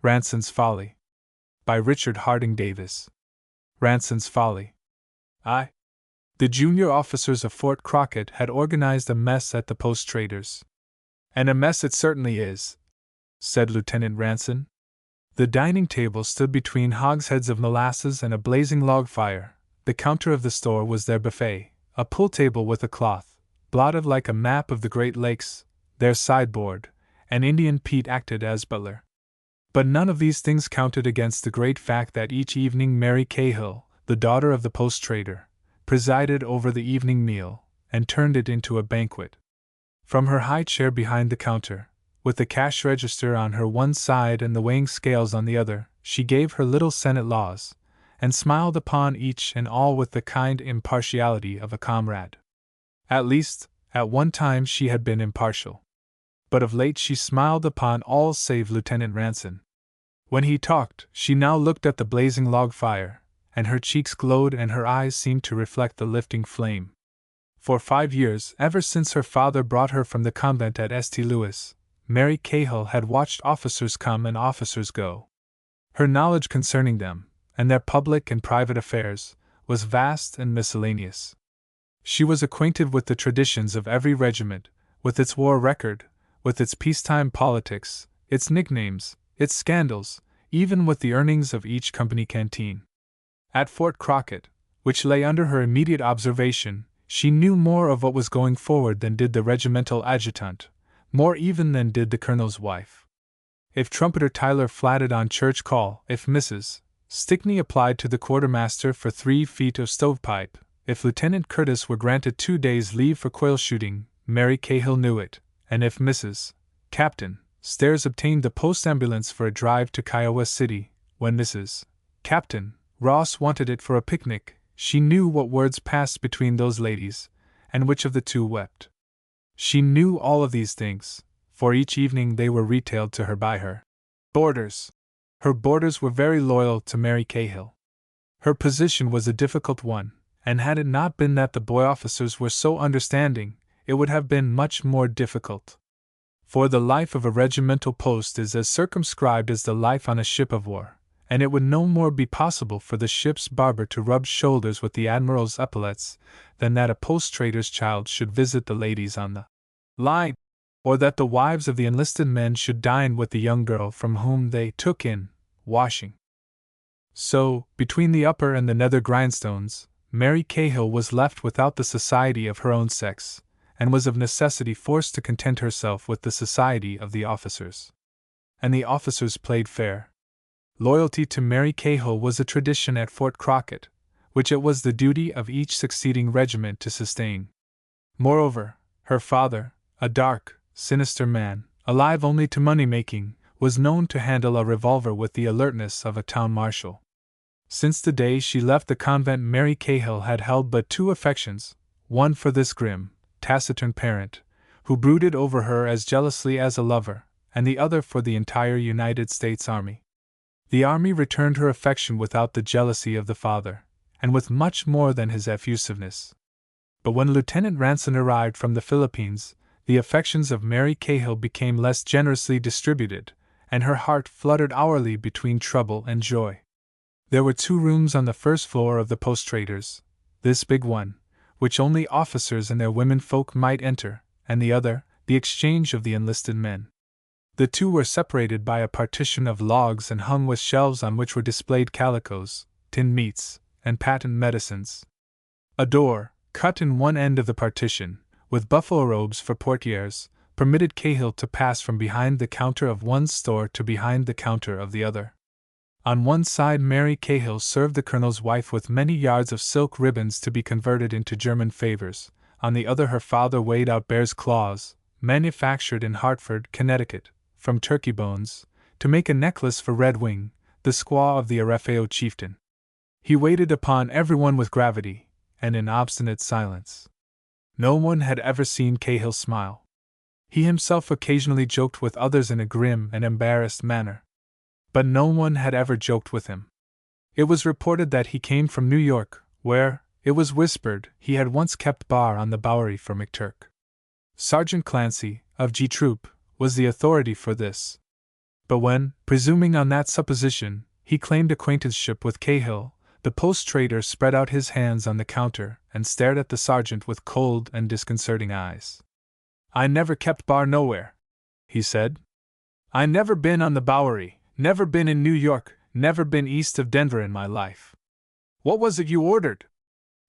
Ranson's Folly. By Richard Harding Davis. Ranson's Folly. The junior officers of Fort Crockett had organized a mess at the post trader's. And a mess it certainly is, said Lieutenant Ranson. The dining table stood between hogsheads of molasses and a blazing log fire. The counter of the store was their buffet, a pool table with a cloth, blotted like a map of the Great Lakes, their sideboard, and Indian Pete acted as butler. But none of these things counted against the great fact that each evening Mary Cahill, the daughter of the post trader, presided over the evening meal, and turned it into a banquet. From her high chair behind the counter, with the cash register on her one side and the weighing scales on the other, she gave her little Senate laws, and smiled upon each and all with the kind impartiality of a comrade. At least, at one time she had been impartial. But of late she smiled upon all save Lieutenant Ranson. When he talked, she now looked at the blazing log fire, and her cheeks glowed and her eyes seemed to reflect the lifting flame. For 5 years, ever since her father brought her from the convent at St. Louis, Mary Cahill had watched officers come and officers go. Her knowledge concerning them, and their public and private affairs, was vast and miscellaneous. She was acquainted with the traditions of every regiment, with its war record, with its peacetime politics, its nicknames, its scandals, even with the earnings of each company canteen. At Fort Crockett, which lay under her immediate observation, she knew more of what was going forward than did the regimental adjutant, more even than did the colonel's wife. If Trumpeter Tyler flatted on church call, if Mrs. Stickney applied to the quartermaster for 3 feet of stovepipe, if Lieutenant Curtis were granted 2 days' leave for quail shooting, Mary Cahill knew it, and if Mrs. Captain Stairs obtained the post-ambulance for a drive to Kiowa City, when Mrs. Captain Ross wanted it for a picnic, she knew what words passed between those ladies, and which of the two wept. She knew all of these things, for each evening they were retailed to her by her boarders. Her boarders were very loyal to Mary Cahill. Her position was a difficult one, and had it not been that the boy officers were so understanding, it would have been much more difficult. For the life of a regimental post is as circumscribed as the life on a ship of war, and it would no more be possible for the ship's barber to rub shoulders with the admiral's epaulets than that a post-trader's child should visit the ladies on the line, or that the wives of the enlisted men should dine with the young girl from whom they took in washing. So, between the upper and the nether grindstones, Mary Cahill was left without the society of her own sex, and was of necessity forced to content herself with the society of the officers. And the officers played fair. Loyalty to Mary Cahill was a tradition at Fort Crockett, which it was the duty of each succeeding regiment to sustain. Moreover, her father, a dark, sinister man, alive only to money-making, was known to handle a revolver with the alertness of a town marshal. Since the day she left the convent, Mary Cahill had held but 2 affections, one for this grim, taciturn parent, who brooded over her as jealously as a lover, and the other for the entire United States Army. The Army returned her affection without the jealousy of the father, and with much more than his effusiveness. But when Lieutenant Ranson arrived from the Philippines, the affections of Mary Cahill became less generously distributed, and her heart fluttered hourly between trouble and joy. There were 2 rooms on the first floor of the post-traders, this big one, which only officers and their women folk might enter, and the other, the exchange of the enlisted men. The 2 were separated by a partition of logs and hung with shelves on which were displayed calicoes, tinned meats, and patent medicines. A door, cut in one end of the partition, with buffalo robes for portieres, permitted Cahill to pass from behind the counter of one store to behind the counter of the other. On one side Mary Cahill served the colonel's wife with many yards of silk ribbons to be converted into German favors, on the other her father weighed out bear's claws, manufactured in Hartford, Connecticut, from turkey bones, to make a necklace for Red Wing, the squaw of the Arefeo chieftain. He waited upon everyone with gravity, and in obstinate silence. No one had ever seen Cahill smile. He himself occasionally joked with others in a grim and embarrassed manner. But no one had ever joked with him. It was reported that he came from New York, where, it was whispered, he had once kept bar on the Bowery for McTurk. Sergeant Clancy, of G Troop, was the authority for this. But when, presuming on that supposition, he claimed acquaintanceship with Cahill, the post-trader spread out his hands on the counter and stared at the sergeant with cold and disconcerting eyes. "I never kept bar nowhere," he said. "I never been on the Bowery, never been in New York, never been east of Denver in my life." "What was it you ordered?"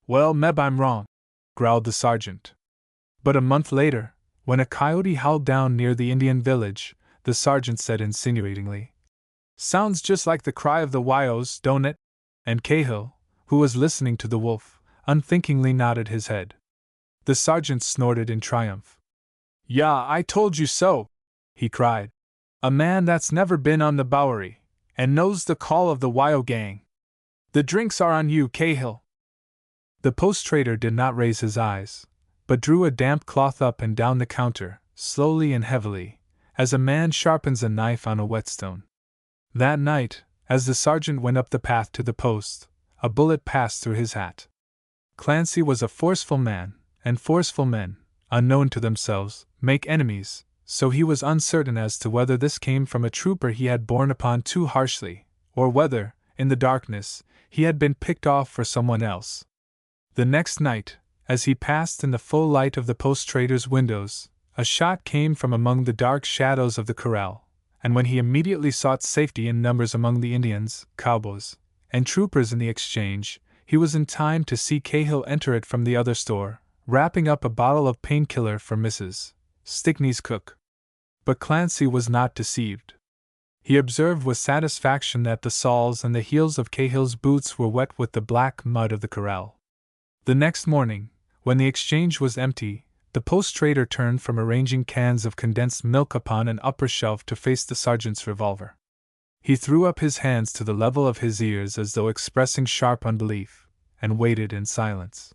"Well, meb I'm wrong," growled the sergeant. But a month later, when a coyote howled down near the Indian village, the sergeant said insinuatingly, "Sounds just like the cry of the Wyos, don't it?" And Cahill, who was listening to the wolf, unthinkingly nodded his head. The sergeant snorted in triumph. "Yah, I told you so!" he cried. "A man that's never been on the Bowery, and knows the call of the Wyo gang. The drinks are on you, Cahill." The post-trader did not raise his eyes, but drew a damp cloth up and down the counter, slowly and heavily, as a man sharpens a knife on a whetstone. That night, as the sergeant went up the path to the post, a bullet passed through his hat. Clancy was a forceful man, and forceful men, unknown to themselves, make enemies, so he was uncertain as to whether this came from a trooper he had borne upon too harshly, or whether, in the darkness, he had been picked off for someone else. The next night, as he passed in the full light of the post-trader's windows, a shot came from among the dark shadows of the corral, and when he immediately sought safety in numbers among the Indians, cowboys, and troopers in the exchange, he was in time to see Cahill enter it from the other store, wrapping up a bottle of painkiller for Mrs. Stickney's cook. But Clancy was not deceived. He observed with satisfaction that the soles and the heels of Cahill's boots were wet with the black mud of the corral. The next morning, when the exchange was empty, the post-trader turned from arranging cans of condensed milk upon an upper shelf to face the sergeant's revolver. He threw up his hands to the level of his ears as though expressing sharp unbelief, and waited in silence.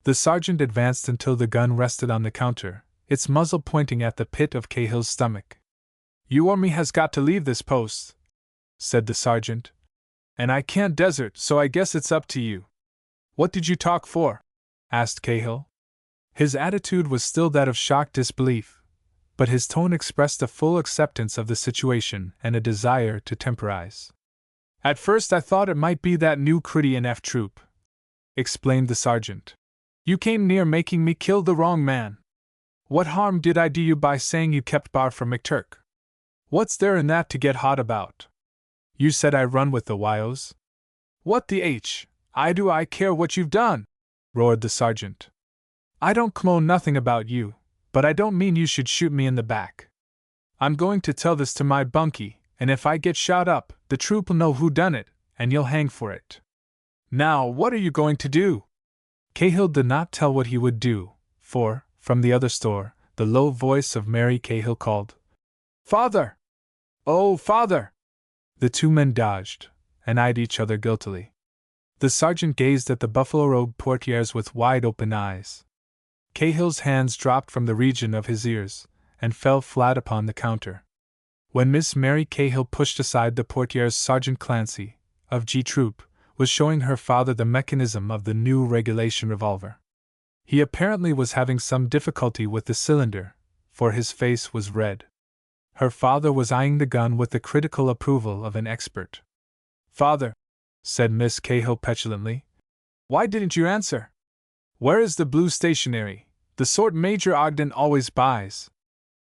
The sergeant advanced until the gun rested on the counter, its muzzle pointing at the pit of Cahill's stomach. "You or me has got to leave this post," said the sergeant. "And I can't desert, so I guess it's up to you." "What did you talk for?" asked Cahill. His attitude was still that of shocked disbelief, but his tone expressed a full acceptance of the situation and a desire to temporize. "At first I thought it might be that new Critty in F Troop," explained the sergeant. "You came near making me kill the wrong man. What harm did I do you by saying you kept bar for McTurk? What's there in that to get hot about? You said I run with the Wyos." "What the H do I care what you've done?" roared the sergeant. "I don't know nothing about you, but I don't mean you should shoot me in the back. I'm going to tell this to my bunkie, and if I get shot up, the troop'll know who done it, and you'll hang for it. Now, what are you going to do?" Cahill did not tell what he would do, for, from the other store, the low voice of Mary Cahill called, "Father! Oh, Father!" The two men dodged, and eyed each other guiltily. The sergeant gazed at the buffalo-robed portieres with wide-open eyes. Cahill's hands dropped from the region of his ears, and fell flat upon the counter. When Miss Mary Cahill pushed aside the portieres, Sergeant Clancy, of G Troop, was showing her father the mechanism of the new regulation revolver. He apparently was having some difficulty with the cylinder, for his face was red. Her father was eyeing the gun with the critical approval of an expert. "Father," said Miss Cahill petulantly, "why didn't you answer? Where is the blue stationery, the sort Major Ogden always buys?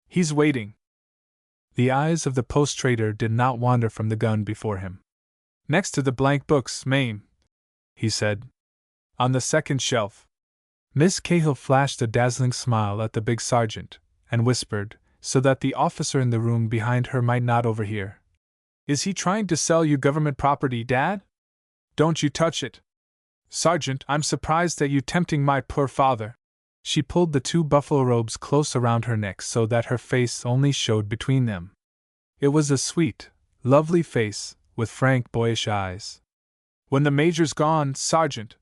He's waiting." The eyes of the post-trader did not wander from the gun before him. "Next to the blank books, Mame," he said. "On the second shelf." Miss Cahill flashed a dazzling smile at the big sergeant, and whispered, so that the officer in the room behind her might not overhear, "Is he trying to sell you government property, Dad? Don't you touch it. Sergeant, I'm surprised at you tempting my poor father." She pulled the two buffalo robes close around her neck so that her face only showed between them. It was a sweet, lovely face, with frank, boyish eyes. "When the Major's gone, Sergeant,"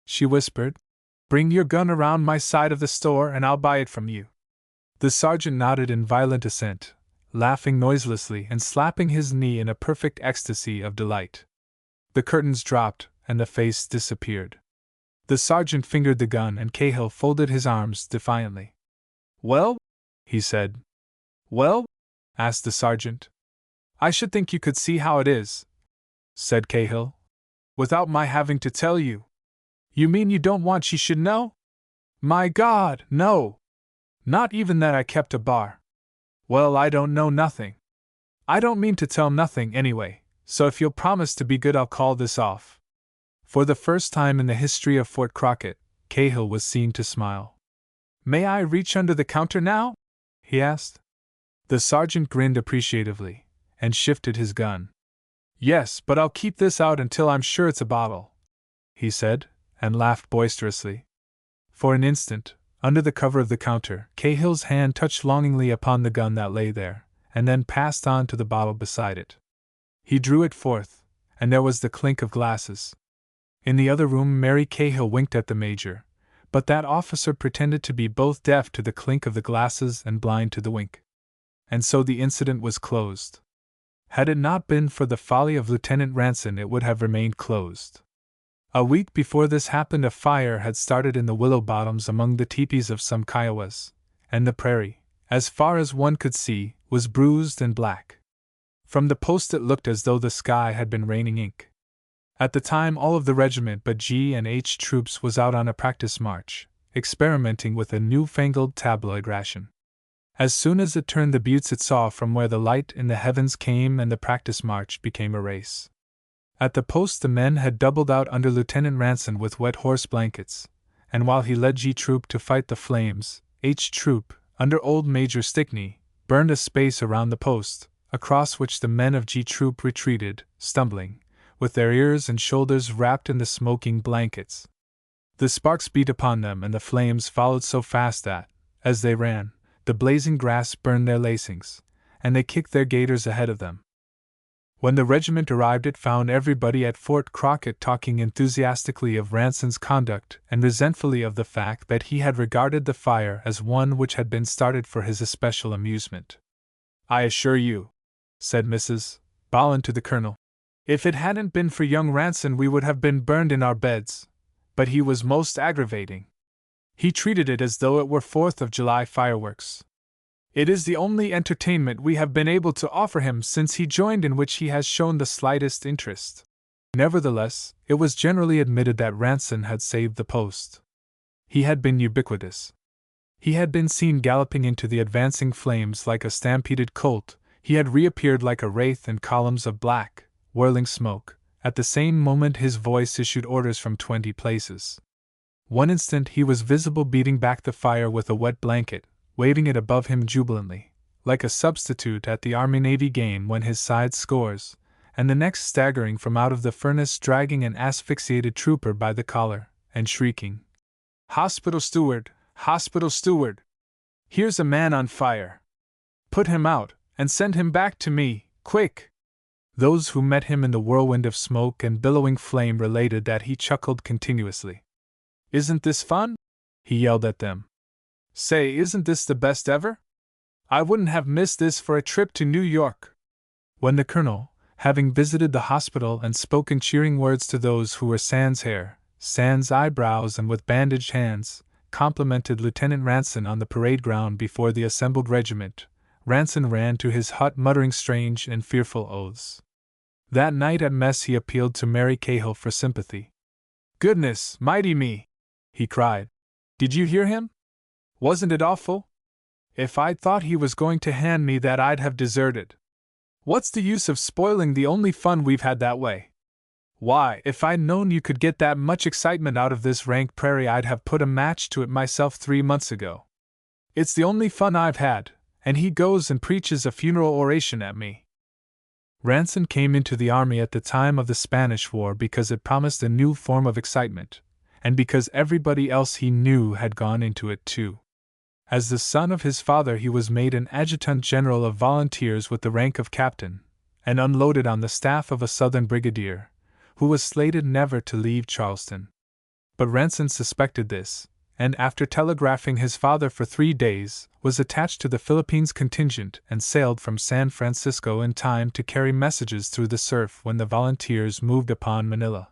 she whispered, "bring your gun around my side of the store and I'll buy it from you." The sergeant nodded in violent assent, laughing noiselessly and slapping his knee in a perfect ecstasy of delight. The curtains dropped, and the face disappeared. The sergeant fingered the gun and Cahill folded his arms defiantly. "Well?" he said. "Well?" asked the sergeant. I should think you could see how it is, said Cahill, without my having to tell you. You mean you don't want she should know? My God, no! Not even that I kept a bar. Well, I don't know nothing. I don't mean to tell nothing anyway, so if you'll promise to be good, I'll call this off. For the first time in the history of Fort Crockett, Cahill was seen to smile. May I reach under the counter now? He asked. The sergeant grinned appreciatively and shifted his gun. Yes, but I'll keep this out until I'm sure it's a bottle, he said, and laughed boisterously. For an instant, under the cover of the counter, Cahill's hand touched longingly upon the gun that lay there, and then passed on to the bottle beside it. He drew it forth, and there was the clink of glasses. In the other room, Mary Cahill winked at the Major, but that officer pretended to be both deaf to the clink of the glasses and blind to the wink. And so the incident was closed. Had it not been for the folly of Lieutenant Ranson, it would have remained closed. A week before this happened, a fire had started in the willow bottoms among the teepees of some Kiowas, and the prairie, as far as one could see, was bruised and black. From the post it looked as though the sky had been raining ink. At the time, all of the regiment but G and H troops was out on a practice march, experimenting with a newfangled tabloid ration. As soon as it turned the buttes it saw from where the light in the heavens came, and the practice march became a race. At the post the men had doubled out under Lieutenant Ranson with wet horse blankets, and while he led G Troop to fight the flames, H Troop, under old Major Stickney, burned a space around the post, across which the men of G Troop retreated, stumbling, with their ears and shoulders wrapped in the smoking blankets. The sparks beat upon them, and the flames followed so fast that, as they ran, the blazing grass burned their lacings, and they kicked their gaiters ahead of them. When the regiment arrived, it found everybody at Fort Crockett talking enthusiastically of Ranson's conduct and resentfully of the fact that he had regarded the fire as one which had been started for his especial amusement. I assure you, said Mrs. Bolland to the colonel, if it hadn't been for young Ranson we would have been burned in our beds, but he was most aggravating. He treated it as though it were 4th of July fireworks. It is the only entertainment we have been able to offer him since he joined, in which he has shown the slightest interest. Nevertheless, it was generally admitted that Ranson had saved the post. He had been ubiquitous. He had been seen galloping into the advancing flames like a stampeded colt, he had reappeared like a wraith in columns of black, whirling smoke. At the same moment his voice issued orders from 20 places. One instant he was visible beating back the fire with a wet blanket, waving it above him jubilantly, like a substitute at the Army-Navy game when his side scores, and the next staggering from out of the furnace dragging an asphyxiated trooper by the collar, and shrieking, Hospital steward! Hospital steward! Here's a man on fire! Put him out, and send him back to me, quick! Those who met him in the whirlwind of smoke and billowing flame related that he chuckled continuously. Isn't this fun? He yelled at them. Say, isn't this the best ever? I wouldn't have missed this for a trip to New York. When the colonel, having visited the hospital and spoken cheering words to those who were sans hair, sans eyebrows, and with bandaged hands, complimented Lieutenant Ranson on the parade ground before the assembled regiment, Ranson ran to his hut muttering strange and fearful oaths. That night at mess he appealed to Mary Cahill for sympathy. Goodness mighty me! He cried. Did you hear him? Wasn't it awful? If I'd thought he was going to hand me that I'd have deserted. What's the use of spoiling the only fun we've had that way? Why, if I'd known you could get that much excitement out of this rank prairie I'd have put a match to it myself 3 months ago. It's the only fun I've had, and he goes and preaches a funeral oration at me. Ranson came into the army at the time of the Spanish War because it promised a new form of excitement, and because everybody else he knew had gone into it too. As the son of his father he was made an adjutant general of volunteers with the rank of captain, and unloaded on the staff of a Southern brigadier, who was slated never to leave Charleston. But Ranson suspected this, and after telegraphing his father for 3 days, was attached to the Philippines contingent and sailed from San Francisco in time to carry messages through the surf when the volunteers moved upon Manila.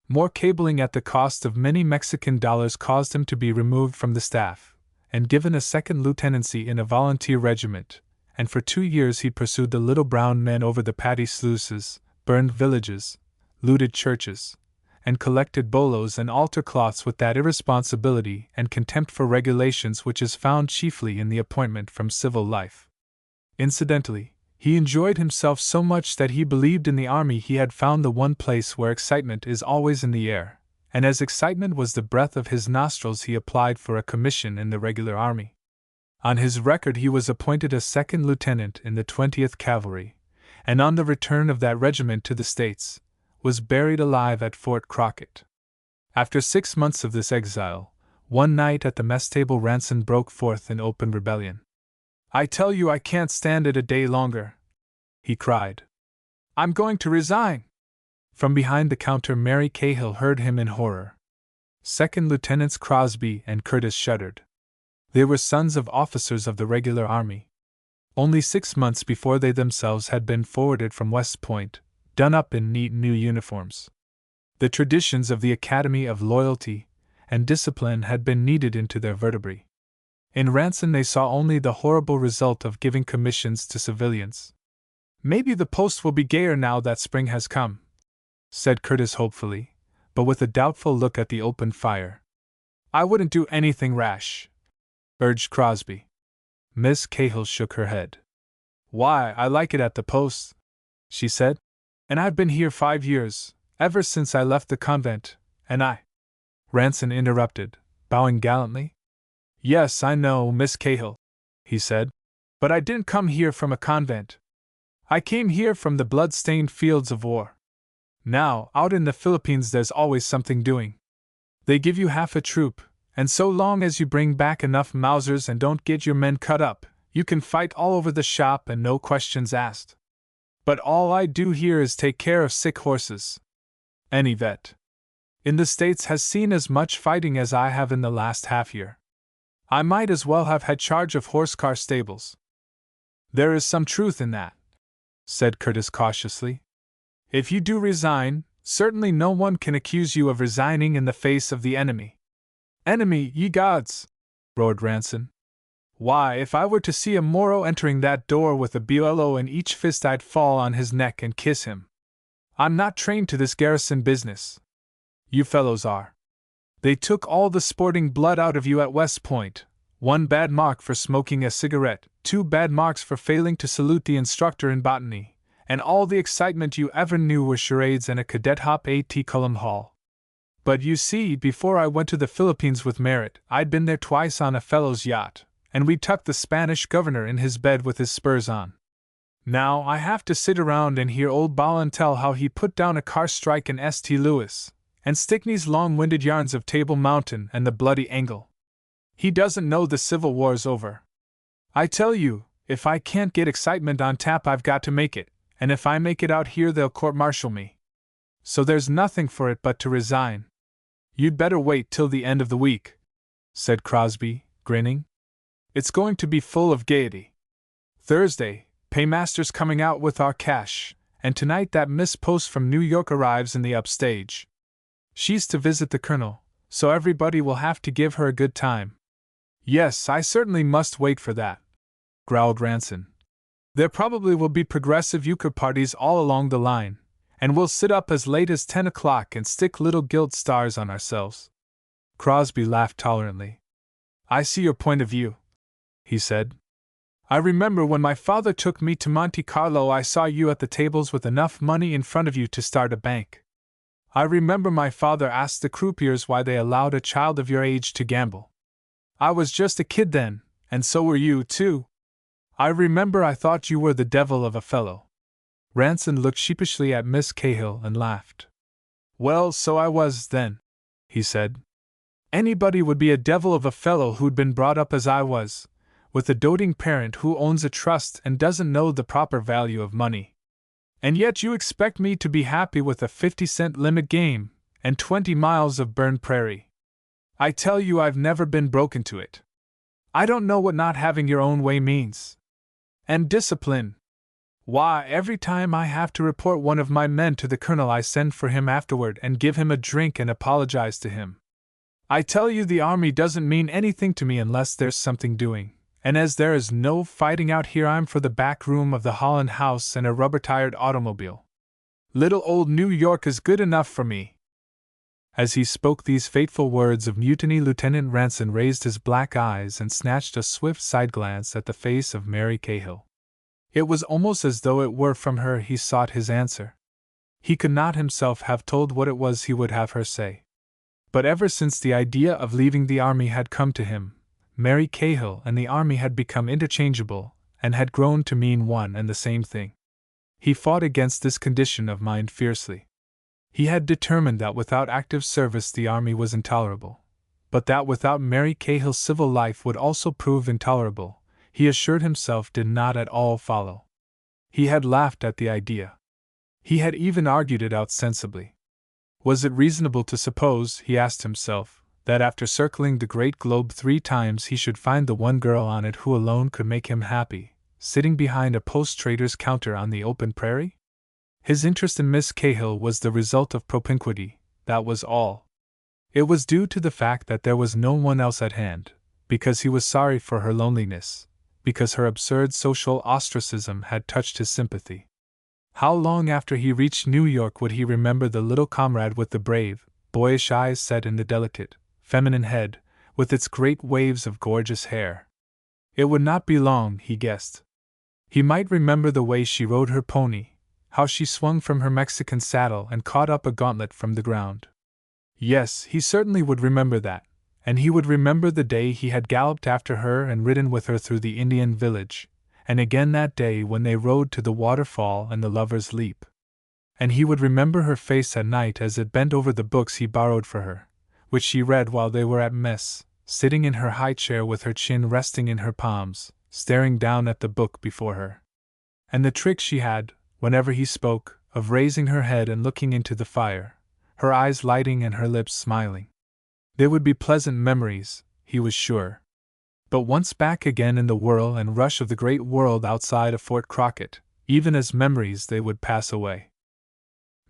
More cabling at the cost of many Mexican dollars caused him to be removed from the staff, and given a second lieutenancy in a volunteer regiment, and for 2 years he pursued the little brown men over the paddy sluices, burned villages, looted churches, and collected bolos and altar cloths with that irresponsibility and contempt for regulations which is found chiefly in the appointment from civil life. Incidentally, he enjoyed himself so much that he believed in the army he had found the one place where excitement is always in the air, and as excitement was the breath of his nostrils he applied for a commission in the regular army. On his record he was appointed a second lieutenant in the 20th Cavalry, and on the return of that regiment to the States, was buried alive at Fort Crockett. After 6 months of this exile, one night at the mess table Ranson broke forth in open rebellion. "I tell you I can't stand it a day longer," he cried. "I'm going to resign." From behind the counter Mary Cahill heard him in horror. Second Lieutenants Crosby and Curtis shuddered. They were sons of officers of the regular army. Only 6 months before they themselves had been forwarded from West Point, done up in neat new uniforms. The traditions of the Academy of Loyalty and Discipline had been kneaded into their vertebrae. In Ranson they saw only the horrible result of giving commissions to civilians. "Maybe the post will be gayer now that spring has come," said Curtis hopefully, but with a doubtful look at the open fire. "I wouldn't do anything rash," urged Crosby. Miss Cahill shook her head. "Why, I like it at the post," she said. "And I've been here 5 years, ever since I left the convent, and I—" Ranson interrupted, bowing gallantly. "Yes, I know, Miss Cahill," he said, "but I didn't come here from a convent. I came here from the blood-stained fields of war. Now, out in the Philippines there's always something doing. They give you half a troop, and so long as you bring back enough Mausers and don't get your men cut up, you can fight all over the shop and no questions asked. But all I do here is take care of sick horses. Any vet in the States has seen as much fighting as I have in the last half-year. I might as well have had charge of horse-car stables." "There is some truth in that," said Curtis cautiously. "If you do resign, certainly no one can accuse you of resigning in the face of the enemy." "Enemy, ye gods!" roared Ranson. "Why, if I were to see a Moro entering that door with a biello in each fist I'd fall on his neck and kiss him. I'm not trained to this garrison business. You fellows are. They took all the sporting blood out of you at West Point, 1 bad mark for smoking a cigarette, 2 bad marks for failing to salute the instructor in botany, and all the excitement you ever knew were charades and a cadet hop at Cullum Hall. But you see, before I went to the Philippines with Merritt, I'd been there twice on a fellow's yacht, and we tucked the Spanish governor in his bed with his spurs on. Now I have to sit around and hear old Ballin tell how he put down a car strike in St. Louis, and Stickney's long-winded yarns of Table Mountain and the Bloody Angle. He doesn't know the Civil War's over. I tell you, if I can't get excitement on tap I've got to make it, and if I make it out here they'll court-martial me. So there's nothing for it but to resign." "You'd better wait till the end of the week," said Crosby, grinning. "It's going to be full of gaiety. Thursday, paymaster's coming out with our cash, and tonight that Miss Post from New York arrives in the upstage. She's to visit the colonel, so everybody will have to give her a good time." "Yes, I certainly must wait for that," growled Ranson. "There probably will be progressive euchre parties all along the line, and we'll sit up as late as 10 o'clock and stick little gilt stars on ourselves." Crosby laughed tolerantly. "I see your point of view," he said. "I remember when my father took me to Monte Carlo I saw you at the tables with enough money in front of you to start a bank. I remember my father asked the croupiers why they allowed a child of your age to gamble. I was just a kid then, and so were you, too. I remember I thought you were the devil of a fellow." Ranson looked sheepishly at Miss Cahill and laughed. "Well, so I was, then," he said. "Anybody would be a devil of a fellow who'd been brought up as I was, with a doting parent who owns a trust and doesn't know the proper value of money. And yet you expect me to be happy with a 50-cent limit game and 20 miles of burned prairie. I tell you I've never been broken to it. I don't know what not having your own way means. And discipline. Why, every time I have to report one of my men to the colonel I send for him afterward and give him a drink and apologize to him. I tell you the army doesn't mean anything to me unless there's something doing, And as there is no fighting out here, I'm for the back room of the Holland House and a rubber-tired automobile. Little old New York is good enough for me." As he spoke these fateful words of mutiny, Lieutenant Ranson raised his black eyes and snatched a swift side glance at the face of Mary Cahill. It was almost as though it were from her he sought his answer. He could not himself have told what it was he would have her say. But ever since the idea of leaving the army had come to him, Mary Cahill and the army had become interchangeable, and had grown to mean one and the same thing. He fought against this condition of mind fiercely. He had determined that without active service the army was intolerable, but that without Mary Cahill civil life would also prove intolerable, he assured himself did not at all follow. He had laughed at the idea. He had even argued it out sensibly. Was it reasonable to suppose, he asked himself, that after circling the great globe 3 times he should find the one girl on it who alone could make him happy, sitting behind a post-trader's counter on the open prairie? His interest in Miss Cahill was the result of propinquity, that was all. It was due to the fact that there was no one else at hand, because he was sorry for her loneliness, because her absurd social ostracism had touched his sympathy. How long after he reached New York would he remember the little comrade with the brave, boyish eyes set in the delicate, feminine head, with its great waves of gorgeous hair? It would not be long, he guessed. He might remember the way she rode her pony, how she swung from her Mexican saddle and caught up a gauntlet from the ground. Yes, he certainly would remember that, and he would remember the day he had galloped after her and ridden with her through the Indian village, and again that day when they rode to the waterfall and the lover's leap. And he would remember her face at night as it bent over the books he borrowed for her, which she read while they were at mess, sitting in her high chair with her chin resting in her palms, staring down at the book before her. And the trick she had, whenever he spoke, of raising her head and looking into the fire, her eyes lighting and her lips smiling. They would be pleasant memories, he was sure. But once back again in the whirl and rush of the great world outside of Fort Crockett, even as memories they would pass away.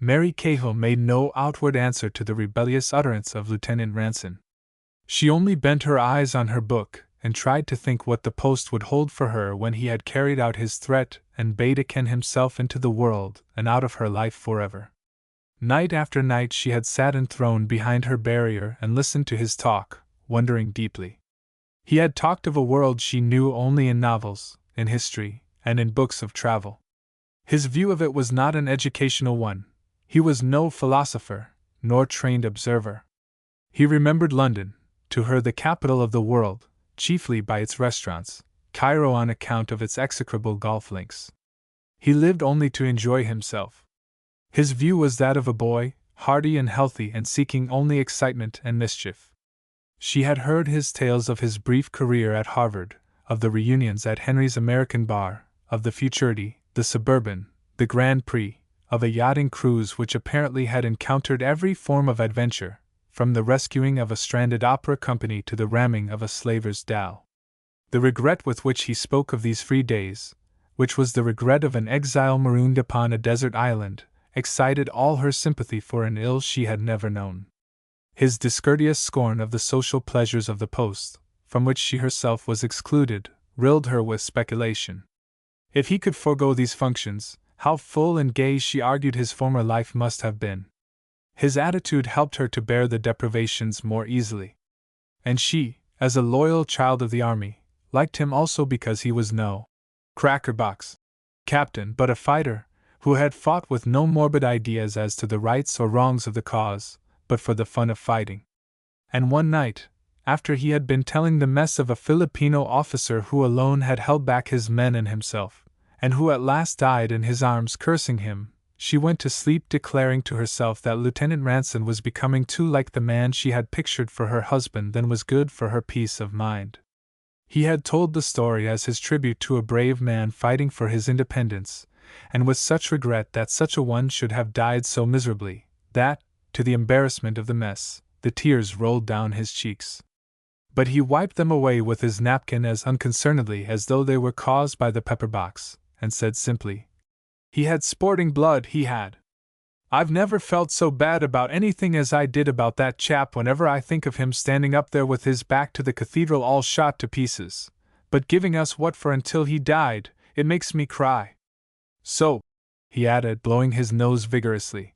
Mary Cahill made no outward answer to the rebellious utterance of Lieutenant Ranson. She only bent her eyes on her book, and tried to think what the post would hold for her when he had carried out his threat and bade akin himself into the world and out of her life forever. Night after night she had sat enthroned behind her barrier and listened to his talk, wondering deeply. He had talked of a world she knew only in novels, in history, and in books of travel. His view of it was not an educational one. He was no philosopher, nor trained observer. He remembered London, to her the capital of the world, chiefly by its restaurants, Cairo on account of its execrable golf links. He lived only to enjoy himself. His view was that of a boy, hardy and healthy and seeking only excitement and mischief. She had heard his tales of his brief career at Harvard, of the reunions at Henry's American Bar, of the futurity, the Suburban, the Grand Prix, of a yachting cruise which apparently had encountered every form of adventure, from the rescuing of a stranded opera company to the ramming of a slaver's dhow. The regret with which he spoke of these free days, which was the regret of an exile marooned upon a desert island, excited all her sympathy for an ill she had never known. His discourteous scorn of the social pleasures of the post, from which she herself was excluded, rilled her with speculation. If he could forego these functions, how full and gay she argued his former life must have been. His attitude helped her to bear the deprivations more easily. And she, as a loyal child of the army, liked him also because he was no crackerbox captain but a fighter, who had fought with no morbid ideas as to the rights or wrongs of the cause, but for the fun of fighting. And one night, after he had been telling the mess of a Filipino officer who alone had held back his men and himself, and who at last died in his arms cursing him, she went to sleep declaring to herself that Lieutenant Ranson was becoming too like the man she had pictured for her husband than was good for her peace of mind. He had told the story as his tribute to a brave man fighting for his independence, and with such regret that such a one should have died so miserably, that, to the embarrassment of the mess, the tears rolled down his cheeks. But he wiped them away with his napkin as unconcernedly as though they were caused by the pepper-box, and said simply, "He had sporting blood, he had. I've never felt so bad about anything as I did about that chap whenever I think of him standing up there with his back to the cathedral all shot to pieces, but giving us what for until he died, it makes me cry. So," he added, blowing his nose vigorously,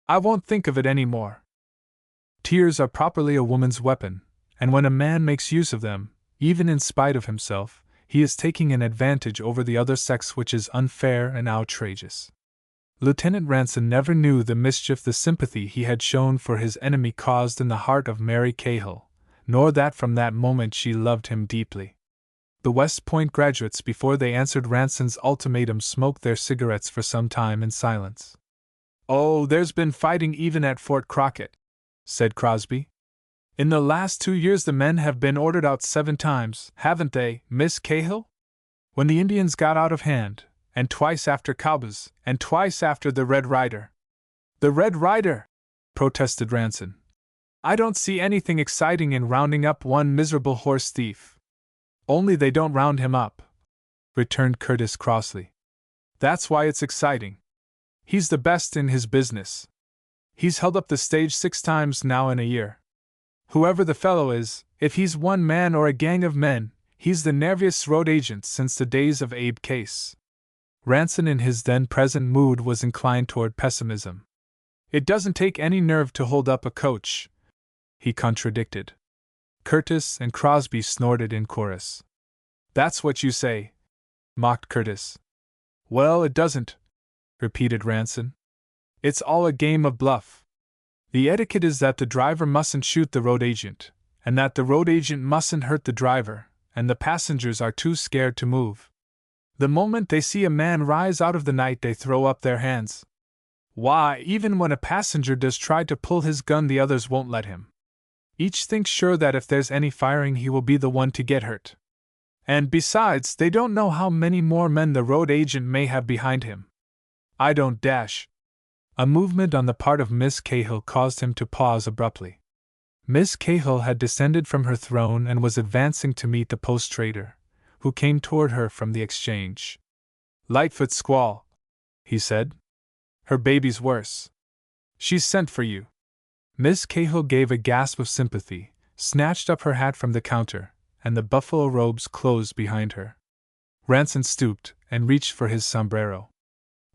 "I won't think of it any more." Tears are properly a woman's weapon, and when a man makes use of them, even in spite of himself, he is taking an advantage over the other sex which is unfair and outrageous. Lieutenant Ranson never knew the mischief the sympathy he had shown for his enemy caused in the heart of Mary Cahill, nor that from that moment she loved him deeply. The West Point graduates, before they answered Ranson's ultimatum, smoked their cigarettes for some time in silence. "Oh, there's been fighting even at Fort Crockett," said Crosby. "In the last 2 years the men have been ordered out 7 times, haven't they, Miss Cahill? When the Indians got out of hand, and twice after Cowboys, and twice after the Red Rider." "The Red Rider!" protested Ranson. "I don't see anything exciting in rounding up one miserable horse thief." "Only they don't round him up," returned Curtis crossly. "That's why it's exciting. He's the best in his business. He's held up the stage 6 times now in a year. Whoever the fellow is, if he's one man or a gang of men, he's the nerviest road agent since the days of Abe Case." Ranson, in his then present mood, was inclined toward pessimism. "It doesn't take any nerve to hold up a coach," he contradicted. Curtis and Crosby snorted in chorus. "That's what you say," mocked Curtis. "Well, it doesn't," repeated Ranson. "It's all a game of bluff. The etiquette is that the driver mustn't shoot the road agent, and that the road agent mustn't hurt the driver, and the passengers are too scared to move. The moment they see a man rise out of the night, they throw up their hands. Why, even when a passenger does try to pull his gun, the others won't let him. Each thinks sure that if there's any firing, he will be the one to get hurt. And besides, they don't know how many more men the road agent may have behind him. I don't dash." A movement on the part of Miss Cahill caused him to pause abruptly. Miss Cahill had descended from her throne and was advancing to meet the post-trader, who came toward her from the exchange. "Lightfoot squaw," he said. "Her baby's worse. She's sent for you." Miss Cahill gave a gasp of sympathy, snatched up her hat from the counter, and the buffalo robes closed behind her. Ranson stooped and reached for his sombrero.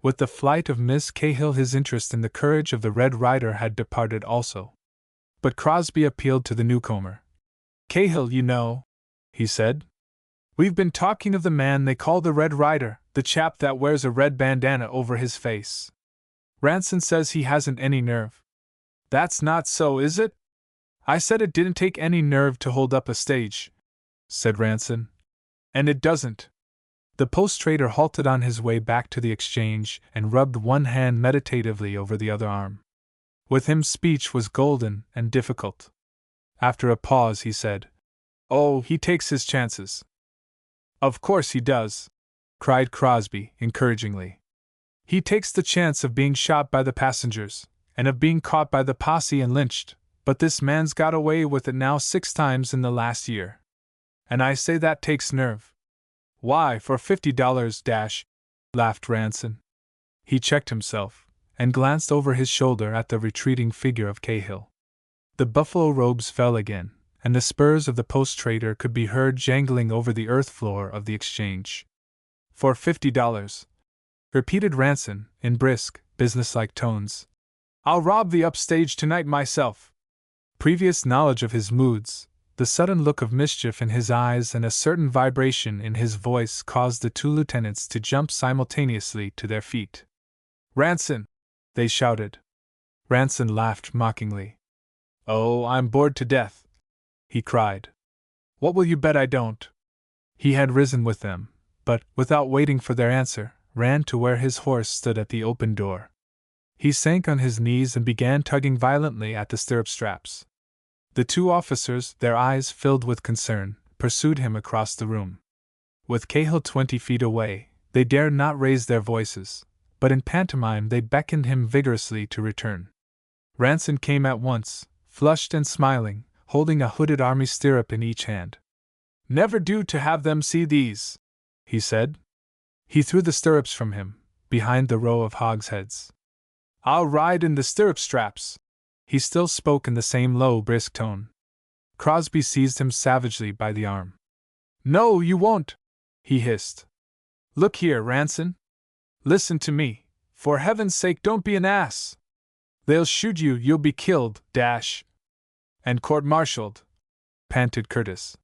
With the flight of Miss Cahill, his interest in the courage of the Red Rider had departed also. But Crosby appealed to the newcomer. "Cahill, you know," he said. "We've been talking of the man they call the Red Rider, the chap that wears a red bandana over his face. Ranson says he hasn't any nerve." "That's not so, is it? I said it didn't take any nerve to hold up a stage," said Ranson. "And it doesn't." The post-trader halted on his way back to the exchange and rubbed one hand meditatively over the other arm. With him speech was golden and difficult. After a pause he said, "Oh, he takes his chances." "Of course he does," cried Crosby encouragingly. "He takes the chance of being shot by the passengers, and of being caught by the posse and lynched, but this man's got away with it now 6 times in the last year. And I say that takes nerve." "Why, for $50, laughed Ranson. He checked himself, and glanced over his shoulder at the retreating figure of Cahill. The buffalo robes fell again, and the spurs of the post-trader could be heard jangling over the earth floor of the exchange. "For $50, repeated Ranson, in brisk, businesslike tones. "I'll rob the upstage tonight myself." Previous knowledge of his moods, the sudden look of mischief in his eyes, and a certain vibration in his voice caused the 2 lieutenants to jump simultaneously to their feet. "Ranson!" they shouted. Ranson laughed mockingly. "Oh, I'm bored to death," he cried. "What will you bet I don't?" He had risen with them, but, without waiting for their answer, ran to where his horse stood at the open door. He sank on his knees and began tugging violently at the stirrup straps. The 2 officers, their eyes filled with concern, pursued him across the room. With Cahill 20 feet away, they dared not raise their voices, but in pantomime they beckoned him vigorously to return. Ranson came at once, flushed and smiling, holding a hooded army stirrup in each hand. "Never do to have them see these," he said. He threw the stirrups from him, behind the row of hogsheads. "I'll ride in the stirrup straps." He still spoke in the same low, brisk tone. Crosby seized him savagely by the arm. No, you won't, he hissed. Look here, Ranson. Listen to me. For heaven's sake, don't be an ass. They'll shoot you, you'll be killed, dash. And court-martialed, panted Curtis.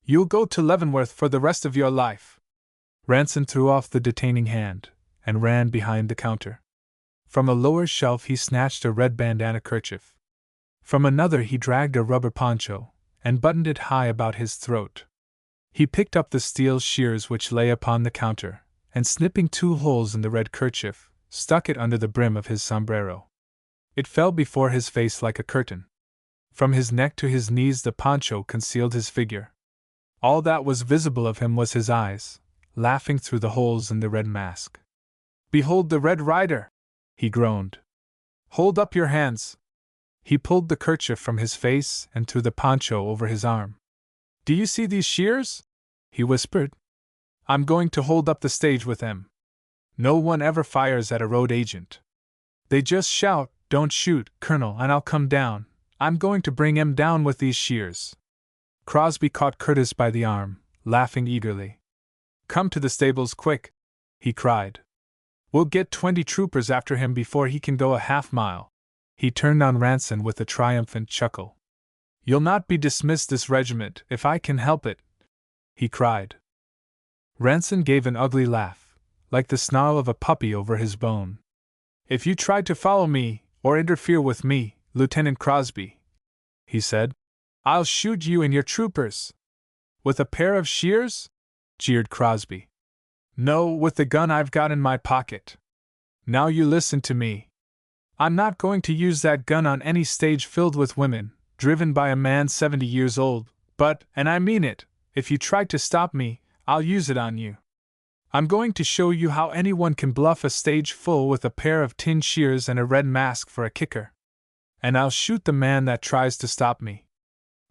You'll go to Leavenworth for the rest of your life. Ranson threw off the detaining hand and ran behind the counter. From a lower shelf he snatched a red bandana kerchief. From another he dragged a rubber poncho and buttoned it high about his throat. He picked up the steel shears which lay upon the counter, and snipping 2 holes in the red kerchief, stuck it under the brim of his sombrero. It fell before his face like a curtain. From his neck to his knees the poncho concealed his figure. All that was visible of him was his eyes, laughing through the holes in the red mask. Behold the Red Rider! He groaned. Hold up your hands! He pulled the kerchief from his face and threw the poncho over his arm. Do you see these shears? He whispered. I'm going to hold up the stage with them. No one ever fires at a road agent. They just shout, "Don't shoot, Colonel," and I'll come down. I'm going to bring him down with these shears. Crosby caught Curtis by the arm, laughing eagerly. Come to the stables quick, he cried. We'll get 20 troopers after him before he can go a half-mile. He turned on Ranson with a triumphant chuckle. You'll not be dismissed this regiment if I can help it, he cried. Ranson gave an ugly laugh, like the snarl of a puppy over his bone. If you try to follow me, or interfere with me, Lieutenant Crosby, he said, I'll shoot you and your troopers. With a pair of shears? Jeered Crosby. No, with the gun I've got in my pocket. Now you listen to me. I'm not going to use that gun on any stage filled with women, driven by a man 70 years old, but, and I mean it, if you try to stop me, I'll use it on you. I'm going to show you how anyone can bluff a stage full with a pair of tin shears and a red mask for a kicker. And I'll shoot the man that tries to stop me.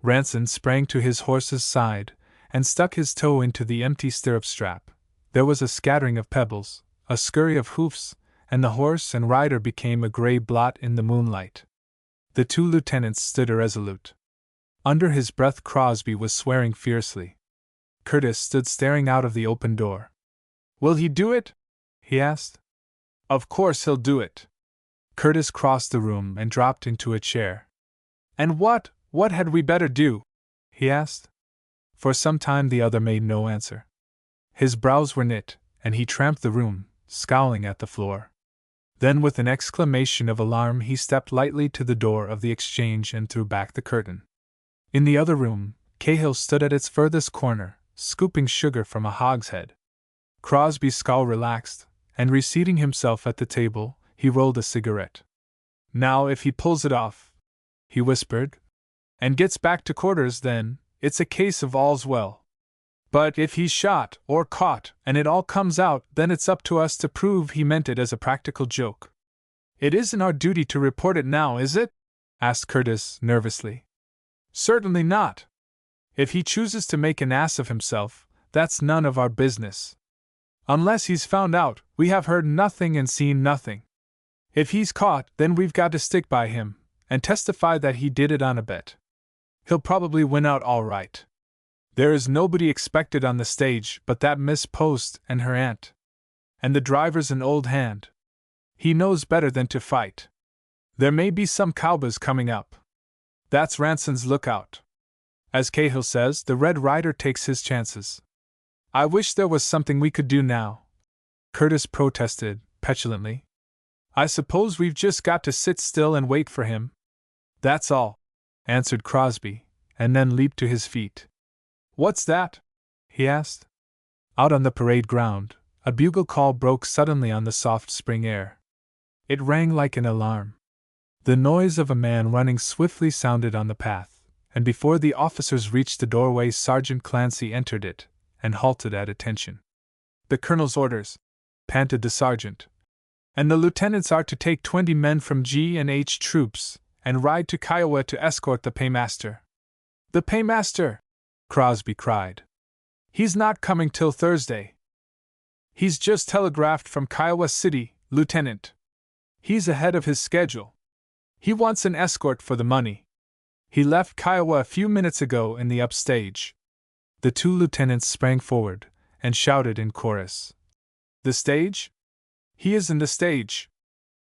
Ranson sprang to his horse's side and stuck his toe into the empty stirrup strap. There was a scattering of pebbles, a scurry of hoofs, and the horse and rider became a gray blot in the moonlight. The 2 lieutenants stood irresolute. Under his breath Crosby was swearing fiercely. Curtis stood staring out of the open door. Will he do it? He asked. Of course he'll do it. Curtis crossed the room and dropped into a chair. And what had we better do? He asked. For some time the other made no answer. His brows were knit, and he tramped the room, scowling at the floor. Then with an exclamation of alarm he stepped lightly to the door of the exchange and threw back the curtain. In the other room, Cahill stood at its furthest corner, scooping sugar from a hogshead. Crosby's scowl relaxed, and reseating himself at the table, he rolled a cigarette. Now if he pulls it off, he whispered, and gets back to quarters, then it's a case of all's well. But if he's shot or caught and it all comes out, then it's up to us to prove he meant it as a practical joke. It isn't our duty to report it now, is it? Asked Curtis nervously. Certainly not. If he chooses to make an ass of himself, that's none of our business. Unless he's found out, we have heard nothing and seen nothing. If he's caught, then we've got to stick by him and testify that he did it on a bet. He'll probably win out all right. There is nobody expected on the stage but that Miss Post and her aunt. And the driver's an old hand. He knows better than to fight. There may be some cowboys coming up. That's Ranson's lookout. As Cahill says, the Red Rider takes his chances. I wish there was something we could do now, Curtis protested, petulantly. I suppose we've just got to sit still and wait for him. That's all, answered Crosby, and then leaped to his feet. What's that? He asked. Out on the parade ground, a bugle call broke suddenly on the soft spring air. It rang like an alarm. The noise of a man running swiftly sounded on the path, and before the officers reached the doorway Sergeant Clancy entered it and halted at attention. The colonel's orders, panted the sergeant. And the lieutenants are to take 20 men from G&H troops and ride to Kiowa to escort the paymaster. The paymaster! Crosby cried. He's not coming till Thursday. He's just telegraphed from Kiowa City, Lieutenant. He's ahead of his schedule. He wants an escort for the money. He left Kiowa a few minutes ago in the upstage. The two lieutenants sprang forward and shouted in chorus. The stage? He is in the stage!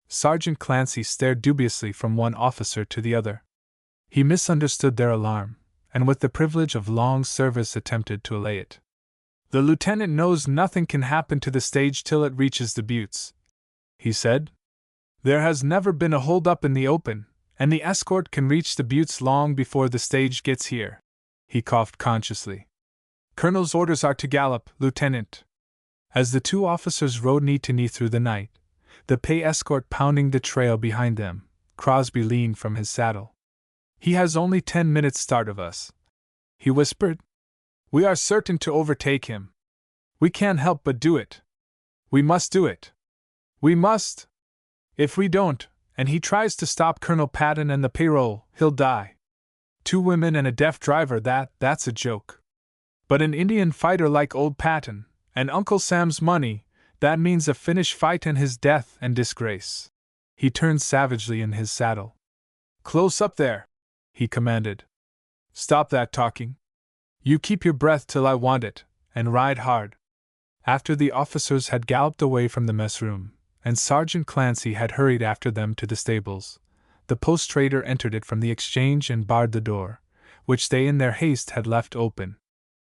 Sergeant Clancy stared dubiously from one officer to the other. He misunderstood their alarm, and with the privilege of long service attempted to allay it. The lieutenant knows nothing can happen to the stage till it reaches the buttes, he said. There has never been a hold-up in the open, and the escort can reach the buttes long before the stage gets here. He coughed consciously. Colonel's orders are to gallop, Lieutenant. As the two officers rode knee to knee through the night, the pay escort pounding the trail behind them, Crosby leaned from his saddle. He has only 10 minutes start of us, he whispered. We are certain to overtake him. We can't help but do it. We must do it. We must. If we don't, and he tries to stop Colonel Patton and the payroll, he'll die. 2 women and a deaf driver, that's a joke. But an Indian fighter like old Patton, and Uncle Sam's money, that means a Finnish fight and his death and disgrace. He turned savagely in his saddle. Close up there, he commanded. Stop that talking. You keep your breath till I want it, and ride hard. After the officers had galloped away from the mess room, and Sergeant Clancy had hurried after them to the stables, the post-trader entered it from the exchange and barred the door, which they in their haste had left open.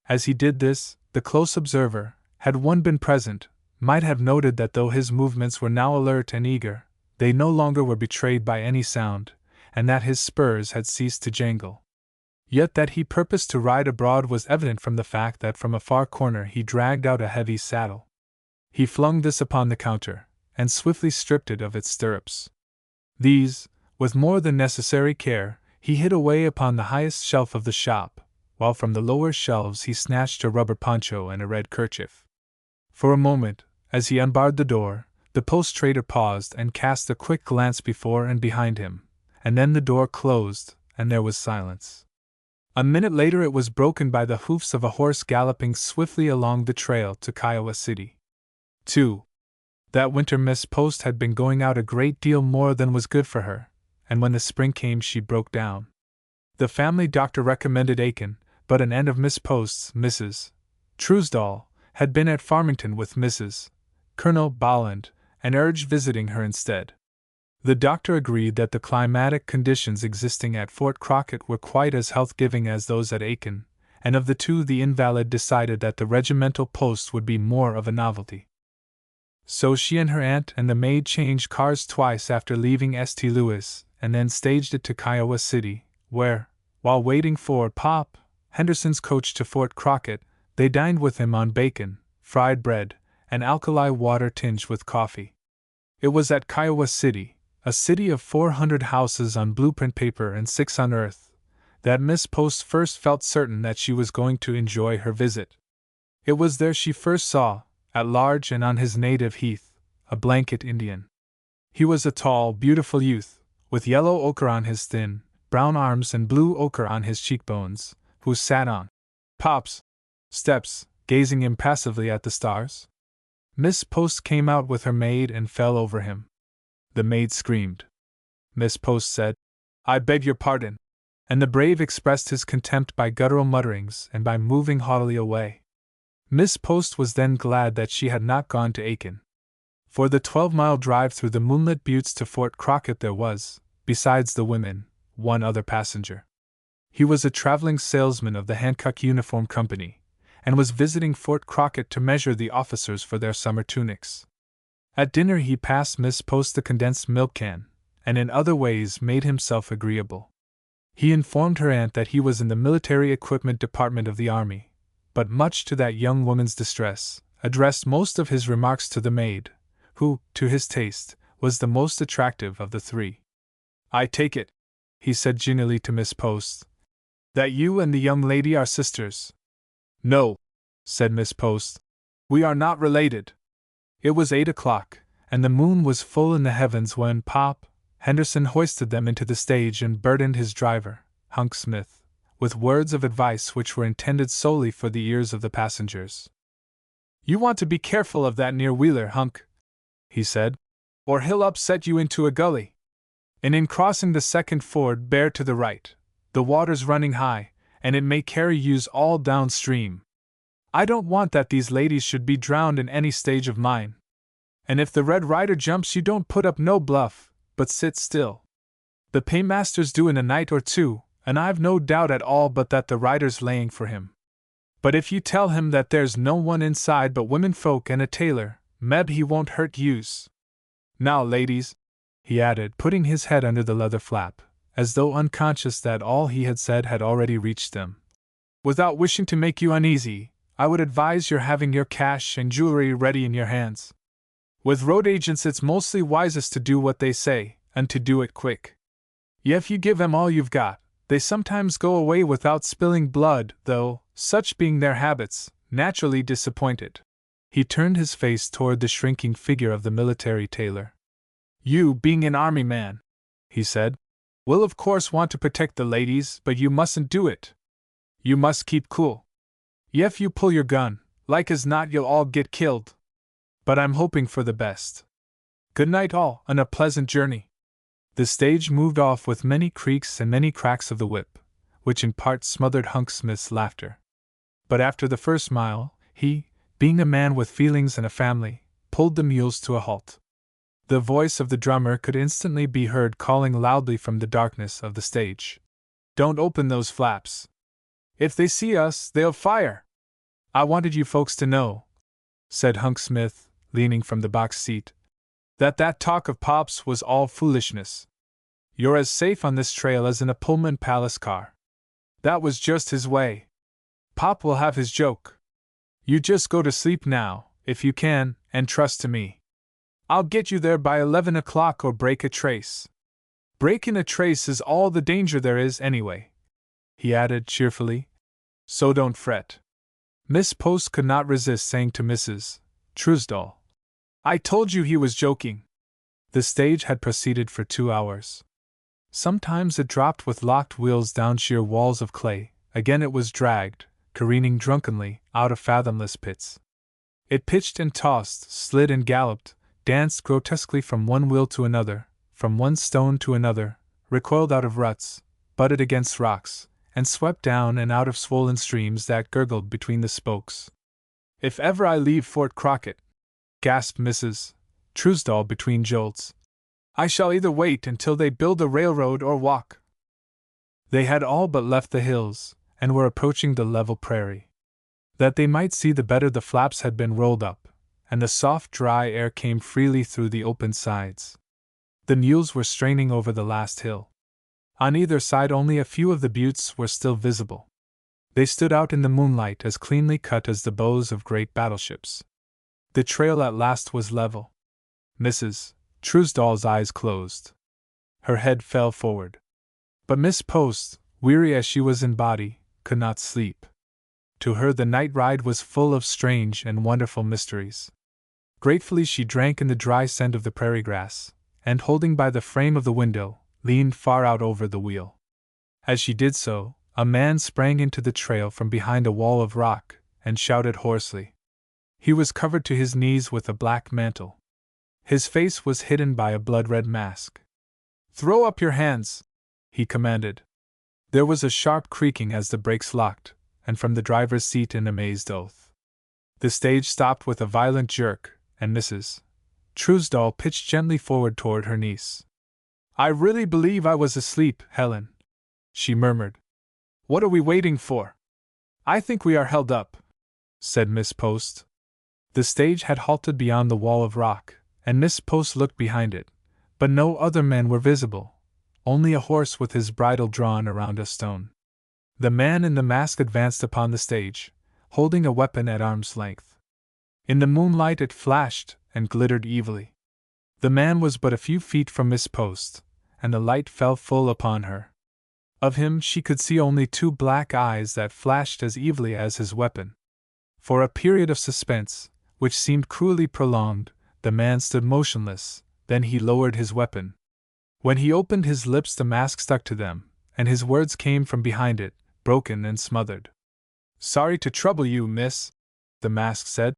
As he did this, the close observer, had one been present, might have noted that though his movements were now alert and eager, they no longer were betrayed by any sound, and that his spurs had ceased to jangle. Yet that he purposed to ride abroad was evident from the fact that from a far corner he dragged out a heavy saddle. He flung this upon the counter, and swiftly stripped it of its stirrups. These, with more than necessary care, he hid away upon the highest shelf of the shop, while from the lower shelves he snatched a rubber poncho and a red kerchief. For a moment, as he unbarred the door, the post-trader paused and cast a quick glance before and behind him, and then the door closed, and there was silence. A minute later it was broken by the hoofs of a horse galloping swiftly along the trail to Kiowa City. 2. That winter Miss Post had been going out a great deal more than was good for her, and when the spring came she broke down. The family doctor recommended Aiken, but an aunt of Miss Post's, Mrs. Truesdale, had been at Farmington with Mrs. Colonel Bolland, and urged visiting her instead. The doctor agreed that the climatic conditions existing at Fort Crockett were quite as health-giving as those at Aiken, and of the two the invalid decided that the regimental post would be more of a novelty. So she and her aunt and the maid changed cars twice after leaving St. Louis, and then staged it to Kiowa City, where, while waiting for Pop Henderson's coach to Fort Crockett, they dined with him on bacon, fried bread, and alkali water tinged with coffee. It was at Kiowa City, a city of 400 houses on blueprint paper and 6 on earth, that Miss Post first felt certain that she was going to enjoy her visit. It was there she first saw, at large and on his native heath, a blanket Indian. He was a tall, beautiful youth, with yellow ochre on his thin, brown arms and blue ochre on his cheekbones, who sat on Pop's steps, gazing impassively at the stars. Miss Post came out with her maid and fell over him. The maid screamed. Miss Post said, "I beg your pardon," and the brave expressed his contempt by guttural mutterings and by moving haughtily away. Miss Post was then glad that she had not gone to Aiken. For the 12-mile drive through the moonlit buttes to Fort Crockett there was, besides the women, one other passenger. He was a traveling salesman of the Hancock Uniform Company, and was visiting Fort Crockett to measure the officers for their summer tunics. At dinner he passed Miss Post the condensed milk can, and in other ways made himself agreeable. He informed her aunt that he was in the military equipment department of the army, but much to that young woman's distress, addressed most of his remarks to the maid, who, to his taste, was the most attractive of the three. "I take it," he said genially to Miss Post, "that you and the young lady are sisters." "No," said Miss Post, "we are not related." It was 8 o'clock, and the moon was full in the heavens when Pop Henderson hoisted them into the stage and burdened his driver, Hunk Smith, with words of advice which were intended solely for the ears of the passengers. "You want to be careful of that near-wheeler, Hunk," he said, "or he'll upset you into a gully. And in crossing the second ford bear to the right. The water's running high, and it may carry yous all downstream. I don't want that these ladies should be drowned in any stage of mine. And if the Red Rider jumps, you don't put up no bluff, but sit still. The paymasters do in a night or two, and I've no doubt at all but that the rider's laying for him. But if you tell him that there's no one inside but women folk and a tailor, meb he won't hurt yous. Now, ladies," he added, putting his head under the leather flap, as though unconscious that all he had said had already reached them. "Without wishing to make you uneasy, I would advise your having your cash and jewelry ready in your hands. With road agents it's mostly wisest to do what they say, and to do it quick. If you give them all you've got, they sometimes go away without spilling blood, though, such being their habits, naturally disappointed." He turned his face toward the shrinking figure of the military tailor. "You, being an army man," he said, "will of course want to protect the ladies, but you mustn't do it. You must keep cool. If you pull your gun, like as not you'll all get killed. But I'm hoping for the best. Good night all, and a pleasant journey." The stage moved off with many creaks and many cracks of the whip, which in part smothered Hunk Smith's laughter. But after the first mile, he, being a man with feelings and a family, pulled the mules to a halt. The voice of the drummer could instantly be heard calling loudly from the darkness of the stage. "Don't open those flaps. If they see us, they'll fire." "I wanted you folks to know," said Hunk Smith, leaning from the box seat, that talk of Pop's was all foolishness. You're as safe on this trail as in a Pullman Palace car. That was just his way. Pop will have his joke. You just go to sleep now, if you can, and trust to me. I'll get you there by 11 o'clock or break a trace. Breaking a trace is all the danger there is anyway," he added cheerfully. "So don't fret." Miss Post could not resist saying to Mrs. Truesdale, "I told you he was joking." The stage had proceeded for 2 hours. Sometimes it dropped with locked wheels down sheer walls of clay, again it was dragged, careening drunkenly, out of fathomless pits. It pitched and tossed, slid and galloped, danced grotesquely from one wheel to another, from one stone to another, recoiled out of ruts, butted against rocks, and swept down and out of swollen streams that gurgled between the spokes. "If ever I leave Fort Crockett," gasped Mrs. Truesdale between jolts, "I shall either wait until they build a railroad or walk." They had all but left the hills, and were approaching the level prairie. That they might see the better, the flaps had been rolled up, and the soft dry air came freely through the open sides. The mules were straining over the last hill. On either side only a few of the buttes were still visible. They stood out in the moonlight as cleanly cut as the bows of great battleships. The trail at last was level. Mrs. Truesdale's eyes closed. Her head fell forward. But Miss Post, weary as she was in body, could not sleep. To her the night ride was full of strange and wonderful mysteries. Gratefully she drank in the dry scent of the prairie grass, and holding by the frame of the window, leaned far out over the wheel. As she did so, a man sprang into the trail from behind a wall of rock, and shouted hoarsely. He was covered to his knees with a black mantle. His face was hidden by a blood-red mask. "Throw up your hands," he commanded. There was a sharp creaking as the brakes locked, and from the driver's seat an amazed oath. The stage stopped with a violent jerk, and Mrs. Truesdale pitched gently forward toward her niece. "I really believe I was asleep, Helen," she murmured. "What are we waiting for?" "I think we are held up," said Miss Post. The stage had halted beyond the wall of rock, and Miss Post looked behind it, but no other men were visible, only a horse with his bridle drawn around a stone. The man in the mask advanced upon the stage, holding a weapon at arm's length. In the moonlight it flashed and glittered evilly. The man was but a few feet from Miss Post, and the light fell full upon her. Of him she could see only 2 black eyes that flashed as evilly as his weapon. For a period of suspense, which seemed cruelly prolonged, the man stood motionless, then he lowered his weapon. When he opened his lips the mask stuck to them, and his words came from behind it, broken and smothered. "Sorry to trouble you, miss," the mask said,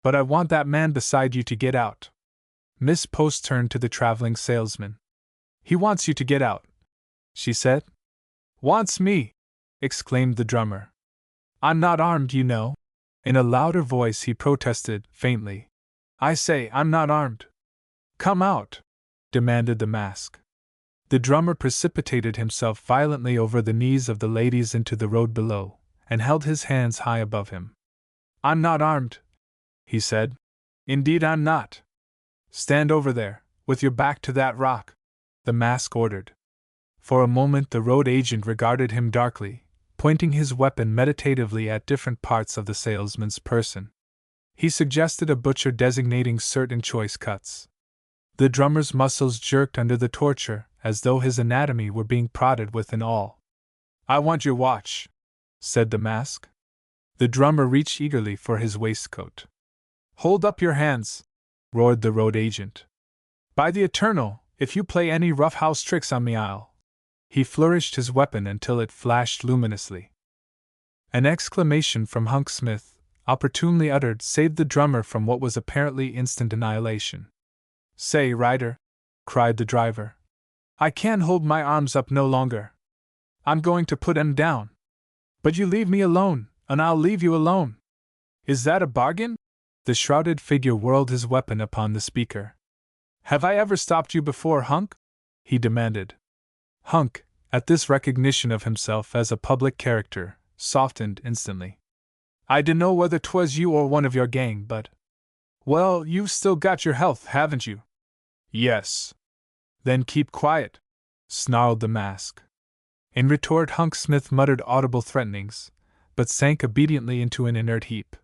"but I want that man beside you to get out." Miss Post turned to the traveling salesman. "He wants you to get out," she said. "Wants me?" exclaimed the drummer. I'm not armed, you know. In a louder voice he protested, faintly. I say, I'm not armed. Come out, demanded the mask. The drummer precipitated himself violently over the knees of the ladies into the road below, and held his hands high above him. I'm not armed, he said. Indeed I'm not. Stand over there, with your back to that rock, the mask ordered. For a moment the road agent regarded him darkly, pointing his weapon meditatively at different parts of the salesman's person. He suggested a butcher designating certain choice cuts. The drummer's muscles jerked under the torture, as though his anatomy were being prodded with an awl. I want your watch, said the mask. The drummer reached eagerly for his waistcoat. Hold up your hands, roared the road agent. By the Eternal, if you play any roughhouse tricks on me, I'll. He flourished his weapon until it flashed luminously. An exclamation from Hunk Smith, opportunely uttered, saved the drummer from what was apparently instant annihilation. Say, rider, cried the driver. I can't hold my arms up no longer. I'm going to put 'em down. But you leave me alone, and I'll leave you alone. Is that a bargain? The shrouded figure whirled his weapon upon the speaker. Have I ever stopped you before, Hunk? He demanded. Hunk, at this recognition of himself as a public character, softened instantly. I dunno whether 'twas you or one of your gang, but… Well, you've still got your health, haven't you? Yes. Then keep quiet, snarled the mask. In retort Hunk Smith muttered audible threatenings, but sank obediently into an inert heap.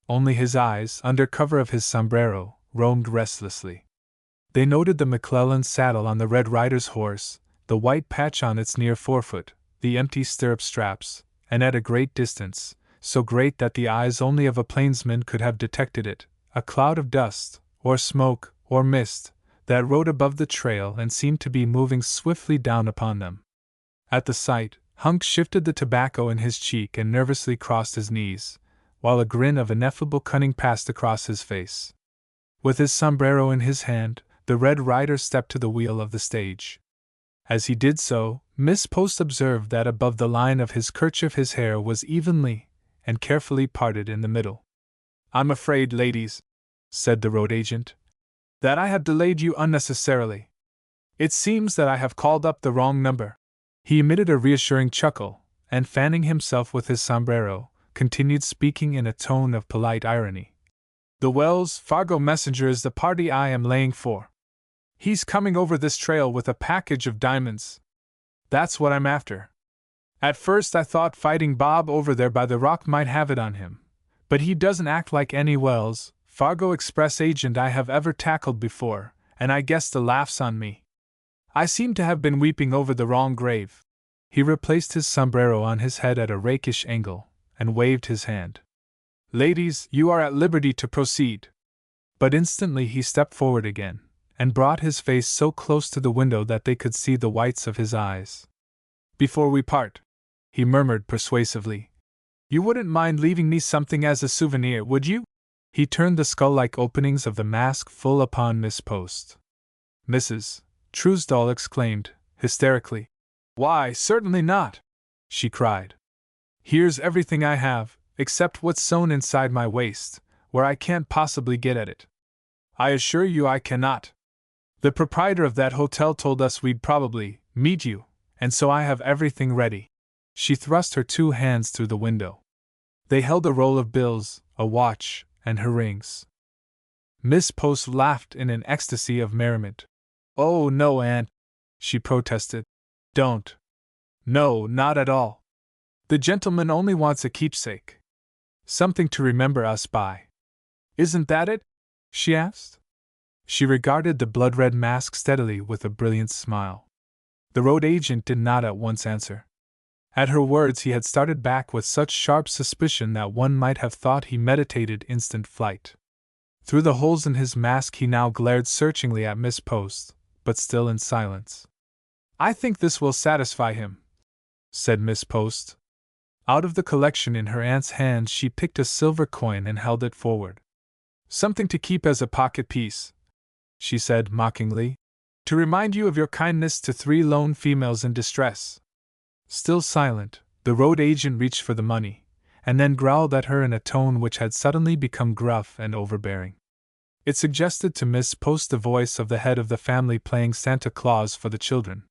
Only his eyes, under cover of his sombrero, roamed restlessly. They noted the McClellan saddle on the Red Rider's horse, the white patch on its near forefoot, the empty stirrup straps, and at a great distance, so great that the eyes only of a plainsman could have detected it, a cloud of dust, or smoke, or mist, that rode above the trail and seemed to be moving swiftly down upon them. At the sight, Hunk shifted the tobacco in his cheek and nervously crossed his knees, while a grin of ineffable cunning passed across his face. With his sombrero in his hand, the Red Rider stepped to the wheel of the stage. As he did so, Miss Post observed that above the line of his kerchief his hair was evenly and carefully parted in the middle. I'm afraid, ladies, said the road agent, that I have delayed you unnecessarily. It seems that I have called up the wrong number. He emitted a reassuring chuckle, and fanning himself with his sombrero, continued speaking in a tone of polite irony. The Wells Fargo messenger is the party I am laying for. He's coming over this trail with a package of diamonds. That's what I'm after. At first I thought Fighting Bob over there by the rock might have it on him, but he doesn't act like any Wells Fargo Express agent I have ever tackled before, and I guess the laugh's on me. I seem to have been weeping over the wrong grave. He replaced his sombrero on his head at a rakish angle, and waved his hand. Ladies, you are at liberty to proceed. But instantly he stepped forward again, and brought his face so close to the window that they could see the whites of his eyes. Before we part, he murmured persuasively, you wouldn't mind leaving me something as a souvenir, would you? He turned the skull-like openings of the mask full upon Miss Post. Mrs. Truesdale exclaimed, hysterically. Why, certainly not, she cried. Here's everything I have, except what's sewn inside my waist, where I can't possibly get at it. I assure you I cannot. The proprietor of that hotel told us we'd probably meet you, and so I have everything ready. She thrust her two hands through the window. They held a roll of bills, a watch, and her rings. Miss Post laughed in an ecstasy of merriment. Oh, no, Aunt, she protested. Don't. No, not at all. The gentleman only wants a keepsake. Something to remember us by. Isn't that it? She asked. She regarded the blood-red mask steadily with a brilliant smile. The road agent did not at once answer. At her words he had started back with such sharp suspicion that one might have thought he meditated instant flight. Through the holes in his mask he now glared searchingly at Miss Post, but still in silence. I think this will satisfy him, said Miss Post. Out of the collection in her aunt's hand she picked a silver coin and held it forward. Something to keep as a pocket piece, she said mockingly, to remind you of your kindness to 3 lone females in distress. Still silent, The road agent reached for the money, and then growled at her in a tone which had suddenly become gruff and overbearing. It suggested to Miss Post the voice of the head of the family playing Santa Claus for the children.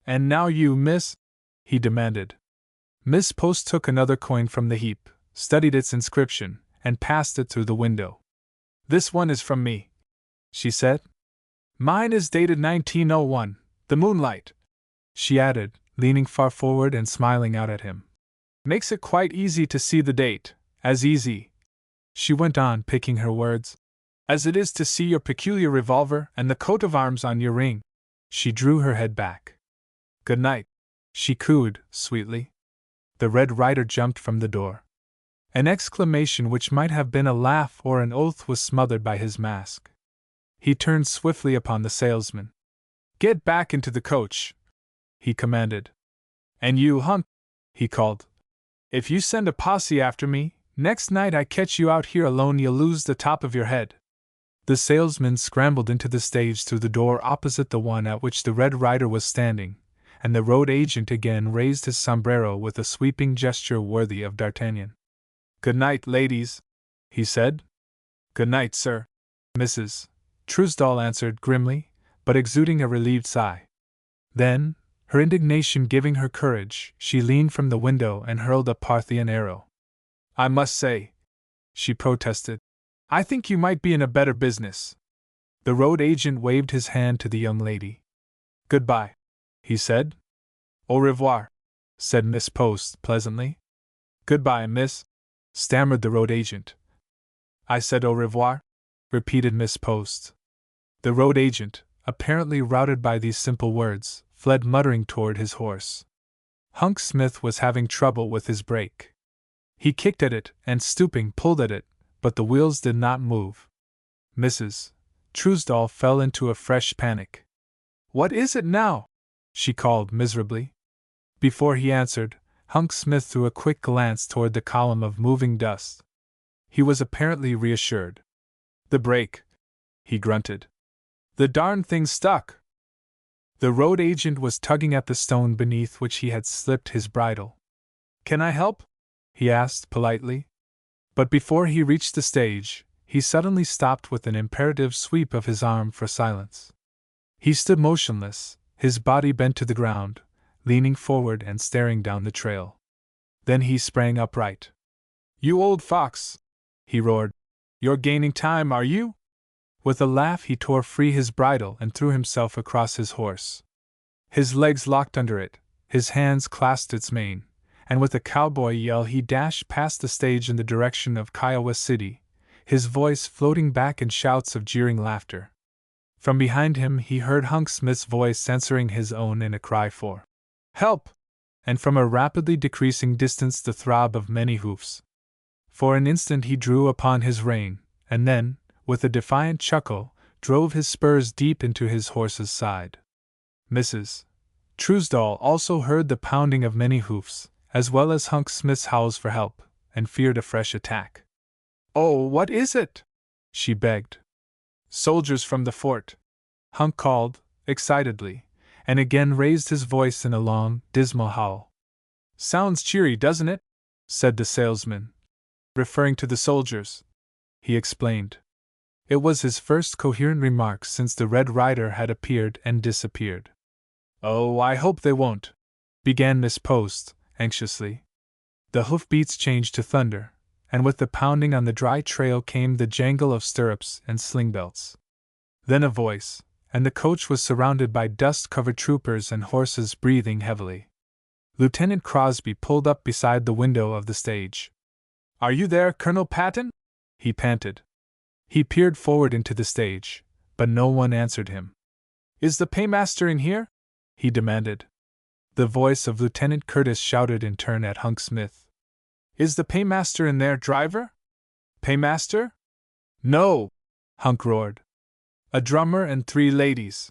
"And now you, miss?" he demanded. Miss Post took another coin from the heap, studied its inscription, and passed it through the window. "This one is from me," she said. "Mine is dated 1901, the moonlight," she added, leaning far forward and smiling out at him. "Makes it quite easy to see the date, as easy," she went on, picking her words, "as it is to see your peculiar revolver and the coat of arms on your ring." She drew her head back. "Good night," she cooed, sweetly. The Red Rider jumped from the door. An exclamation which might have been a laugh or an oath was smothered by his mask. He turned swiftly upon the salesman. "Get back into the coach," he commanded. "And you, Hunk," he called. "If you send a posse after me, next night I catch you out here alone you'll lose the top of your head." The salesman scrambled into the stage through the door opposite the one at which the Red Rider was standing, and the road agent again raised his sombrero with a sweeping gesture worthy of D'Artagnan. "Good night, ladies," he said. "Good night, sir." Mrs. Truesdale answered grimly, but exuding a relieved sigh. Then, her indignation giving her courage, she leaned from the window and hurled a Parthian arrow. "I must say," she protested, "I think you might be in a better business." The road agent waved his hand to the young lady. "Goodbye," he said. "Au revoir," said Miss Post pleasantly. "Goodbye, miss," stammered the road agent. "I said au revoir," repeated Miss Post. The road agent, apparently routed by these simple words, fled muttering toward his horse. Hunk Smith was having trouble with his brake. He kicked at it and, stooping, pulled at it, but the wheels did not move. Mrs. Truesdale fell into a fresh panic. "What is it now?" she called miserably. Before he answered, Hunk Smith threw a quick glance toward the column of moving dust. He was apparently reassured. "The brake," he grunted. "The darn thing stuck." The road agent was tugging at the stone beneath which he had slipped his bridle. "Can I help?" he asked politely. But before he reached the stage, he suddenly stopped with an imperative sweep of his arm for silence. He stood motionless, his body bent to the ground, leaning forward and staring down the trail. Then he sprang upright. "You old fox!" he roared. "You're gaining time, are you?" With a laugh he tore free his bridle and threw himself across his horse. His legs locked under it, his hands clasped its mane, and with a cowboy yell he dashed past the stage in the direction of Kiowa City, his voice floating back in shouts of jeering laughter. From behind him he heard Hunk Smith's voice answering his own in a cry for help, and from a rapidly decreasing distance the throb of many hoofs. For an instant he drew upon his rein, and then, with a defiant chuckle, drove his spurs deep into his horse's side. Mrs. Truesdale also heard the pounding of many hoofs, as well as Hunk Smith's howls for help, and feared a fresh attack. "Oh, what is it?" she begged. "Soldiers from the fort," Hunk called, excitedly, and again raised his voice in a long, dismal howl. "Sounds cheery, doesn't it?" said the salesman. "Referring to the soldiers," he explained. It was his first coherent remark since the Red Rider had appeared and disappeared. "Oh, I hope they won't," began Miss Post, anxiously. The hoofbeats changed to thunder, and with the pounding on the dry trail came the jangle of stirrups and sling-belts. Then a voice, and the coach was surrounded by dust-covered troopers and horses breathing heavily. Lieutenant Crosby pulled up beside the window of the stage. "Are you there, Colonel Patton?" he panted. He peered forward into the stage, but no one answered him. "Is the paymaster in here?" he demanded. The voice of Lieutenant Curtis shouted in turn at Hunk Smith. "Is the paymaster in there, driver?" "Paymaster? No!" Hunk roared. "A drummer and 3 ladies.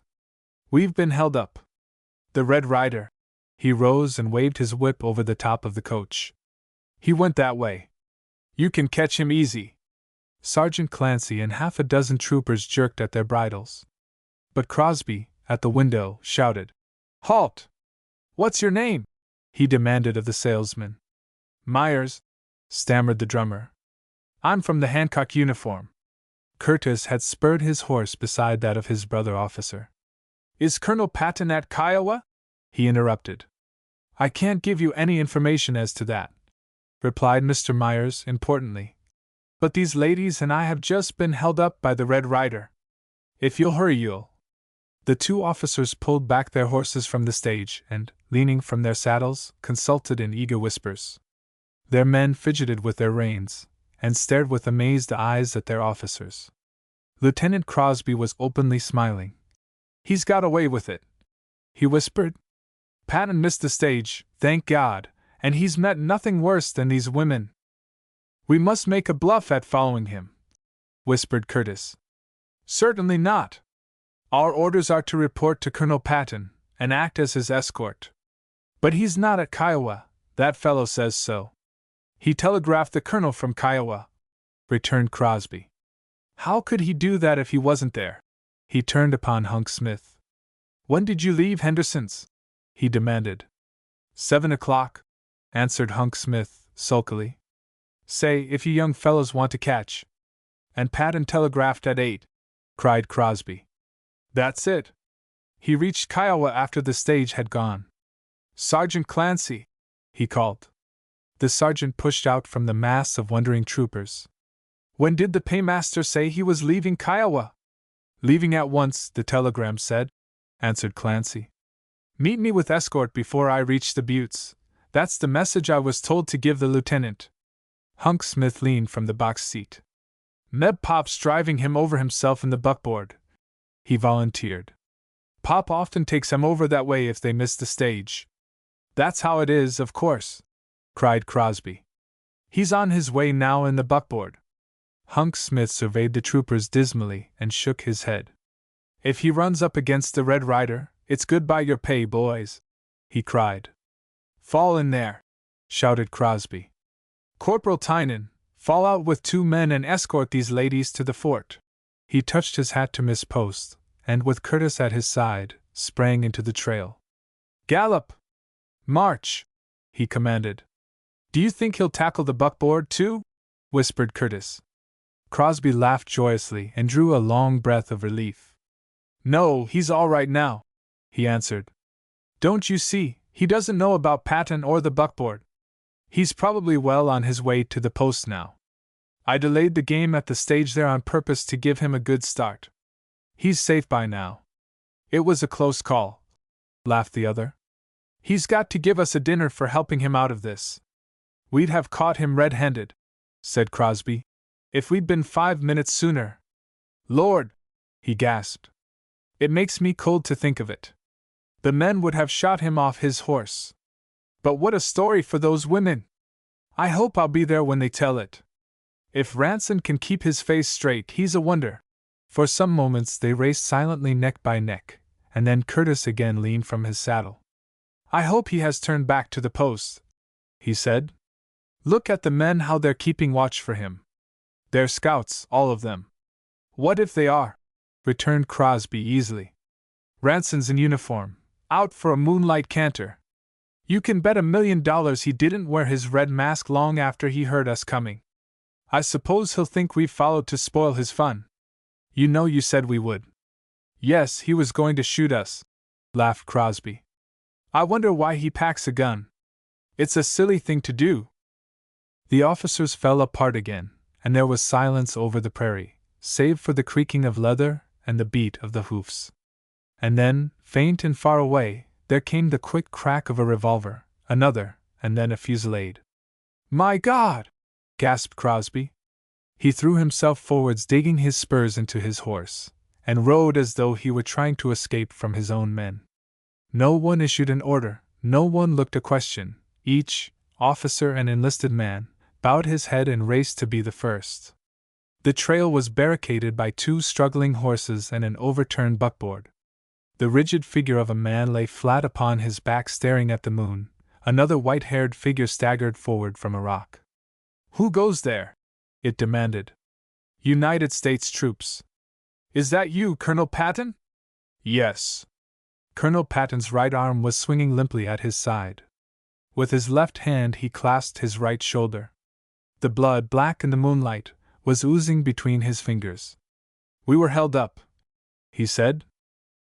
We've been held up. The Red Rider." He rose and waved his whip over the top of the coach. "He went that way. You can catch him easy." Sergeant Clancy and half a dozen troopers jerked at their bridles. But Crosby, at the window, shouted, "Halt! What's your name?" he demanded of the salesman. Myers, stammered the drummer. I'm from the Hancock uniform. Curtis had spurred his horse beside that of his brother officer. Is Colonel Patton at Kiowa? He interrupted. I can't give you any information as to that, replied Mr. Myers importantly. But these ladies and I have just been held up by the Red Rider. If you'll hurry, you'll. The two officers pulled back their horses from the stage and, leaning from their saddles, consulted in eager whispers. Their men fidgeted with their reins, and stared with amazed eyes at their officers. Lieutenant Crosby was openly smiling. He's got away with it, he whispered. Patton missed the stage, thank God, and he's met nothing worse than these women. We must make a bluff at following him, whispered Curtis. Certainly not. Our orders are to report to Colonel Patton, and act as his escort. But he's not at Kiowa, that fellow says so. He telegraphed the colonel from Kiowa, returned Crosby. How could he do that if he wasn't there? He turned upon Hunk Smith. When did you leave Henderson's? He demanded. 7 o'clock, answered Hunk Smith, sulkily. Say, if you young fellows want to catch. And Patton telegraphed at 8, cried Crosby. That's it. He reached Kiowa after the stage had gone. Sergeant Clancy, he called. The sergeant pushed out from the mass of wondering troopers. When did the paymaster say he was leaving Kiowa? Leaving at once, the telegram said, answered Clancy. Meet me with escort before I reach the buttes. That's the message I was told to give the lieutenant. Hunk Smith leaned from the box seat. Meb Pop's driving him over himself in the buckboard, he volunteered. Pop often takes him over that way if they miss the stage. That's how it is, of course, cried Crosby. He's on his way now in the buckboard. Hunk Smith surveyed the troopers dismally and shook his head. If he runs up against the Red Rider, it's goodbye your pay, boys, he cried. Fall in there, shouted Crosby. Corporal Tynan, fall out with 2 men and escort these ladies to the fort. He touched his hat to Miss Post, and with Curtis at his side, sprang into the trail. Gallop! March! He commanded. Do you think he'll tackle the buckboard too? Whispered Curtis. Crosby laughed joyously and drew a long breath of relief. No, he's all right now, he answered. Don't you see, he doesn't know about Patton or the buckboard. He's probably well on his way to the post now. I delayed the game at the stage there on purpose to give him a good start. He's safe by now. It was a close call, laughed the other. He's got to give us a dinner for helping him out of this. We'd have caught him red-handed, said Crosby, if we'd been 5 minutes sooner. Lord, he gasped. It makes me cold to think of it. The men would have shot him off his horse. But what a story for those women! I hope I'll be there when they tell it. If Ranson can keep his face straight, he's a wonder. For some moments they raced silently neck by neck, and then Curtis again leaned from his saddle. I hope he has turned back to the post, he said. Look at the men, how they're keeping watch for him. They're scouts, all of them. What if they are? Returned Crosby easily. Ranson's in uniform, out for a moonlight canter. You can bet $1 million he didn't wear his red mask long after he heard us coming. I suppose he'll think we've followed to spoil his fun. You know you said we would. Yes, he was going to shoot us, laughed Crosby. I wonder why he packs a gun. It's a silly thing to do. The officers fell apart again, and there was silence over the prairie, save for the creaking of leather and the beat of the hoofs. And then, faint and far away, there came the quick crack of a revolver, another, and then a fusillade. My God! Gasped Crosby. He threw himself forwards, digging his spurs into his horse, and rode as though he were trying to escape from his own men. No one issued an order, no one looked a question. Each, officer and enlisted man, bowed his head and raced to be the first. The trail was barricaded by 2 struggling horses and an overturned buckboard. The rigid figure of a man lay flat upon his back staring at the moon. Another white-haired figure staggered forward from a rock. Who goes there? It demanded. United States troops. Is that you, Colonel Patton? Yes. Colonel Patton's right arm was swinging limply at his side. With his left hand he clasped his right shoulder. The blood, black in the moonlight, was oozing between his fingers. "We were held up," he said.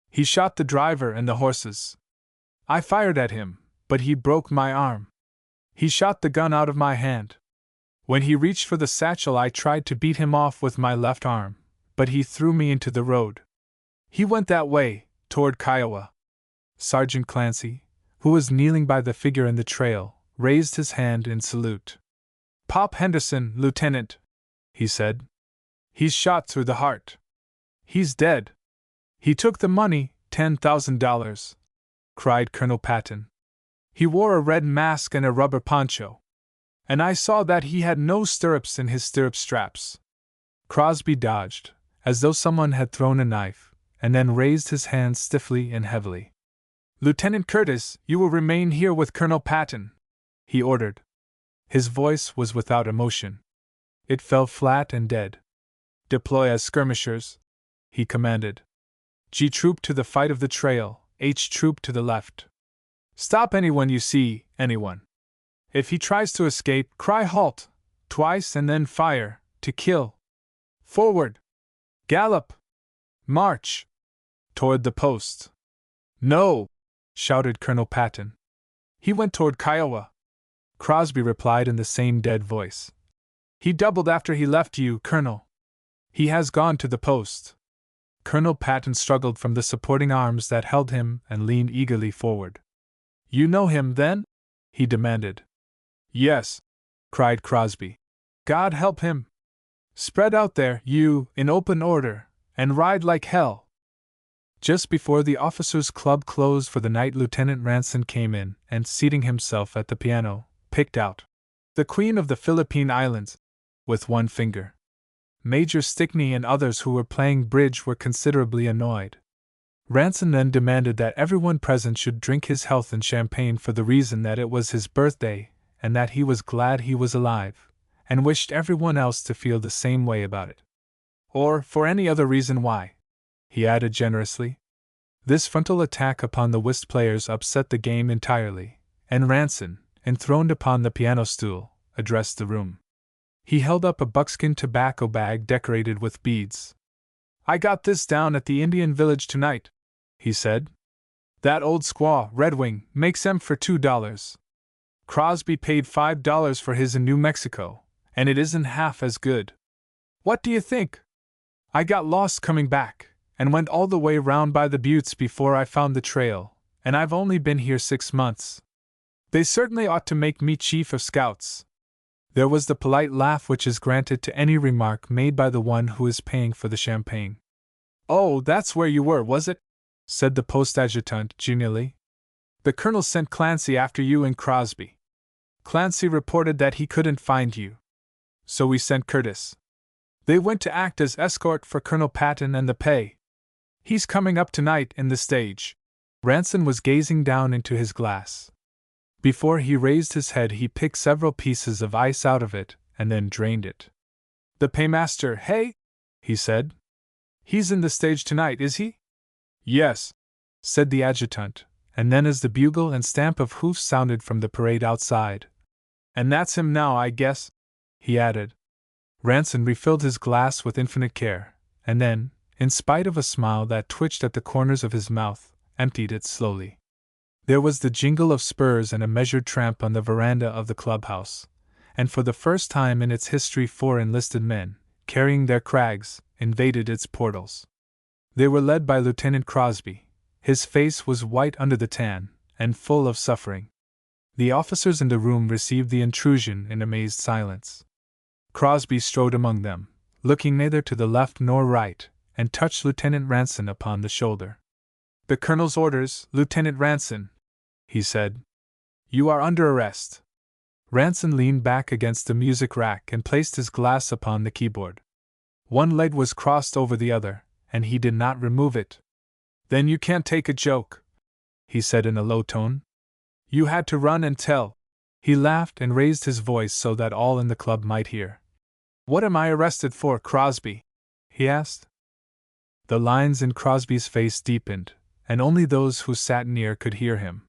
"He shot the driver and the horses. I fired at him, but he broke my arm. He shot the gun out of my hand. When he reached for the satchel, I tried to beat him off with my left arm, but he threw me into the road. He went that way, toward Kiowa." Sergeant Clancy, who was kneeling by the figure in the trail, raised his hand in salute. "Pop Henderson, Lieutenant," he said. "He's shot through the heart. He's dead." "He took the money, $10,000, cried Colonel Patton. "He wore a red mask and a rubber poncho. And I saw that he had no stirrups in his stirrup straps." Crosby dodged, as though someone had thrown a knife, and then raised his hands stiffly and heavily. "Lieutenant Curtis, you will remain here with Colonel Patton," he ordered. His voice was without emotion. It fell flat and dead. "Deploy as skirmishers," he commanded. "G Troop to the fight of the trail, H Troop to the left. Stop anyone you see, anyone. If he tries to escape, cry halt, twice and then fire, to kill. Forward! Gallop! March! Toward the post." "No!" shouted Colonel Patton. "He went toward Kiowa," Crosby replied in the same dead voice. "He doubled after he left you, Colonel. He has gone to the post." Colonel Patton struggled from the supporting arms that held him and leaned eagerly forward. "You know him, then?" he demanded. "Yes," cried Crosby. "God help him! Spread out there, you, in open order, and ride like hell." Just before the officers' club closed for the night, Lieutenant Ranson came in and, seating himself at the piano, picked out "The Queen of the Philippine Islands" with one finger. Major Stickney and others who were playing bridge were considerably annoyed. Ranson then demanded that everyone present should drink his health in champagne for the reason that it was his birthday, and that he was glad he was alive, and wished everyone else to feel the same way about it. Or for any other reason why, he added generously. This frontal attack upon the whist players upset the game entirely, and Ranson, enthroned upon the piano stool, addressed the room. He held up a buckskin tobacco bag decorated with beads. "I got this down at the Indian village tonight," he said. "That old squaw, Red Wing, makes 'em for $2. Crosby paid $5 for his in New Mexico, and it isn't half as good. What do you think? I got lost coming back, and went all the way round by the buttes before I found the trail, and I've only been here 6 months. They certainly ought to make me chief of scouts." There was the polite laugh which is granted to any remark made by the one who is paying for the champagne. "Oh, that's where you were, was it?" said the post adjutant genially. "The colonel sent Clancy after you and Crosby. Clancy reported that he couldn't find you. So we sent Curtis. They went to act as escort for Colonel Patton and the pay. He's coming up tonight in the stage." Ranson was gazing down into his glass. Before he raised his head, he picked several pieces of ice out of it and then drained it. "The paymaster, hey?" he said. "He's in the stage tonight, is he?" "Yes," said the adjutant, and then as the bugle and stamp of hoofs sounded from the parade outside, "And that's him now, I guess," he added. Ranson refilled his glass with infinite care, and then, in spite of a smile that twitched at the corners of his mouth, emptied it slowly. There was the jingle of spurs and a measured tramp on the veranda of the clubhouse, and for the first time in its history 4 enlisted men, carrying their crags, invaded its portals. They were led by Lieutenant Crosby. His face was white under the tan, and full of suffering. The officers in the room received the intrusion in amazed silence. Crosby strode among them, looking neither to the left nor right, and touched Lieutenant Ranson upon the shoulder. "The colonel's orders, Lieutenant Ranson," he said. "You are under arrest." Ranson leaned back against the music rack and placed his glass upon the keyboard. One leg was crossed over the other, and he did not remove it. "Then you can't take a joke," he said in a low tone. "You had to run and tell." He laughed and raised his voice so that all in the club might hear. "What am I arrested for, Crosby?" he asked. The lines in Crosby's face deepened, and only those who sat near could hear him.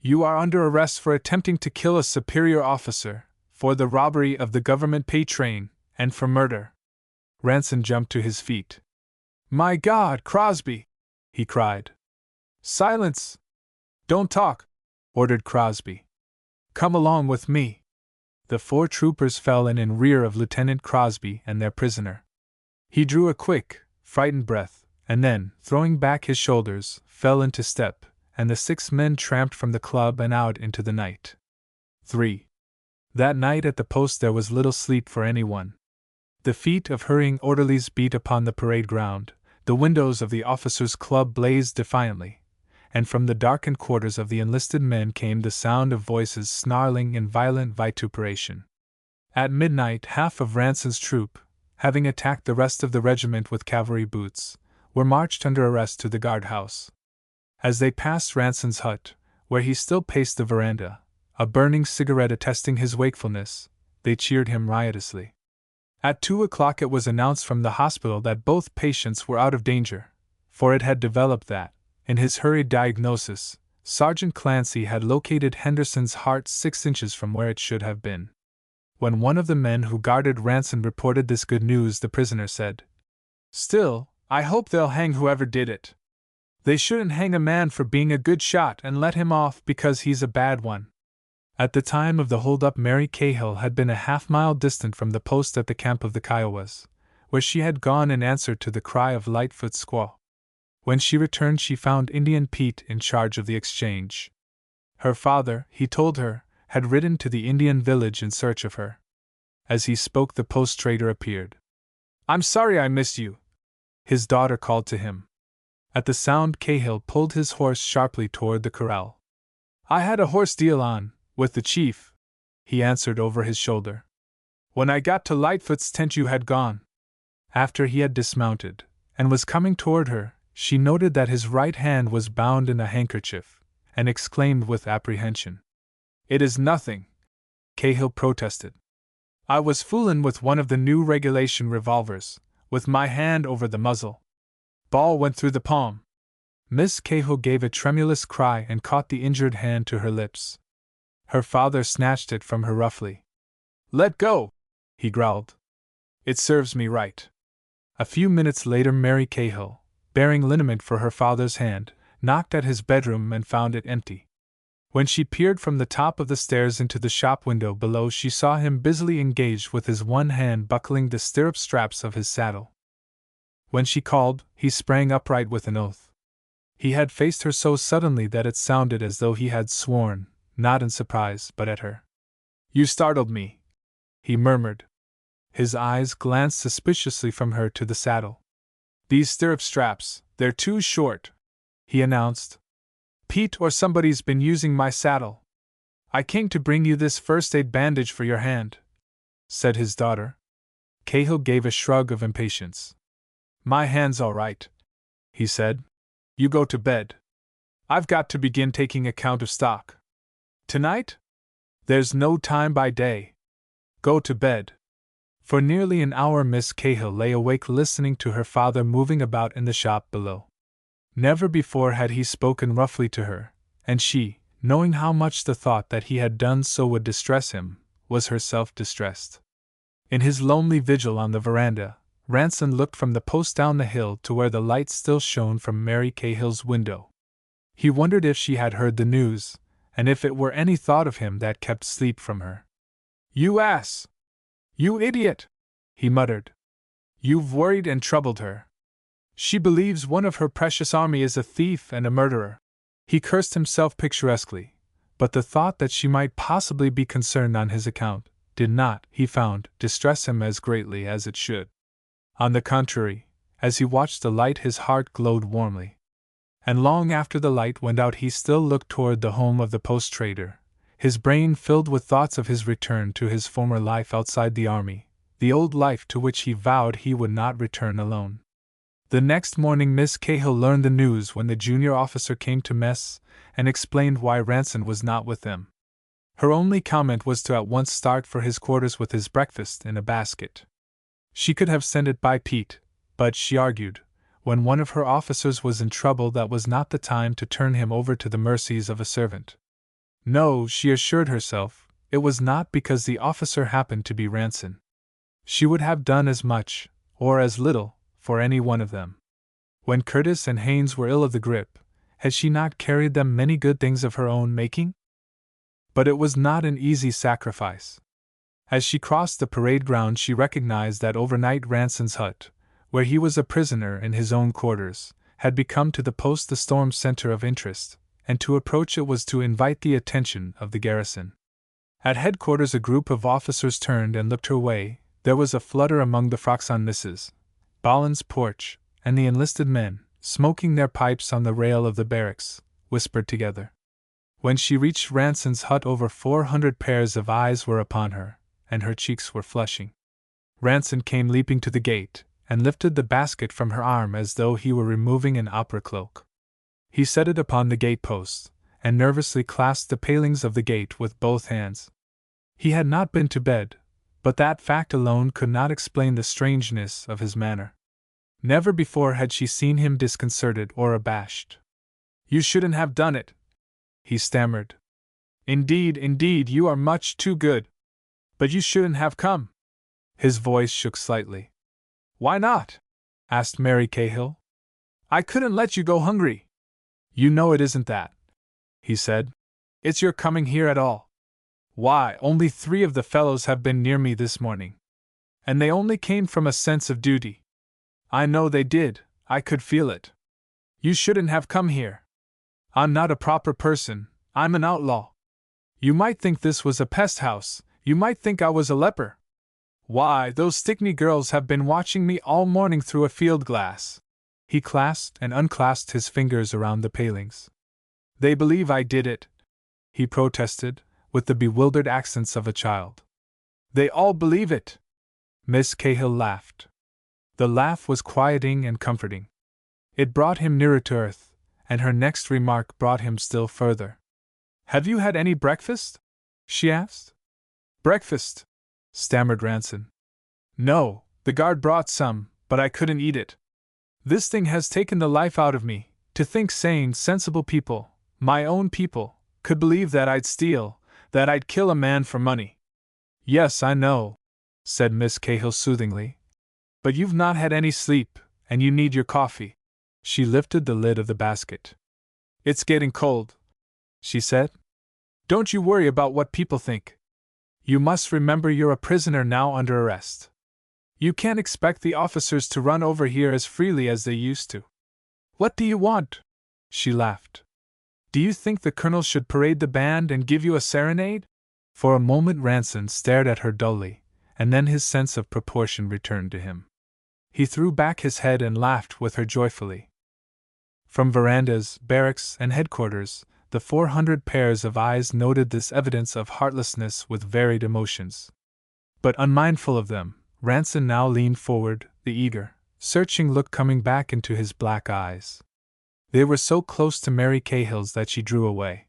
You are under arrest for attempting to kill a superior officer, for the robbery of the government pay train, and for murder." Ranson jumped to his feet. "My God, Crosby!" he cried. "Silence! Don't talk!" ordered Crosby. "Come along with me." The 4 troopers fell in rear of Lieutenant Crosby and their prisoner. He drew a quick, frightened breath, and then, throwing back his shoulders, fell into step, and the 6 men tramped from the club and out into the night. 3. That night at the post there was little sleep for anyone. The feet of hurrying orderlies beat upon the parade ground, the windows of the officers' club blazed defiantly, and from the darkened quarters of the enlisted men came the sound of voices snarling in violent vituperation. At midnight, half of Ranson's troop, having attacked the rest of the regiment with cavalry boots, were marched under arrest to the guardhouse. As they passed Ranson's hut, where he still paced the veranda, a burning cigarette attesting his wakefulness, they cheered him riotously. At 2 o'clock it was announced from the hospital that both patients were out of danger, for it had developed that, in his hurried diagnosis, Sergeant Clancy had located Henderson's heart 6 inches from where it should have been. When one of the men who guarded Ranson reported this good news, the prisoner said, "Still, I hope they'll hang whoever did it. They shouldn't hang a man for being a good shot and let him off because he's a bad one." At the time of the hold-up, Mary Cahill had been a half-mile distant from the post at the camp of the Kiowas, where she had gone in answer to the cry of Lightfoot's squaw. When she returned she found Indian Pete in charge of the exchange. Her father, he told her, had ridden to the Indian village in search of her. As he spoke the post-trader appeared. "I'm sorry I missed you," his daughter called to him. At the sound Cahill pulled his horse sharply toward the corral. "I had a horse deal on, with the chief," he answered over his shoulder. "When I got to Lightfoot's tent you had gone." After he had dismounted, and was coming toward her, she noted that his right hand was bound in a handkerchief, and exclaimed with apprehension. "It is nothing," Cahill protested. "I was foolin' with one of the new regulation revolvers, with my hand over the muzzle. Ball went through the palm." Miss Cahill gave a tremulous cry and caught the injured hand to her lips. Her father snatched it from her roughly. "Let go!" he growled. "It serves me right." A few minutes later Mary Cahill, bearing liniment for her father's hand, knocked at his bedroom and found it empty. When she peered from the top of the stairs into the shop window below she saw him busily engaged with his one hand buckling the stirrup straps of his saddle. When she called, he sprang upright with an oath. He had faced her so suddenly that it sounded as though he had sworn, not in surprise but at her. "You startled me," he murmured. His eyes glanced suspiciously from her to the saddle. "These stirrup straps, they're too short," he announced. "Pete or somebody's been using my saddle." "I came to bring you this first-aid bandage for your hand," said his daughter. Cahill gave a shrug of impatience. "My hand's all right," he said. "You go to bed. I've got to begin taking account of stock. Tonight? There's no time by day. Go to bed." For nearly an hour Miss Cahill lay awake listening to her father moving about in the shop below. Never before had he spoken roughly to her, and she, knowing how much the thought that he had done so would distress him, was herself distressed. In his lonely vigil on the veranda, Ranson looked from the post down the hill to where the light still shone from Mary Cahill's window. He wondered if she had heard the news, and if it were any thought of him that kept sleep from her. "You ass! You idiot!" he muttered. "You've worried and troubled her. She believes one of her precious army is a thief and a murderer." He cursed himself picturesquely, but the thought that she might possibly be concerned on his account did not, he found, distress him as greatly as it should. On the contrary, as he watched the light his heart glowed warmly. And long after the light went out he still looked toward the home of the post-trader, his brain filled with thoughts of his return to his former life outside the army, the old life to which he vowed he would not return alone. The next morning Miss Cahill learned the news when the junior officer came to mess and explained why Ranson was not with them. Her only comment was to at once start for his quarters with his breakfast in a basket. She could have sent it by Pete, but, she argued, when one of her officers was in trouble that was not the time to turn him over to the mercies of a servant. No, she assured herself, it was not because the officer happened to be Ranson. She would have done as much, or as little, for any one of them. When Curtis and Haynes were ill of the grippe, had she not carried them many good things of her own making? But it was not an easy sacrifice. As she crossed the parade ground, she recognized that overnight Ranson's hut, where he was a prisoner in his own quarters, had become to the post the storm's center of interest, and to approach it was to invite the attention of the garrison. At headquarters, a group of officers turned and looked her way. There was a flutter among the frocks on Mrs. Bolland's porch, and the enlisted men, smoking their pipes on the rail of the barracks, whispered together. When she reached Ranson's hut, over 400 pairs of eyes were upon her, and her cheeks were flushing. Ranson came leaping to the gate, and lifted the basket from her arm as though he were removing an opera cloak. He set it upon the gate-post, and nervously clasped the palings of the gate with both hands. He had not been to bed, but that fact alone could not explain the strangeness of his manner. Never before had she seen him disconcerted or abashed. "You shouldn't have done it," he stammered. Indeed, you are much too good. But you shouldn't have come." His voice shook slightly. "Why not?" asked Mary Cahill. "I couldn't let you go hungry." "You know it isn't that," he said. "It's your coming here at all. Why, only 3 of the fellows have been near me this morning. And they only came from a sense of duty. I know they did, I could feel it. You shouldn't have come here. I'm not a proper person, I'm an outlaw. You might think this was a pest house, you might think I was a leper. Why, those Stickney girls have been watching me all morning through a field glass." He clasped and unclasped his fingers around the palings. "They believe I did it," he protested, with the bewildered accents of a child. "They all believe it." Miss Cahill laughed. The laugh was quieting and comforting. It brought him nearer to earth, and her next remark brought him still further. "Have you had any breakfast?" she asked. "Breakfast?" stammered Ranson. "No, the guard brought some, but I couldn't eat it. This thing has taken the life out of me, to think sane, sensible people, my own people, could believe that I'd steal, that I'd kill a man for money." "Yes, I know," said Miss Cahill soothingly. "But you've not had any sleep, and you need your coffee." She lifted the lid of the basket. "It's getting cold," she said. "Don't you worry about what people think. You must remember you're a prisoner now under arrest. You can't expect the officers to run over here as freely as they used to." "What do you want?" she laughed. "Do you think the colonel should parade the band and give you a serenade?" For a moment Ranson stared at her dully, and then his sense of proportion returned to him. He threw back his head and laughed with her joyfully. From verandas, barracks, and headquarters, the 400 pairs of eyes noted this evidence of heartlessness with varied emotions. But unmindful of them, Ranson now leaned forward, the eager, searching look coming back into his black eyes. They were so close to Mary Cahill's that she drew away.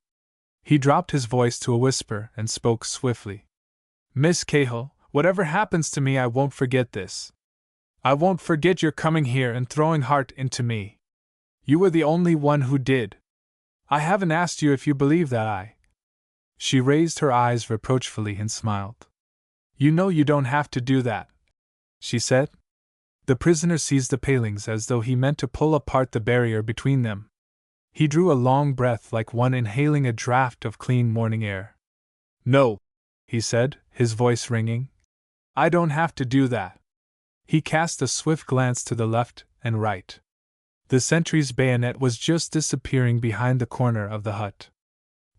He dropped his voice to a whisper and spoke swiftly. "Miss Cahill, whatever happens to me, I won't forget this. I won't forget your coming here and throwing heart into me. You were the only one who did. I haven't asked you if you believe that I—" She raised her eyes reproachfully and smiled. "You know you don't have to do that," she said. The prisoner seized the palings as though he meant to pull apart the barrier between them. He drew a long breath like one inhaling a draught of clean morning air. "No," he said, his voice ringing. "I don't have to do that." He cast a swift glance to the left and right. The sentry's bayonet was just disappearing behind the corner of the hut.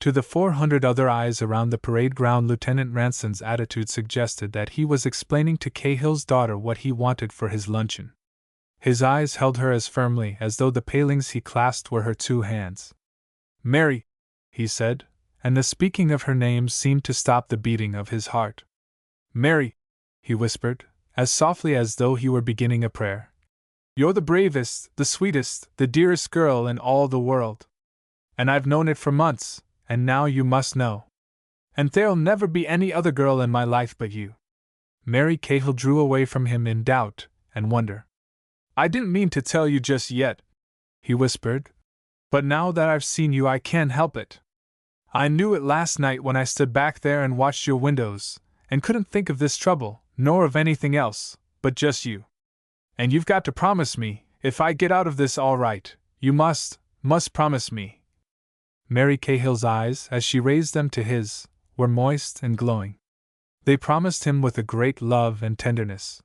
To the 400 other eyes around the parade ground, Lieutenant Ranson's attitude suggested that he was explaining to Cahill's daughter what he wanted for his luncheon. His eyes held her as firmly as though the palings he clasped were her 2 hands. "Mary," he said, and the speaking of her name seemed to stop the beating of his heart. "Mary," he whispered, as softly as though he were beginning a prayer. "You're the bravest, the sweetest, the dearest girl in all the world. And I've known it for months, and now you must know. And there'll never be any other girl in my life but you." Mary Cahill drew away from him in doubt and wonder. "I didn't mean to tell you just yet," he whispered. "But now that I've seen you I can't help it. I knew it last night when I stood back there and watched your windows, and couldn't think of this trouble, nor of anything else, but just you. And you've got to promise me, if I get out of this all right, you must promise me. Mary Cahill's eyes, as she raised them to his, were moist and glowing. They promised him with a great love and tenderness.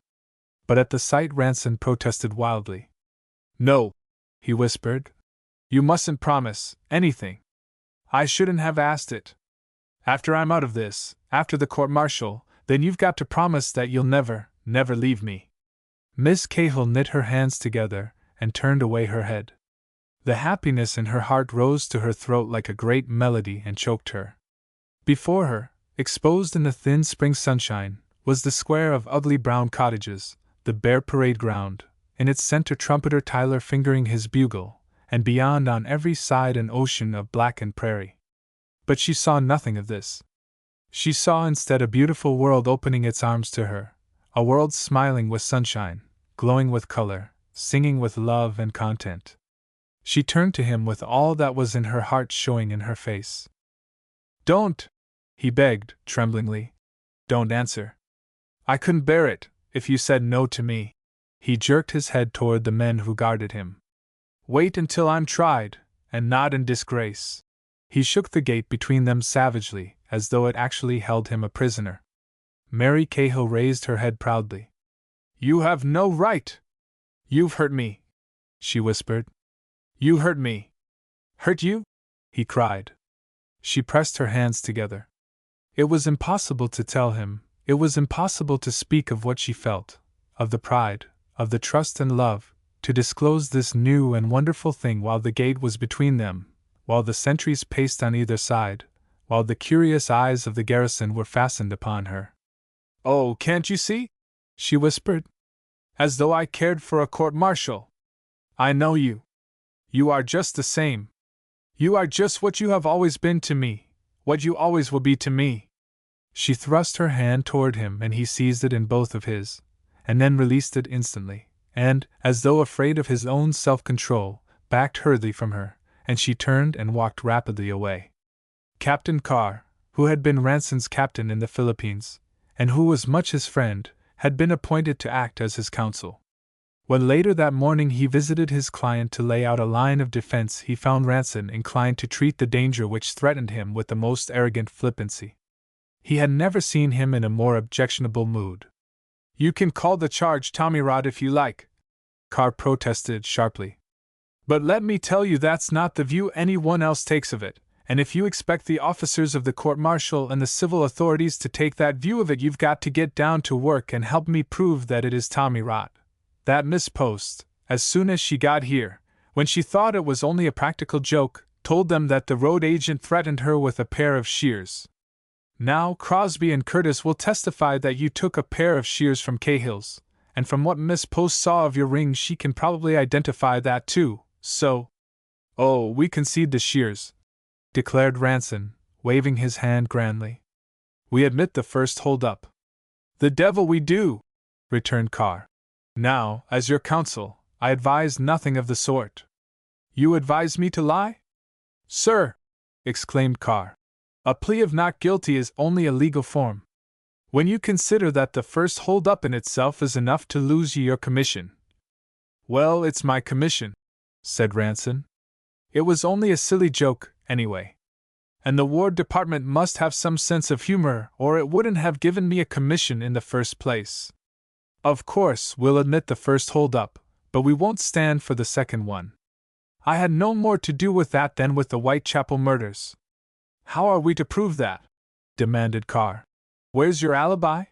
But at the sight Ranson protested wildly. No, he whispered. You mustn't promise anything. I shouldn't have asked it. After I'm out of this, after the court-martial, then you've got to promise that you'll never leave me. Miss Cahill knit her hands together and turned away her head. The happiness in her heart rose to her throat like a great melody and choked her. Before her, exposed in the thin spring sunshine, was the square of ugly brown cottages, the bare parade ground, in its center trumpeter Tyler fingering his bugle, and beyond on every side an ocean of blackened prairie. But she saw nothing of this. She saw instead a beautiful world opening its arms to her, a world smiling with sunshine, glowing with color, singing with love and content. She turned to him with all that was in her heart showing in her face. Don't, he begged, tremblingly. Don't answer. I couldn't bear it, if you said no to me. He jerked his head toward the men who guarded him. Wait until I'm tried, and not in disgrace. He shook the gate between them savagely, as though it actually held him a prisoner. Mary Cahill raised her head proudly. You have no right! You've hurt me, she whispered. You hurt me. Hurt you? He cried. She pressed her hands together. It was impossible to tell him, it was impossible to speak of what she felt, of the pride, of the trust and love, to disclose this new and wonderful thing while the gate was between them, while the sentries paced on either side, while the curious eyes of the garrison were fastened upon her. Oh, can't you see? She whispered. As though I cared for a court-martial. I know you. You are just the same. You are just what you have always been to me, what you always will be to me. She thrust her hand toward him and he seized it in both of his, and then released it instantly, and, as though afraid of his own self-control, backed hurriedly from her, and she turned and walked rapidly away. Captain Carr, who had been Ranson's captain in the Philippines, and who was much his friend, had been appointed to act as his counsel. When later that morning he visited his client to lay out a line of defense, he found Ranson inclined to treat the danger which threatened him with the most arrogant flippancy. He had never seen him in a more objectionable mood. You can call the charge tommyrot if you like, Carr protested sharply. But let me tell you that's not the view anyone else takes of it, and if you expect the officers of the court-martial and the civil authorities to take that view of it, you've got to get down to work and help me prove that it is tommyrot. That Miss Post, as soon as she got here, when she thought it was only a practical joke, told them that the road agent threatened her with a pair of shears. Now Crosby and Curtis will testify that you took a pair of shears from Cahill's, and from what Miss Post saw of your ring she can probably identify that too, so… Oh, we concede the shears, declared Ranson, waving his hand grandly. We admit the first hold-up. The devil we do, returned Carr. Now, as your counsel, I advise nothing of the sort. You advise me to lie? Sir, exclaimed Carr, a plea of not guilty is only a legal form. When you consider that the first hold-up in itself is enough to lose you your commission. Well, it's my commission, said Ranson. It was only a silly joke, anyway. And the War Department must have some sense of humor, or it wouldn't have given me a commission in the first place. Of course, we'll admit the first hold-up, but we won't stand for the second one. I had no more to do with that than with the Whitechapel murders. How are we to prove that? Demanded Carr. Where's your alibi?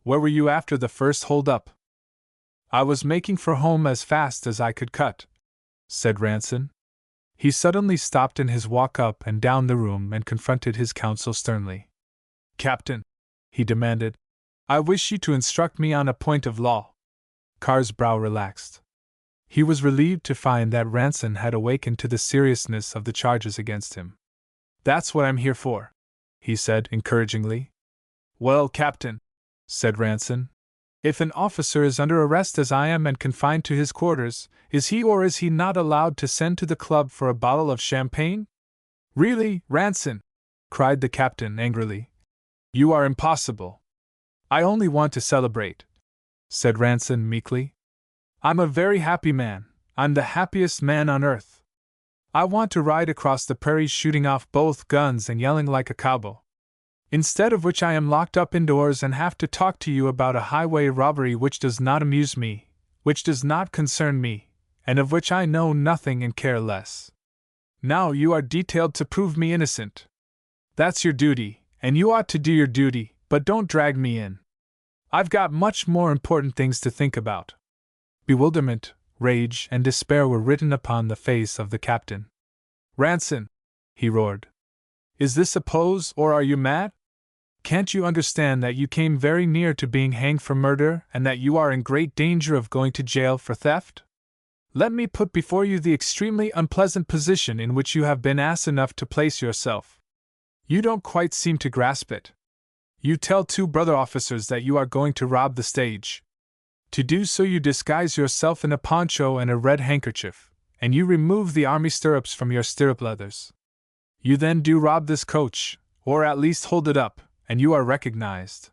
Where were you after the first hold-up? I was making for home as fast as I could cut, said Ranson. He suddenly stopped in his walk up and down the room and confronted his counsel sternly. Captain, he demanded, I wish you to instruct me on a point of law. Carr's brow relaxed. He was relieved to find that Ranson had awakened to the seriousness of the charges against him. That's what I'm here for, he said encouragingly. Well, Captain, said Ranson, if an officer is under arrest as I am and confined to his quarters, is he or is he not allowed to send to the club for a bottle of champagne? Really, Ranson, cried the captain angrily. "You are impossible." "I only want to celebrate," said Ranson meekly. "I'm a very happy man. I'm the happiest man on earth. I want to ride across the prairies shooting off both guns and yelling like a cowboy. Instead of which I am locked up indoors and have to talk to you about a highway robbery which does not amuse me, which does not concern me, and of which I know nothing and care less. Now you are detailed to prove me innocent. That's your duty, and you ought to do your duty, but don't drag me in. I've got much more important things to think about." Bewilderment, rage, and despair were written upon the face of the captain. "Ranson," he roared, "is this a pose, or are you mad? Can't you understand that you came very near to being hanged for murder and that you are in great danger of going to jail for theft? Let me put before you the extremely unpleasant position in which you have been ass enough to place yourself. You don't quite seem to grasp it. You tell two brother officers that you are going to rob the stage. To do so you disguise yourself in a poncho and a red handkerchief, and you remove the army stirrups from your stirrup leathers. You then do rob this coach, or at least hold it up, and you are recognized.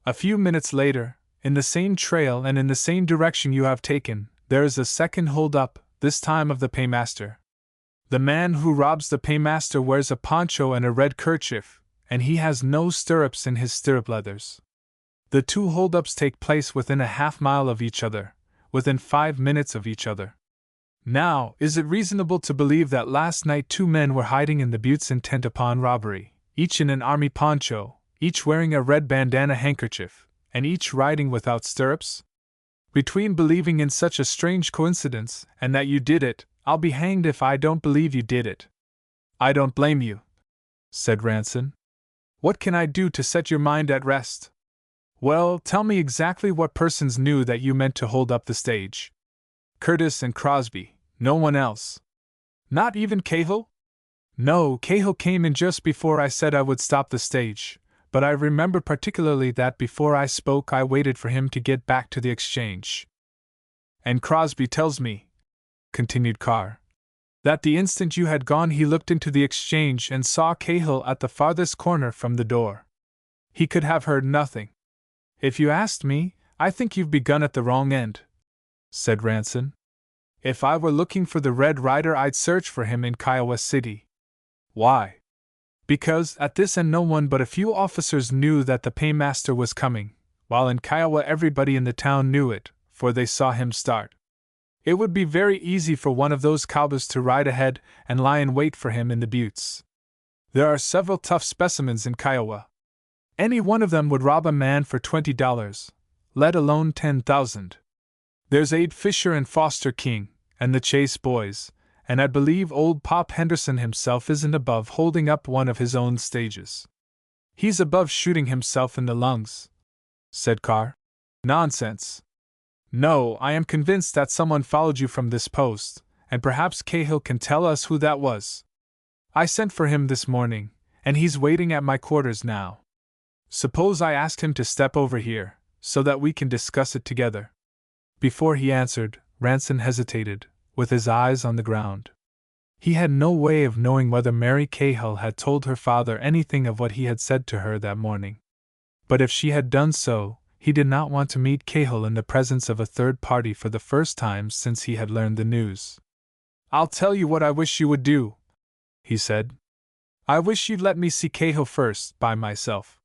A few minutes later, in the same trail and in the same direction you have taken, there is a second hold-up, this time of the paymaster. The man who robs the paymaster wears a poncho and a red kerchief, and he has no stirrups in his stirrup leathers. The two hold-ups take place within a half-mile of each other, within 5 minutes of each other. Now, is it reasonable to believe that last night 2 men were hiding in the buttes intent upon robbery, each in an army poncho, each wearing a red bandana handkerchief, and each riding without stirrups? Between believing in such a strange coincidence and that you did it, I'll be hanged if I don't believe you did it." "I don't blame you," said Ranson. "What can I do to set your mind at rest?" "Well, tell me exactly what persons knew that you meant to hold up the stage." "Curtis and Crosby, no one else." "Not even Cahill?" "No, Cahill came in just before I said I would stop the stage, but I remember particularly that before I spoke I waited for him to get back to the exchange. And Crosby tells me," continued Carr, "that the instant you had gone he looked into the exchange and saw Cahill at the farthest corner from the door. He could have heard nothing. If you asked me, I think you've begun at the wrong end," said Ranson. "If I were looking for the Red Rider I'd search for him in Kiowa City." "Why?" "Because at this end no one but a few officers knew that the paymaster was coming, while in Kiowa everybody in the town knew it, for they saw him start. It would be very easy for one of those cowboys to ride ahead and lie in wait for him in the buttes. There are several tough specimens in Kiowa. Any one of them would rob a man for $20, let alone 10,000. There's Abe Fisher and Foster King, and the Chase boys, and I believe old Pop Henderson himself isn't above holding up one of his own stages." "He's above shooting himself in the lungs," said Carr. "Nonsense. No, I am convinced that someone followed you from this post, and perhaps Cahill can tell us who that was. I sent for him this morning, and he's waiting at my quarters now. Suppose I asked him to step over here, so that we can discuss it together." Before he answered, Ranson hesitated, with his eyes on the ground. He had no way of knowing whether Mary Cahill had told her father anything of what he had said to her that morning. But if she had done so, he did not want to meet Cahill in the presence of a third party for the first time since he had learned the news. "I'll tell you what I wish you would do," he said. "I wish you'd let me see Cahill first, by myself.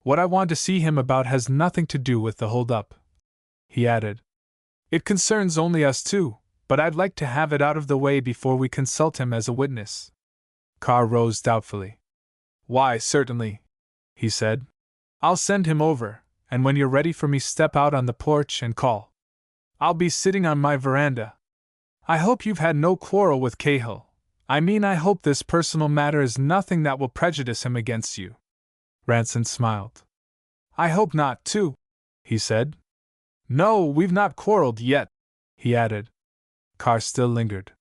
What I want to see him about has nothing to do with the hold-up," he added. "It concerns only us two, but I'd like to have it out of the way before we consult him as a witness." Carr rose doubtfully. "Why, certainly," he said. "I'll send him over, and when you're ready for me step out on the porch and call. I'll be sitting on my veranda. I hope you've had no quarrel with Cahill. I mean, I hope this personal matter is nothing that will prejudice him against you." Ranson smiled. "I hope not, too," he said. "No, we've not quarreled yet," he added. Carr still lingered.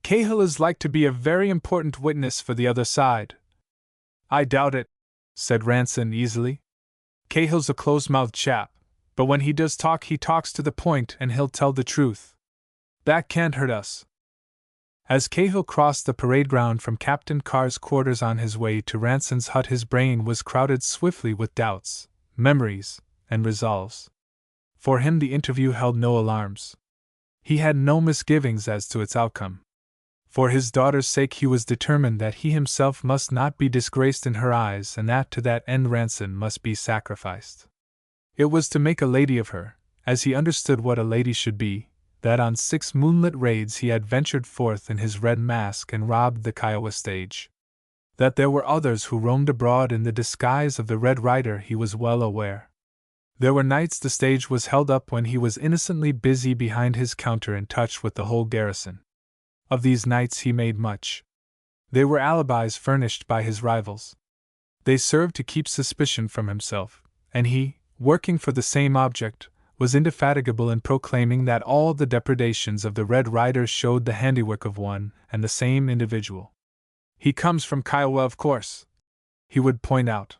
"Cahill is like to be a very important witness for the other side." "I doubt it," said Ranson easily. "Cahill's a close-mouthed chap, but when he does talk he talks to the point and he'll tell the truth. That can't hurt us." As Cahill crossed the parade ground from Captain Carr's quarters on his way to Ranson's hut, his brain was crowded swiftly with doubts, memories, and resolves. For him, the interview held no alarms. He had no misgivings as to its outcome. For his daughter's sake, he was determined that he himself must not be disgraced in her eyes, and that to that end Ranson must be sacrificed. It was to make a lady of her, as he understood what a lady should be, that on 6 moonlit raids he had ventured forth in his red mask and robbed the Kiowa stage. That there were others who roamed abroad in the disguise of the Red Rider he was well aware. There were nights the stage was held up when he was innocently busy behind his counter in touch with the whole garrison. Of these nights he made much. They were alibis furnished by his rivals. They served to keep suspicion from himself, and he, working for the same object, was indefatigable in proclaiming that all the depredations of the Red Rider showed the handiwork of one and the same individual. "He comes from Kiowa, of course," he would point out.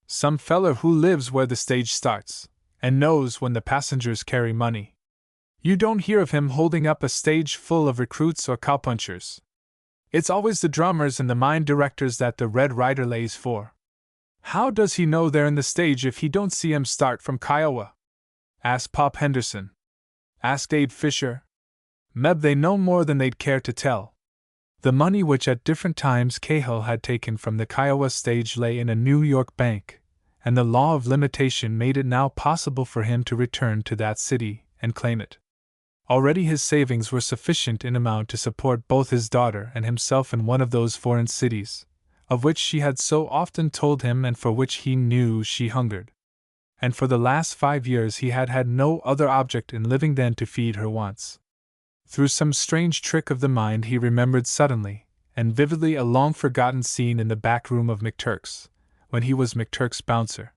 "Some feller who lives where the stage starts, and knows when the passengers carry money. You don't hear of him holding up a stage full of recruits or cowpunchers. It's always the drummers and the mine directors that the Red Rider lays for. How does he know they're in the stage if he don't see 'em start from Kiowa?" Asked Pop Henderson. Asked Abe Fisher. Meb they know more than they'd care to tell. The money which at different times Cahill had taken from the Kiowa stage lay in a New York bank, and the law of limitation made it now possible for him to return to that city and claim it. Already his savings were sufficient in amount to support both his daughter and himself in one of those foreign cities, of which she had so often told him and for which he knew she hungered. And for the last 5 years he had had no other object in living than to feed her wants. Through some strange trick of the mind he remembered suddenly and vividly a long-forgotten scene in the back room of McTurk's, when he was McTurk's bouncer.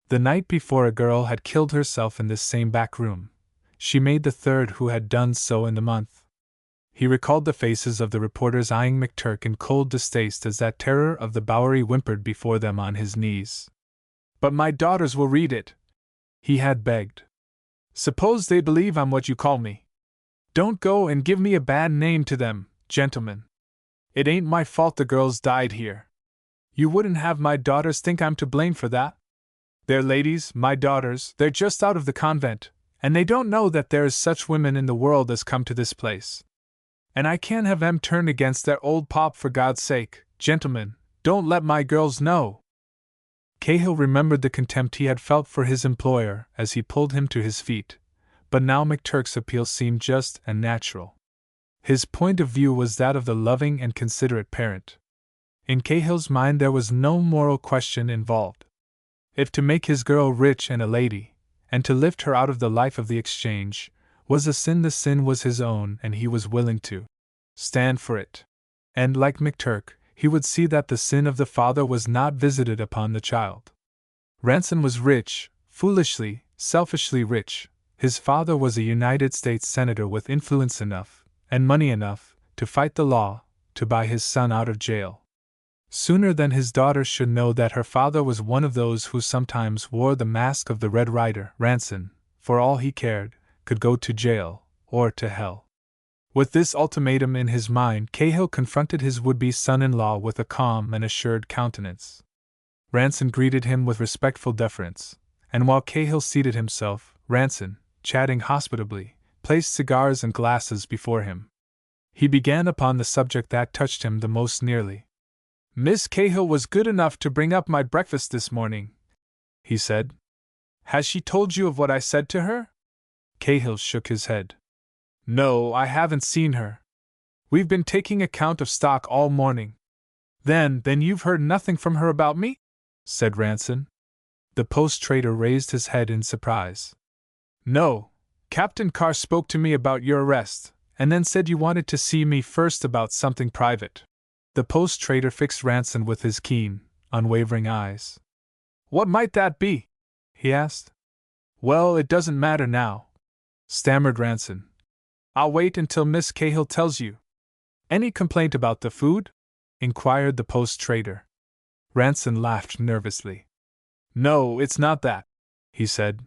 The night before a girl had killed herself in this same back room. She made the third who had done so in the month. He recalled the faces of the reporters eyeing McTurk in cold distaste as that terror of the Bowery whimpered before them on his knees. "But my daughters will read it," he had begged. "Suppose they believe I'm what you call me. Don't go and give me a bad name to them, gentlemen. It ain't my fault the girls died here. You wouldn't have my daughters think I'm to blame for that? They're ladies, my daughters, they're just out of the convent, and they don't know that there is such women in the world as come to this place. And I can't have them turn against their old pop for God's sake, gentlemen, don't let my girls know." Cahill remembered the contempt he had felt for his employer as he pulled him to his feet, but now McTurk's appeal seemed just and natural. His point of view was that of the loving and considerate parent. In Cahill's mind there was no moral question involved. If to make his girl rich and a lady, and to lift her out of the life of the exchange, was a sin, the sin was his own and he was willing to stand for it. And, like McTurk, he would see that the sin of the father was not visited upon the child. Ranson was rich, foolishly, selfishly rich. His father was a United States senator with influence enough, and money enough, to fight the law, to buy his son out of jail. Sooner than his daughter should know that her father was one of those who sometimes wore the mask of the Red Rider, Ranson, for all he cared, could go to jail, or to hell. With this ultimatum in his mind, Cahill confronted his would-be son-in-law with a calm and assured countenance. Ranson greeted him with respectful deference, and while Cahill seated himself, Ranson, chatting hospitably, placed cigars and glasses before him. He began upon the subject that touched him the most nearly. "Miss Cahill was good enough to bring up my breakfast this morning," he said. "Has she told you of what I said to her?" Cahill shook his head. "No, I haven't seen her. We've been taking account of stock all morning." Then you've heard nothing from her about me?" said Ranson. The post-trader raised his head in surprise. "No. Captain Carr spoke to me about your arrest, and then said you wanted to see me first about something private." The post-trader fixed Ranson with his keen, unwavering eyes. "What might that be?" he asked. "Well, it doesn't matter now," stammered Ranson. "I'll wait until Miss Cahill tells you." "Any complaint about the food?" inquired the post-trader. Ranson laughed nervously. "No, it's not that," he said.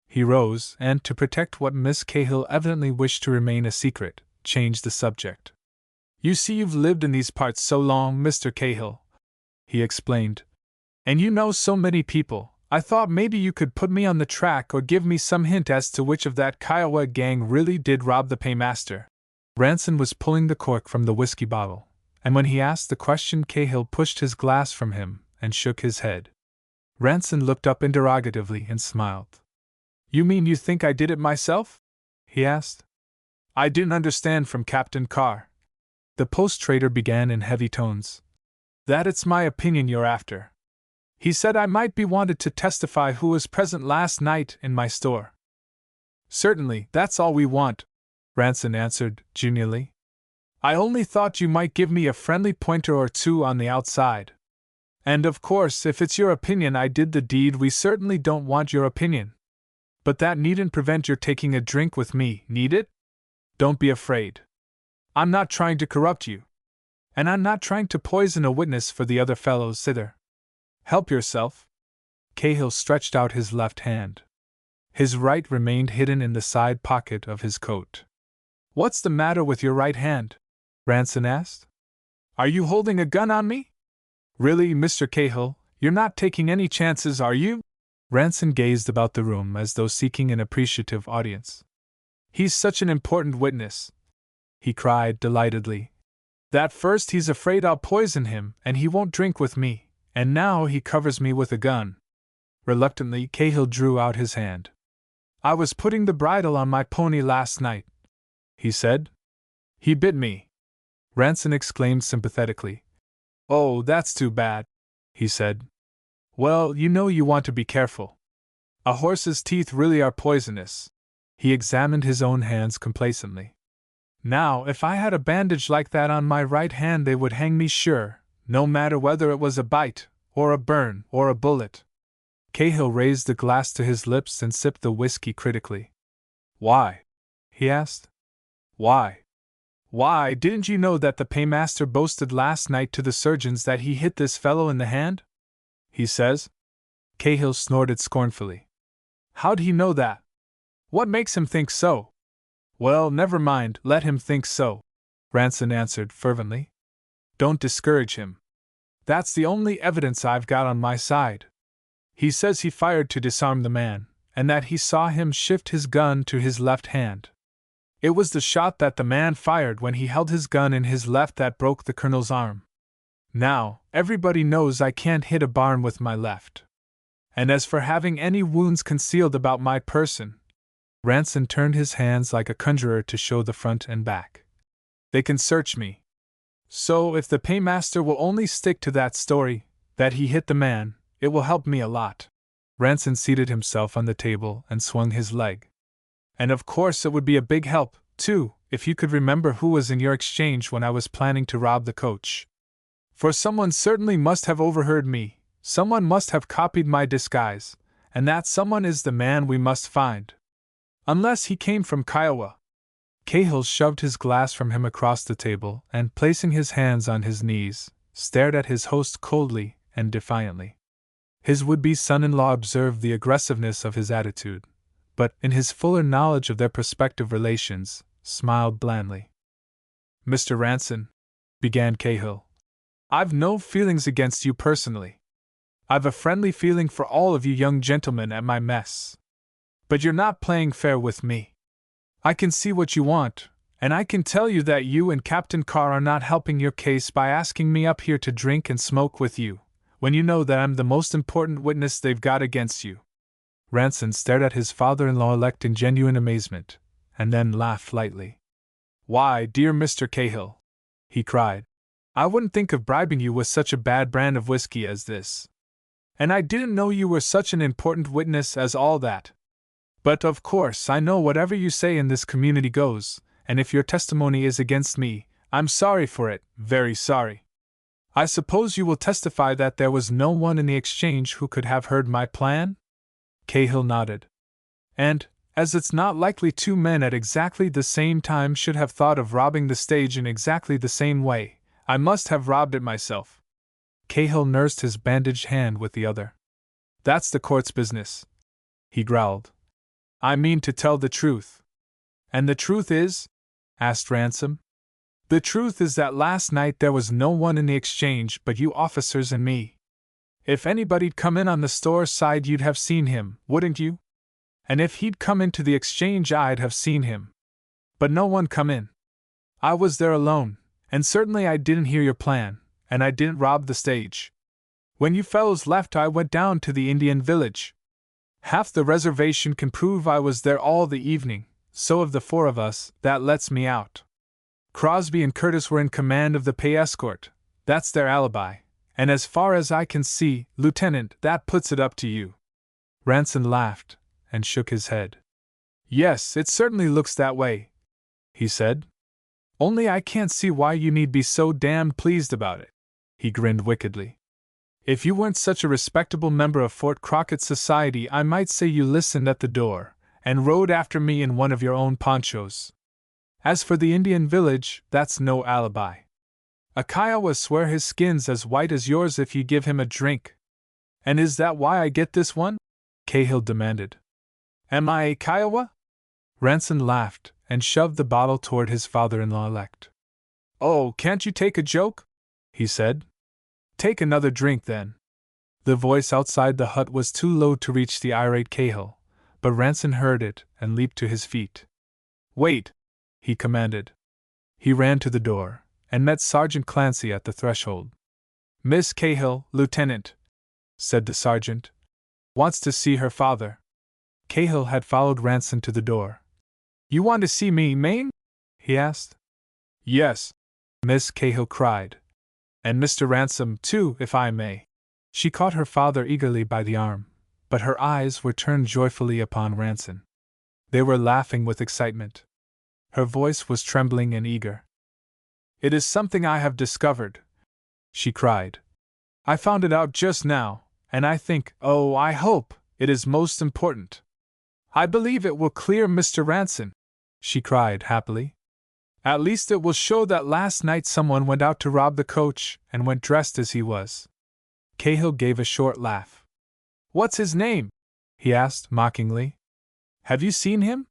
He rose, and to protect what Miss Cahill evidently wished to remain a secret, changed the subject. You see, you've lived in these parts so long, Mr. Cahill, he explained. And you know so many people, I thought maybe you could put me on the track or give me some hint as to which of that Kiowa gang really did rob the paymaster. Ranson was pulling the cork from the whiskey bottle, and when he asked the question, Cahill pushed his glass from him and shook his head. Ranson looked up interrogatively and smiled. You mean you think I did it myself? He asked. I didn't understand from Captain Carr. The post-trader began in heavy tones. That it's my opinion you're after. He said I might be wanted to testify who was present last night in my store. Certainly, that's all we want, Ranson answered genially. I only thought you might give me a friendly pointer or two on the outside. And of course, if it's your opinion I did the deed, we certainly don't want your opinion. But that needn't prevent your taking a drink with me, need it? Don't be afraid. I'm not trying to corrupt you. And I'm not trying to poison a witness for the other fellows either. Help yourself. Cahill stretched out his left hand. His right remained hidden in the side pocket of his coat. What's the matter with your right hand? Ranson asked. Are you holding a gun on me? Really, Mr. Cahill, you're not taking any chances, are you? Ranson gazed about the room as though seeking an appreciative audience. He's such an important witness, he cried delightedly, that first he's afraid I'll poison him and he won't drink with me, and now he covers me with a gun. Reluctantly, Cahill drew out his hand. I was putting the bridle on my pony last night, he said. He bit me. Ranson exclaimed sympathetically. Oh, that's too bad, he said. Well, you know you want to be careful. A horse's teeth really are poisonous. He examined his own hands complacently. Now, if I had a bandage like that on my right hand, they would hang me sure, no matter whether it was a bite, or a burn, or a bullet. Cahill raised the glass to his lips and sipped the whiskey critically. Why? He asked. Why? Why, didn't you know that the paymaster boasted last night to the surgeons that he hit this fellow in the hand? He says. Cahill snorted scornfully. How'd he know that? What makes him think so? Well, never mind, let him think so, Ranson answered fervently. Don't discourage him. That's the only evidence I've got on my side. He says he fired to disarm the man, and that he saw him shift his gun to his left hand. It was the shot that the man fired when he held his gun in his left that broke the colonel's arm. Now, everybody knows I can't hit a barn with my left. And as for having any wounds concealed about my person, Ranson turned his hands like a conjurer to show the front and back. They can search me. So if the paymaster will only stick to that story, that he hit the man, it will help me a lot. Ranson seated himself on the table and swung his leg. And of course it would be a big help, too, if you could remember who was in your exchange when I was planning to rob the coach. For someone certainly must have overheard me, someone must have copied my disguise, and that someone is the man we must find. Unless he came from Kiowa. Cahill shoved his glass from him across the table and, placing his hands on his knees, stared at his host coldly and defiantly. His would-be son-in-law observed the aggressiveness of his attitude, but, in his fuller knowledge of their prospective relations, smiled blandly. Mr. Ranson, began Cahill, I've no feelings against you personally. I've a friendly feeling for all of you young gentlemen at my mess. But you're not playing fair with me. I can see what you want, and I can tell you that you and Captain Carr are not helping your case by asking me up here to drink and smoke with you, when you know that I'm the most important witness they've got against you. Ranson stared at his father-in-law-elect in genuine amazement, and then laughed lightly. Why, dear Mr. Cahill, he cried, I wouldn't think of bribing you with such a bad brand of whiskey as this. And I didn't know you were such an important witness as all that. But of course I know whatever you say in this community goes, and if your testimony is against me, I'm sorry for it, very sorry. I suppose you will testify that there was no one in the exchange who could have heard my plan? Cahill nodded. And, as it's not likely two men at exactly the same time should have thought of robbing the stage in exactly the same way, I must have robbed it myself. Cahill nursed his bandaged hand with the other. That's the court's business, he growled. I mean to tell the truth. And the truth is? Asked Ransom. The truth is that last night there was no one in the exchange but you officers and me. If anybody'd come in on the store side you'd have seen him, wouldn't you? And if he'd come into the exchange I'd have seen him. But no one come in. I was there alone, and certainly I didn't hear your plan, and I didn't rob the stage. When you fellows left I went down to the Indian village. Half the reservation can prove I was there all the evening, so of the four of us, that lets me out. Crosby and Curtis were in command of the pay escort, that's their alibi, and as far as I can see, Lieutenant, that puts it up to you. Ranson laughed, and shook his head. Yes, it certainly looks that way, he said. Only I can't see why you need be so damned pleased about it. He grinned wickedly. If you weren't such a respectable member of Fort Crockett's society, I might say you listened at the door, and rode after me in one of your own ponchos. As for the Indian village, that's no alibi. A Kiowa swear his skin's as white as yours if you give him a drink. And is that why I get this one? Cahill demanded. Am I a Kiowa? Ranson laughed, and shoved the bottle toward his father-in-law-elect. Oh, can't you take a joke? He said. Take another drink, then. The voice outside the hut was too low to reach the irate Cahill, but Ranson heard it and leaped to his feet. Wait, he commanded. He ran to the door, and met Sergeant Clancy at the threshold. Miss Cahill, Lieutenant, said the sergeant, wants to see her father. Cahill had followed Ranson to the door. You want to see me, Maine? He asked. Yes, Miss Cahill cried. And Mr. Ransom, too, if I may. She caught her father eagerly by the arm, but her eyes were turned joyfully upon Ranson. They were laughing with excitement. Her voice was trembling and eager. It is something I have discovered, she cried. I found it out just now, and I think, oh, I hope, it is most important. I believe it will clear Mr. Ranson, she cried happily. At least it will show that last night someone went out to rob the coach and went dressed as he was. Cahill gave a short laugh. What's his name? He asked mockingly. Have you seen him?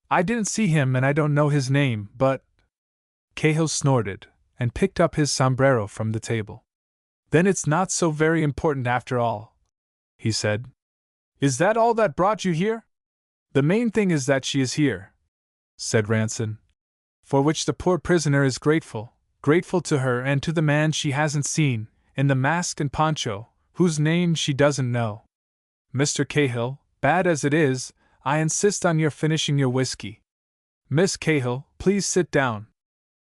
I didn't see him and I don't know his name, but... Cahill snorted and picked up his sombrero from the table. Then it's not so very important after all, he said. Is that all that brought you here? The main thing is that she is here, said Ranson. For which the poor prisoner is grateful to her and to the man she hasn't seen, in the mask and poncho, whose name she doesn't know. Mr. Cahill, bad as it is, I insist on your finishing your whiskey. Miss Cahill, please sit down.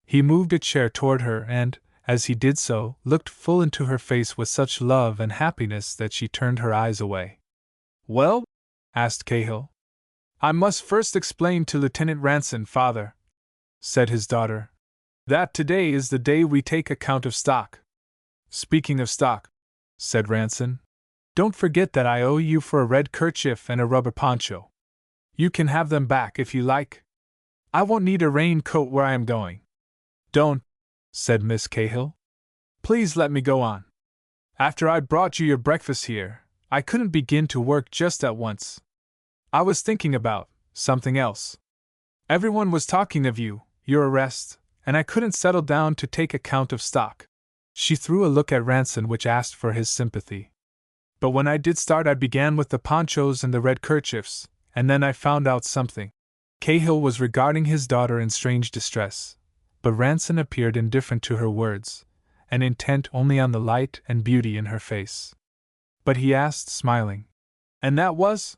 He moved a chair toward her and, as he did so, looked full into her face with such love and happiness that she turned her eyes away. Well? Asked Cahill. I must first explain to Lieutenant Ranson, father, said his daughter, that today is the day we take account of stock. Speaking of stock, said Ranson, don't forget that I owe you for a red kerchief and a rubber poncho. You can have them back if you like. I won't need a raincoat where I am going. Don't, said Miss Cahill. Please let me go on. After I'd brought you your breakfast here, I couldn't begin to work just at once. I was thinking about something else. Everyone was talking of you, your arrest, and I couldn't settle down to take account of stock. She threw a look at Ranson which asked for his sympathy. But when I did start, I began with the ponchos and the red kerchiefs, and then I found out something. Cahill was regarding his daughter in strange distress, but Ranson appeared indifferent to her words, and intent only on the light and beauty in her face. But he asked, smiling, and that was?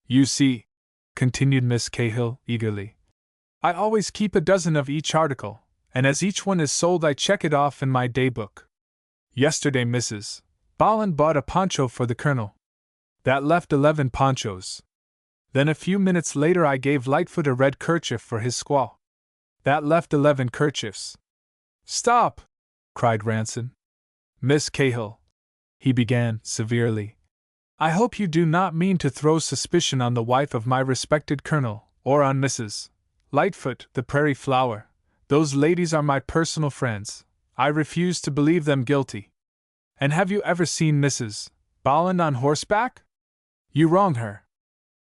You see, continued Miss Cahill eagerly, I always keep a dozen of each article, and as each one is sold I check it off in my daybook. Yesterday Mrs. Bolland bought a poncho for the Colonel. That left 11 ponchos. Then a few minutes later I gave Lightfoot a red kerchief for his squaw. That left 11 kerchiefs. Stop! Cried Ranson. Miss Cahill, he began severely, I hope you do not mean to throw suspicion on the wife of my respected colonel, or on Mrs. Lightfoot, the Prairie Flower. Those ladies are my personal friends. I refuse to believe them guilty. And have you ever seen Mrs. Bolland on horseback? You wrong her.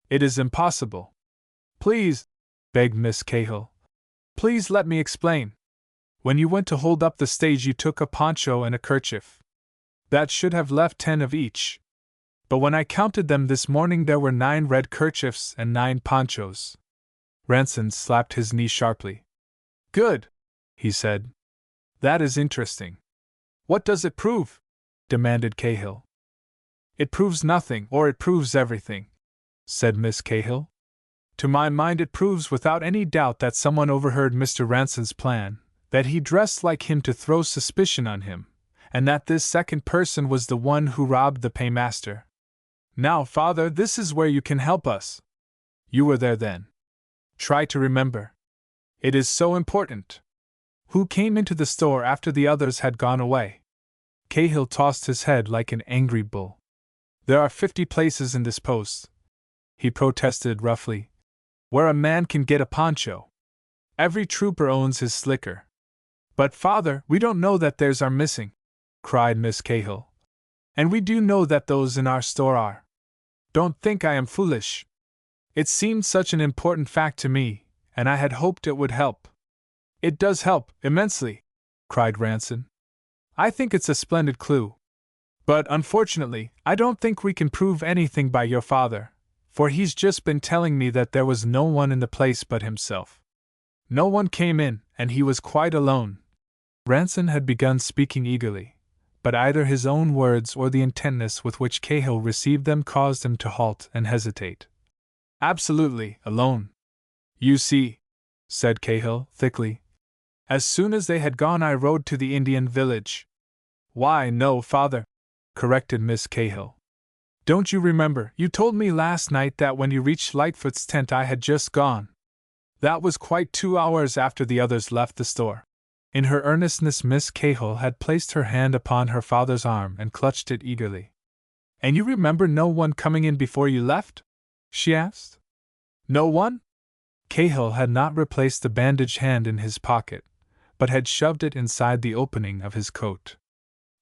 It is impossible. Please, begged Miss Cahill. Please let me explain. When you went to hold up the stage, you took a poncho and a kerchief. That should have left 10 of each. But when I counted them this morning, there were 9 red kerchiefs and 9 ponchos. Ranson slapped his knee sharply. Good, he said. That is interesting. What does it prove? Demanded Cahill. It proves nothing, or it proves everything, said Miss Cahill. To my mind, it proves without any doubt that someone overheard Mr. Ranson's plan, that he dressed like him to throw suspicion on him, and that this second person was the one who robbed the paymaster. Now, Father, this is where you can help us. You were there then. Try to remember. It is so important. Who came into the store after the others had gone away? Cahill tossed his head like an angry bull. There are 50 places in this post, he protested roughly, where a man can get a poncho. Every trooper owns his slicker. But, Father, we don't know that theirs are missing, cried Miss Cahill. And we do know that those in our store are. Don't think I am foolish. It seemed such an important fact to me, and I had hoped it would help. It does help, immensely, cried Ranson. I think it's a splendid clue. But unfortunately, I don't think we can prove anything by your father, for he's just been telling me that there was no one in the place but himself. No one came in, and he was quite alone. Ranson had begun speaking eagerly, but either his own words or the intentness with which Cahill received them caused him to halt and hesitate. Absolutely alone. You see, said Cahill thickly. As soon as they had gone, I rode to the Indian village. Why, no, Father, corrected Miss Cahill. Don't you remember, you told me last night that when you reached Lightfoot's tent I had just gone. That was quite 2 hours after the others left the store. In her earnestness, Miss Cahill had placed her hand upon her father's arm and clutched it eagerly. And you remember no one coming in before you left? She asked. No one? Cahill had not replaced the bandaged hand in his pocket, but had shoved it inside the opening of his coat.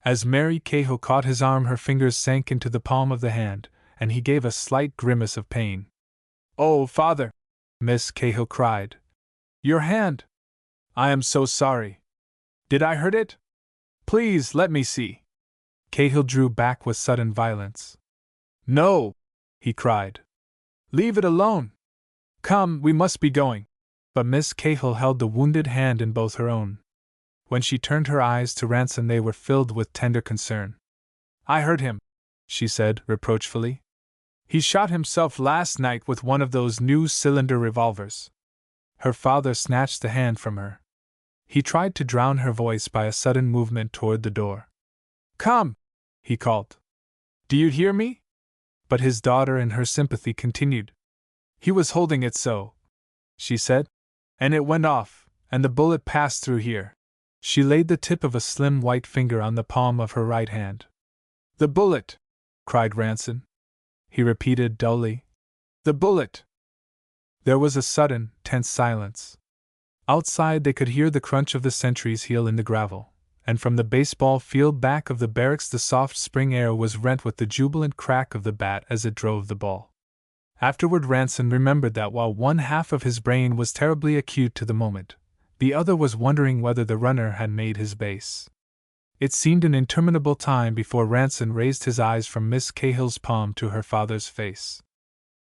As Mary Cahill caught his arm, her fingers sank into the palm of the hand, and he gave a slight grimace of pain. Oh, Father! Miss Cahill cried. Your hand! I am so sorry. Did I hurt it? Please let me see. Cahill drew back with sudden violence. No! He cried. Leave it alone! Come, we must be going. But Miss Cahill held the wounded hand in both her own. When she turned her eyes to Ranson, they were filled with tender concern. I heard him, she said reproachfully. He shot himself last night with one of those new cylinder revolvers. Her father snatched the hand from her. He tried to drown her voice by a sudden movement toward the door. Come, he called. Do you hear me? But his daughter, in her sympathy, continued. He was holding it so, she said, and it went off, and the bullet passed through here. She laid the tip of a slim white finger on the palm of her right hand. The bullet! Cried Ranson. He repeated dully. The bullet! There was a sudden, tense silence. Outside they could hear the crunch of the sentry's heel in the gravel, and from the baseball field back of the barracks the soft spring air was rent with the jubilant crack of the bat as it drove the ball. Afterward Ranson remembered that while one half of his brain was terribly acute to the moment, the other was wondering whether the runner had made his base. It seemed an interminable time before Ranson raised his eyes from Miss Cahill's palm to her father's face.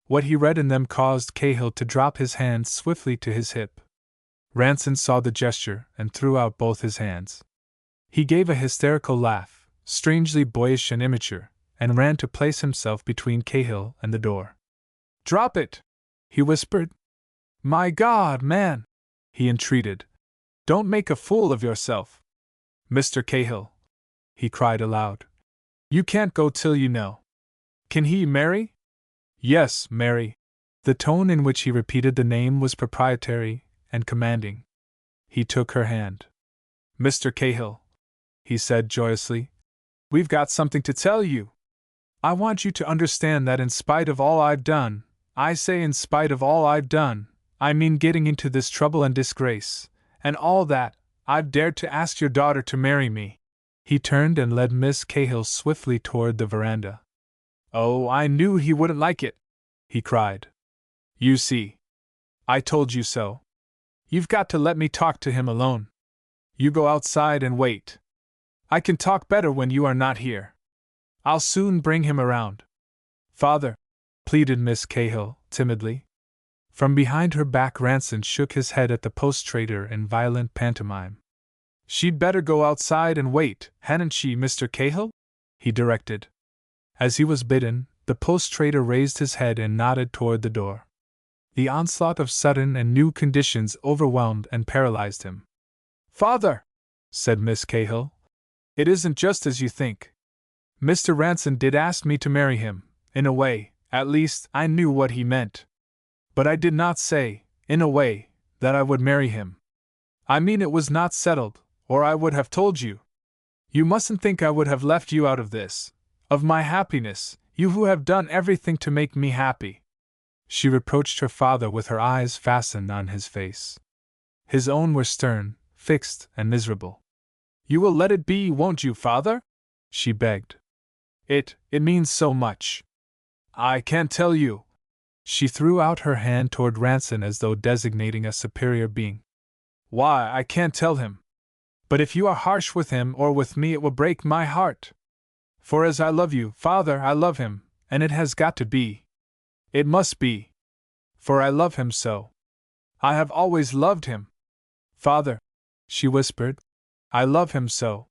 What he read in them caused Cahill to drop his hand swiftly to his hip. Ranson saw the gesture and threw out both his hands. He gave a hysterical laugh, strangely boyish and immature, and ran to place himself between Cahill and the door. Drop it! He whispered. My God, man! He entreated. Don't make a fool of yourself. Mr. Cahill, he cried aloud. You can't go till you know. Can he marry? Yes, Mary. The tone in which he repeated the name was proprietary and commanding. He took her hand. Mr. Cahill, he said joyously, we've got something to tell you. I want you to understand that in spite of all I've done, I say in spite of all I've done, I mean getting into this trouble and disgrace, and all that, I've dared to ask your daughter to marry me. He turned and led Miss Cahill swiftly toward the veranda. Oh, I knew he wouldn't like it, he cried. You see. I told you so. You've got to let me talk to him alone. You go outside and wait. I can talk better when you are not here. I'll soon bring him around. Father, pleaded Miss Cahill, timidly. From behind her back, Ranson shook his head at the post-trader in violent pantomime. She'd better go outside and wait, hadn't she, Mr. Cahill? He directed. As he was bidden, the post-trader raised his head and nodded toward the door. The onslaught of sudden and new conditions overwhelmed and paralyzed him. Father, said Miss Cahill, it isn't just as you think. Mr. Ranson did ask me to marry him, in a way, at least, I knew what he meant. But I did not say, in a way, that I would marry him. I mean, it was not settled, or I would have told you. You mustn't think I would have left you out of this, of my happiness, you who have done everything to make me happy. She reproached her father with her eyes fastened on his face. His own were stern, fixed, and miserable. You will let it be, won't you, father? She begged. It means so much. I can't tell you. She threw out her hand toward Ranson as though designating a superior being. Why, I can't tell him. But if you are harsh with him or with me, it will break my heart. For as I love you, father, I love him, and it has got to be. It must be. For I love him so. I have always loved him. Father, she whispered, I love him so.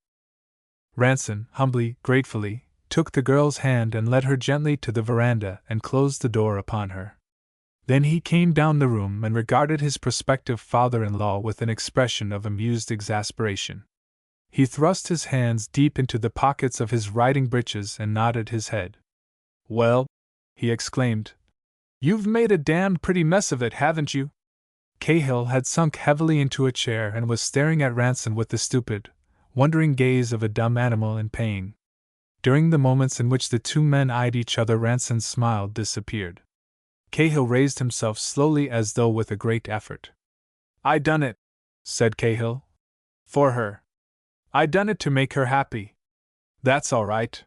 Ranson, humbly, gratefully, took the girl's hand and led her gently to the veranda and closed the door upon her. Then he came down the room and regarded his prospective father-in-law with an expression of amused exasperation. He thrust his hands deep into the pockets of his riding breeches and nodded his head. Well, he exclaimed, you've made a damned pretty mess of it, haven't you? Cahill had sunk heavily into a chair and was staring at Ranson with the stupid, wondering gaze of a dumb animal in pain. During the moments in which the two men eyed each other, Ranson's smile disappeared. Cahill raised himself slowly as though with a great effort. I done it, said Cahill. For her. I done it to make her happy. That's all right,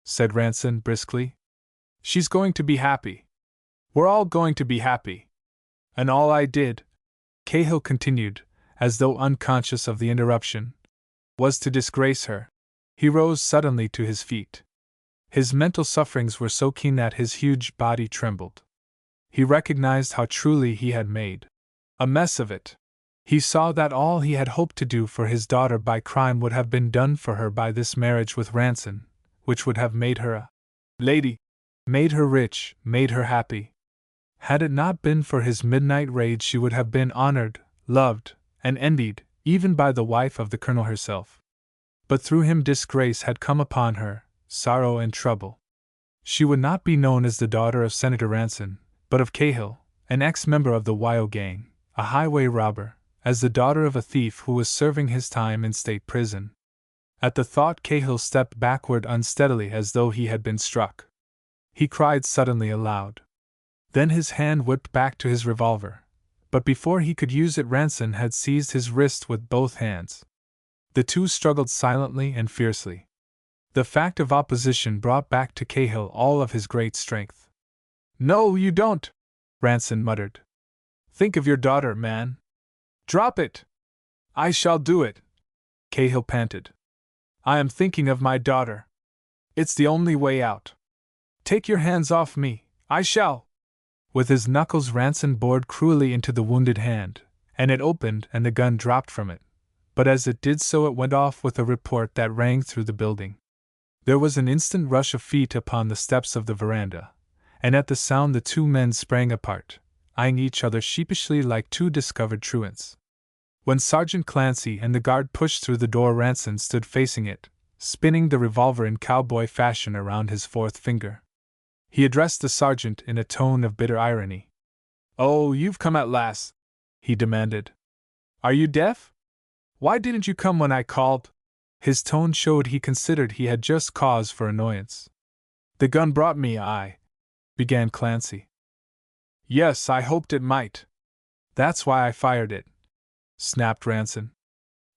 said Ranson briskly. She's going to be happy. We're all going to be happy. And all I did, Cahill continued, as though unconscious of the interruption, was to disgrace her. He rose suddenly to his feet. His mental sufferings were so keen that his huge body trembled. He recognized how truly he had made a mess of it. He saw that all he had hoped to do for his daughter by crime would have been done for her by this marriage with Ranson, which would have made her a lady, made her rich, made her happy. Had it not been for his midnight rage, she would have been honored, loved, and envied, even by the wife of the colonel herself. But through him disgrace had come upon her, sorrow and trouble. She would not be known as the daughter of Senator Ranson, but of Cahill, an ex-member of the Wyo gang, a highway robber, as the daughter of a thief who was serving his time in state prison. At the thought, Cahill stepped backward unsteadily as though he had been struck. He cried suddenly aloud. Then his hand whipped back to his revolver, but before he could use it, Ranson had seized his wrist with both hands. The two struggled silently and fiercely. The fact of opposition brought back to Cahill all of his great strength. No, you don't, Ranson muttered. Think of your daughter, man. Drop it. I shall do it, Cahill panted. I am thinking of my daughter. It's the only way out. Take your hands off me, I shall. With his knuckles, Ranson bored cruelly into the wounded hand, and it opened and the gun dropped from it. But as it did so, it went off with a report that rang through the building. There was an instant rush of feet upon the steps of the veranda, and at the sound the two men sprang apart, eyeing each other sheepishly like two discovered truants. When Sergeant Clancy and the guard pushed through the door, Ranson stood facing it, spinning the revolver in cowboy fashion around his fourth finger. He addressed the sergeant in a tone of bitter irony. Oh, you've come at last, he demanded. Are you deaf? Why didn't you come when I called? His tone showed he considered he had just cause for annoyance. The gun brought me, began Clancy. Yes, I hoped it might. That's why I fired it, snapped Ranson.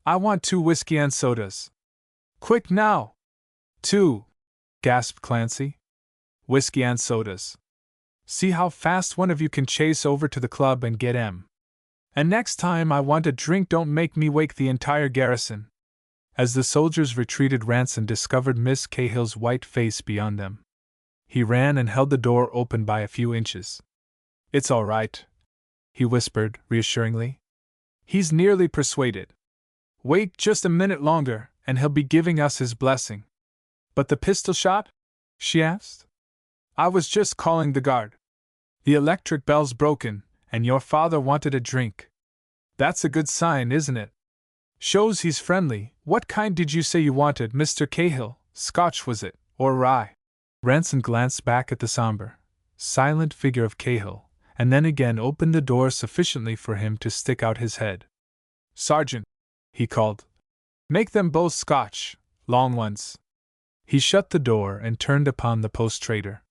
I want 2 whiskey and sodas. Quick now! 2, gasped Clancy. Whiskey and sodas. See how fast one of you can chase over to the club and get 'em. And next time I want a drink, don't make me wake the entire garrison. As the soldiers retreated, Ranson discovered Miss Cahill's white face beyond them. He ran and held the door open by a few inches. It's all right, he whispered reassuringly. He's nearly persuaded. Wait just a minute longer, and he'll be giving us his blessing. But the pistol shot? She asked. I was just calling the guard. The electric bell's broken, and your father wanted a drink. That's a good sign, isn't it? Shows he's friendly. What kind did you say you wanted, Mr. Cahill? Scotch, was it, or rye? Ranson glanced back at the somber, silent figure of Cahill, and then again opened the door sufficiently for him to stick out his head. Sergeant, he called. Make them both Scotch, long ones. He shut the door and turned upon the post-trader.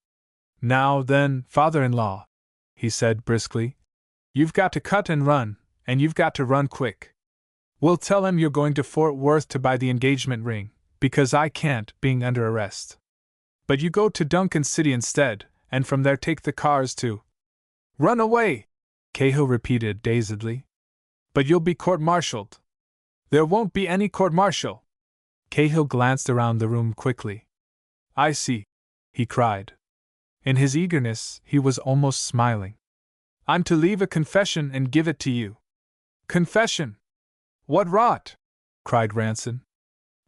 Now then, father-in-law, he said briskly, you've got to cut and run, and you've got to run quick. We'll tell him you're going to Fort Worth to buy the engagement ring, because I can't, being under arrest. But you go to Duncan City instead, and from there take the cars to... Run away, Cahill repeated dazedly. But you'll be court-martialed. There won't be any court-martial. Cahill glanced around the room quickly. I see, he cried. In his eagerness, he was almost smiling. I'm to leave a confession and give it to you. Confession? What rot! Cried Ranson.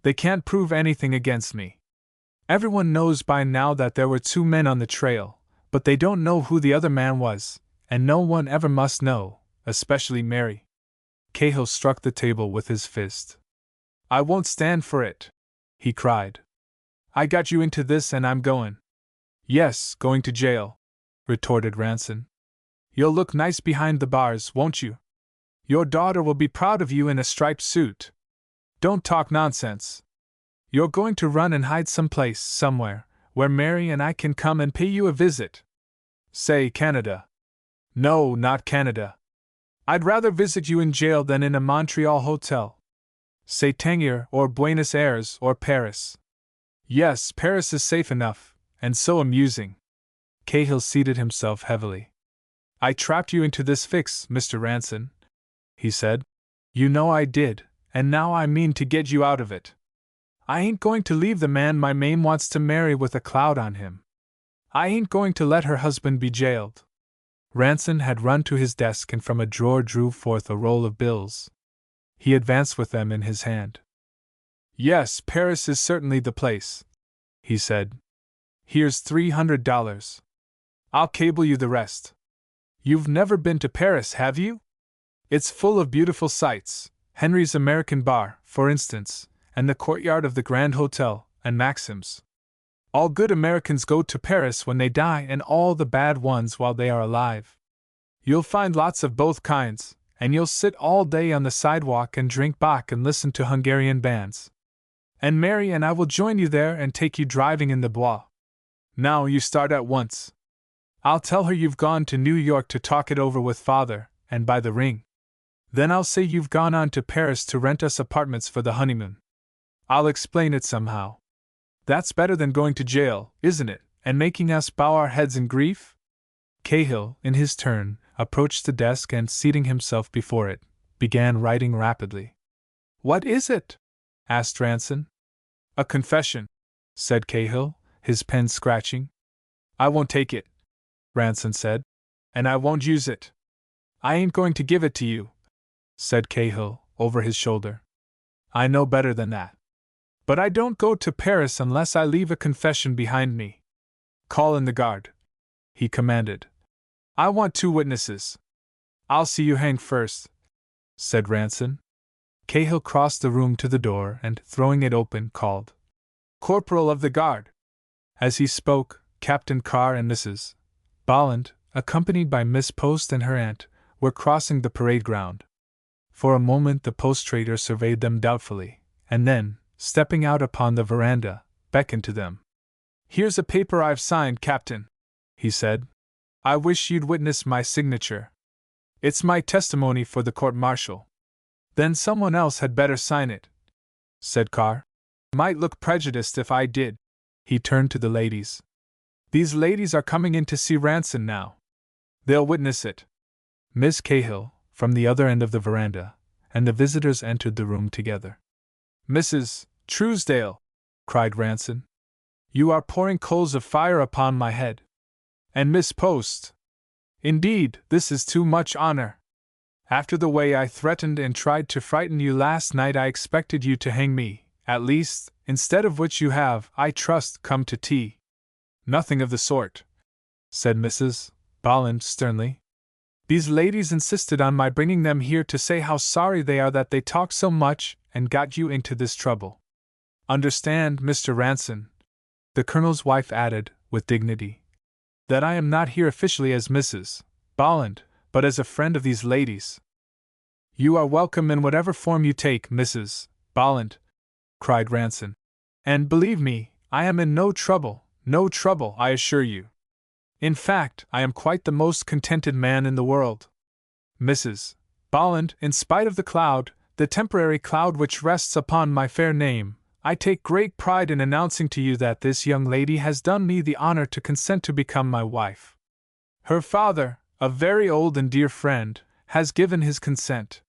They can't prove anything against me. Everyone knows by now that there were 2 men on the trail, but they don't know who the other man was, and no one ever must know, especially Mary. Cahill struck the table with his fist. I won't stand for it, he cried. I got you into this and I'm going. Yes, going to jail, retorted Ranson. You'll look nice behind the bars, won't you? Your daughter will be proud of you in a striped suit. Don't talk nonsense. You're going to run and hide someplace, somewhere, where Mary and I can come and pay you a visit. Say Canada. No, not Canada. I'd rather visit you in jail than in a Montreal hotel. Say Tangier or Buenos Aires or Paris. Yes, Paris is safe enough, and so amusing. Cahill seated himself heavily. I trapped you into this fix, Mr. Ranson, he said. You know I did, and now I mean to get you out of it. I ain't going to leave the man my mame wants to marry with a cloud on him. I ain't going to let her husband be jailed. Ranson had run to his desk and from a drawer drew forth a roll of bills. He advanced with them in his hand. Yes, Paris is certainly the place, he said. Here's $300. I'll cable you the rest. You've never been to Paris, have you? It's full of beautiful sights, Henry's American Bar, for instance, and the courtyard of the Grand Hotel, and Maxim's. All good Americans go to Paris when they die and all the bad ones while they are alive. You'll find lots of both kinds, and you'll sit all day on the sidewalk and drink Bach and listen to Hungarian bands. And Mary and I will join you there and take you driving in the Bois. Now you start at once. I'll tell her you've gone to New York to talk it over with father, and buy the ring. Then I'll say you've gone on to Paris to rent us apartments for the honeymoon. I'll explain it somehow. That's better than going to jail, isn't it, and making us bow our heads in grief? Cahill, in his turn, approached the desk and, seating himself before it, began writing rapidly. What is it? Asked Ranson. A confession, said Cahill, his pen scratching. I won't take it, Ranson said, and I won't use it. I ain't going to give it to you, said Cahill, over his shoulder. I know better than that. But I don't go to Paris unless I leave a confession behind me. Call in the guard, he commanded. I want 2 witnesses. I'll see you hanged first, said Ranson. Cahill crossed the room to the door and, throwing it open, called, Corporal of the Guard. As he spoke, Captain Carr and Mrs. Bolland, accompanied by Miss Post and her aunt, were crossing the parade ground. For a moment the post-trader surveyed them doubtfully, and then, stepping out upon the veranda, beckoned to them. Here's a paper I've signed, Captain, he said. I wish you'd witness my signature. It's my testimony for the court-martial. Then someone else had better sign it, said Carr. Might look prejudiced if I did. He turned to the ladies. These ladies are coming in to see Ranson now. They'll witness it. Miss Cahill, from the other end of the veranda, and the visitors entered the room together. "Mrs. Truesdale," cried Ranson, "you are pouring coals of fire upon my head. And Miss Post! Indeed, this is too much honor. After the way I threatened and tried to frighten you last night, I expected you to hang me, at least, instead of which you have, I trust, come to tea." "Nothing of the sort," said Mrs. Bolland sternly. "These ladies insisted on my bringing them here to say how sorry they are that they talk so much and got you into this trouble. Understand, Mr. Ranson," the Colonel's wife added, with dignity, "that I am not here officially as Mrs. Bolland, but as a friend of these ladies." "You are welcome in whatever form you take, Mrs. Bolland," cried Ranson. "And believe me, I am in no trouble, I assure you. In fact, I am quite the most contented man in the world. Mrs. Bolland, in spite of the temporary cloud which rests upon my fair name, I take great pride in announcing to you that this young lady has done me the honor to consent to become my wife. Her father, a very old and dear friend, has given his consent.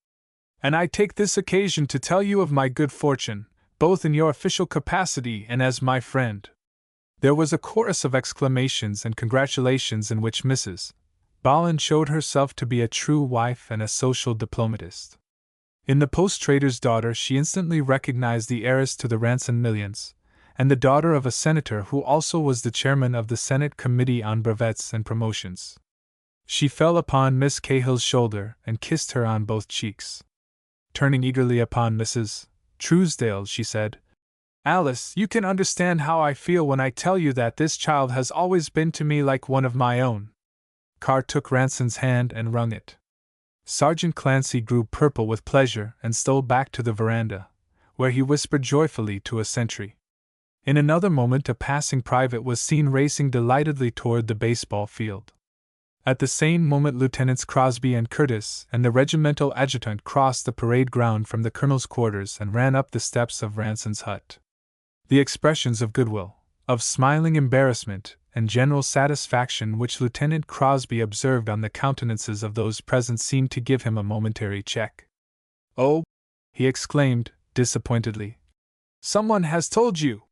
And I take this occasion to tell you of my good fortune, both in your official capacity and as my friend." There was a chorus of exclamations and congratulations in which Mrs. Bolland showed herself to be a true wife and a social diplomatist. In the post-trader's daughter she instantly recognized the heiress to the Ranson millions, and the daughter of a senator who also was the chairman of the Senate Committee on Brevets and Promotions. She fell upon Miss Cahill's shoulder and kissed her on both cheeks. Turning eagerly upon Mrs. Truesdale, she said, "Alice, you can understand how I feel when I tell you that this child has always been to me like one of my own." Carr took Ranson's hand and wrung it. Sergeant Clancy grew purple with pleasure and stole back to the veranda, where he whispered joyfully to a sentry. In another moment a passing private was seen racing delightedly toward the baseball field. At the same moment Lieutenants Crosby and Curtis and the regimental adjutant crossed the parade ground from the colonel's quarters and ran up the steps of Ranson's hut. The expressions of goodwill, of smiling embarrassment, and general satisfaction which Lieutenant Crosby observed on the countenances of those present seemed to give him a momentary check. "Oh!" he exclaimed, disappointedly. "Someone has told you!"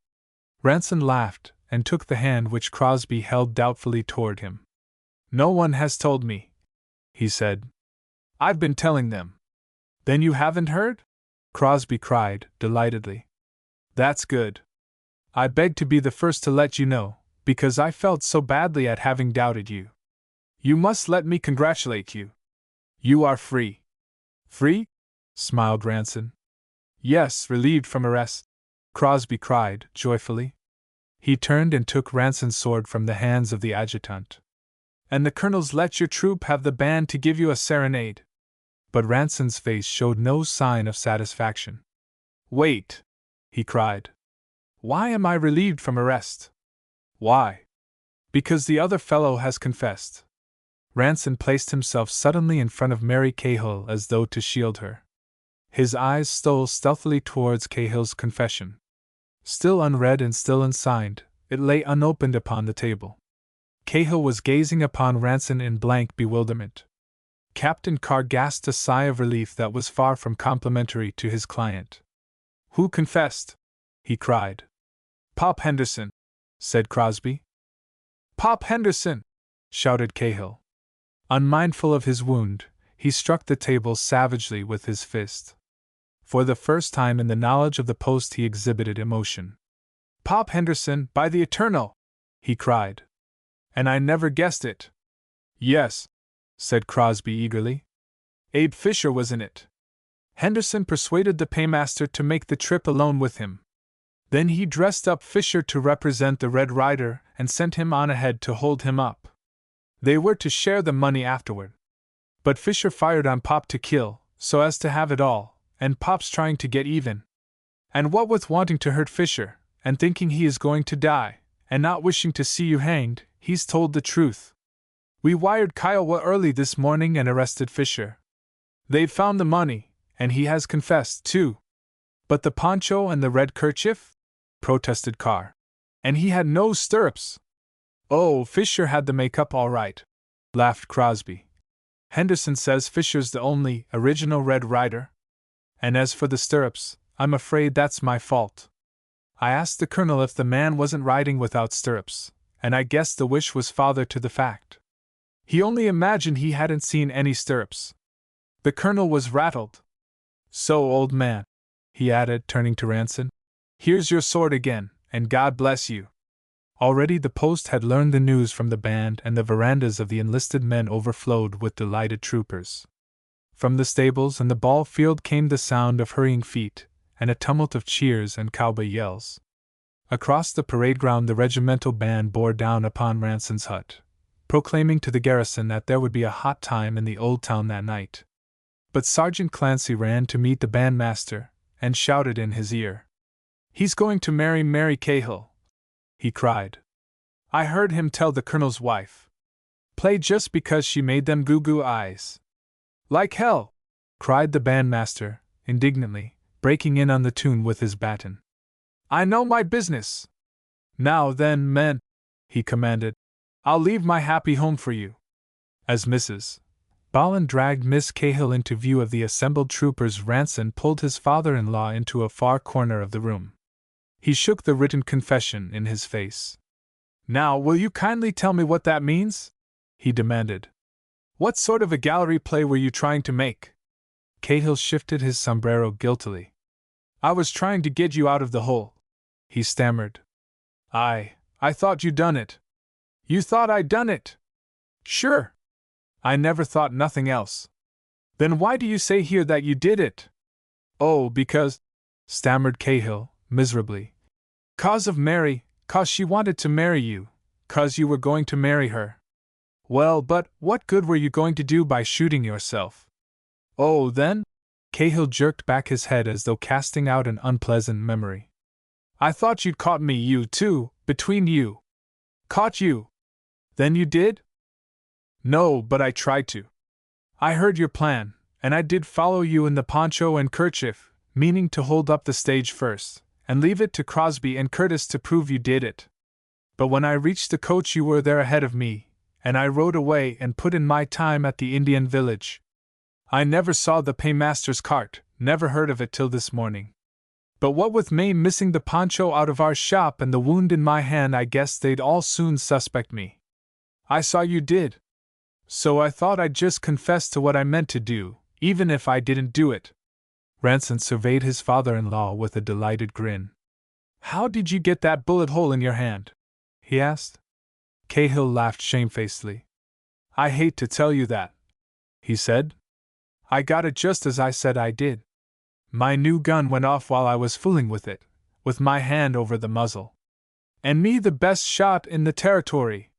Ranson laughed, and took the hand which Crosby held doubtfully toward him. "No one has told me," he said. "I've been telling them." "Then you haven't heard?" Crosby cried, delightedly. "That's good. I beg to be the first to let you know, because I felt so badly at having doubted you. You must let me congratulate you. You are free." "Free?" smiled Ranson. "Yes, relieved from arrest," Crosby cried, joyfully. He turned and took Ranson's sword from the hands of the adjutant. "And the colonel's let your troop have the band to give you a serenade." But Ranson's face showed no sign of satisfaction. "Wait!" he cried. "Why am I relieved from arrest?" "Why?" "Because the other fellow has confessed." Ranson placed himself suddenly in front of Mary Cahill as though to shield her. His eyes stole stealthily towards Cahill's confession. Still unread and still unsigned, it lay unopened upon the table. Cahill was gazing upon Ranson in blank bewilderment. Captain Carr gasped a sigh of relief that was far from complimentary to his client. "Who confessed?" he cried. "Pop Henderson," said Crosby. "Pop Henderson!" shouted Cahill. Unmindful of his wound, he struck the table savagely with his fist. For the first time in the knowledge of the post he exhibited emotion. "Pop Henderson, by the Eternal!" he cried. "And I never guessed it." "Yes," said Crosby eagerly. "Abe Fisher was in it. Henderson persuaded the paymaster to make the trip alone with him. Then he dressed up Fisher to represent the Red Rider and sent him on ahead to hold him up. They were to share the money afterward. But Fisher fired on Pop to kill, so as to have it all, and Pop's trying to get even. And what with wanting to hurt Fisher, and thinking he is going to die, and not wishing to see you hanged, he's told the truth. We wired Kiowa early this morning and arrested Fisher. They've found the money, and he has confessed, too." "But the poncho and the red kerchief?" protested Carr. "And he had no stirrups." "Oh, Fisher had the make-up all right," laughed Crosby. Henderson says Fisher's the only original Red Rider. And as for the stirrups, I'm afraid that's my fault. I asked the colonel if the man wasn't riding without stirrups, and I guess the wish was father to the fact. He only imagined he hadn't seen any stirrups. The colonel was rattled. So, old man, he added, turning to Ranson, here's your sword again, and God bless you. Already the post had learned the news from the band, and the verandas of the enlisted men overflowed with delighted troopers. From the stables and the ball field came the sound of hurrying feet, and a tumult of cheers and cowboy yells. Across the parade ground the regimental band bore down upon Ranson's hut, proclaiming to the garrison that there would be a hot time in the old town that night. But Sergeant Clancy ran to meet the bandmaster, and shouted in his ear. "He's going to marry Mary Cahill," he cried. "I heard him tell the colonel's wife. Play just because she made them goo-goo eyes." "Like hell!" cried the bandmaster, indignantly, breaking in on the tune with his baton. "I know my business. Now then, men," he commanded, "I'll leave my happy home for you." As Mrs. Ballin dragged Miss Cahill into view of the assembled troopers, Ranson pulled his father-in-law into a far corner of the room. He shook the written confession in his face. "Now, will you kindly tell me what that means?" he demanded. "What sort of a gallery play were you trying to make?" Cahill shifted his sombrero guiltily. "I was trying to get you out of the hole," he stammered. I thought you'd done it." "You thought I'd done it?" "Sure. I never thought nothing else." "Then why do you say here that you did it?" "Oh, because," stammered Cahill, miserably. "'Cause of Mary, 'cause she wanted to marry you, 'cause you were going to marry her." "Well, but what good were you going to do by shooting yourself?" "Oh, then," Cahill jerked back his head as though casting out an unpleasant memory, "I thought you'd caught me, you too, between you." "Caught you? Then you did?" "No, but I tried to. I heard your plan, and I did follow you in the poncho and kerchief, meaning to hold up the stage first, and leave it to Crosby and Curtis to prove you did it. But when I reached the coach you were there ahead of me, and I rode away and put in my time at the Indian village. I never saw the paymaster's cart, never heard of it till this morning. But what with May missing the poncho out of our shop and the wound in my hand, I guess they'd all soon suspect me. I saw you did. So I thought I'd just confess to what I meant to do, even if I didn't do it." Ranson surveyed his father-in-law with a delighted grin. "How did you get that bullet hole in your hand?" he asked. Cahill laughed shamefacedly. "I hate to tell you that," he said. "I got it just as I said I did. My new gun went off while I was fooling with it, with my hand over the muzzle. And me the best shot in the territory.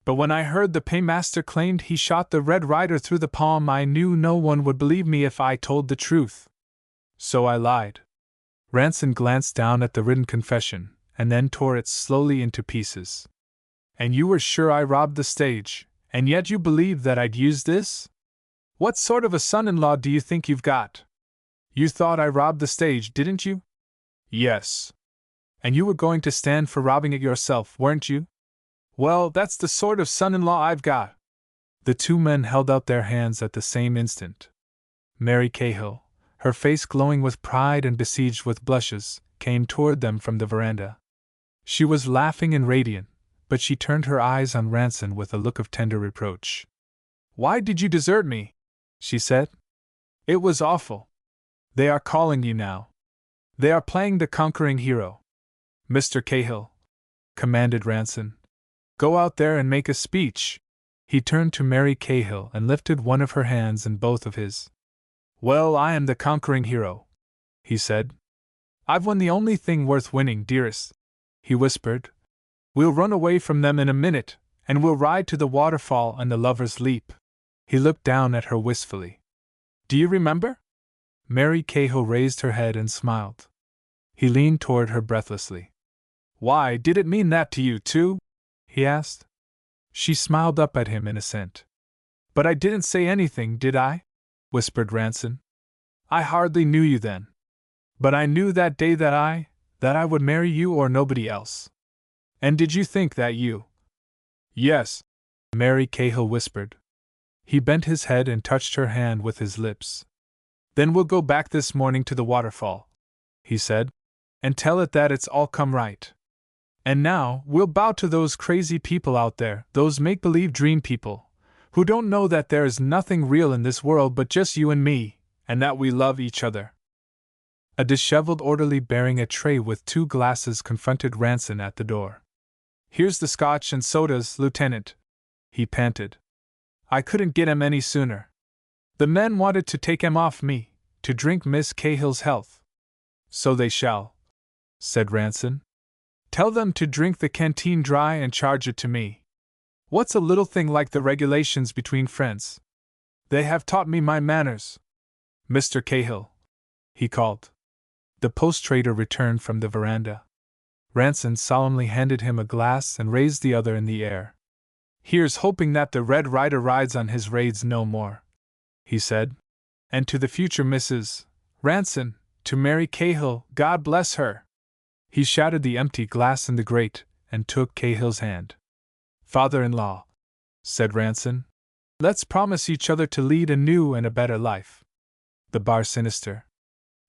But when I heard the paymaster claimed he shot the Red Rider through the palm, I knew no one would believe me if I told the truth. So I lied." Ranson glanced down at the written confession, and then tore it slowly into pieces. "And you were sure I robbed the stage, and yet you believed that I'd use this? What sort of a son-in-law do you think you've got? You thought I robbed the stage, didn't you?" "Yes." "And you were going to stand for robbing it yourself, weren't you? Well, that's the sort of son-in-law I've got." The two men held out their hands at the same instant. Mary Cahill, her face glowing with pride and besieged with blushes, came toward them from the veranda. She was laughing and radiant, but she turned her eyes on Ranson with a look of tender reproach. "Why did you desert me?" she said. "It was awful. They are calling you now. They are playing the conquering hero. Mr. Cahill," commanded Ranson, "go out there and make a speech." He turned to Mary Cahill and lifted one of her hands in both of his. "Well, I am the conquering hero," he said. "I've won the only thing worth winning, dearest," he whispered. "We'll run away from them in a minute, and we'll ride to the waterfall and the Lover's Leap." He looked down at her wistfully. "Do you remember?" Mary Cahill raised her head and smiled. He leaned toward her breathlessly. "Why, did it mean that to you, too?" he asked. She smiled up at him in assent. "But I didn't say anything, did I?" whispered Ranson. "I hardly knew you then. But I knew that day that I would marry you or nobody else. And did you think that you—" "Yes," Mary Cahill whispered. He bent his head and touched her hand with his lips. Then we'll go back this morning to the waterfall, he said, and tell it that it's all come right. And now, we'll bow to those crazy people out there, those make-believe dream people, who don't know that there is nothing real in this world but just you and me, and that we love each other. A disheveled orderly bearing a tray with 2 glasses confronted Ranson at the door. Here's the scotch and sodas, Lieutenant, he panted. I couldn't get 'em any sooner. The men wanted to take 'em off me, to drink Miss Cahill's health. So they shall, said Ranson. Tell them to drink the canteen dry and charge it to me. What's a little thing like the regulations between friends? They have taught me my manners. Mr. Cahill, he called. The post-trader returned from the veranda. Ranson solemnly handed him a glass and raised the other in the air. Here's hoping that the Red Rider rides on his raids no more, he said. And to the future Mrs. Ranson, to Mary Cahill, God bless her. He shattered the empty glass in the grate and took Cahill's hand. Father-in-law, said Ranson, let's promise each other to lead a new and a better life. The bar sinister.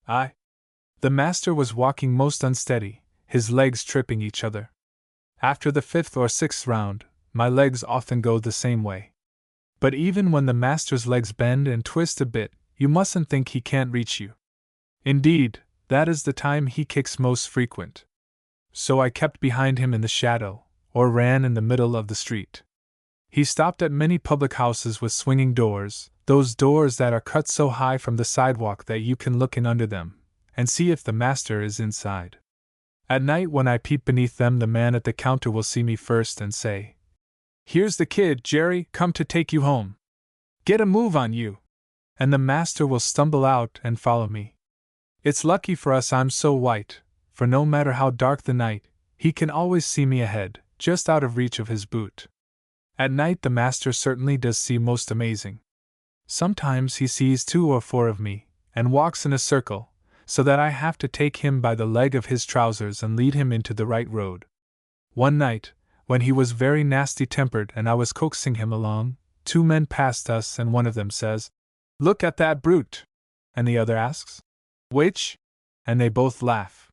The master was walking most unsteady, his legs tripping each other. After the 5th or 6th round, my legs often go the same way. But even when the master's legs bend and twist a bit, you mustn't think he can't reach you. Indeed, that is the time he kicks most frequent. So I kept behind him in the shadow, or ran in the middle of the street. He stopped at many public houses with swinging doors, those doors that are cut so high from the sidewalk that you can look in under them, and see if the master is inside. At night when I peep beneath them, the man at the counter will see me first and say, Here's the kid, Jerry, come to take you home. Get a move on you. And the master will stumble out and follow me. It's lucky for us I'm so white, for no matter how dark the night, he can always see me ahead, just out of reach of his boot. At night the master certainly does see most amazing. Sometimes he sees 2 or 4 of me, and walks in a circle, so that I have to take him by the leg of his trousers and lead him into the right road. One night, when he was very nasty-tempered and I was coaxing him along, 2 men passed us and one of them says, Look at that brute! And the other asks, Which? And they both laugh.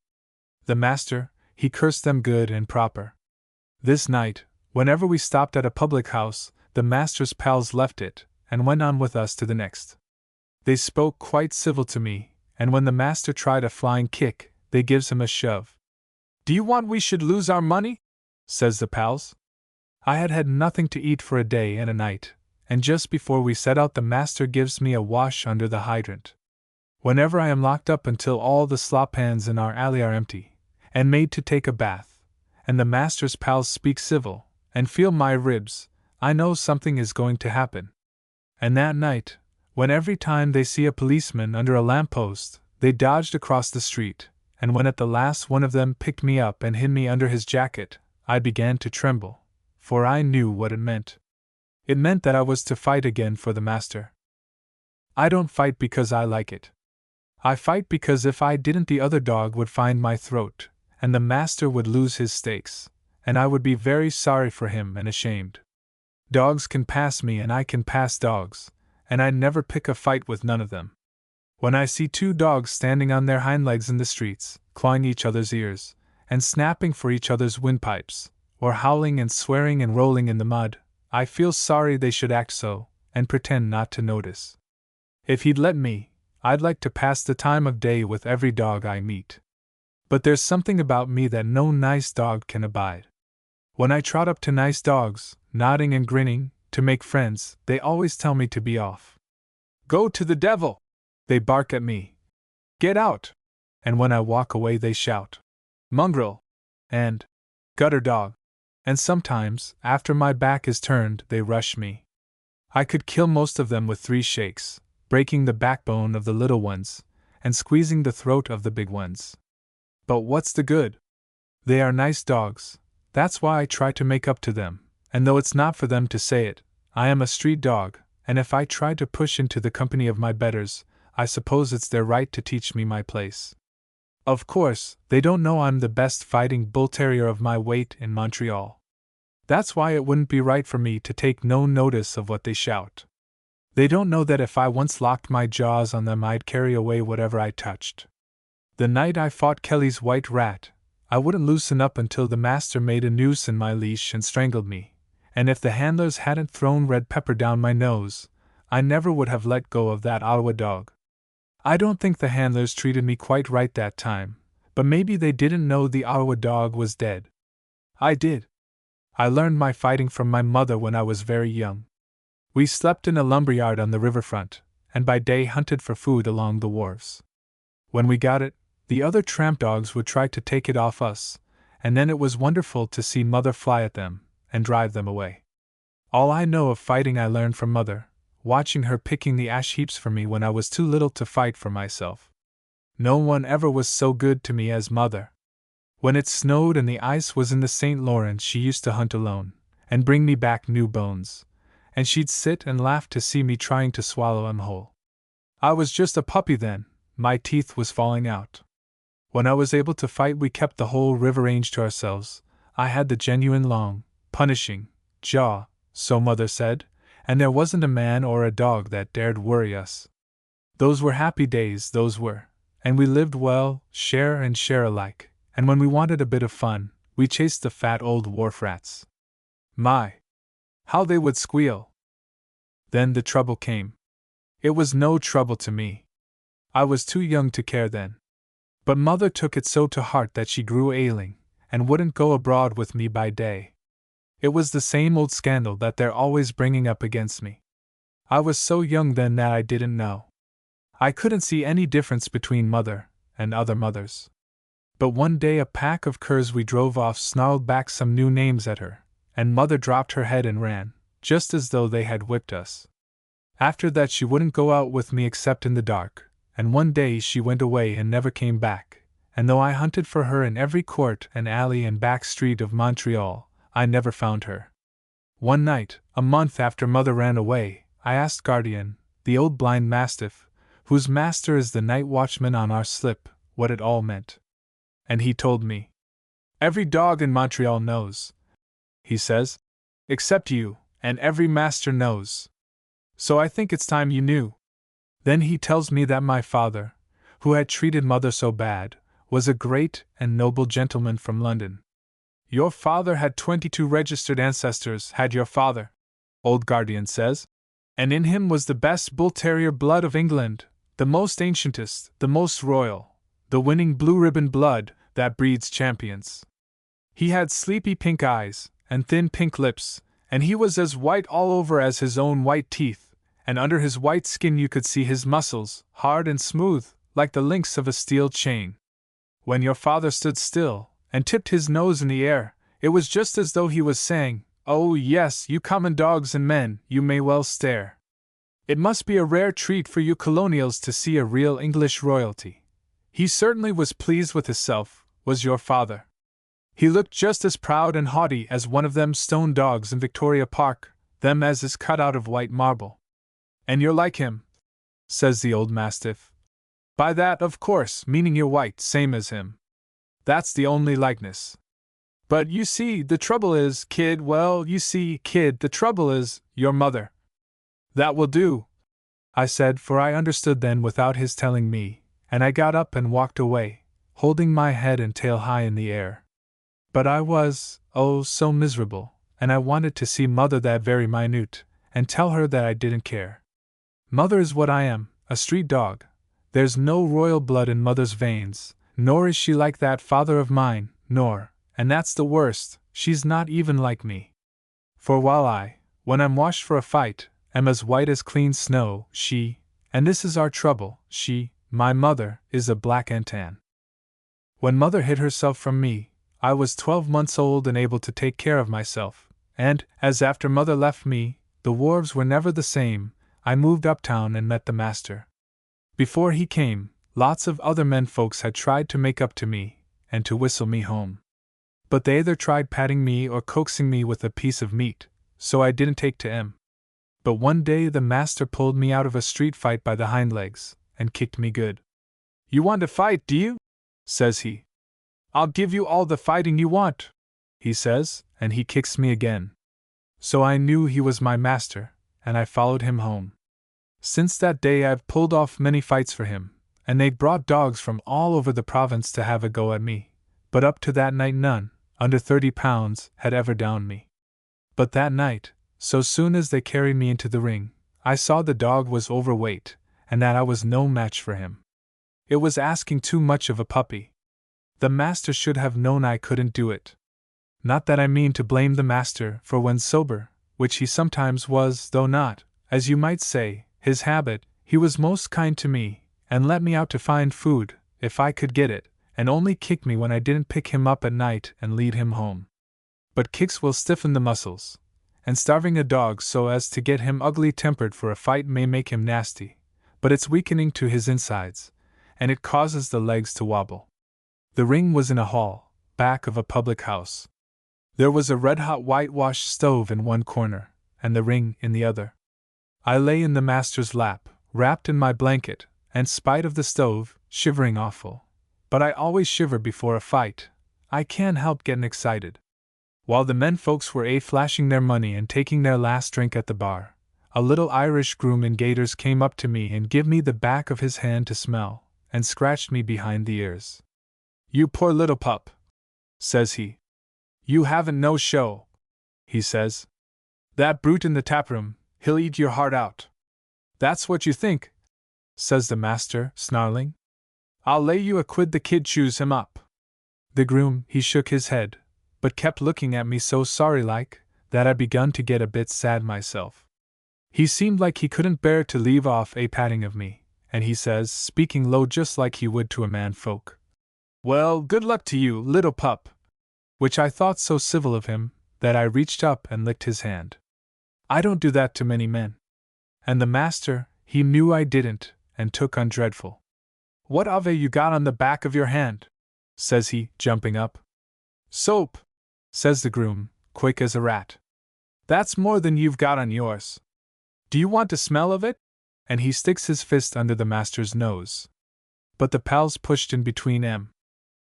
The master, he cursed them good and proper. This night, whenever we stopped at a public house, the master's pals left it, and went on with us to the next. They spoke quite civil to me, and when the master tried a flying kick, they gives him a shove. Do you want we should lose our money? Says the pals. I had had nothing to eat for a day and a night, and just before we set out the master gives me a wash under the hydrant. Whenever I am locked up until all the slop pans in our alley are empty, and made to take a bath, and the master's pals speak civil, and feel my ribs, I know something is going to happen. And that night, when every time they see a policeman under a lamppost, they dodged across the street, and when at the last one of them picked me up and hid me under his jacket, I began to tremble, for I knew what it meant. It meant that I was to fight again for the master. I don't fight because I like it. I fight because if I didn't the other dog would find my throat, and the master would lose his stakes, and I would be very sorry for him and ashamed. Dogs can pass me and I can pass dogs, and I'd never pick a fight with none of them. When I see 2 dogs standing on their hind legs in the streets, clawing each other's ears, and snapping for each other's windpipes, or howling and swearing and rolling in the mud, I feel sorry they should act so, and pretend not to notice. If he'd let me, I'd like to pass the time of day with every dog I meet. But there's something about me that no nice dog can abide. When I trot up to nice dogs, nodding and grinning, to make friends, they always tell me to be off. Go to the devil! They bark at me. Get out! And when I walk away they shout, Mongrel! And gutter dog! And sometimes, after my back is turned, they rush me. I could kill most of them with 3 shakes, breaking the backbone of the little ones, and squeezing the throat of the big ones. But what's the good? They are nice dogs, that's why I try to make up to them, and though it's not for them to say it, I am a street dog, and if I try to push into the company of my betters, I suppose it's their right to teach me my place. Of course, they don't know I'm the best fighting bull terrier of my weight in Montreal. That's why it wouldn't be right for me to take no notice of what they shout. They don't know that if I once locked my jaws on them I'd carry away whatever I touched. The night I fought Kelly's white rat, I wouldn't loosen up until the master made a noose in my leash and strangled me, and if the handlers hadn't thrown red pepper down my nose, I never would have let go of that Ottawa dog. I don't think the handlers treated me quite right that time, but maybe they didn't know the Ottawa dog was dead. I did. I learned my fighting from my mother when I was very young. We slept in a lumberyard on the riverfront, and by day hunted for food along the wharves. When we got it, the other tramp dogs would try to take it off us, and then it was wonderful to see Mother fly at them and drive them away. All I know of fighting I learned from Mother, watching her picking the ash heaps for me when I was too little to fight for myself. No one ever was so good to me as Mother. When it snowed and the ice was in the St. Lawrence, she used to hunt alone, and bring me back new bones, and she'd sit and laugh to see me trying to swallow 'em whole. I was just a puppy then, my teeth was falling out. When I was able to fight we kept the whole river range to ourselves. I had the genuine long, punishing jaw, so Mother said, and there wasn't a man or a dog that dared worry us. Those were happy days, those were, and we lived well, share and share alike, and when we wanted a bit of fun, we chased the fat old wharf rats. My! How they would squeal! Then the trouble came. It was no trouble to me. I was too young to care then. But Mother took it so to heart that she grew ailing, and wouldn't go abroad with me by day. It was the same old scandal that they're always bringing up against me. I was so young then that I didn't know. I couldn't see any difference between Mother and other mothers. But one day a pack of curs we drove off snarled back some new names at her, and Mother dropped her head and ran, just as though they had whipped us. After that she wouldn't go out with me except in the dark, and one day she went away and never came back, and though I hunted for her in every court and alley and back street of Montreal, I never found her. One night, a month after Mother ran away, I asked Guardian, the old blind mastiff, whose master is the night watchman on our slip, what it all meant. And he told me. Every dog in Montreal knows, he says, except you, and every master knows. So I think it's time you knew. Then he tells me that my father, who had treated Mother so bad, was a great and noble gentleman from London. Your father had 22 registered ancestors, had your father, old Guardian says, and in him was the best bull-terrier blood of England, the most ancientest, the most royal, the winning blue-ribbon blood that breeds champions. He had sleepy pink eyes, and thin pink lips, and he was as white all over as his own white teeth, and under his white skin you could see his muscles, hard and smooth, like the links of a steel chain. When your father stood still, and tipped his nose in the air, it was just as though he was saying, "Oh yes, you common dogs and men, you may well stare. It must be a rare treat for you colonials to see a real English royalty." He certainly was pleased with himself, was your father. He looked just as proud and haughty as one of them stone dogs in Victoria Park, them as is cut out of white marble. "And you're like him," says the old mastiff. "By that, of course, meaning you're white, same as him. That's the only likeness. But you see, the trouble is, kid, well, you see, kid, the trouble is, your mother." "That will do," I said, for I understood then without his telling me, and I got up and walked away, holding my head and tail high in the air. But I was, oh, so miserable, and I wanted to see Mother that very minute, and tell her that I didn't care. Mother is what I am, a street dog. There's no royal blood in Mother's veins, nor is she like that father of mine, nor, and that's the worst, she's not even like me. For while I, when I'm washed for a fight, am as white as clean snow, she, and this is our trouble, she, my mother, is a black and tan. When Mother hid herself from me, I was 12 months old and able to take care of myself, and, as after Mother left me, the wharves were never the same, I moved uptown and met the master. Before he came, lots of other men folks had tried to make up to me, and to whistle me home. But they either tried patting me or coaxing me with a piece of meat, so I didn't take to 'em. But one day the master pulled me out of a street fight by the hind legs, and kicked me good. "You want to fight, do you?" says he. "I'll give you all the fighting you want," he says, and he kicks me again. So I knew he was my master, and I followed him home. Since that day I've pulled off many fights for him, and they'd brought dogs from all over the province to have a go at me, but up to that night none, under 30 pounds, had ever downed me. But that night, so soon as they carried me into the ring, I saw the dog was overweight, and that I was no match for him. It was asking too much of a puppy. The master should have known I couldn't do it. Not that I mean to blame the master, for when sober, which he sometimes was, though not, as you might say, his habit, he was most kind to me, and let me out to find food, if I could get it, and only kicked me when I didn't pick him up at night and lead him home. But kicks will stiffen the muscles, and starving a dog so as to get him ugly-tempered for a fight may make him nasty, but it's weakening to his insides, and it causes the legs to wobble. The ring was in a hall, back of a public house. There was a red-hot whitewash stove in one corner, and the ring in the other. I lay in the master's lap, wrapped in my blanket, and spite of the stove, shivering awful. But I always shiver before a fight. I can't help getting excited. While the men folks were flashing their money and taking their last drink at the bar, a little Irish groom in gaiters came up to me and give me the back of his hand to smell, and scratched me behind the ears. "You poor little pup," says he. "You haven't no show," he says. "That brute in the taproom, he'll eat your heart out." "That's what you think," says the master, snarling. "I'll lay you a quid the kid chews him up." The groom, he shook his head, but kept looking at me so sorry-like, that I begun to get a bit sad myself. He seemed like he couldn't bear to leave off a patting of me, and he says, speaking low just like he would to a man folk, "Well, good luck to you, little pup," which I thought so civil of him, that I reached up and licked his hand. I don't do that to many men. And the master, he knew I didn't, and took on dreadful. "What have you got on the back of your hand?" says he, jumping up. "Soap," says the groom, quick as a rat. "That's more than you've got on yours. Do you want to smell of it?" And he sticks his fist under the master's nose. But the pals pushed in between them.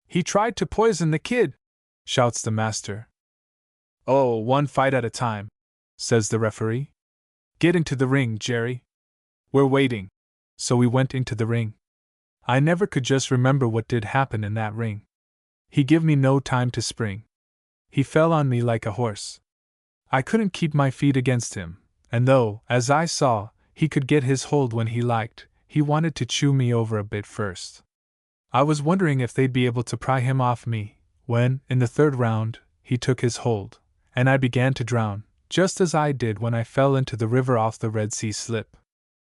"He tried to poison the kid," shouts the master. "Oh, one fight at a time," says the referee. "Get into the ring, Jerry. We're waiting." So we went into the ring. I never could just remember what did happen in that ring. He give me no time to spring. He fell on me like a horse. I couldn't keep my feet against him, and though, as I saw, he could get his hold when he liked, he wanted to chew me over a bit first. I was wondering if they'd be able to pry him off me, when, in the third round, he took his hold, and I began to drown, just as I did when I fell into the river off the Red Sea slip.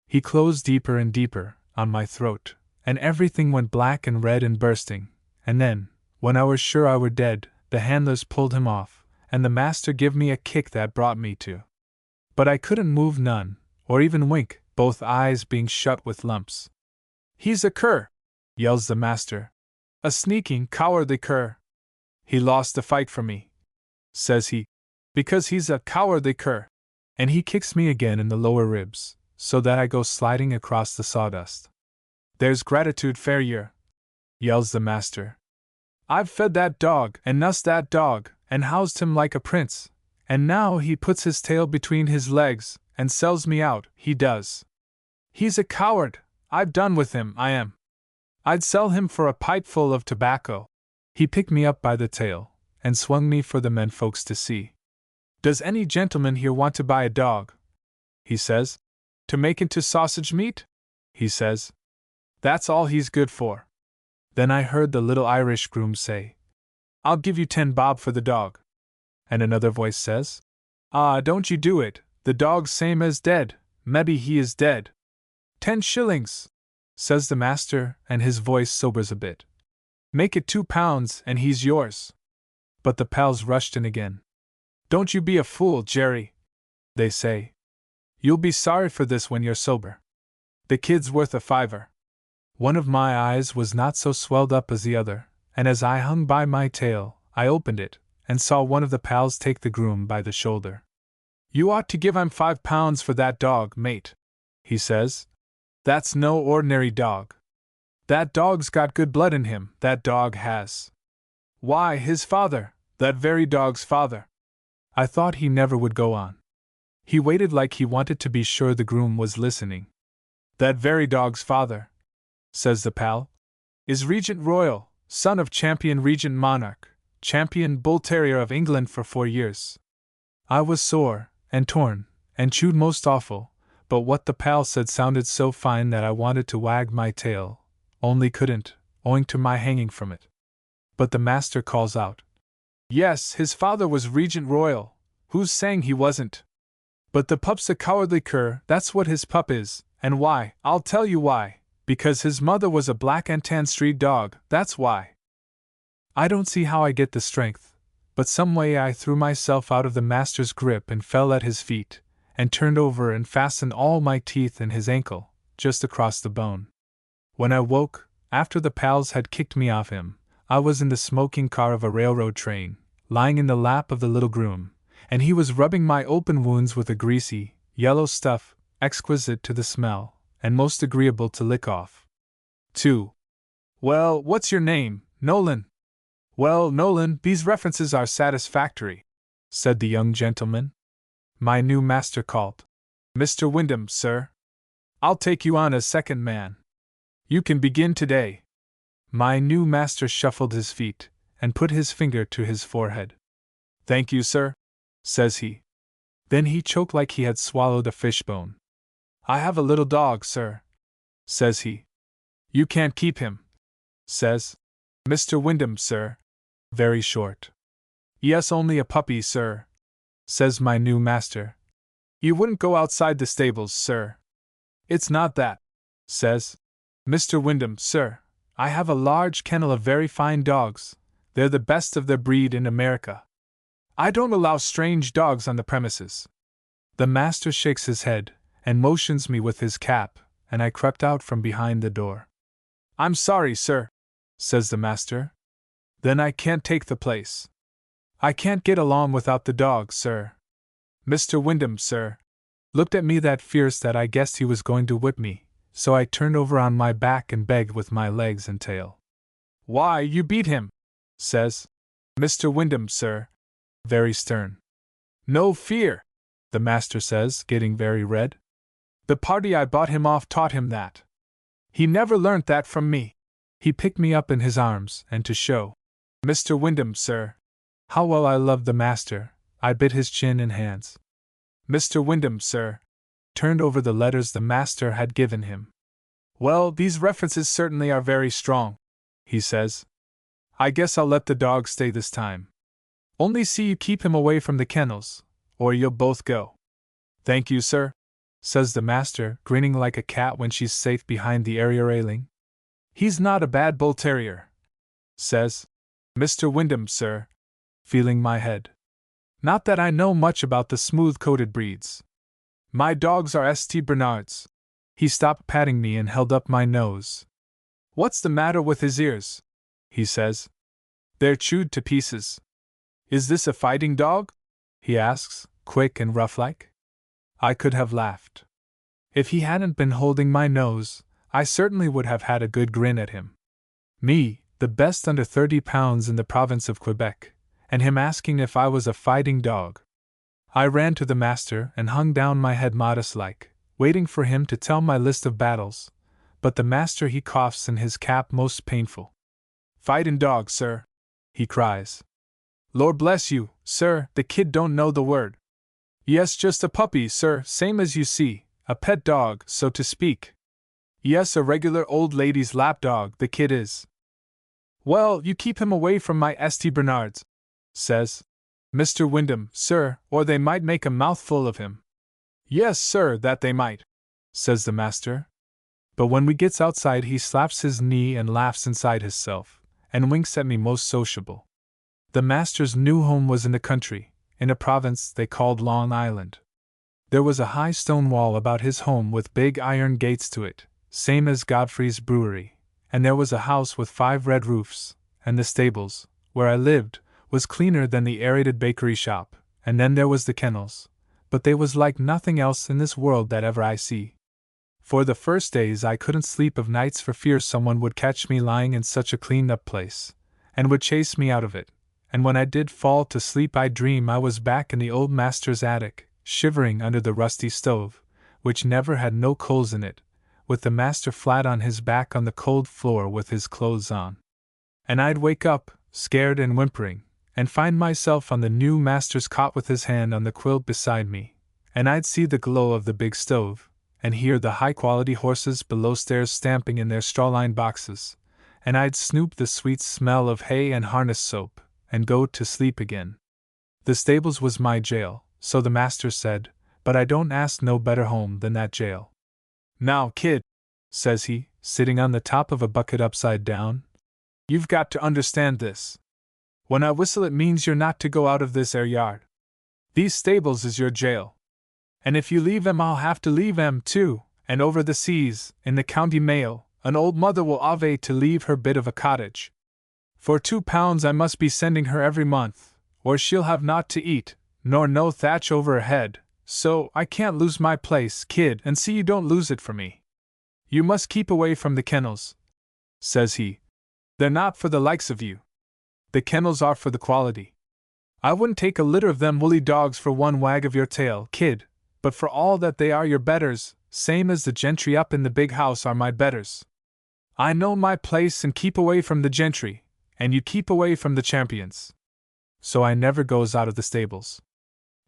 He closed deeper and deeper on my throat, and everything went black and red and bursting, and then, when I was sure I were dead, the handlers pulled him off, and the master give me a kick that brought me to. But I couldn't move none, or even wink, both eyes being shut with lumps. "He's a cur!" yells the master. "A sneaking, cowardly cur! He lost the fight for me," says he, "because he's a cowardly cur." And he kicks me again in the lower ribs, so that I go sliding across the sawdust. "There's gratitude fair year," yells the master. "I've fed that dog, and nussed that dog, and housed him like a prince, and now he puts his tail between his legs, and sells me out, he does. He's a coward, I've done with him, I am. I'd sell him for a pipeful of tobacco." He picked me up by the tail, and swung me for the men folks to see. "Does any gentleman here want to buy a dog?" he says. "To make into sausage meat?" he says. "That's all he's good for." Then I heard the little Irish groom say, "I'll give you 10 bob for the dog." And another voice says, "Ah, don't you do it, the dog's same as dead, maybe he is dead." 10 shillings, says the master, and his voice sobers a bit. "Make it £2 and he's yours." But the pals rushed in again. "Don't you be a fool, Jerry," they say. "You'll be sorry for this when you're sober. The kid's worth a fiver." One of my eyes was not so swelled up as the other, and as I hung by my tail, I opened it, and saw one of the pals take the groom by the shoulder. "You ought to give him £5 for that dog, mate," he says. "That's no ordinary dog. That dog's got good blood in him, that dog has. Why, his father, that very dog's father." I thought he never would go on. He waited like he wanted to be sure the groom was listening, That very dog's father, says the pal, is Regent Royal, son of Champion Regent Monarch, Champion Bull Terrier of England for 4 years. I was sore, and torn, and chewed most awful, but what the pal said sounded so fine that I wanted to wag my tail, only couldn't, owing to my hanging from it. But the master calls out, "Yes, his father was Regent Royal, who's saying he wasn't? But the pup's a cowardly cur, that's what his pup is, and why, I'll tell you why, because his mother was a black and tan street dog, that's why." I don't see how I get the strength, but some way I threw myself out of the master's grip and fell at his feet, and turned over and fastened all my teeth in his ankle, just across the bone. When I woke, after the pals had kicked me off him, I was in the smoking car of a railroad train, lying in the lap of the little groom, and he was rubbing my open wounds with a greasy, yellow stuff, exquisite to the smell, and most agreeable to lick off. 2. "Well, what's your name, Nolan?" "Well, Nolan, these references are satisfactory," said the young gentleman. My new master called, "Mr. Wyndham, sir. I'll take you on as second man. You can begin today." My new master shuffled his feet, and put his finger to his forehead. "Thank you, sir," says he. Then he choked like he had swallowed a fishbone. "I have a little dog, sir," says he. "You can't keep him," says Mr. Wyndham, sir. Very short. "Yes, only a puppy, sir," says my new master. "You wouldn't go outside the stables, sir." "It's not that," says Mr. Wyndham, sir. "I have a large kennel of very fine dogs. They're the best of their breed in America. I don't allow strange dogs on the premises." The master shakes his head, and motions me with his cap, and I crept out from behind the door. "I'm sorry, sir," says the master. "Then I can't take the place. I can't get along without the dog, sir." Mr. Wyndham, sir, looked at me that fierce that I guessed he was going to whip me, so I turned over on my back and begged with my legs and tail. "Why, you beat him," says Mr. Wyndham, sir, very stern. "No fear," the master says, getting very red. "The party I bought him off taught him that. He never learnt that from me." He picked me up in his arms, and to show Mr. Wyndham, sir, how well I loved the master, I bit his chin and hands. Mr. Wyndham, sir, turned over the letters the master had given him. "Well, these references certainly are very strong," he says. "I guess I'll let the dog stay this time. Only see you keep him away from the kennels, or you'll both go." "Thank you, sir," says the master, grinning like a cat when she's safe behind the area railing. "He's not a bad bull terrier," says Mr. Wyndham, sir, feeling my head. "Not that I know much about the smooth-coated breeds. My dogs are St. Bernards." He stopped patting me and held up my nose. "What's the matter with his ears?" he says. "They're chewed to pieces." "Is this a fighting dog?" he asks, quick and rough-like. I could have laughed. If he hadn't been holding my nose, I certainly would have had a good grin at him. Me, the best under 30 pounds in the province of Quebec, and him asking if I was a fighting dog. I ran to the master and hung down my head modest-like, waiting for him to tell my list of battles, but the master he coughs in his cap most painful. "Fightin' dog, sir," he cries. "Lord bless you, sir, the kid don't know the word." "Yes, just a puppy, sir, same as you see, a pet dog, so to speak." "Yes, a regular old lady's lapdog, the kid is." "Well, you keep him away from my St. Bernards," says Mr. Wyndham, sir, "or they might make a mouthful of him." "Yes, sir, that they might," says the master. But when we gets outside he slaps his knee and laughs inside himself, and winks at me most sociable. The master's new home was in the country, in a province they called Long Island. There was a high stone wall about his home with big iron gates to it, same as Godfrey's brewery, and there was a house with 5 red roofs, and the stables, where I lived, was cleaner than the aerated bakery shop, and then there was the kennels, but they was like nothing else in this world that ever I see. For the first days I couldn't sleep of nights for fear someone would catch me lying in such a cleaned-up place, and would chase me out of it, and when I did fall to sleep I'd dream I was back in the old master's attic, shivering under the rusty stove, which never had no coals in it, with the master flat on his back on the cold floor with his clothes on. And I'd wake up, scared and whimpering, and find myself on the new master's cot with his hand on the quilt beside me, and I'd see the glow of the big stove, and hear the high-quality horses below stairs stamping in their straw-lined boxes, and I'd snoop the sweet smell of hay and harness soap, and go to sleep again. The stables was my jail, so the master said, but I don't ask no better home than that jail. Now, kid, says he, sitting on the top of a bucket upside down, you've got to understand this. When I whistle it means you're not to go out of this 'ere yard. These stables is your jail. And if you leave 'em I'll have to leave 'em too, and over the seas, in the county mail, an old mother will ave to leave her bit of a cottage. For £2 I must be sending her every month, or she'll have naught to eat, nor no thatch over her head, so I can't lose my place, kid, and see you don't lose it for me. You must keep away from the kennels, says he. They're not for the likes of you. The kennels are for the quality. I wouldn't take a litter of them woolly dogs for one wag of your tail, kid, but for all that they are your betters, same as the gentry up in the big house are my betters. I know my place and keep away from the gentry, and you keep away from the champions. So I never goes out of the stables.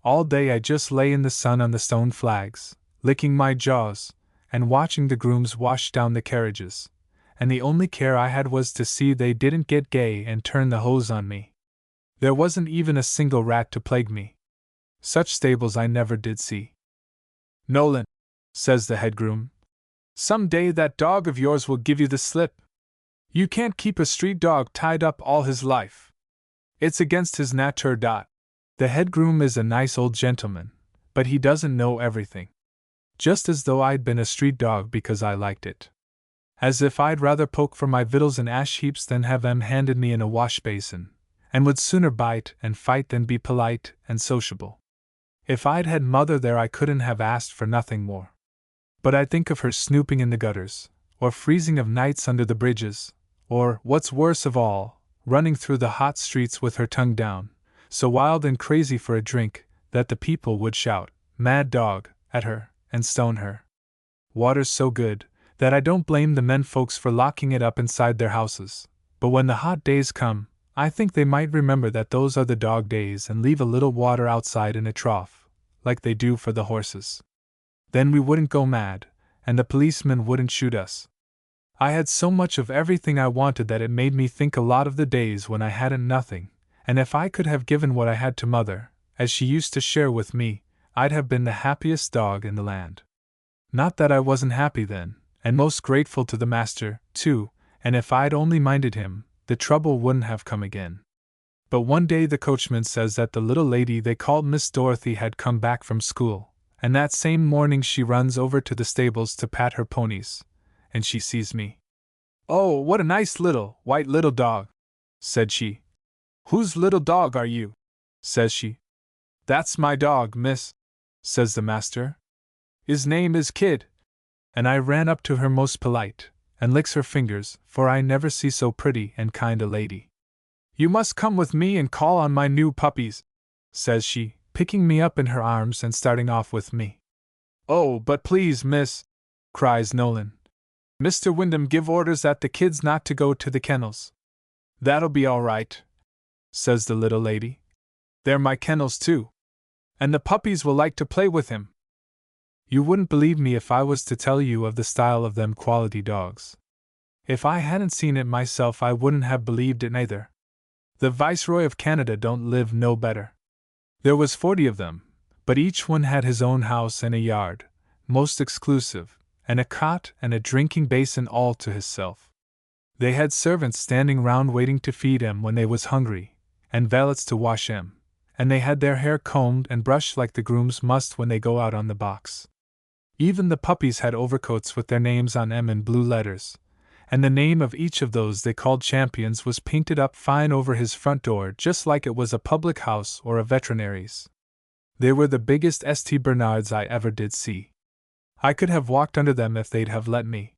All day I just lay in the sun on the stone flags, licking my jaws, and watching the grooms wash down the carriages, and the only care I had was to see they didn't get gay and turn the hose on me. There wasn't even a single rat to plague me. Such stables I never did see. Nolan, says the head groom, some day that dog of yours will give you the slip. You can't keep a street dog tied up all his life. It's against his nature. The head groom is a nice old gentleman, but he doesn't know everything. Just as though I'd been a street dog because I liked it. As if I'd rather poke for my victuals in ash heaps than have 'em handed me in a wash basin, and would sooner bite and fight than be polite and sociable. If I'd had mother there I couldn't have asked for nothing more. But I'd think of her snooping in the gutters, or freezing of nights under the bridges, or, what's worse of all, running through the hot streets with her tongue down, so wild and crazy for a drink, that the people would shout, "Mad dog," at her, and stone her. Water's so good, that I don't blame the men folks for locking it up inside their houses, but when the hot days come, I think they might remember that those are the dog days and leave a little water outside in a trough, like they do for the horses. Then we wouldn't go mad, and the policemen wouldn't shoot us. I had so much of everything I wanted that it made me think a lot of the days when I hadn't nothing, and if I could have given what I had to mother, as she used to share with me, I'd have been the happiest dog in the land. Not that I wasn't happy then, and most grateful to the master, too, and if I'd only minded him, the trouble wouldn't have come again. But one day the coachman says that the little lady they called Miss Dorothy had come back from school, and that same morning she runs over to the stables to pat her ponies, and she sees me. "Oh, what a nice little, white little dog," said she. "Whose little dog are you?" says she. "That's my dog, miss," says the master. "His name is Kid." And I ran up to her most polite, and licks her fingers, for I never see so pretty and kind a lady. "You must come with me and call on my new puppies," says she, picking me up in her arms and starting off with me. "Oh, but please, miss," cries Nolan. "Mr. Wyndham give orders that the kid's not to go to the kennels." "That'll be all right," says the little lady. "They're my kennels too. And the puppies will like to play with him." You wouldn't believe me if I was to tell you of the style of them quality dogs. If I hadn't seen it myself I wouldn't have believed it neither. The Viceroy of Canada don't live no better. There was 40 of them, but each one had his own house and a yard, most exclusive, and a cot and a drinking basin all to hisself. They had servants standing round waiting to feed 'em when they was hungry, and valets to wash 'em, and they had their hair combed and brushed like the grooms must when they go out on the box. Even the puppies had overcoats with their names on 'em in blue letters, and the name of each of those they called champions was painted up fine over his front door just like it was a public house or a veterinary's. They were the biggest St. Bernards I ever did see. I could have walked under them if they'd have let me.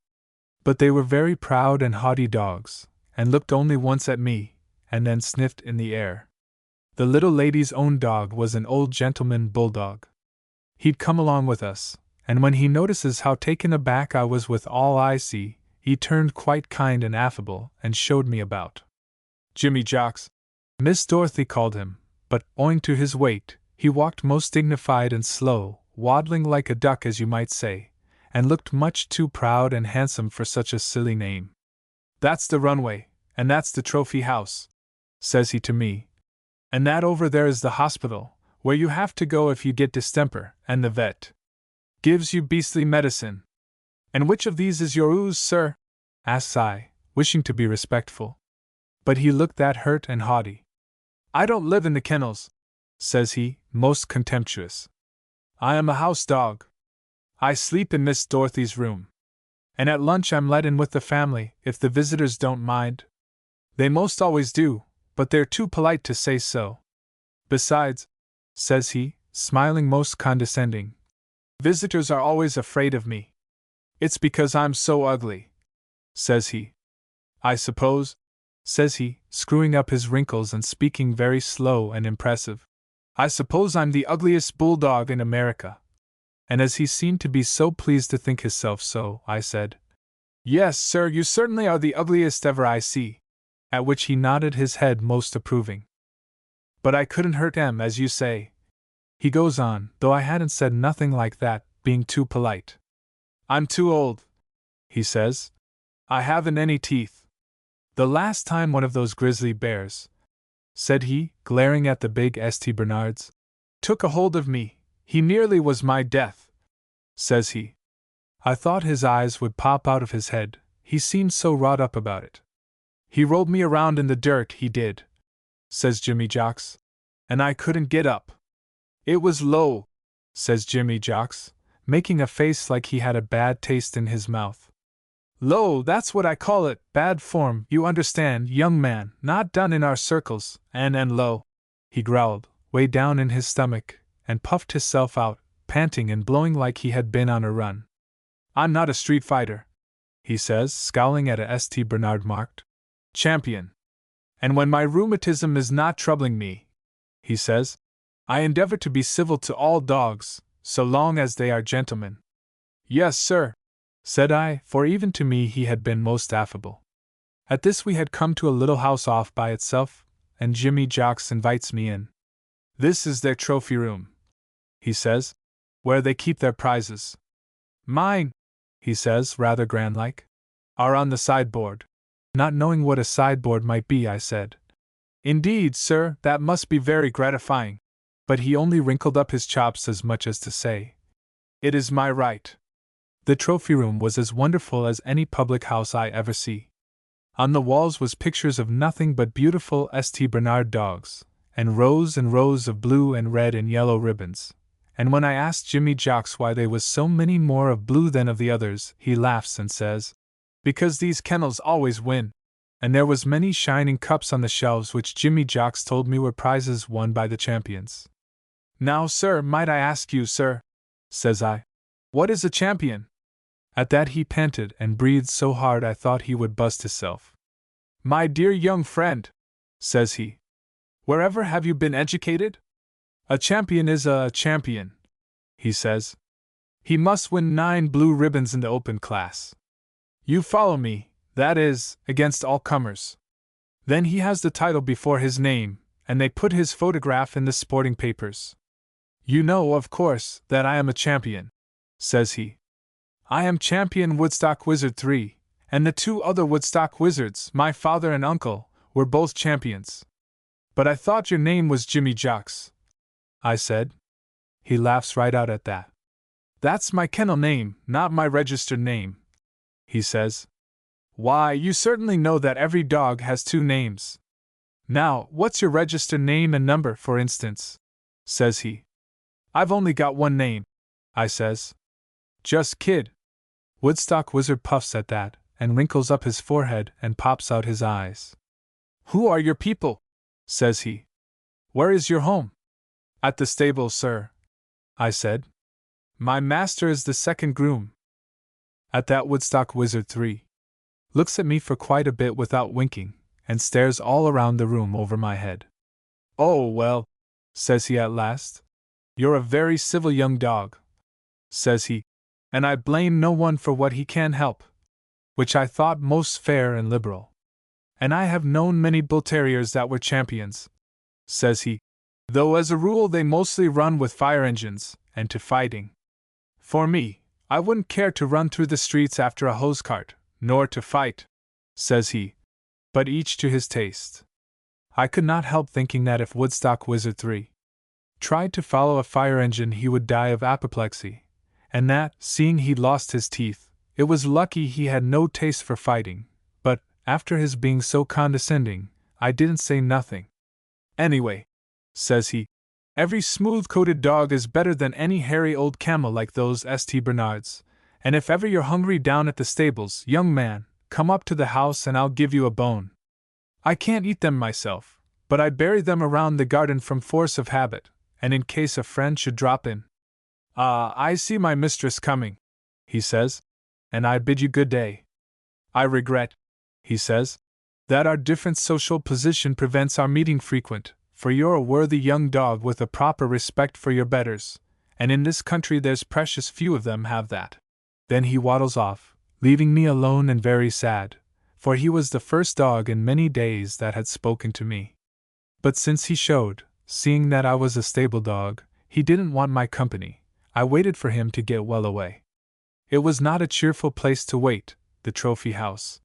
But they were very proud and haughty dogs, and looked only once at me, and then sniffed in the air. The little lady's own dog was an old gentleman bulldog. He'd come along with us, and when he notices how taken aback I was with all I see, he turned quite kind and affable and showed me about. Jimmy Jocks, Miss Dorothy called him, but, owing to his weight, he walked most dignified and slow, waddling like a duck as you might say, and looked much too proud and handsome for such a silly name. "That's the runway, and that's the trophy house," says he to me. "And that over there is the hospital, where you have to go if you get distemper, and the vet gives you beastly medicine." "And which of these is your ooze, sir?" asks I, wishing to be respectful. But he looked that hurt and haughty. "I don't live in the kennels," says he, most contemptuous. "I am a house dog. I sleep in Miss Dorothy's room. And at lunch I'm let in with the family, if the visitors don't mind. They most always do, but they're too polite to say so. Besides," says he, smiling most condescending, "visitors are always afraid of me. It's because I'm so ugly," says he. "I suppose," says he, screwing up his wrinkles and speaking very slow and impressive, "I suppose I'm the ugliest bulldog in America." And as he seemed to be so pleased to think himself so, I said, "Yes, sir, you certainly are the ugliest ever I see," at which he nodded his head most approving. "But I couldn't hurt him, as you say," he goes on, though I hadn't said nothing like that, being too polite. "I'm too old," he says. "I haven't any teeth. The last time one of those grizzly bears," said he, glaring at the big St. Bernards, "took a hold of me, he nearly was my death," says he. I thought his eyes would pop out of his head, he seemed so wrought up about it. "He rolled me around in the dirt, he did," says Jimmy Jocks, "and I couldn't get up. It was low," says Jimmy Jocks, making a face like he had a bad taste in his mouth. "Low, that's what I call it, bad form, you understand, young man, not done in our circles, and low," he growled, way down in his stomach, and puffed himself out, panting and blowing like he had been on a run. "I'm not a street fighter," he says, scowling at a St. Bernard marked champion. "And when my rheumatism is not troubling me," he says, "I endeavor to be civil to all dogs, so long as they are gentlemen." "Yes, sir," said I, for even to me he had been most affable. At this we had come to a little house off by itself, and Jimmy Jocks invites me in. "This is their trophy room," he says, "where they keep their prizes. Mine," he says, rather grand-like, "are on the sideboard." Not knowing what a sideboard might be, I said, "Indeed, sir, that must be very gratifying." But he only wrinkled up his chops as much as to say, "It is my right." The trophy room was as wonderful as any public house I ever see. On the walls was pictures of nothing but beautiful St. Bernard dogs, and rows of blue and red and yellow ribbons. And when I asked Jimmy Jocks why there was so many more of blue than of the others, he laughs and says, "Because these kennels always win." And there was many shining cups on the shelves which Jimmy Jocks told me were prizes won by the champions. "Now, sir, might I ask you, sir," says I, "what is a champion?" At that he panted and breathed so hard I thought he would bust himself. "My dear young friend," says he, "wherever have you been educated? A champion is a champion," he says. "He must win 9 blue ribbons in the open class. You follow me, that is, against all comers. Then he has the title before his name, and they put his photograph in the sporting papers. You know, of course, that I am a champion," says he. "I am Champion Woodstock Wizard 3, and the 2 other Woodstock Wizards, my father and uncle, were both champions." "But I thought your name was Jimmy Jocks," I said. He laughs right out at that. "That's my kennel name, not my registered name," he says. "Why, you certainly know that every dog has 2 names. Now, what's your registered name and number, for instance?" says he. "I've only got 1 name," I says. "Just Kid." Woodstock Wizard puffs at that, and wrinkles up his forehead and pops out his eyes. "Who are your people?" says he. "Where is your home?" "At the stable, sir," I said. "My master is the second groom." At that Woodstock Wizard 3 looks at me for quite a bit without winking, and stares all around the room over my head. "Oh, well," says he at last, "you're a very civil young dog," says he, and I blame no one for what he can help, which I thought most fair and liberal. And I have known many bull terriers that were champions, says he, though as a rule they mostly run with fire engines, and to fighting. For me, I wouldn't care to run through the streets after a hose cart, nor to fight, says he, but each to his taste. I could not help thinking that if Woodstock Wizard 3 tried to follow a fire engine he would die of apoplexy, and that, seeing he'd lost his teeth, it was lucky he had no taste for fighting, but, after his being so condescending, I didn't say nothing. Anyway, says he, every smooth-coated dog is better than any hairy old camel like those St. Bernards, and if ever you're hungry down at the stables, young man, come up to the house and I'll give you a bone. I can't eat them myself, but I bury them around the garden from force of habit, and in case a friend should drop in. I see my mistress coming, he says, and I bid you good day. I regret, he says, that our different social position prevents our meeting frequent, for you're a worthy young dog with a proper respect for your betters, and in this country there's precious few of them have that. Then he waddles off, leaving me alone and very sad, for he was the first dog in many days that had spoken to me. But since he showed, seeing that I was a stable dog, he didn't want my company, I waited for him to get well away. It was not a cheerful place to wait, the trophy house.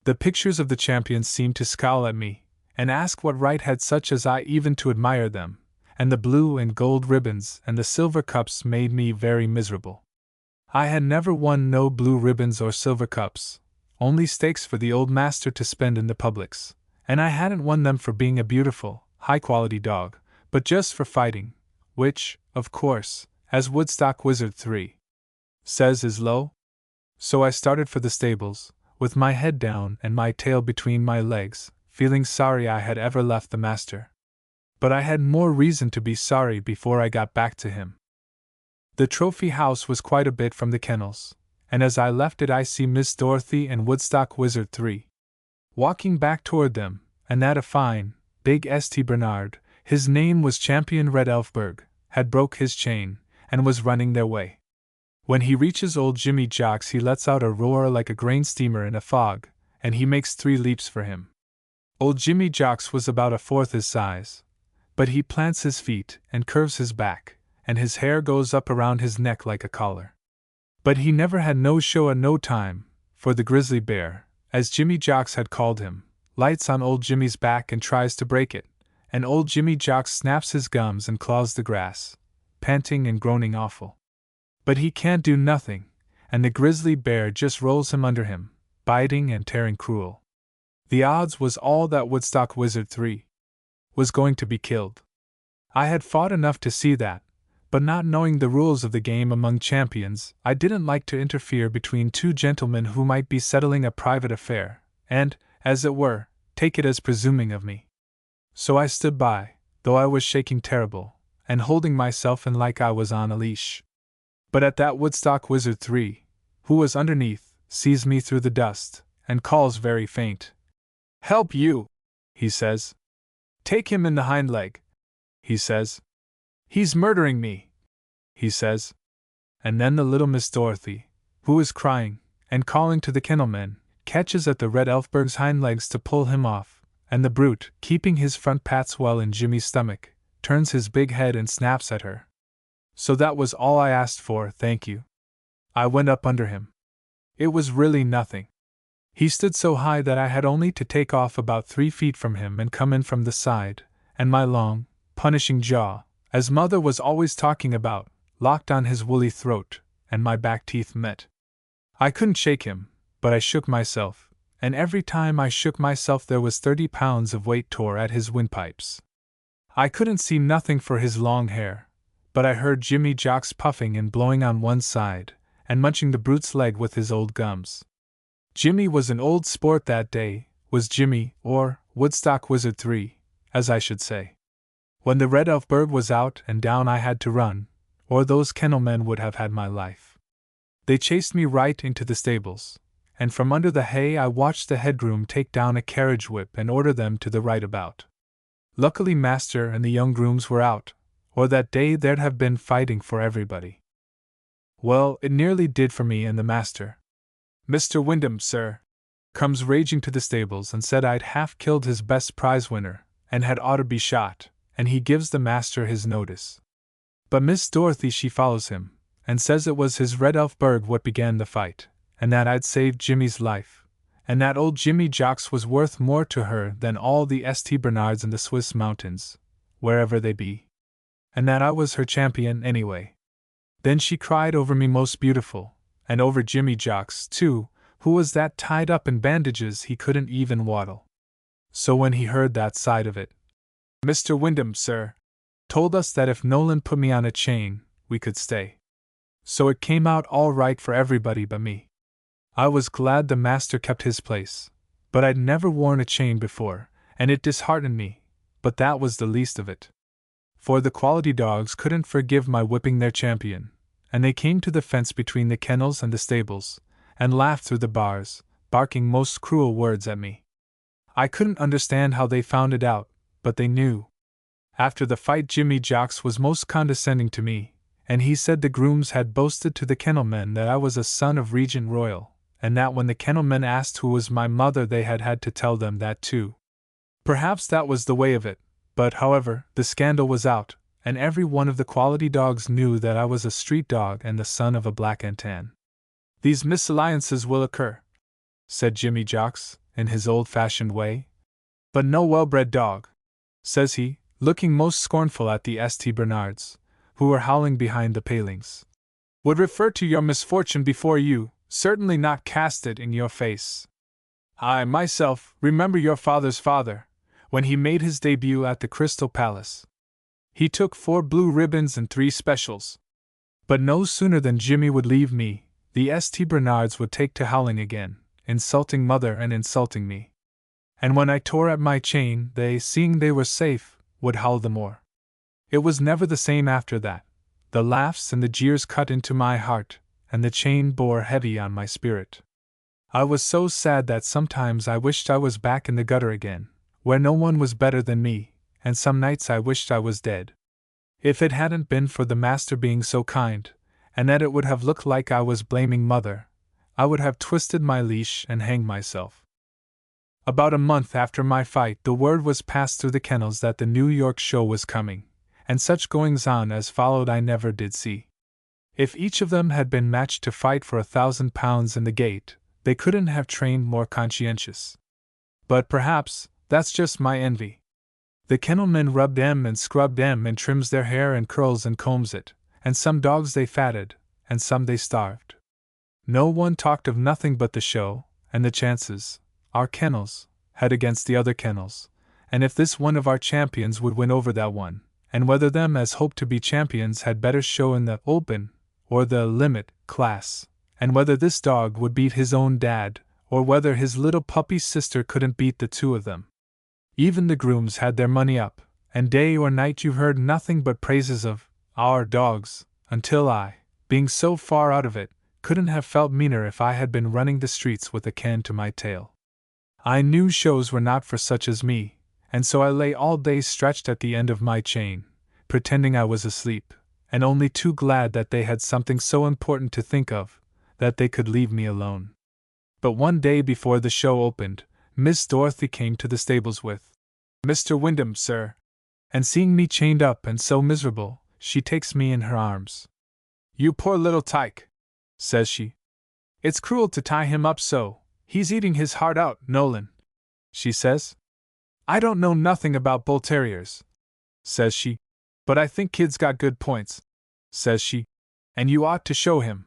The pictures of the champions seemed to scowl at me, and ask what right had such as I even to admire them, and the blue and gold ribbons and the silver cups made me very miserable. I had never won no blue ribbons or silver cups, only stakes for the old master to spend in the publics, and I hadn't won them for being a beautiful, high-quality dog, but just for fighting, which, of course, as Woodstock Wizard 3 says is low. So I started for the stables, with my head down and my tail between my legs, feeling sorry I had ever left the master. But I had more reason to be sorry before I got back to him. The trophy house was quite a bit from the kennels, and as I left it I see Miss Dorothy and Woodstock Wizard 3 walking back toward them, and that a fine, big St. Bernard, his name was Champion Red Elfberg, had broke his chain, and was running their way. When he reaches old Jimmy Jocks he lets out a roar like a grain steamer in a fog, and he makes 3 leaps for him. Old Jimmy Jocks was about a fourth his size, but he plants his feet and curves his back, and his hair goes up around his neck like a collar. But he never had no show at no time, for the grizzly bear, as Jimmy Jocks had called him, lights on old Jimmy's back and tries to break it, and old Jimmy Jocks snaps his gums and claws the grass, panting and groaning awful. But he can't do nothing, and the grizzly bear just rolls him under him, biting and tearing cruel. The odds was all that Woodstock Wizard 3 was going to be killed. I had fought enough to see that, but not knowing the rules of the game among champions, I didn't like to interfere between 2 gentlemen who might be settling a private affair, and, as it were, take it as presuming of me. So I stood by, though I was shaking terrible, and holding myself in like I was on a leash. But at that Woodstock Wizard 3, who was underneath, sees me through the dust, and calls very faint. "Help you!" he says. "Take him in the hind leg," he says. "He's murdering me," he says. And then the little Miss Dorothy, who is crying, and calling to the kennelmen, catches at the Red Elfberg's hind legs to pull him off, and the brute, keeping his front pats well in Jimmy's stomach, turns his big head and snaps at her. So that was all I asked for, thank you. I went up under him. It was really nothing. He stood so high that I had only to take off about 3 feet from him and come in from the side, and my long, punishing jaw, as Mother was always talking about, locked on his woolly throat, and my back teeth met. I couldn't shake him, but I shook myself, and every time I shook myself there was 30 pounds of weight tore at his windpipes. I couldn't see nothing for his long hair, but I heard Jimmy Jocks puffing and blowing on one side, and munching the brute's leg with his old gums. Jimmy was an old sport that day, was Jimmy, or Woodstock Wizard 3, as I should say. When the Red Elfberg was out and down I had to run, or those kennelmen would have had my life. They chased me right into the stables, and from under the hay I watched the headgroom take down a carriage whip and order them to the right about. Luckily Master and the young grooms were out, or that day there'd have been fighting for everybody. Well, it nearly did for me and the master. Mr. Wyndham, sir, comes raging to the stables and said I'd half killed his best prize winner, and had oughter be shot, and he gives the master his notice. But Miss Dorothy she follows him, and says it was his red elf bird what began the fight, and that I'd saved Jimmy's life, and that old Jimmy Jocks was worth more to her than all the St. Bernards in the Swiss mountains, wherever they be, and that I was her champion anyway. Then she cried over me most beautiful, and over Jimmy Jocks, too, who was that tied up in bandages he couldn't even waddle. So when he heard that side of it, Mr. Wyndham, sir, told us that if Nolan put me on a chain, we could stay. So it came out all right for everybody but me. I was glad the master kept his place, but I'd never worn a chain before, and it disheartened me, but that was the least of it. For the quality dogs couldn't forgive my whipping their champion, and they came to the fence between the kennels and the stables, and laughed through the bars, barking most cruel words at me. I couldn't understand how they found it out, but they knew. After the fight Jimmy Jocks was most condescending to me, and he said the grooms had boasted to the kennelmen that I was a son of Regent Royal, and that when the kennelmen asked who was my mother they had to tell them that too. Perhaps that was the way of it, but however, the scandal was out, and every one of the quality dogs knew that I was a street dog and the son of a black and tan. These misalliances will occur, said Jimmy Jocks, in his old-fashioned way. But no well-bred dog, says he, looking most scornful at the St. Bernards, who were howling behind the palings, would refer to your misfortune before you, certainly not cast it in your face. I, myself, remember your father's father, when he made his debut at the Crystal Palace. He took 4 blue ribbons and 3 specials. But no sooner than Jimmy would leave me, the St. Bernards would take to howling again, insulting mother and insulting me. And when I tore at my chain, they, seeing they were safe, would howl the more. It was never the same after that. The laughs and the jeers cut into my heart, and the chain bore heavy on my spirit. I was so sad that sometimes I wished I was back in the gutter again, where no one was better than me, and some nights I wished I was dead. If it hadn't been for the master being so kind, and that it would have looked like I was blaming mother, I would have twisted my leash and hanged myself. About a month after my fight, the word was passed through the kennels that the New York show was coming, and such goings-on as followed I never did see. If each of them had been matched to fight for £1,000 in the gate, they couldn't have trained more conscientious. But perhaps that's just my envy. The kennelmen rubbed em and scrubbed em and trims their hair and curls and combs it, and some dogs they fatted, and some they starved. No one talked of nothing but the show, and the chances our kennels had against the other kennels, and if this one of our champions would win over that one, and whether them as hoped to be champions had better show in the open or the limit class, and whether this dog would beat his own dad, or whether his little puppy sister couldn't beat the 2 of them. Even the grooms had their money up, and day or night you heard nothing but praises of our dogs, until I, being so far out of it, couldn't have felt meaner if I had been running the streets with a can to my tail. I knew shows were not for such as me, and so I lay all day stretched at the end of my chain, pretending I was asleep, and only too glad that they had something so important to think of, that they could leave me alone. But one day before the show opened, Miss Dorothy came to the stables with Mr. Wyndham, sir, and seeing me chained up and so miserable, she takes me in her arms. You poor little tyke, says she. It's cruel to tie him up so, he's eating his heart out, Nolan, she says. I don't know nothing about bull terriers, says she, but I think Kid's got good points, says she, and you ought to show him.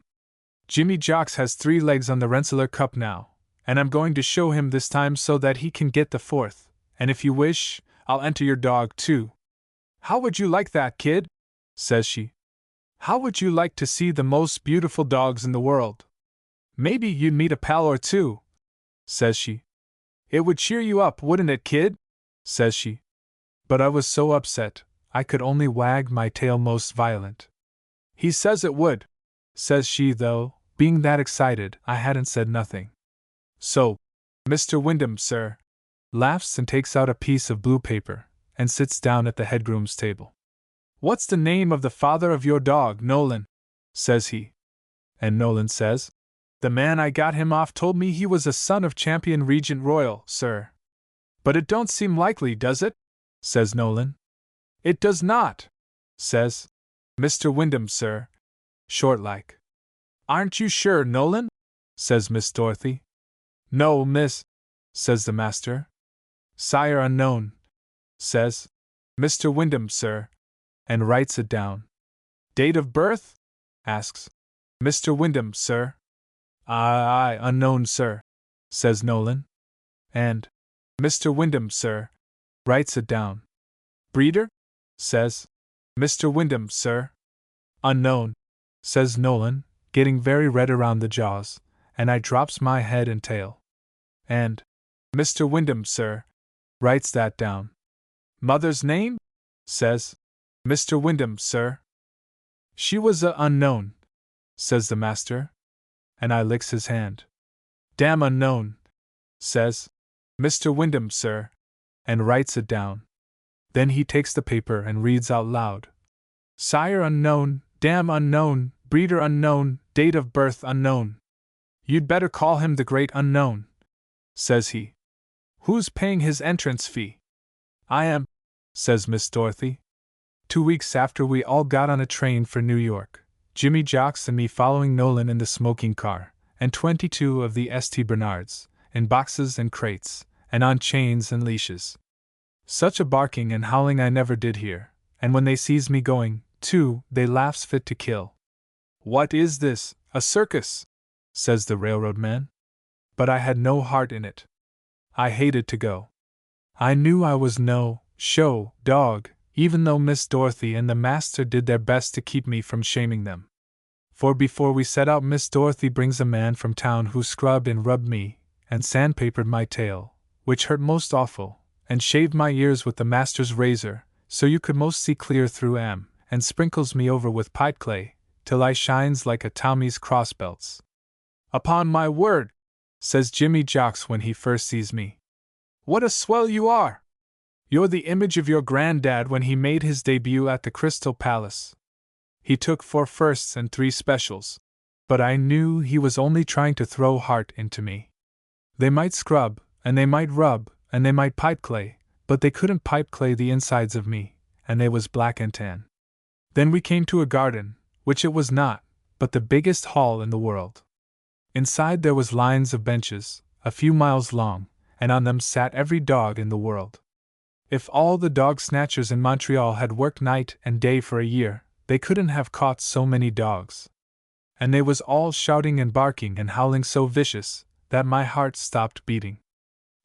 Jimmy Jocks has 3 legs on the Rensselaer Cup now, and I'm going to show him this time so that he can get the 4th, and if you wish, I'll enter your dog too. How would you like that, Kid? Says she. How would you like to see the most beautiful dogs in the world? Maybe you'd meet a pal or 2, says she. It would cheer you up, wouldn't it, Kid? Says she. But I was so upset, I could only wag my tail most violent. He says it would, says she, though, being that excited, I hadn't said nothing. So, Mr. Wyndham, sir, laughs and takes out a piece of blue paper, and sits down at the headgroom's table. What's the name of the father of your dog, Nolan? Says he. And Nolan says, "The man I got him off told me he was a son of Champion Regent Royal, sir." "But it don't seem likely, does it?" says Nolan. "It does not," says Mr. Wyndham, sir, short like. "Aren't you sure, Nolan?" says Miss Dorothy. "No, miss," says the master. "Sire unknown," says Mr. Wyndham, sir, and writes it down. "Date of birth?" asks Mr. Wyndham, sir. Aye, unknown, sir," says Nolan. And Mr. Wyndham, sir, writes it down. "Breeder?" says Mr. Wyndham, sir. "Unknown," says Nolan, getting very red around the jaws, and I drops my head and tail. And Mr. Wyndham, sir, writes that down. "Mother's name?" says Mr. Wyndham, sir. "She was a unknown," says the master, and I licks his hand. "Damn unknown," says Mr. Wyndham, sir, and writes it down. Then he takes the paper and reads out loud. "Sire unknown, dam unknown, breeder unknown, date of birth unknown. You'd better call him the Great Unknown," says he. "Who's paying his entrance fee?" "I am," says Miss Dorothy. 2 weeks after we all got on a train for New York, Jimmy Jocks and me following Nolan in the smoking car, and 22 of the St. Bernards, in boxes and crates, and on chains and leashes. Such a barking and howling I never did hear, and when they sees me going, too, they laughs fit to kill. "What is this, a circus?" says the railroad man. But I had no heart in it. I hated to go. I knew I was no show dog, even though Miss Dorothy and the master did their best to keep me from shaming them. For before we set out, Miss Dorothy brings a man from town who scrubbed and rubbed me, and sandpapered my tail, which hurt most awful, and shaved my ears with the master's razor, so you could most see clear through 'em, and sprinkles me over with pipe clay, till I shines like a Tommy's crossbelts. "Upon my word," says Jimmy Jocks when he first sees me, "what a swell you are! You're the image of your granddad when he made his debut at the Crystal Palace." He took 4 firsts and 3 specials, but I knew he was only trying to throw heart into me. They might scrub, and they might rub, and they might pipe clay, but they couldn't pipe clay the insides of me, and they was black and tan. Then we came to a garden, which it was not, but the biggest hall in the world. Inside there was lines of benches, a few miles long, and on them sat every dog in the world. If all the dog snatchers in Montreal had worked night and day for a year, they couldn't have caught so many dogs. And they was all shouting and barking and howling so vicious that my heart stopped beating.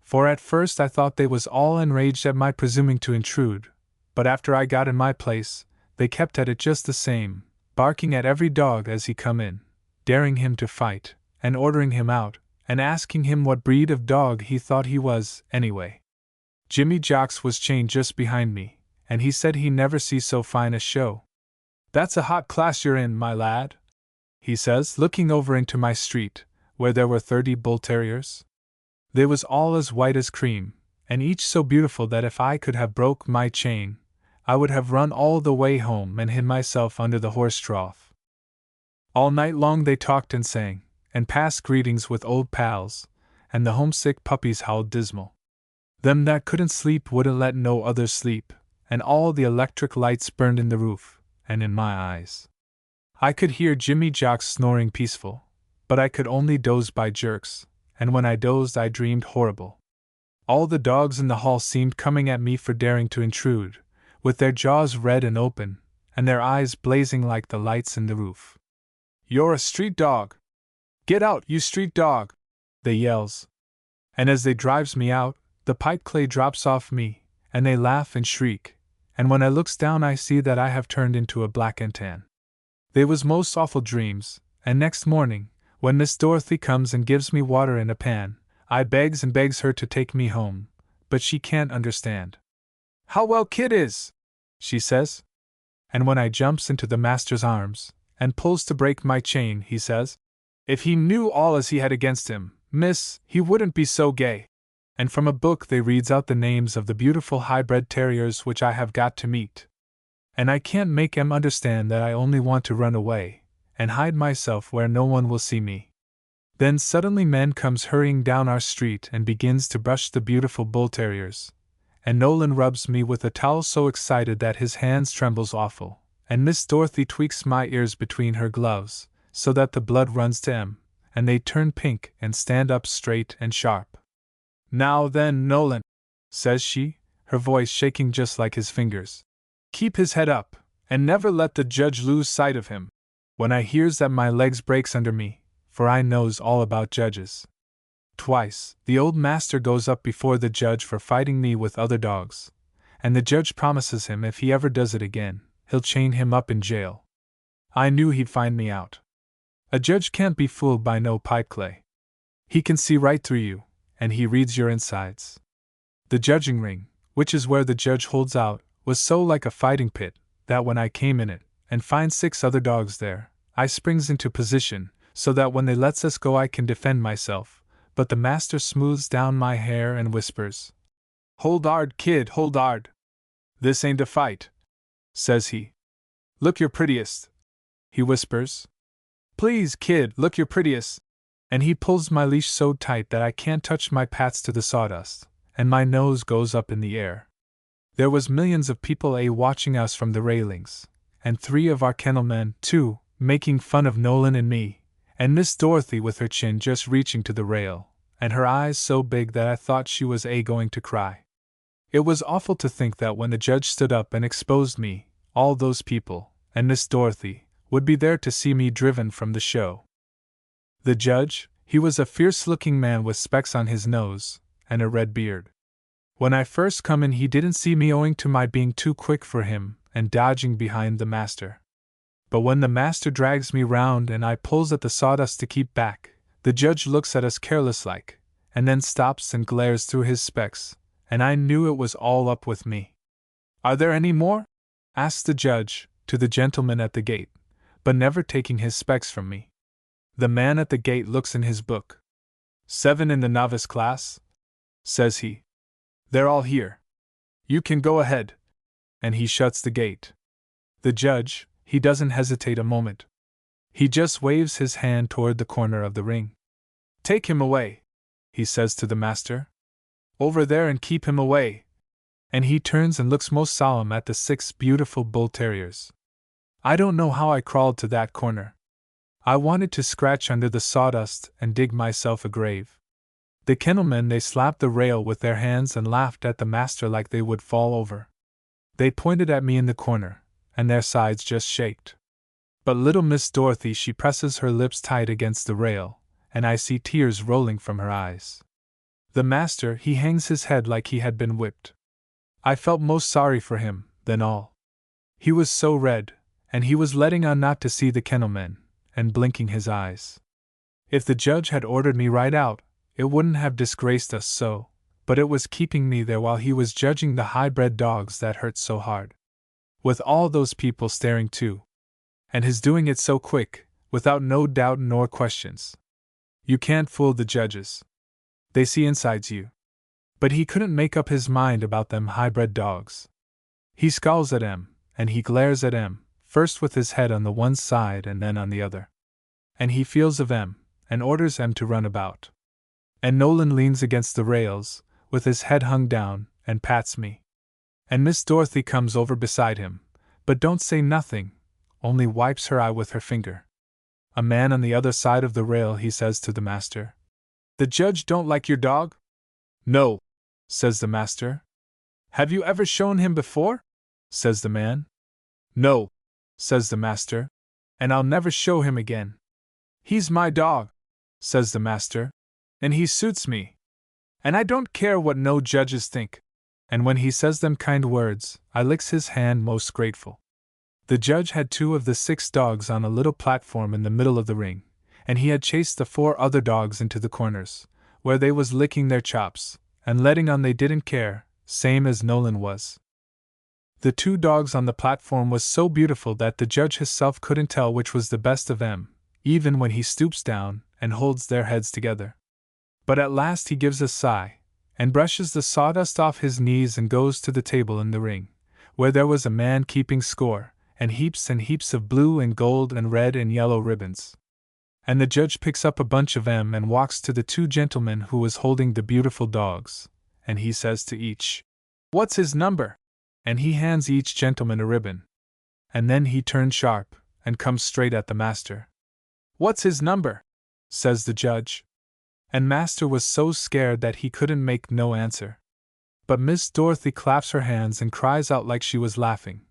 For at first I thought they was all enraged at my presuming to intrude, but after I got in my place, they kept at it just the same, barking at every dog as he come in, daring him to fight, and ordering him out, and asking him what breed of dog he thought he was, anyway. Jimmy Jocks was chained just behind me, and he said he never see so fine a show. "That's a hot class you're in, my lad," he says, looking over into my street, where there were 30 bull terriers. They was all as white as cream, and each so beautiful that if I could have broke my chain, I would have run all the way home and hid myself under the horse trough. All night long they talked and sang, and passed greetings with old pals, and the homesick puppies howled dismal. Them that couldn't sleep wouldn't let no others sleep, and all the electric lights burned in the roof, and in my eyes. I could hear Jimmy Jocks snoring peaceful, but I could only doze by jerks, and when I dozed I dreamed horrible. All the dogs in the hall seemed coming at me for daring to intrude, with their jaws red and open, and their eyes blazing like the lights in the roof. "You're a street dog! Get out, you street dog!" they yells. And as they drives me out, the pipe clay drops off me, and they laugh and shriek, and when I looks down I see that I have turned into a black and tan. They was most awful dreams, and next morning, when Miss Dorothy comes and gives me water in a pan, I begs and begs her to take me home, but she can't understand. "How well Kid is!" she says. And when I jumps into the master's arms, and pulls to break my chain, he says, "If he knew all as he had against him, miss, he wouldn't be so gay." And from a book they reads out the names of the beautiful high-bred terriers which I have got to meet. And I can't make 'em understand that I only want to run away, and hide myself where no one will see me. Then suddenly man comes hurrying down our street and begins to brush the beautiful bull terriers. And Nolan rubs me with a towel so excited that his hands trembles awful, and Miss Dorothy tweaks my ears between her gloves, so that the blood runs to 'em, and they turn pink and stand up straight and sharp. "Now then, Nolan," says she, her voice shaking just like his fingers. "Keep his head up, and never let the judge lose sight of him." When I hears that my legs breaks under me, for I knows all about judges. Twice, the old master goes up before the judge for fighting me with other dogs, and the judge promises him if he ever does it again, he'll chain him up in jail. I knew he'd find me out. A judge can't be fooled by no pipeclay. He can see right through you, and he reads your insides. The judging ring, which is where the judge holds out, was so like a fighting pit, that when I came in it, and find 6 other dogs there, I springs into position, so that when they lets us go I can defend myself, but the master smooths down my hair and whispers, "Hold hard, kid, hold hard. This ain't a fight," says he. "Look your prettiest," he whispers. "Please, kid, look your prettiest." And he pulls my leash so tight that I can't touch my pats to the sawdust, and my nose goes up in the air. There was millions of people watching us from the railings, and 3 of our kennelmen, too, making fun of Nolan and me, and Miss Dorothy with her chin just reaching to the rail, and her eyes so big that I thought she was going to cry. It was awful to think that when the judge stood up and exposed me, all those people, and Miss Dorothy, would be there to see me driven from the show. The judge, he was a fierce-looking man with specs on his nose, and a red beard. When I first come in he didn't see me owing to my being too quick for him and dodging behind the master. But when the master drags me round and I pulls at the sawdust to keep back, the judge looks at us careless-like, and then stops and glares through his specs, and I knew it was all up with me. "Are there any more?" asked the judge, to the gentleman at the gate, but never taking his specs from me. The man at the gate looks in his book. "7 in the novice class," says he. "They're all here. You can go ahead." And he shuts the gate. The judge, he doesn't hesitate a moment. He just waves his hand toward the corner of the ring. "Take him away," he says to the master. "Over there and keep him away." And he turns and looks most solemn at the 6 beautiful bull terriers. I don't know how I crawled to that corner. I wanted to scratch under the sawdust and dig myself a grave. The kennelmen, they slapped the rail with their hands and laughed at the master like they would fall over. They pointed at me in the corner, and their sides just shaked. But little Miss Dorothy, she presses her lips tight against the rail, and I see tears rolling from her eyes. The master, he hangs his head like he had been whipped. I felt most sorry for him, then all. He was so red, and he was letting on not to see the kennelmen, and blinking his eyes. If the judge had ordered me right out, it wouldn't have disgraced us so, but it was keeping me there while he was judging the high-bred dogs that hurt so hard. With all those people staring too. And his doing it so quick, without no doubt nor questions. You can't fool the judges. They see insides you. But he couldn't make up his mind about them high-bred dogs. He scowls at 'em, and he glares at 'em, first with his head on the one side and then on the other. And he feels of 'em, and orders 'em to run about. And Nolan leans against the rails, with his head hung down, and pats me. And Miss Dorothy comes over beside him, but don't say nothing, only wipes her eye with her finger. A man on the other side of the rail, he says to the master, "The judge don't like your dog?" "No," says the master. "Have you ever shown him before?" says the man. "No," says the master, "and I'll never show him again. He's my dog," says the master, "and he suits me. And I don't care what no judges think." And when he says them kind words, I licks his hand most grateful. The judge had 2 of the 6 dogs on a little platform in the middle of the ring, and he had chased the 4 other dogs into the corners, where they was licking their chops, and letting on they didn't care, same as Nolan was. The 2 dogs on the platform was so beautiful that the judge himself couldn't tell which was the best of them, even when he stoops down and holds their heads together. But at last he gives a sigh, and brushes the sawdust off his knees and goes to the table in the ring, where there was a man keeping score, and heaps of blue and gold and red and yellow ribbons. And the judge picks up a bunch of 'em and walks to the two gentlemen who was holding the beautiful dogs, and he says to each, "What's his number?" And he hands each gentleman a ribbon. And then he turns sharp, and comes straight at the master. "What's his number?" says the judge. And master was so scared that he couldn't make no answer. But Miss Dorothy claps her hands and cries out like she was laughing.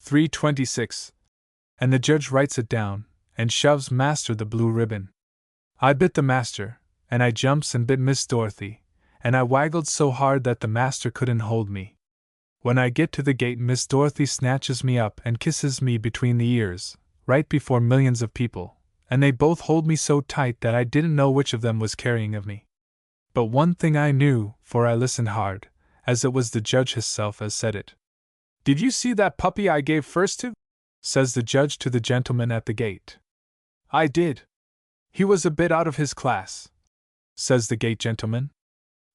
326. And the judge writes it down, and shoves master the blue ribbon. I bit the master, and I jumps and bit Miss Dorothy, and I waggled so hard that the master couldn't hold me. When I get to the gate, Miss Dorothy snatches me up and kisses me between the ears, right before millions of people, and they both hold me so tight that I didn't know which of them was carrying of me. But one thing I knew, for I listened hard, as it was the judge hisself as said it. "Did you see that puppy I gave first to?" says the judge to the gentleman at the gate. "I did. He was a bit out of his class," says the gate gentleman.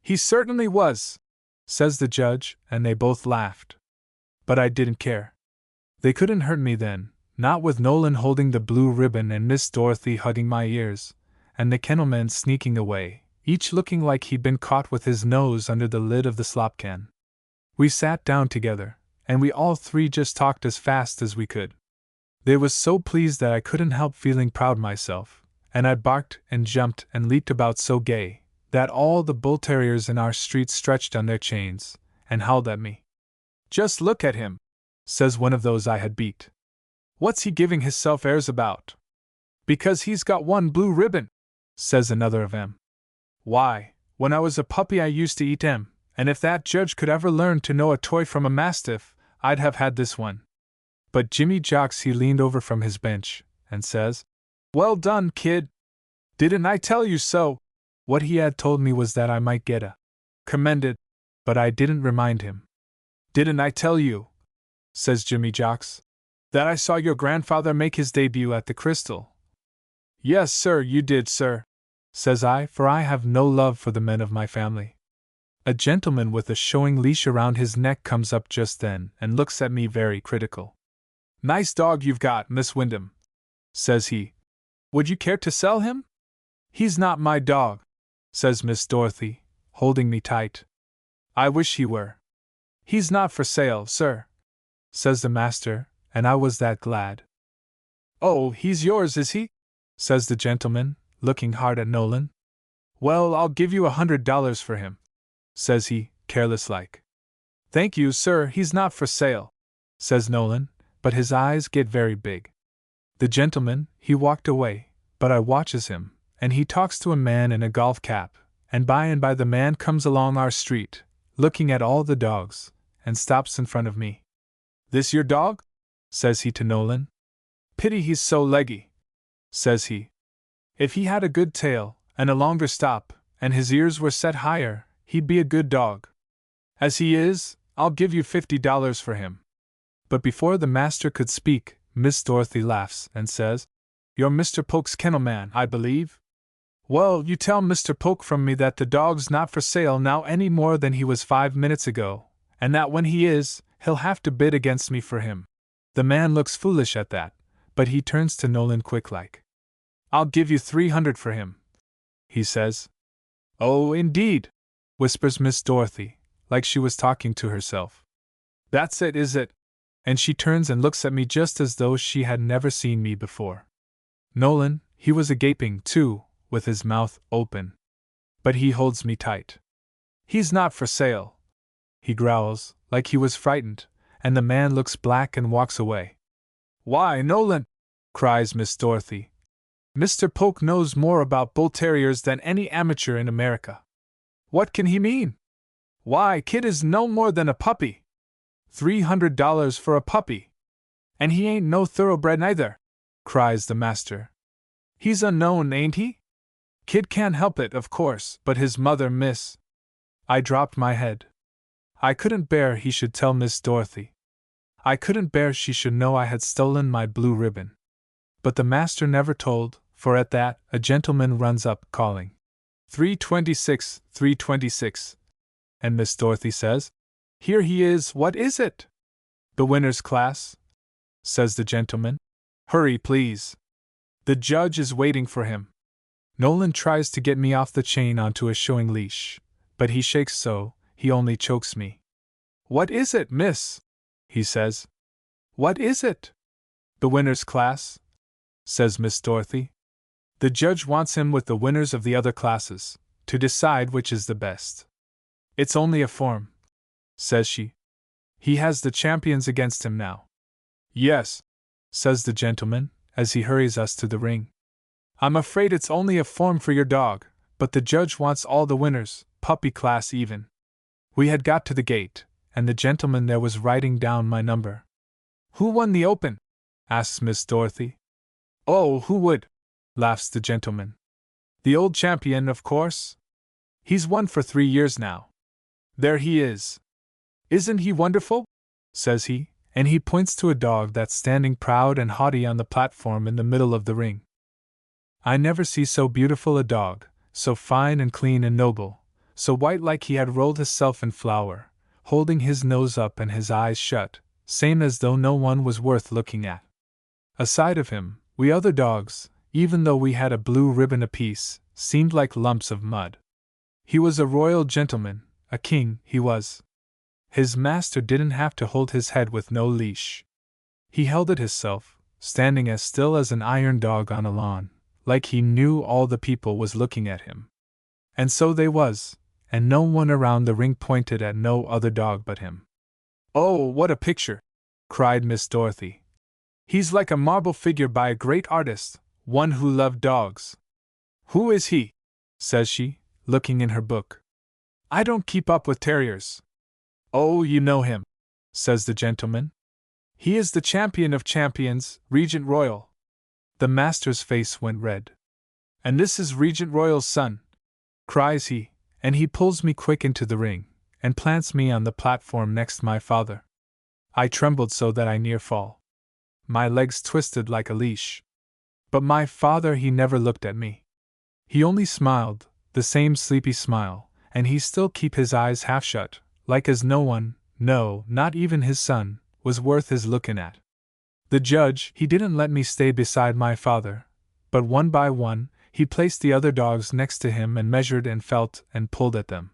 "He certainly was," says the judge, and they both laughed. But I didn't care. They couldn't hurt me then, not with Nolan holding the blue ribbon and Miss Dorothy hugging my ears, and the kennelman sneaking away, each looking like he'd been caught with his nose under the lid of the slop can. We sat down together, and we all three just talked as fast as we could. They was so pleased that I couldn't help feeling proud myself, and I barked and jumped and leaped about so gay that all the bull terriers in our street stretched on their chains and howled at me. "Just look at him," says one of those I had beat. "What's he giving hisself airs about?" "Because he's got one blue ribbon," says another of 'em. "Why, when I was a puppy I used to eat 'em, and if that judge could ever learn to know a toy from a mastiff, I'd have had this one." But Jimmy Jocks he leaned over from his bench, and says, "Well done, kid! Didn't I tell you so?" What he had told me was that I might get a commended, but I didn't remind him. "Didn't I tell you," says Jimmy Jocks, "that I saw your grandfather make his debut at the Crystal?" "Yes, sir, you did, sir," says I, for I have no love for the men of my family. A gentleman with a showing leash around his neck comes up just then and looks at me very critical. "Nice dog you've got, Miss Wyndham," says he. "Would you care to sell him?" "He's not my dog," says Miss Dorothy, holding me tight. "I wish he were." "He's not for sale, sir," says the master, and I was that glad. "Oh, he's yours, is he?" says the gentleman, looking hard at Nolan. "Well, I'll give you $100 for him," says he, careless-like. "Thank you, sir, he's not for sale," says Nolan, but his eyes get very big. The gentleman, he walked away, but I watches him, and he talks to a man in a golf cap, and by the man comes along our street, looking at all the dogs, and stops in front of me. "This your dog?" says he to Nolan. "Pity he's so leggy," says he. "If he had a good tail, and a longer stop, and his ears were set higher, he'd be a good dog. As he is, I'll give you $50 for him." But before the master could speak, Miss Dorothy laughs and says, "You're Mr. Polk's kennelman, I believe? Well, you tell Mr. Polk from me that the dog's not for sale now any more than he was 5 minutes ago, and that when he is, he'll have to bid against me for him." The man looks foolish at that, but he turns to Nolan quick-like. "I'll give you 300 for him," he says. "Oh, indeed," whispers Miss Dorothy, like she was talking to herself. "That's it, is it?" And she turns and looks at me just as though she had never seen me before. Nolan, he was a gaping, too, with his mouth open. But he holds me tight. "He's not for sale," he growls, like he was frightened, and the man looks black and walks away. "Why, Nolan," cries Miss Dorothy, "Mr. Polk knows more about bull terriers than any amateur in America. What can he mean? Why, Kid is no more than a puppy. $300 for a puppy! And he ain't no thoroughbred neither," cries the master. "He's unknown, ain't he? Kid can't help it, of course, but his mother, Miss—" I dropped my head. I couldn't bear he should tell Miss Dorothy. I couldn't bear she should know I had stolen my blue ribbon. But the master never told, for at that, a gentleman runs up, calling, 326, 326. And Miss Dorothy says, "Here he is, what is it?" "The winner's class," says the gentleman. Hurry, please. The judge is waiting for him. Nolan tries to get me off the chain onto a showing leash, but he shakes so, he only chokes me. What is it, miss? He says. What is it? The winners' class, says Miss Dorothy. The judge wants him with the winners of the other classes, to decide which is the best. It's only a form, says she. He has the champions against him now. Yes, says the gentleman, as he hurries us to the ring. I'm afraid it's only a form for your dog, but the judge wants all the winners, puppy class even. We had got to the gate, and the gentleman there was writing down my number. Who won the Open? Asks Miss Dorothy. Oh, who would? Laughs the gentleman. The old champion, of course. He's won for 3 years now. There he is. Isn't he wonderful? Says he, and he points to a dog that's standing proud and haughty on the platform in the middle of the ring. I never see so beautiful a dog, so fine and clean and noble, so white like he had rolled hisself in flour, holding his nose up and his eyes shut, same as though no one was worth looking at. Aside of him, we other dogs, even though we had a blue ribbon apiece, seemed like lumps of mud. He was a royal gentleman, a king, he was. His master didn't have to hold his head with no leash. He held it hisself, standing as still as an iron dog on a lawn, like he knew all the people was looking at him. And so they was, and no one around the ring pointed at no other dog but him. Oh, what a picture! Cried Miss Dorothy. He's like a marble figure by a great artist, one who loved dogs. Who is he? Says she, looking in her book. I don't keep up with terriers. Oh, you know him, says the gentleman. He is the champion of champions, Regent Royal. The master's face went red. And this is Regent Royal's son, cries he, and he pulls me quick into the ring, and plants me on the platform next my father. I trembled so that I near fall. My legs twisted like a leash. But my father, he never looked at me. He only smiled, the same sleepy smile, and he still keep his eyes half shut, like as no one, no, not even his son, was worth his looking at. The judge, he didn't let me stay beside my father, but one by one, he placed the other dogs next to him and measured and felt and pulled at them.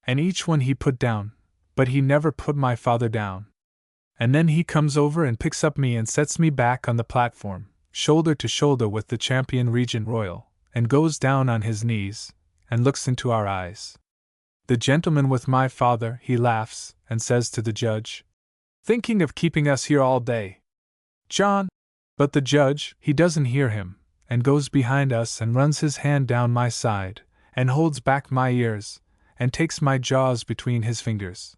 And each one he put down, but he never put my father down. And then he comes over and picks up me and sets me back on the platform, shoulder to shoulder with the champion Regent Royal, and goes down on his knees, and looks into our eyes. The gentleman with my father, he laughs, and says to the judge, Thinking of keeping us here all day, John? But the judge, he doesn't hear him, and goes behind us and runs his hand down my side, and holds back my ears, and takes my jaws between his fingers.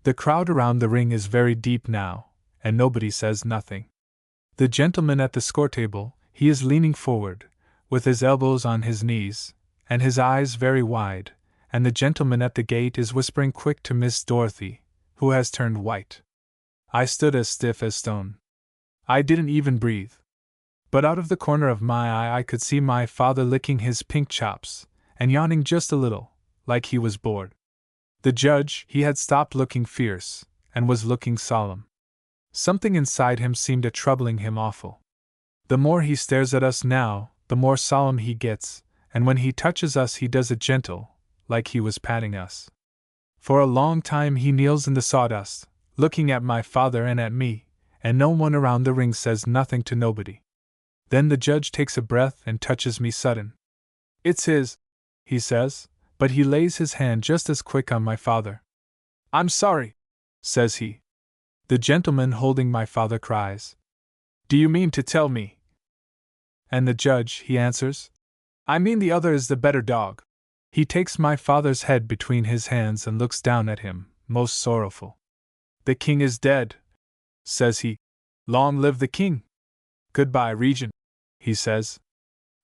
The crowd around the ring is very deep now, and nobody says nothing. The gentleman at the score table, he is leaning forward, with his elbows on his knees, and his eyes very wide, and the gentleman at the gate is whispering quick to Miss Dorothy, who has turned white. I stood as stiff as stone. I didn't even breathe. But out of the corner of my eye I could see my father licking his pink chops, and yawning just a little, like he was bored. The judge, he had stopped looking fierce, and was looking solemn. Something inside him seemed a troubling him awful. The more he stares at us now, the more solemn he gets, and when he touches us he does it gentle, like he was patting us. For a long time he kneels in the sawdust, looking at my father and at me, and no one around the ring says nothing to nobody. Then the judge takes a breath and touches me sudden. It's his, he says, but he lays his hand just as quick on my father. I'm sorry, says he. The gentleman holding my father cries, Do you mean to tell me? And the judge, he answers, I mean the other is the better dog. He takes my father's head between his hands and looks down at him, most sorrowful. The king is dead, says he. Long live the king. Goodbye, Regent, he says.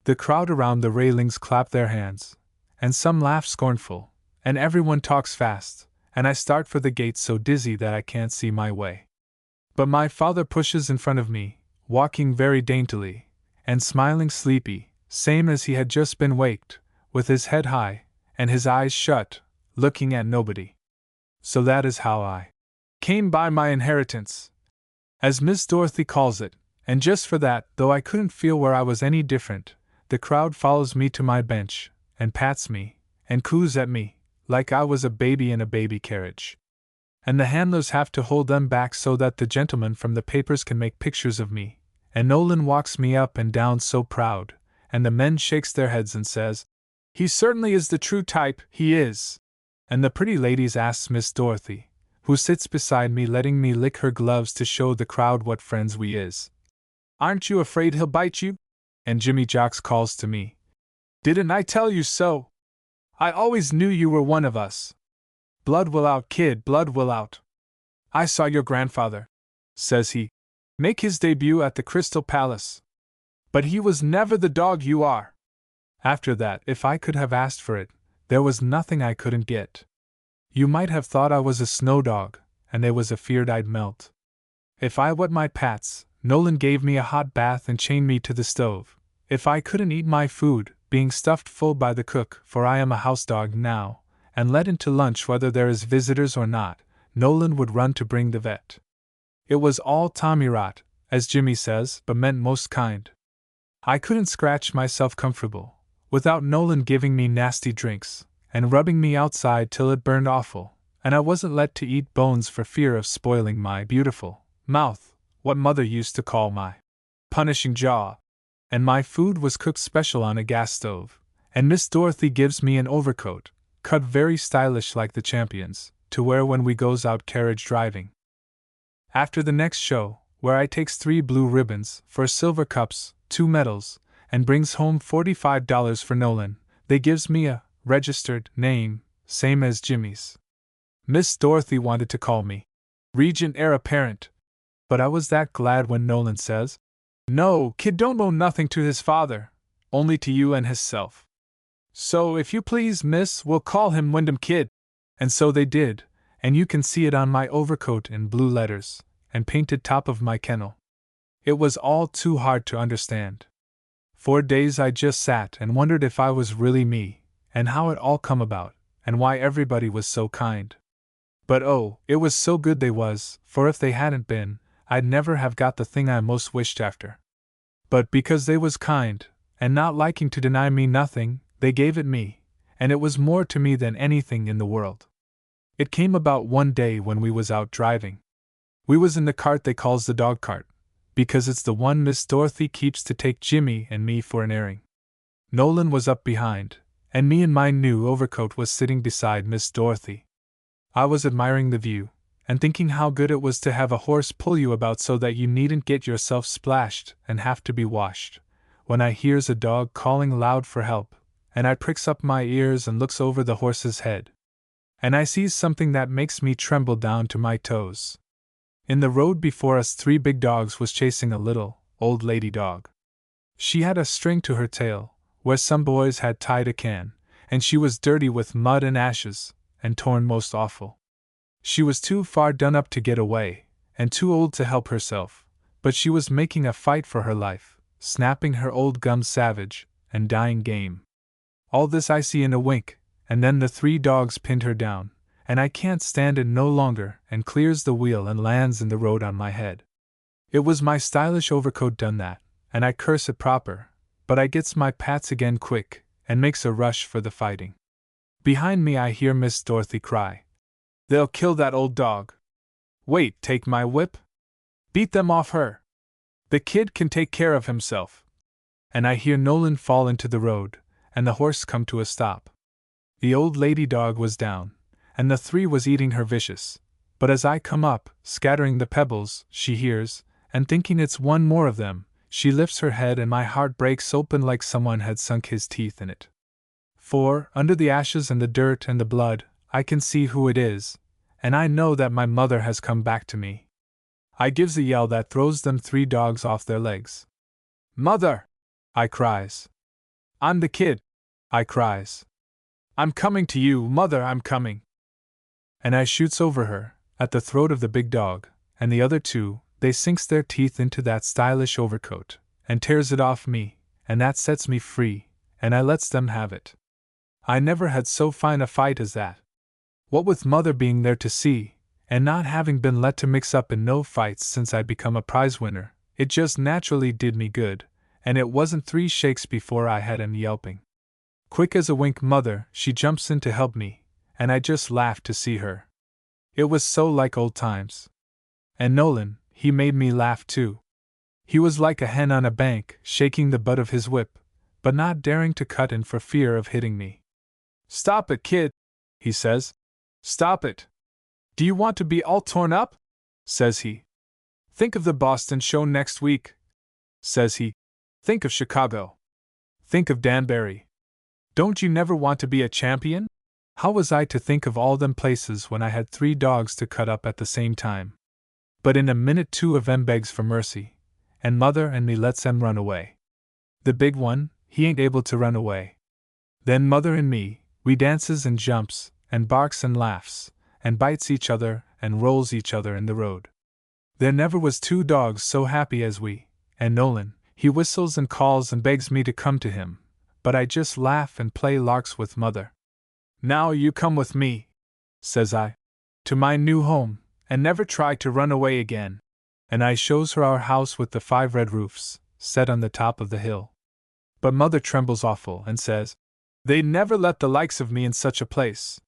The crowd around the railings clap their hands, and some laugh scornful, and everyone talks fast, and I start for the gate so dizzy that I can't see my way. But my father pushes in front of me, walking very daintily, and smiling sleepy, same as he had just been waked, with his head high, and his eyes shut, looking at nobody. So that is how I came by my inheritance. as Miss Dorothy calls it, and just for that, though I couldn't feel where I was any different, the crowd follows me to my bench, and pats me, and coos at me, like I was a baby in a baby carriage. And the handlers have to hold them back so that the gentlemen from the papers can make pictures of me, and Nolan walks me up and down so proud, and the men shakes their heads and says, "He certainly is the true type, he is." And the pretty ladies asks Miss Dorothy, who sits beside me letting me lick her gloves to show the crowd what friends we is, "Aren't you afraid he'll bite you?" And Jimmy Jocks calls to me, "Didn't I tell you so? I always knew you were one of us. Blood will out, kid, blood will out. I saw your grandfather," says he, "make his debut at the Crystal Palace. But he was never the dog you are." After that, if I could have asked for it, there was nothing I couldn't get. You might have thought I was a snow dog, and they was afeard I'd melt. If I wet my pats, Nolan gave me a hot bath and chained me to the stove. If I couldn't eat my food, being stuffed full by the cook, for I am a house dog now, and let into lunch whether there is visitors or not, Nolan would run to bring the vet. It was all Tommy rot, as Jimmy says, but meant most kind. I couldn't scratch myself comfortable, without Nolan giving me nasty drinks, and rubbing me outside till it burned awful, and I wasn't let to eat bones for fear of spoiling my beautiful mouth, what Mother used to call my punishing jaw. And my food was cooked special on a gas stove, and Miss Dorothy gives me an overcoat, cut very stylish like the champions, to wear when we goes out carriage driving. After the next show, where I takes 3 blue ribbons, 4 silver cups, 2 medals, and brings home $45 for Nolan, they gives me a registered name, same as Jimmy's. Miss Dorothy wanted to call me Regent Heir Apparent, but I was that glad when Nolan says, "No, kid don't owe nothing to his father, only to you and hisself. So, if you please, miss, we'll call him Wyndham Kid." And so they did, and you can see it on my overcoat in blue letters, and painted top of my kennel. It was all too hard to understand. 4 days I just sat and wondered if I was really me, and how it all come about, and why everybody was so kind. But oh, it was so good they was, for if they hadn't been, I'd never have got the thing I most wished after. But because they was kind, and not liking to deny me nothing, they gave it me, and it was more to me than anything in the world. It came about one day when we was out driving. We was in the cart they calls the dog cart, because it's the one Miss Dorothy keeps to take Jimmy and me for an airing. Nolan was up behind, and me in my new overcoat was sitting beside Miss Dorothy. I was admiring the view, and thinking how good it was to have a horse pull you about so that you needn't get yourself splashed and have to be washed, when I hears a dog calling loud for help, and I pricks up my ears and looks over the horse's head. And I sees something that makes me tremble down to my toes. In the road before us 3 big dogs was chasing a little, old lady dog. She had a string to her tail, where some boys had tied a can, and she was dirty with mud and ashes, and torn most awful. She was too far done up to get away, and too old to help herself, but she was making a fight for her life, snapping her old gums savage, and dying game. All this I see in a wink, and then the 3 dogs pinned her down, and I can't stand it no longer, and clears the wheel and lands in the road on my head. It was my stylish overcoat done that, and I curse it proper, but I gets my pats again quick, and makes a rush for the fighting. Behind me I hear Miss Dorothy cry, "They'll kill that old dog. Wait, take my whip? Beat them off her. The kid can take care of himself." And I hear Nolan fall into the road, and the horse come to a stop. The old lady dog was down, and the 3 was eating her vicious, but as I come up, scattering the pebbles, she hears, and thinking it's one more of them, she lifts her head and my heart breaks open like someone had sunk his teeth in it. For, under the ashes and the dirt and the blood, I can see who it is, and I know that my mother has come back to me. I gives a yell that throws them 3 dogs off their legs. "Mother!" I cries. "I'm the kid," I cries. "I'm coming to you, mother, I'm coming." And I shoots over her, at the throat of the big dog, and the other 2, they sinks their teeth into that stylish overcoat, and tears it off me, and that sets me free, and I lets them have it. I never had so fine a fight as that. What with mother being there to see, and not having been let to mix up in no fights since I'd become a prize winner, it just naturally did me good, and it wasn't 3 shakes before I had him yelping. Quick as a wink, Mother, she jumps in to help me, and I just laughed to see her. It was so like old times. And Nolan, he made me laugh too. He was like a hen on a bank, shaking the butt of his whip, but not daring to cut in for fear of hitting me. "Stop it, kid," he says. "Stop it. Do you want to be all torn up?" says he. "Think of the Boston show next week," says he. "Think of Chicago. Think of Danbury. Don't you never want to be a champion?" How was I to think of all them places when I had 3 dogs to cut up at the same time? But in a minute 2 of 'em begs for mercy, and Mother and me lets 'em run away. The big one, he ain't able to run away. Then Mother and me, we dances and jumps, and barks and laughs, and bites each other and rolls each other in the road. There never was 2 dogs so happy as we, and Nolan, he whistles and calls and begs me to come to him, but I just laugh and play larks with Mother. "Now you come with me," says I, "to my new home, and never try to run away again." And I shows her our house with the 5 red roofs, set on the top of the hill. But Mother trembles awful and says, "They'd never let the likes of me in such a place."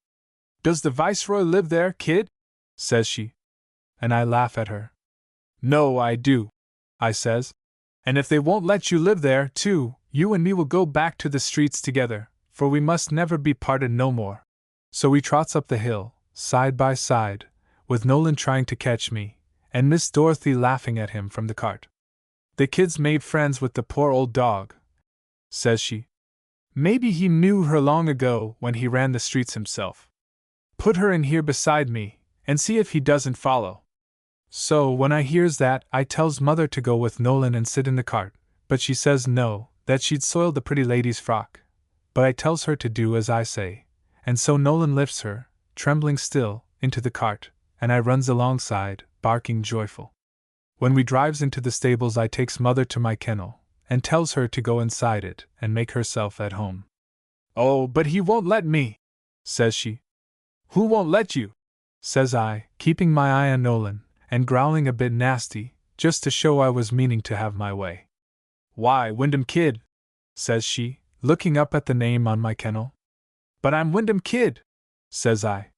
"Does the Viceroy live there, kid?" says she. And I laugh at her. "No, I do," I says. "And if they won't let you live there, too, you and me will go back to the streets together, for we must never be parted no more." So we trots up the hill, side by side, with Nolan trying to catch me, and Miss Dorothy laughing at him from the cart. "The kid's made friends with the poor old dog," says she. "Maybe he knew her long ago when he ran the streets himself. Put her in here beside me, and see if he doesn't follow." So when I hears that, I tells Mother to go with Nolan and sit in the cart, but she says no, that she'd soiled the pretty lady's frock. But I tells her to do as I say, and so Nolan lifts her, trembling still, into the cart, and I runs alongside, barking joyful. When we drives into the stables, I takes Mother to my kennel, and tells her to go inside it and make herself at home. "Oh, but he won't let me," says she. "Who won't let you?" says I, keeping my eye on Nolan, and growling a bit nasty, just to show I was meaning to have my way. "Why, Wyndham Kid," says she, looking up at the name on my kennel. "But I'm Wyndham Kid," says I.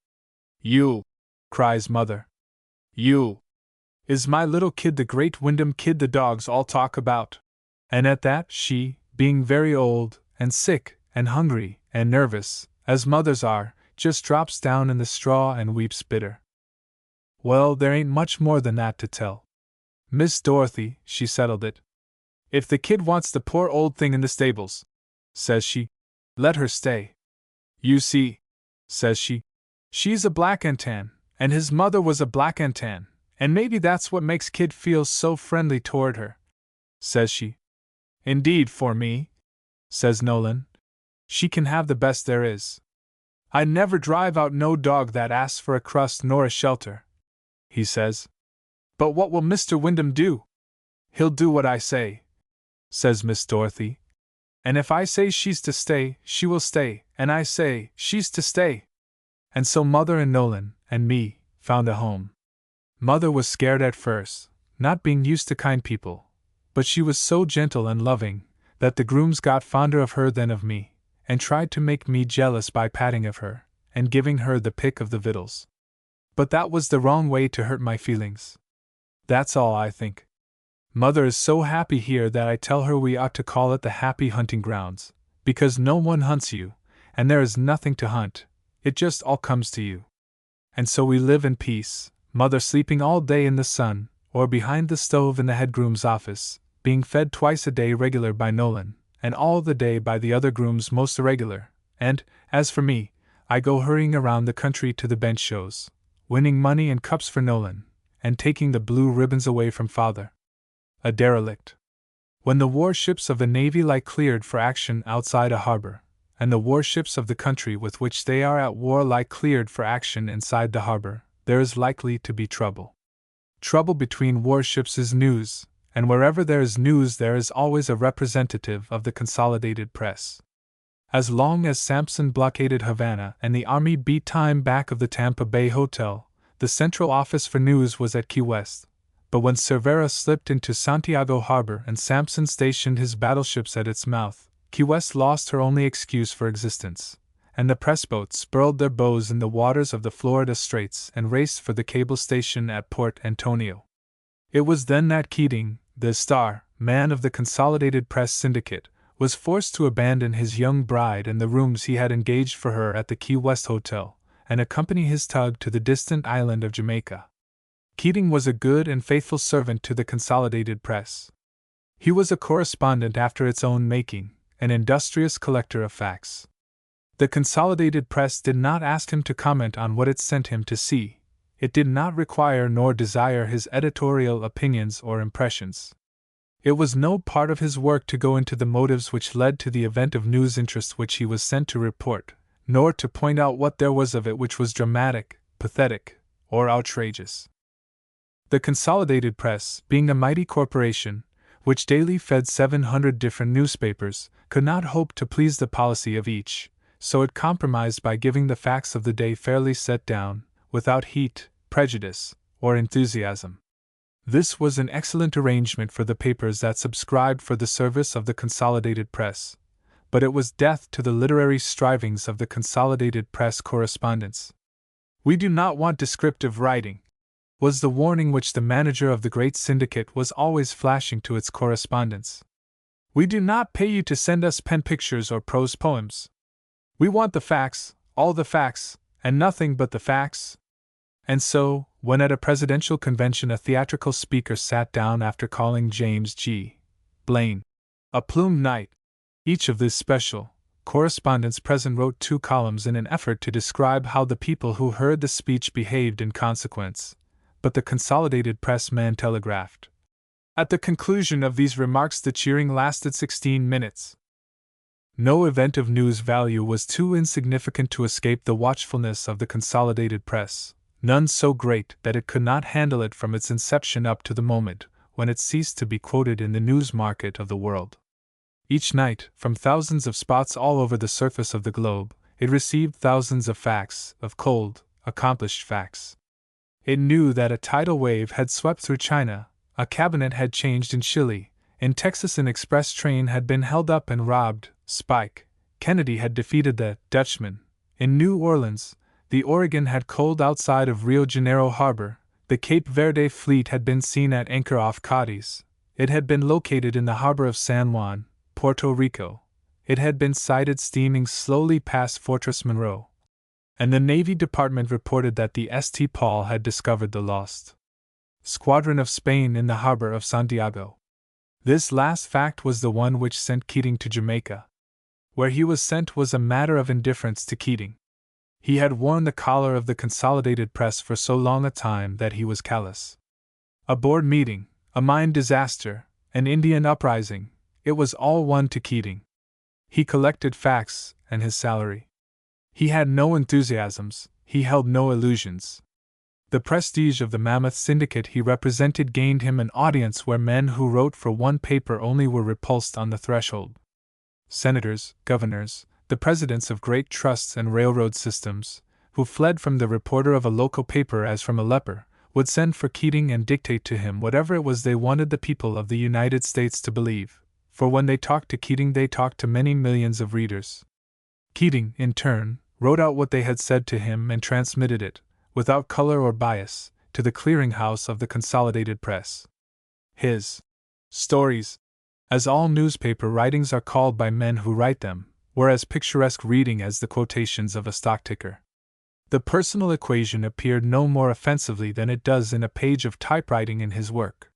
"You," cries Mother. "You. Is my little kid the great Wyndham Kid the dogs all talk about?" And at that she, being very old, and sick, and hungry, and nervous, as mothers are, just drops down in the straw and weeps bitter. Well, there ain't much more than that to tell. Miss Dorothy, she settled it. "If the kid wants the poor old thing in the stables," says she, "let her stay. You see," says she, "she's a black and tan, and his mother was a black and tan, and maybe that's what makes Kid feel so friendly toward her," says she. "Indeed, for me," says Nolan, "she can have the best there is. I never drive out no dog that asks for a crust nor a shelter," he says. "But what will Mr. Wyndham do?" "He'll do what I say," says Miss Dorothy. "And if I say she's to stay, she will stay, and I say she's to stay." And so Mother and Nolan, and me, found a home. Mother was scared at first, not being used to kind people, but she was so gentle and loving, that the grooms got fonder of her than of me, and tried to make me jealous by patting of her, and giving her the pick of the victuals. But that was the wrong way to hurt my feelings. That's all, I think. Mother is so happy here that I tell her we ought to call it the Happy Hunting Grounds, because no one hunts you, and there is nothing to hunt, it just all comes to you. And so we live in peace, Mother sleeping all day in the sun, or behind the stove in the head groom's office, being fed twice a day regular by Nolan, and all the day by the other grooms most irregular, and, as for me, I go hurrying around the country to the bench shows, winning money and cups for Nolan, and taking the blue ribbons away from Father. A derelict. When the warships of the Navy lie cleared for action outside a harbor, and the warships of the country with which they are at war lie cleared for action inside the harbor, there is likely to be trouble. Trouble between warships is news, and wherever there is news there is always a representative of the Consolidated Press. As long as Sampson blockaded Havana and the army beat time back of the Tampa Bay Hotel, The central office for news was at Key West, but when Cervera slipped into Santiago harbor and Sampson stationed his battleships at its mouth, Key West lost her only excuse for existence, and the press boats spurled their bows in the waters of the Florida Straits and raced for the cable station at Port Antonio. It was then that Keating, the star man of the Consolidated Press Syndicate, was forced to abandon his young bride and the rooms he had engaged for her at the Key West Hotel, and accompany his tug to the distant island of Jamaica. Keating was a good and faithful servant to the Consolidated Press. He was a correspondent after its own making, an industrious collector of facts. The Consolidated Press did not ask him to comment on what it sent him to see. It did not require nor desire his editorial opinions or impressions. It was no part of his work to go into the motives which led to the event of news interest which he was sent to report, nor to point out what there was of it which was dramatic, pathetic, or outrageous. The Consolidated Press, being a mighty corporation, which daily fed 700 different newspapers, could not hope to please the policy of each, so it compromised by giving the facts of the day fairly set down, without heat, prejudice, or enthusiasm. This was an excellent arrangement for the papers that subscribed for the service of the Consolidated Press, but it was death to the literary strivings of the Consolidated Press correspondents. "We do not want descriptive writing," was the warning which the manager of the great syndicate was always flashing to its correspondents. "We do not pay you to send us pen pictures or prose poems. We want the facts, all the facts, and nothing but the facts." And so, when at a presidential convention a theatrical speaker sat down after calling James G. Blaine a plumed knight, each of these special correspondents present wrote 2 columns in an effort to describe how the people who heard the speech behaved in consequence, but the Consolidated Press man telegraphed. At the conclusion of these remarks the cheering lasted 16 minutes. No event of news value was too insignificant to escape the watchfulness of the Consolidated Press, none so great that it could not handle it from its inception up to the moment when it ceased to be quoted in the news market of the world. Each night, from thousands of spots all over the surface of the globe, it received thousands of facts, of cold, accomplished facts. It knew that a tidal wave had swept through China, a cabinet had changed in Chile, in Texas an express train had been held up and robbed, Spike Kennedy had defeated the Dutchman, in New Orleans, the Oregon had coaled outside of Rio Janeiro harbor, the Cape Verde fleet had been seen at anchor off Cadiz, it had been located in the harbor of San Juan, Puerto Rico, it had been sighted steaming slowly past Fortress Monroe, and the Navy Department reported that the St. Paul had discovered the lost squadron of Spain in the harbor of Santiago. This last fact was the one which sent Keating to Jamaica. Where he was sent was a matter of indifference to Keating. He had worn the collar of the Consolidated Press for so long a time that he was callous. A board meeting, a mine disaster, an Indian uprising, it was all one to Keating. He collected facts, and his salary. He had no enthusiasms, he held no illusions. The prestige of the mammoth syndicate he represented gained him an audience where men who wrote for one paper only were repulsed on the threshold. Senators, governors, the presidents of great trusts and railroad systems, who fled from the reporter of a local paper as from a leper, would send for Keating and dictate to him whatever it was they wanted the people of the United States to believe, for when they talked to Keating they talked to many millions of readers. Keating, in turn, wrote out what they had said to him and transmitted it, without color or bias, to the clearinghouse of the Consolidated Press. His stories, as all newspaper writings are called by men who write them, were as picturesque reading as the quotations of a stock ticker. The personal equation appeared no more offensively than it does in a page of typewriting in his work.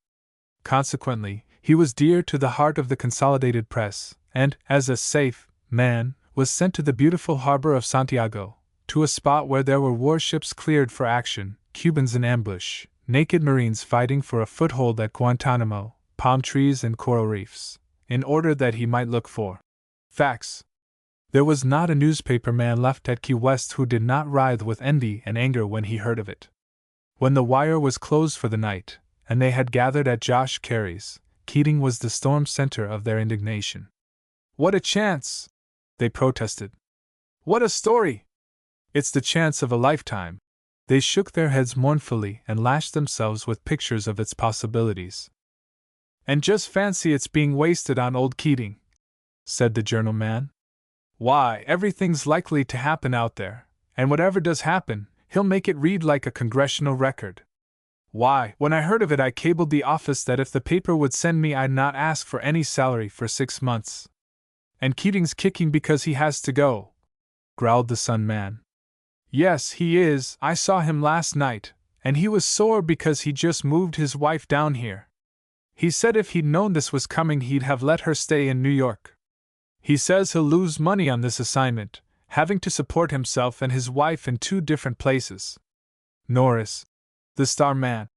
Consequently, he was dear to the heart of the Consolidated Press, and, as a safe man, was sent to the beautiful harbor of Santiago, to a spot where there were warships cleared for action, Cubans in ambush, naked Marines fighting for a foothold at Guantanamo, palm trees and coral reefs, in order that he might look for facts. There was not a newspaper man left at Key West who did not writhe with envy and anger when he heard of it. When the wire was closed for the night, and they had gathered at Josh Carey's, Keating was the storm center of their indignation. "What a chance!" they protested. "What a story! It's the chance of a lifetime. They shook their heads mournfully and lashed themselves with pictures of its possibilities. "And just fancy it's being wasted on old Keating," said the journal man. "Why, everything's likely to happen out there, and whatever does happen, he'll make it read like a congressional record. Why, when I heard of it, I cabled the office that if the paper would send me, I'd not ask for any salary for 6 months. And Keating's kicking because he has to go," growled the Sun man. "Yes, he is. I saw him last night, and he was sore because he just moved his wife down here. He said if he'd known this was coming, he'd have let her stay in New York. He says he'll lose money on this assignment, having to support himself and his wife in 2 different places." Norris, the star man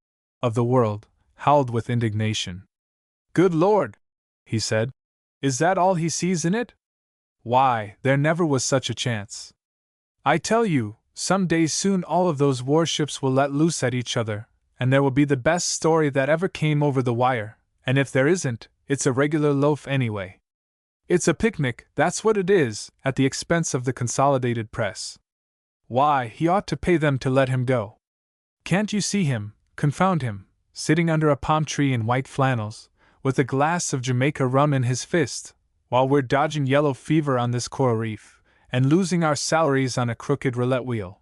of the World, howled with indignation. "Good Lord," he said. "Is that all he sees in it? Why, there never was such a chance. I tell you, some day soon all of those warships will let loose at each other, and there will be the best story that ever came over the wire, and if there isn't, it's a regular loaf anyway. It's a picnic, that's what it is, at the expense of the Consolidated Press. Why, he ought to pay them to let him go. Can't you see him, confound him, sitting under a palm tree in white flannels, with a glass of Jamaica rum in his fist, while we're dodging yellow fever on this coral reef, and losing our salaries on a crooked roulette wheel?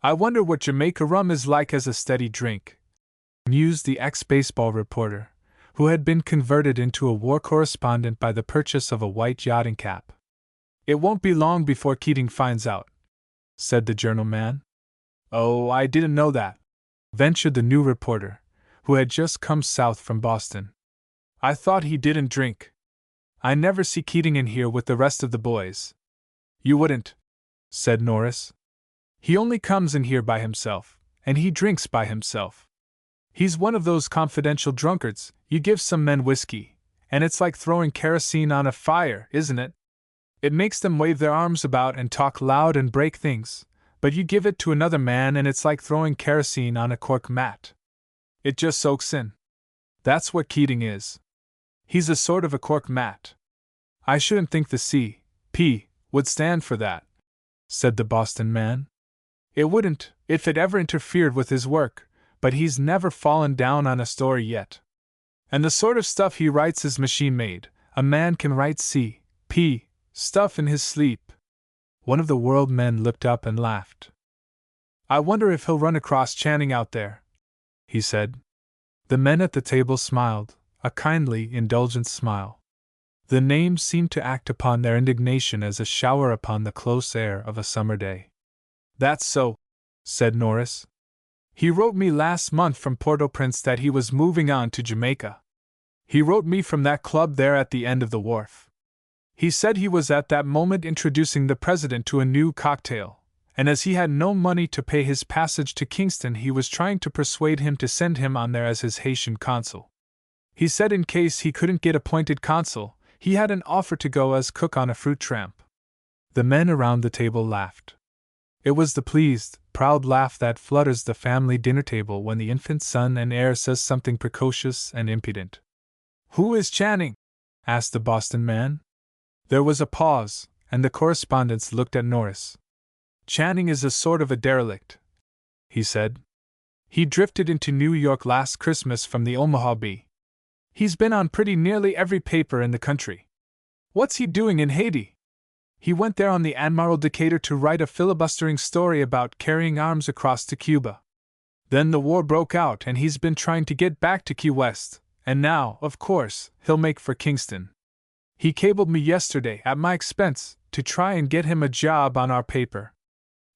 I wonder what Jamaica rum is like as a steady drink," mused the ex-baseball reporter, who had been converted into a war correspondent by the purchase of a white yachting cap. "It won't be long before Keating finds out," said the journal man. "Oh, I didn't know that," ventured the new reporter, who had just come south from Boston. "I thought he didn't drink. I never see Keating in here with the rest of the boys." "You wouldn't," said Norris. "He only comes in here by himself, and he drinks by himself. He's one of those confidential drunkards. You give some men whiskey, and it's like throwing kerosene on a fire, isn't it? It makes them wave their arms about and talk loud and break things, but you give it to another man and it's like throwing kerosene on a cork mat. It just soaks in. That's what Keating is. He's a sort of a cork mat. I shouldn't think the C.P. would stand for that," said the Boston man. "It wouldn't, if it ever interfered with his work, but he's never fallen down on a story yet. And the sort of stuff he writes is machine-made. A man can write C.P. stuff in his sleep." One of the World men looked up and laughed. "I wonder if he'll run across Channing out there," he said. The men at the table smiled, a kindly, indulgent smile. The name seemed to act upon their indignation as a shower upon the close air of a summer day. "That's so," said Norris. "He wrote me last month from Port-au-Prince that he was moving on to Jamaica. He wrote me from that club there at the end of the wharf. He said he was at that moment introducing the president to a new cocktail, and as he had no money to pay his passage to Kingston, he was trying to persuade him to send him on there as his Haitian consul. He said in case he couldn't get appointed consul, he had an offer to go as cook on a fruit tramp." The men around the table laughed. It was the pleased, proud laugh that flutters the family dinner table when the infant son and heir says something precocious and impudent. "Who is Channing?" asked the Boston man. There was a pause, and the correspondents looked at Norris. "Channing is a sort of a derelict," he said. "He drifted into New York last Christmas from the Omaha Bee. He's been on pretty nearly every paper in the country. What's he doing in Haiti? He went there on the Admiral Decatur to write a filibustering story about carrying arms across to Cuba. Then the war broke out and he's been trying to get back to Key West, and now, of course, he'll make for Kingston. He cabled me yesterday, at my expense, to try and get him a job on our paper.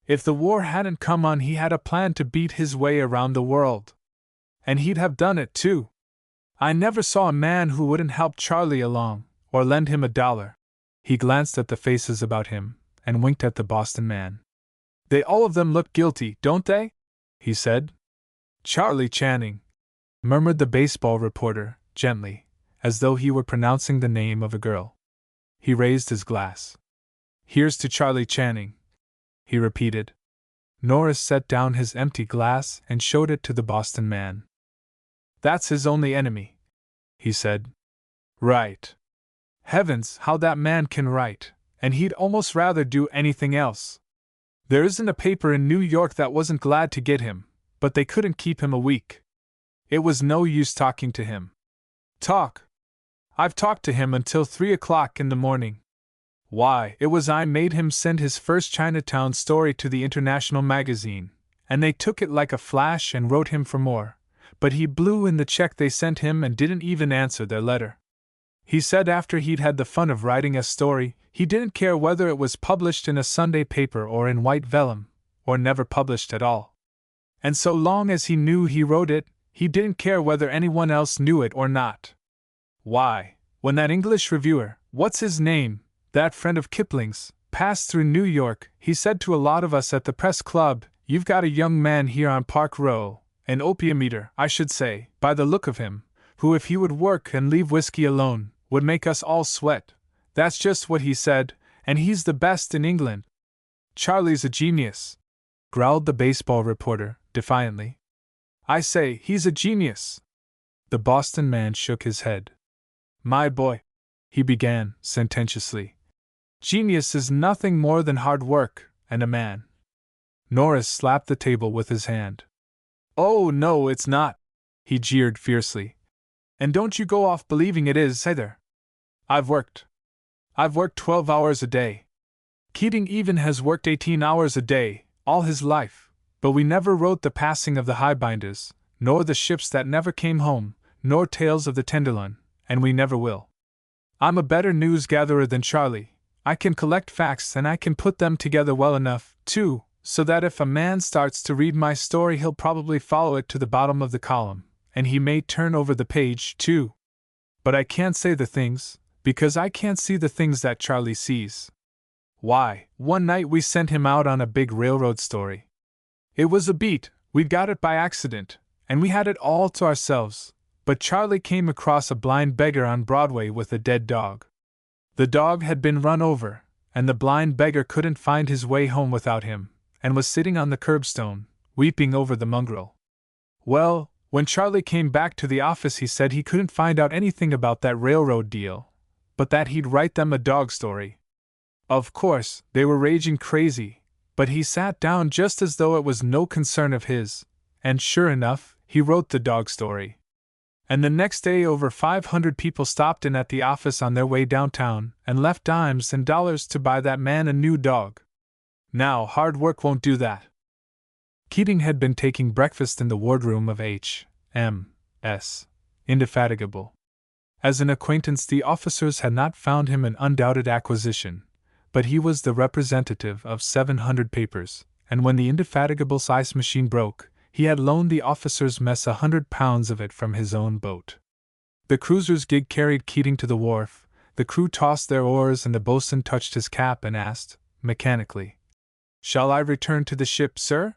If the war hadn't come on, he had a plan to beat his way around the world. And he'd have done it, too. I never saw a man who wouldn't help Charlie along, or lend him $1. He glanced at the faces about him, and winked at the Boston man. "They all of them look guilty, don't they?" he said. "Charlie Channing," murmured the baseball reporter, gently, as though he were pronouncing the name of a girl. He raised his glass. "Here's to Charlie Channing," he repeated. Norris set down his empty glass and showed it to the Boston man. "That's his only enemy," he said. "Right. Heavens, how that man can write, and he'd almost rather do anything else." There isn't a paper in New York that wasn't glad to get him, but they couldn't keep him a week. It was no use talking to him. Talk? I've talked to him until 3 o'clock in the morning. Why, it was I made him send his first Chinatown story to the International magazine, and they took it like a flash and wrote him for more, but he blew in the check they sent him and didn't even answer their letter. He said after he'd had the fun of writing a story, he didn't care whether it was published in a Sunday paper or in white vellum, or never published at all. And so long as he knew he wrote it, he didn't care whether anyone else knew it or not. Why, when that English reviewer, what's his name, that friend of Kipling's, passed through New York, he said to a lot of us at the press club, "You've got a young man here on Park Row, an opium eater, I should say, by the look of him, who if he would work and leave whiskey alone, would make us all sweat." That's just what he said, and he's the best in England. Charlie's a genius, growled the baseball reporter, defiantly. I say, he's a genius. The Boston man shook his head. My boy, he began, sententiously. Genius is nothing more than hard work, and a man. Norris slapped the table with his hand. Oh, no, it's not, he jeered fiercely. And don't you go off believing it is, either. I've worked 12 hours a day. Keating even has worked 18 hours a day, all his life, but we never wrote The Passing of the Highbinders, nor The Ships That Never Came Home, nor Tales of the Tenderloin, and we never will. I'm a better news gatherer than Charlie. I can collect facts and I can put them together well enough, too, so that if a man starts to read my story he'll probably follow it to the bottom of the column, and he may turn over the page, too. But I can't say the things, because I can't see the things that Charlie sees. Why, one night we sent him out on a big railroad story. It was a beat, we'd got it by accident, and we had it all to ourselves, but Charlie came across a blind beggar on Broadway with a dead dog. The dog had been run over, and the blind beggar couldn't find his way home without him, and was sitting on the curbstone, weeping over the mongrel. Well, when Charlie came back to the office he said he couldn't find out anything about that railroad deal, but that he'd write them a dog story. Of course, they were raging crazy, but he sat down just as though it was no concern of his, and sure enough, he wrote the dog story. And the next day over 500 people stopped in at the office on their way downtown and left dimes and dollars to buy that man a new dog. Now, hard work won't do that. Keating had been taking breakfast in the wardroom of H.M.S. Indefatigable. As an acquaintance, the officers had not found him an undoubted acquisition, but he was the representative of 700 papers, and when the Indefatigable's ice machine broke, he had loaned the officers' mess 100 pounds of it from his own boat. The cruiser's gig carried Keating to the wharf, the crew tossed their oars and the boatswain touched his cap and asked, mechanically, "Shall I return to the ship, sir?"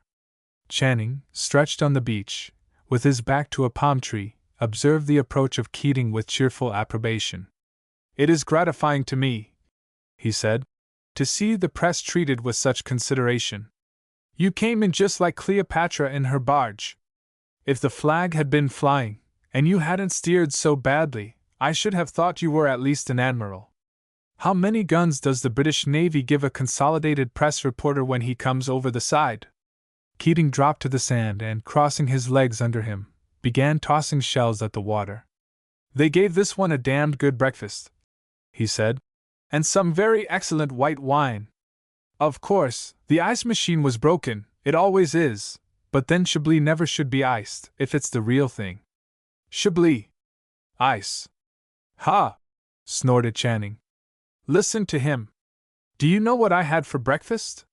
Channing, stretched on the beach, with his back to a palm tree, observed the approach of Keating with cheerful approbation. "It is gratifying to me," he said, "to see the press treated with such consideration. You came in just like Cleopatra in her barge. If the flag had been flying, and you hadn't steered so badly, I should have thought you were at least an admiral. How many guns does the British Navy give a consolidated press reporter when he comes over the side?" Keating dropped to the sand and, crossing his legs under him, began tossing shells at the water. "They gave this one a damned good breakfast," he said, "and some very excellent white wine. Of course, the ice machine was broken, it always is, but then Chablis never should be iced, if it's the real thing." "Chablis? Ice? Ha!" snorted Channing. "Listen to him. Do you know what I had for breakfast?"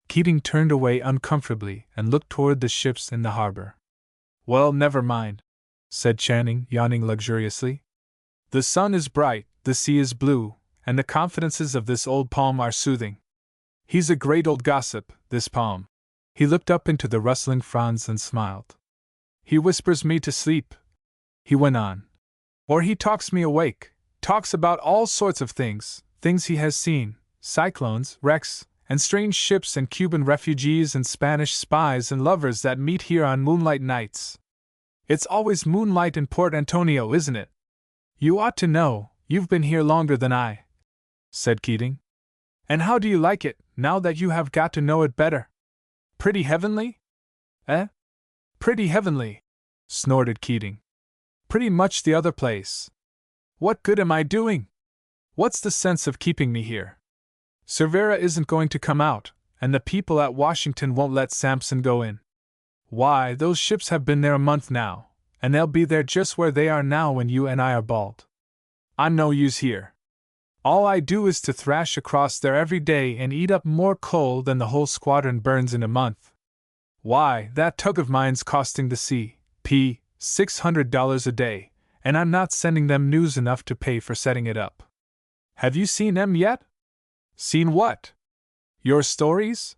Keating turned away uncomfortably and looked toward the ships in the harbor. "Well, never mind," said Channing, yawning luxuriously. "The sun is bright, the sea is blue, and the confidences of this old palm are soothing. He's a great old gossip, this palm." He looked up into the rustling fronds and smiled. "He whispers me to sleep," he went on. "Or he talks me awake, talks about all sorts of things he has seen, cyclones, wrecks, and strange ships and Cuban refugees and Spanish spies and lovers that meet here on moonlight nights. It's always moonlight in Port Antonio, isn't it? You ought to know, you've been here longer than I," said Keating. And how do you like it, now that you have got to know it better? Pretty heavenly? Eh? Pretty heavenly, snorted Keating. Pretty much the other place. What good am I doing? What's the sense of keeping me here? Cervera isn't going to come out, and the people at Washington won't let Sampson go in. Why, those ships have been there a month now, and they'll be there just where they are now when you and I are bald. I'm no use here. All I do is to thrash across there every day and eat up more coal than the whole squadron burns in a month. Why, that tug of mine's costing the C.P. $600 a day, and I'm not sending them news enough to pay for setting it up. Have you seen them yet? Seen what? Your stories?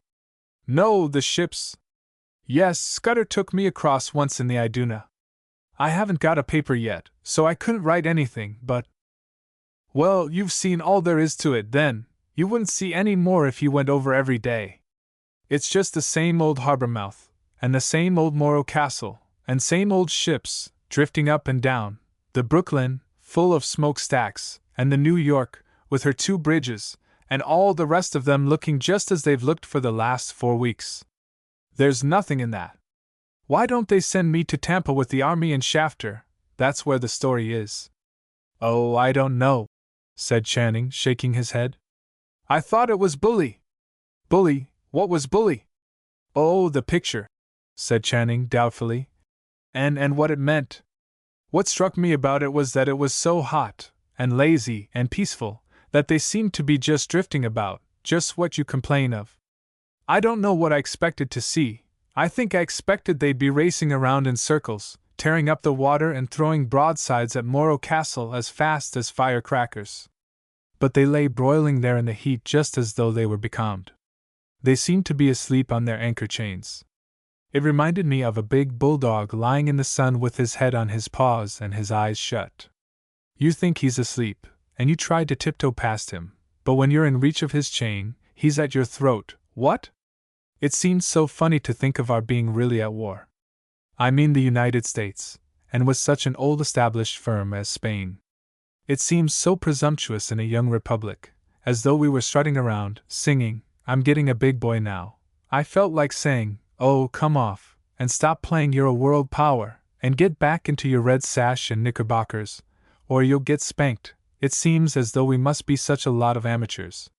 No, the ships. Yes, Scudder took me across once in the Iduna. I haven't got a paper yet, so I couldn't write anything, but… Well, you've seen all there is to it, then. You wouldn't see any more if you went over every day. It's just the same old harbor mouth, and the same old Morro Castle, and same old ships, drifting up and down, the Brooklyn, full of smokestacks, and the New York, with her 2 bridges, and all the rest of them looking just as they've looked for the last 4 weeks. There's nothing in that. Why don't they send me to Tampa with the army and Shafter? That's where the story is. Oh, I don't know, said Channing, shaking his head. I thought it was Bully. Bully? What was Bully? Oh, the picture, said Channing doubtfully. And what it meant. What struck me about it was that it was so hot, and lazy, and peaceful, that they seemed to be just drifting about, just what you complain of. I don't know what I expected to see. I think I expected they'd be racing around in circles, tearing up the water and throwing broadsides at Morro Castle as fast as firecrackers. But they lay broiling there in the heat just as though they were becalmed. They seemed to be asleep on their anchor chains. It reminded me of a big bulldog lying in the sun with his head on his paws and his eyes shut. You think he's asleep, and you try to tiptoe past him, but when you're in reach of his chain, he's at your throat. What? It seemed so funny to think of our being really at war. I mean the United States, and with such an old established firm as Spain. It seems so presumptuous in a young republic, as though we were strutting around, singing, I'm getting a big boy now. I felt like saying, oh, come off, and stop playing you're a world power, and get back into your red sash and knickerbockers, or you'll get spanked. It seems as though we must be such a lot of amateurs.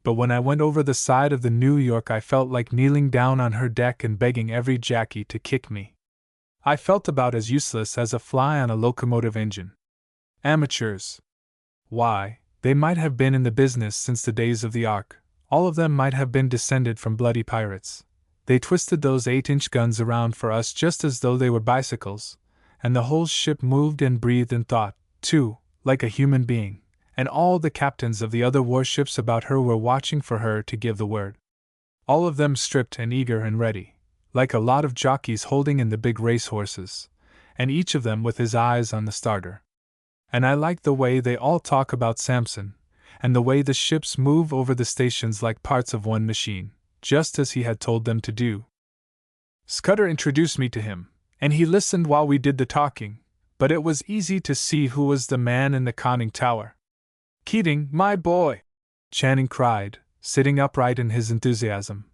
But when I went over the side of the New York I felt like kneeling down on her deck and begging every Jackie to kick me. I felt about as useless as a fly on a locomotive engine. Amateurs. Why, they might have been in the business since the days of the Ark. All of them might have been descended from bloody pirates. They twisted those 8-inch guns around for us just as though they were bicycles, and the whole ship moved and breathed and thought, too, like a human being, and all the captains of the other warships about her were watching for her to give the word. All of them stripped and eager and ready, like a lot of jockeys holding in the big race horses, and each of them with his eyes on the starter. And I like the way they all talk about Sampson, and the way the ships move over the stations like parts of one machine, just as he had told them to do. Scudder introduced me to him, and he listened while we did the talking, but it was easy to see who was the man in the conning tower. Keating, my boy! Channing cried, sitting upright in his enthusiasm.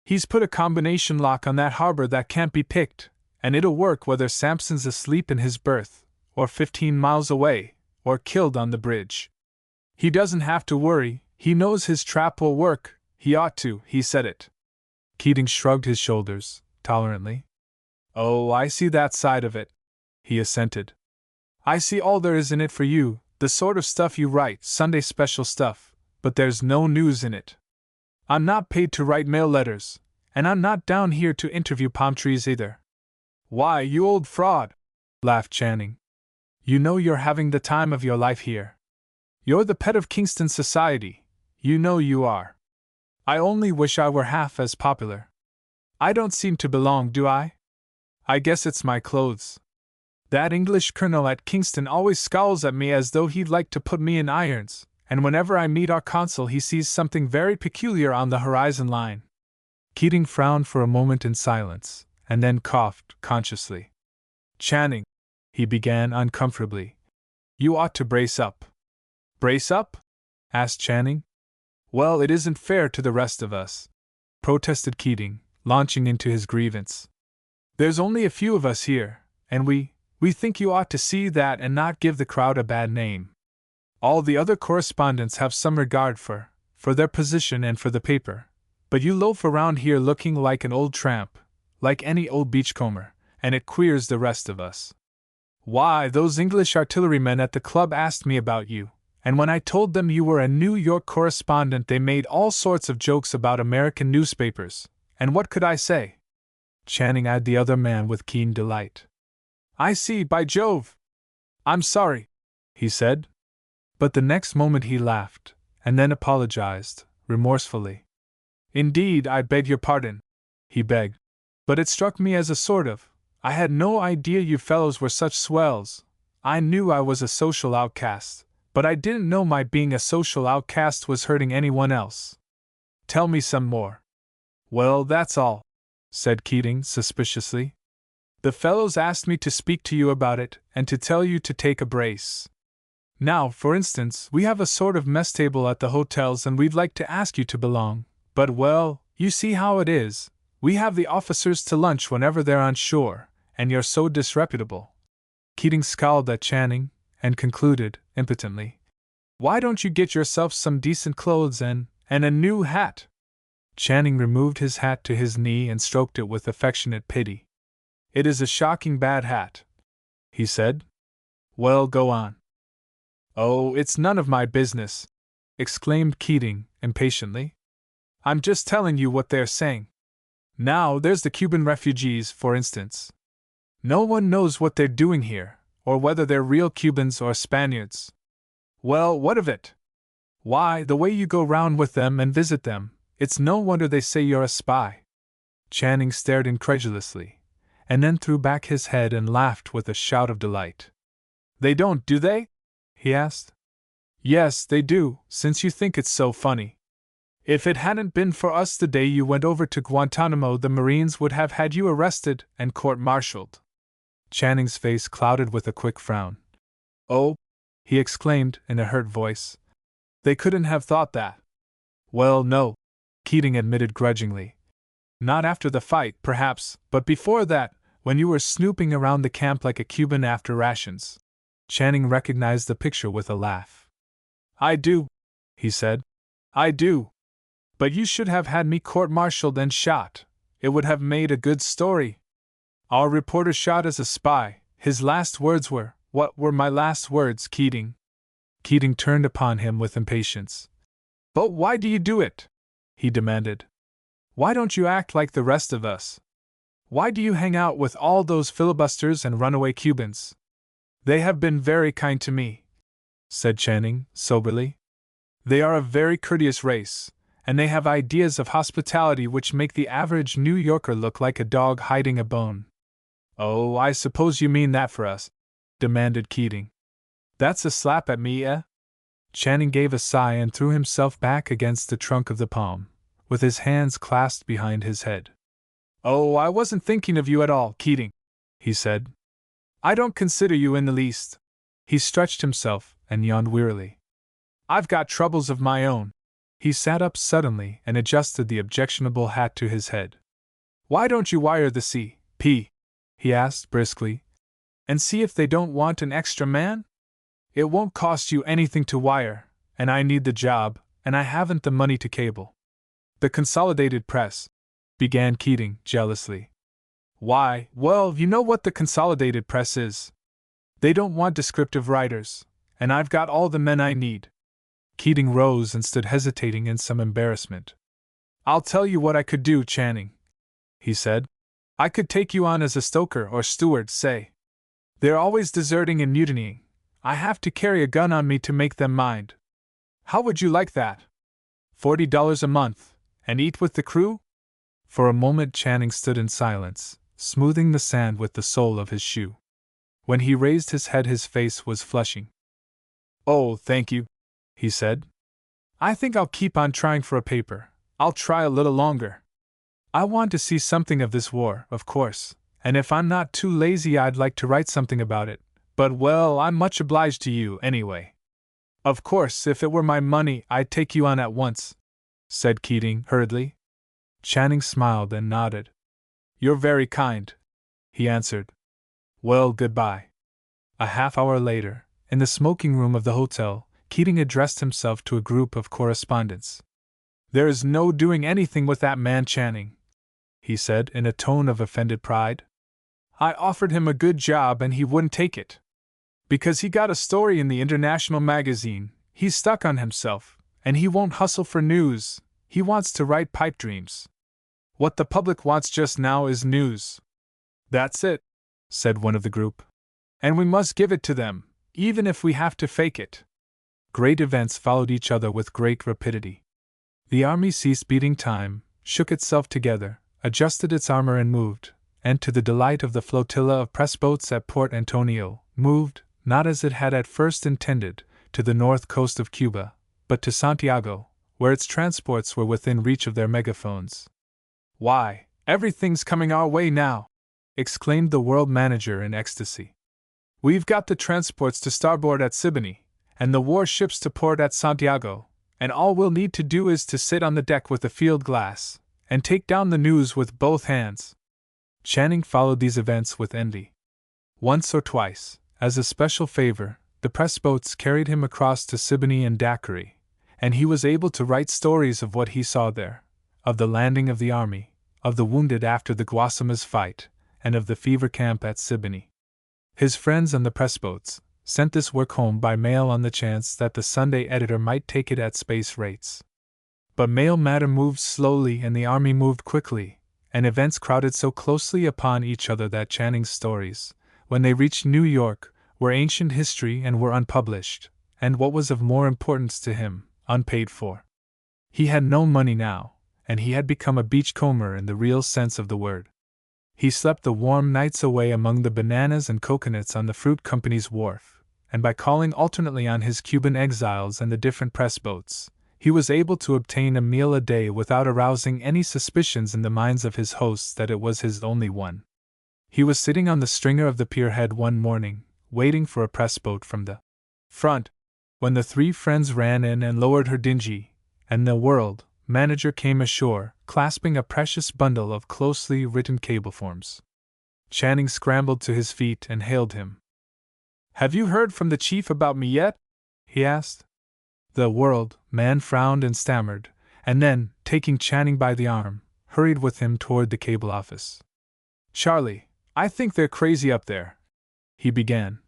He's put a combination lock on that harbor that can't be picked, and it'll work whether Sampson's asleep in his berth, or 15 miles away, or killed on the bridge. He doesn't have to worry, he knows his trap will work, he ought to, he said it. Keating shrugged his shoulders, tolerantly. Oh, I see that side of it, he assented. I see all there is in it for you, the sort of stuff you write, Sunday special stuff, but there's no news in it. I'm not paid to write mail letters, and I'm not down here to interview palm trees either. Why, you old fraud, laughed Channing. You know you're having the time of your life here. You're the pet of Kingston society, you know you are. I only wish I were half as popular. I don't seem to belong, do I? I guess it's my clothes. That English colonel at Kingston always scowls at me as though he'd like to put me in irons, and whenever I meet our consul he sees something very peculiar on the horizon line. Keating frowned for a moment in silence, and then coughed consciously. Channing, he began uncomfortably, you ought to brace up. Brace up? Asked Channing. Well, it isn't fair to the rest of us, protested Keating, launching into his grievance. There's only a few of us here, and we think you ought to see that and not give the crowd a bad name. All the other correspondents have some regard for their position and for the paper, but you loaf around here looking like an old tramp, like any old beachcomber, and it queers the rest of us. Why, those English artillerymen at the club asked me about you, and when I told them you were a New York correspondent they made all sorts of jokes about American newspapers, and what could I say? Channing eyed the other man with keen delight. I see, by Jove! I'm sorry, he said. But the next moment he laughed, and then apologized, remorsefully. Indeed, I beg your pardon, he begged. But it struck me as a sort of, I had no idea you fellows were such swells. I knew I was a social outcast, but I didn't know my being a social outcast was hurting anyone else. Tell me some more. Well, that's all, said Keating suspiciously. The fellows asked me to speak to you about it and to tell you to take a brace. Now, for instance, we have a sort of mess table at the hotels and we'd like to ask you to belong, but well, you see how it is. We have the officers to lunch whenever they're on shore, and you're so disreputable. Keating scowled at Channing, and concluded, impotently, Why don't you get yourself some decent clothes and a new hat? Channing removed his hat to his knee and stroked it with affectionate pity. It is a shocking bad hat, he said. Well, go on. Oh, it's none of my business, exclaimed Keating, impatiently. I'm just telling you what they're saying. Now, there's the Cuban refugees, for instance. No one knows what they're doing here, or whether they're real Cubans or Spaniards. Well, what of it? Why, the way you go round with them and visit them, it's no wonder they say you're a spy. Channing stared incredulously, and then threw back his head and laughed with a shout of delight. They don't, do they? He asked. Yes, they do, since you think it's so funny. If it hadn't been for us the day you went over to Guantanamo, the Marines would have had you arrested and court-martialed. Channing's face clouded with a quick frown. Oh, he exclaimed in a hurt voice. They couldn't have thought that. Well, no, Keating admitted grudgingly. Not after the fight, perhaps, but before that, when you were snooping around the camp like a Cuban after rations. Channing recognized the picture with a laugh. I do, he said. I do. But you should have had me court-martialed and shot. It would have made a good story. Our reporter shot as a spy. His last words were, What were my last words, Keating? Keating turned upon him with impatience. But why do you do it? He demanded. Why don't you act like the rest of us? Why do you hang out with all those filibusters and runaway Cubans? They have been very kind to me, said Channing, soberly. They are a very courteous race, and they have ideas of hospitality which make the average New Yorker look like a dog hiding a bone. Oh, I suppose you mean that for us, demanded Keating. That's a slap at me, eh? Channing gave a sigh and threw himself back against the trunk of the palm, with his hands clasped behind his head. Oh, I wasn't thinking of you at all, Keating, he said. I don't consider you in the least. He stretched himself and yawned wearily. I've got troubles of my own. He sat up suddenly and adjusted the objectionable hat to his head. Why don't you wire the C.P.? he asked briskly, and see if they don't want an extra man? It won't cost you anything to wire, and I need the job, and I haven't the money to cable. The Consolidated Press, began Keating jealously. Why, well, you know what the Consolidated Press is. They don't want descriptive writers, and I've got all the men I need. Keating rose and stood hesitating in some embarrassment. I'll tell you what I could do, Channing, he said. I could take you on as a stoker or steward, say. They're always deserting and mutinying. I have to carry a gun on me to make them mind. How would you like that? $40 a month, and eat with the crew? For a moment Channing stood in silence, smoothing the sand with the sole of his shoe. When he raised his head his face was flushing. Oh, thank you, he said. I think I'll keep on trying for a paper. I'll try a little longer. I want to see something of this war, of course, and if I'm not too lazy I'd like to write something about it, but well, I'm much obliged to you, anyway. Of course, if it were my money, I'd take you on at once, said Keating hurriedly. Channing smiled and nodded. You're very kind, he answered. Well, goodbye. A half hour later, in the smoking room of the hotel, Keating addressed himself to a group of correspondents. There is no doing anything with that man Channing, he said in a tone of offended pride. I offered him a good job and he wouldn't take it. Because he got a story in the international magazine, he's stuck on himself, and he won't hustle for news, he wants to write pipe dreams. What the public wants just now is news. That's it, said one of the group. And we must give it to them, even if we have to fake it. Great events followed each other with great rapidity. The army ceased beating time, shook itself together, adjusted its armor and moved, and to the delight of the flotilla of press boats at Port Antonio, moved, not as it had at first intended, to the north coast of Cuba, but to Santiago, where its transports were within reach of their megaphones. Why, everything's coming our way now, exclaimed the world manager in ecstasy. We've got the transports to starboard at Siboney, and the warships to port at Santiago, and all we'll need to do is to sit on the deck with a field glass, and take down the news with both hands. Channing followed these events with envy. Once or twice, as a special favor, the press boats carried him across to Siboney and Daiquiri, and he was able to write stories of what he saw there, of the landing of the army, of the wounded after the Guasimas fight, and of the fever camp at Siboney. His friends on the press boats sent this work home by mail on the chance that the Sunday editor might take it at space rates. But mail matter moved slowly and the army moved quickly, and events crowded so closely upon each other that Channing's stories, when they reached New York, were ancient history and were unpublished, and what was of more importance to him, unpaid for. He had no money now, and he had become a beachcomber in the real sense of the word. He slept the warm nights away among the bananas and coconuts on the fruit company's wharf, and by calling alternately on his Cuban exiles and the different press boats, he was able to obtain a meal a day without arousing any suspicions in the minds of his hosts that it was his only one. He was sitting on the stringer of the pierhead one morning, waiting for a press boat from the front, when the three friends ran in and lowered her dinghy, and the world manager came ashore, clasping a precious bundle of closely written cable forms. Channing scrambled to his feet and hailed him. Have you heard from the chief about me yet? He asked. The world man frowned and stammered, and then, taking Channing by the arm, hurried with him toward the cable office. Charlie, I think they're crazy up there, he began.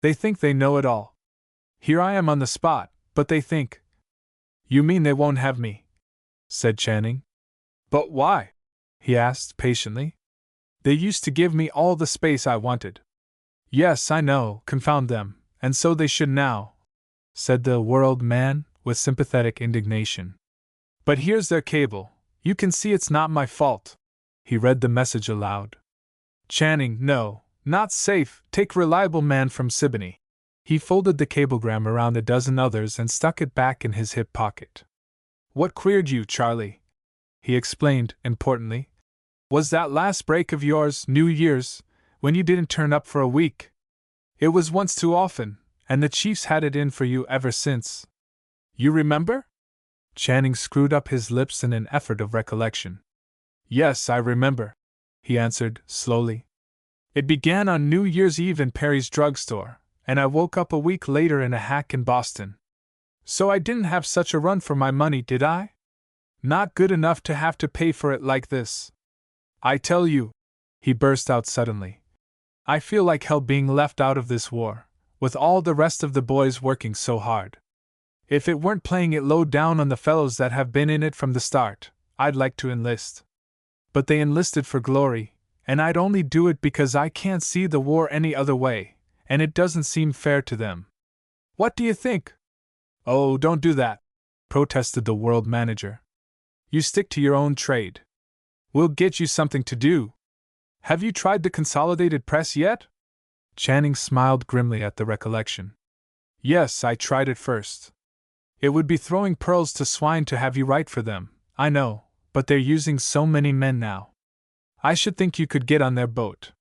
They think they know it all. Here I am on the spot, but they think. You mean they won't have me? Said Channing. But why? He asked patiently. They used to give me all the space I wanted. Yes, I know, confound them, and so they should now, said the world man, with sympathetic indignation. But here's their cable. You can see it's not my fault. He read the message aloud. Channing, no, not safe, take reliable man from Siboney. He folded the cablegram around a dozen others and stuck it back in his hip pocket. What queered you, Charlie? He explained, importantly. Was that last break of yours, New Year's, when you didn't turn up for a week? It was once too often, and the chief's had it in for you ever since. You remember? Channing screwed up his lips in an effort of recollection. Yes, I remember, he answered, slowly. It began on New Year's Eve in Perry's drugstore, and I woke up a week later in a hack in Boston. So I didn't have such a run for my money, did I? Not good enough to have to pay for it like this. I tell you, he burst out suddenly, I feel like hell being left out of this war, with all the rest of the boys working so hard. If it weren't playing it low down on the fellows that have been in it from the start, I'd like to enlist. But they enlisted for glory, and I'd only do it because I can't see the war any other way, and it doesn't seem fair to them. What do you think? Oh, don't do that, protested the world manager. You stick to your own trade. We'll get you something to do. Have you tried the Consolidated Press yet? Channing smiled grimly at the recollection. Yes, I tried it first. It would be throwing pearls to swine to have you write for them, I know, but they're using so many men now. I should think you could get on their boat.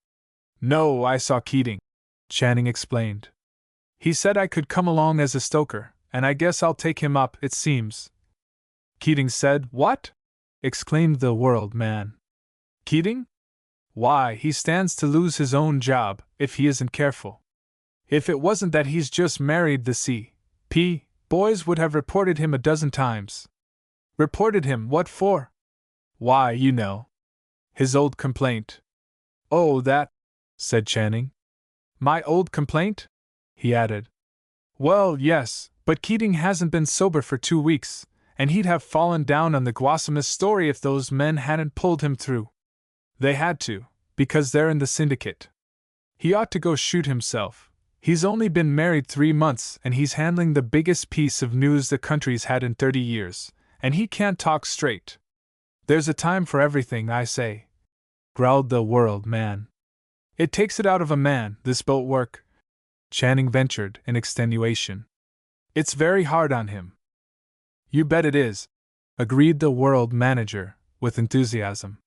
No, I saw Keating, Channing explained. He said I could come along as a stoker, and I guess I'll take him up, it seems. Keating said. What? Exclaimed the world man. Keating? Why, he stands to lose his own job, if he isn't careful. If it wasn't that he's just married, the C.P. boys would have reported him a dozen times. Reported him, what for? Why, you know. His old complaint. Oh, that, said Channing. My old complaint? He added. Well, yes, but Keating hasn't been sober for 2 weeks, and he'd have fallen down on the Guasimas story if those men hadn't pulled him through. They had to, because they're in the syndicate. He ought to go shoot himself. He's only been married 3 months, and he's handling the biggest piece of news the country's had in 30 years, and he can't talk straight. There's a time for everything, I say, growled the world man. It takes it out of a man, this boat work, Channing ventured in extenuation. It's very hard on him. You bet it is, agreed the world manager, with enthusiasm.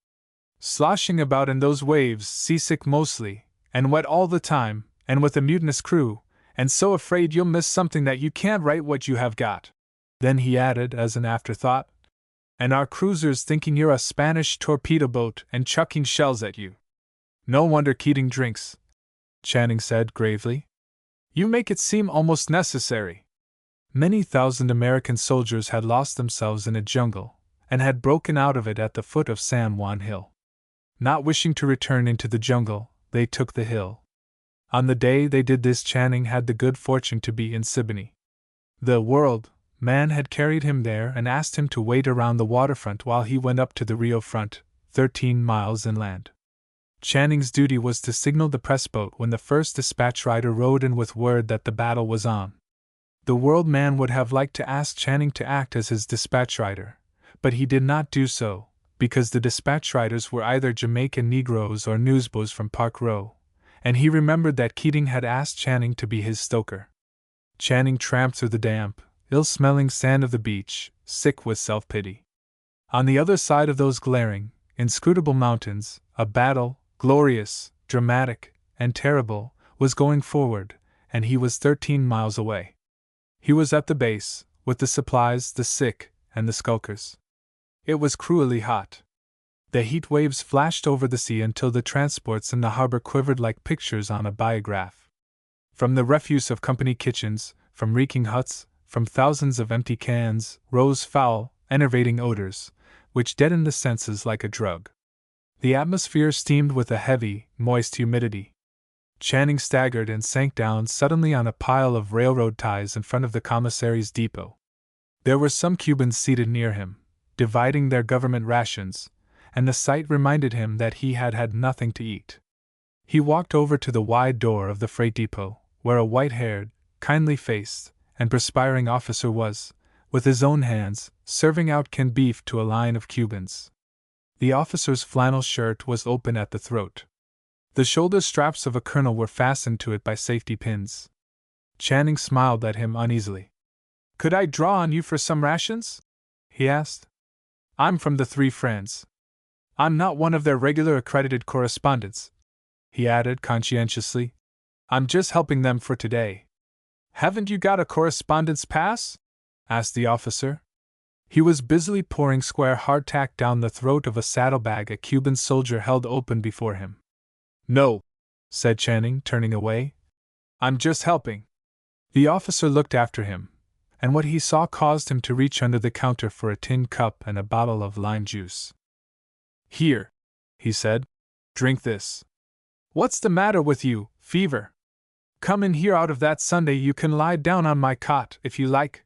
Sloshing about in those waves, seasick mostly, and wet all the time, and with a mutinous crew, and so afraid you'll miss something that you can't write what you have got. Then he added as an afterthought, and our cruisers thinking you're a Spanish torpedo boat and chucking shells at you. No wonder Keating drinks, Channing said gravely. You make it seem almost necessary. Many thousand American soldiers had lost themselves in a jungle, and had broken out of it at the foot of San Juan Hill. Not wishing to return into the jungle, they took the hill. On the day they did this, Channing had the good fortune to be in Siboney. The world man had carried him there and asked him to wait around the waterfront while he went up to the Rio front, 13 miles inland. Channing's duty was to signal the press boat when the first dispatch rider rode in with word that the battle was on. The world man would have liked to ask Channing to act as his dispatch rider, but he did not do so, because the dispatch riders were either Jamaican Negroes or newsboys from Park Row, and he remembered that Keating had asked Channing to be his stoker. Channing tramped through the damp, ill-smelling sand of the beach, sick with self-pity. On the other side of those glaring, inscrutable mountains, a battle, glorious, dramatic, and terrible, was going forward, and he was 13 miles away. He was at the base, with the supplies, the sick, and the skulkers. It was cruelly hot. The heat waves flashed over the sea until the transports in the harbor quivered like pictures on a biograph. From the refuse of company kitchens, from reeking huts, from thousands of empty cans, rose foul, enervating odors, which deadened the senses like a drug. The atmosphere steamed with a heavy, moist humidity. Channing staggered and sank down suddenly on a pile of railroad ties in front of the commissary's depot. There were some Cubans seated near him, dividing their government rations, and the sight reminded him that he had had nothing to eat. He walked over to the wide door of the freight depot, where a white-haired, kindly-faced, and perspiring officer was, with his own hands, serving out canned beef to a line of Cubans. The officer's flannel shirt was open at the throat. The shoulder straps of a colonel were fastened to it by safety pins. Channing smiled at him uneasily. Could I draw on you for some rations? He asked. I'm from the Three Friends. I'm not one of their regular accredited correspondents, he added conscientiously. I'm just helping them for today. Haven't you got a correspondence pass? Asked the officer. He was busily pouring square hardtack down the throat of a saddlebag a Cuban soldier held open before him. No, said Channing, turning away. I'm just helping. The officer looked after him, and what he saw caused him to reach under the counter for a tin cup and a bottle of lime juice. Here, he said. Drink this. What's the matter with you, fever? Come in here out of that Sunday. You can lie down on my cot, if you like.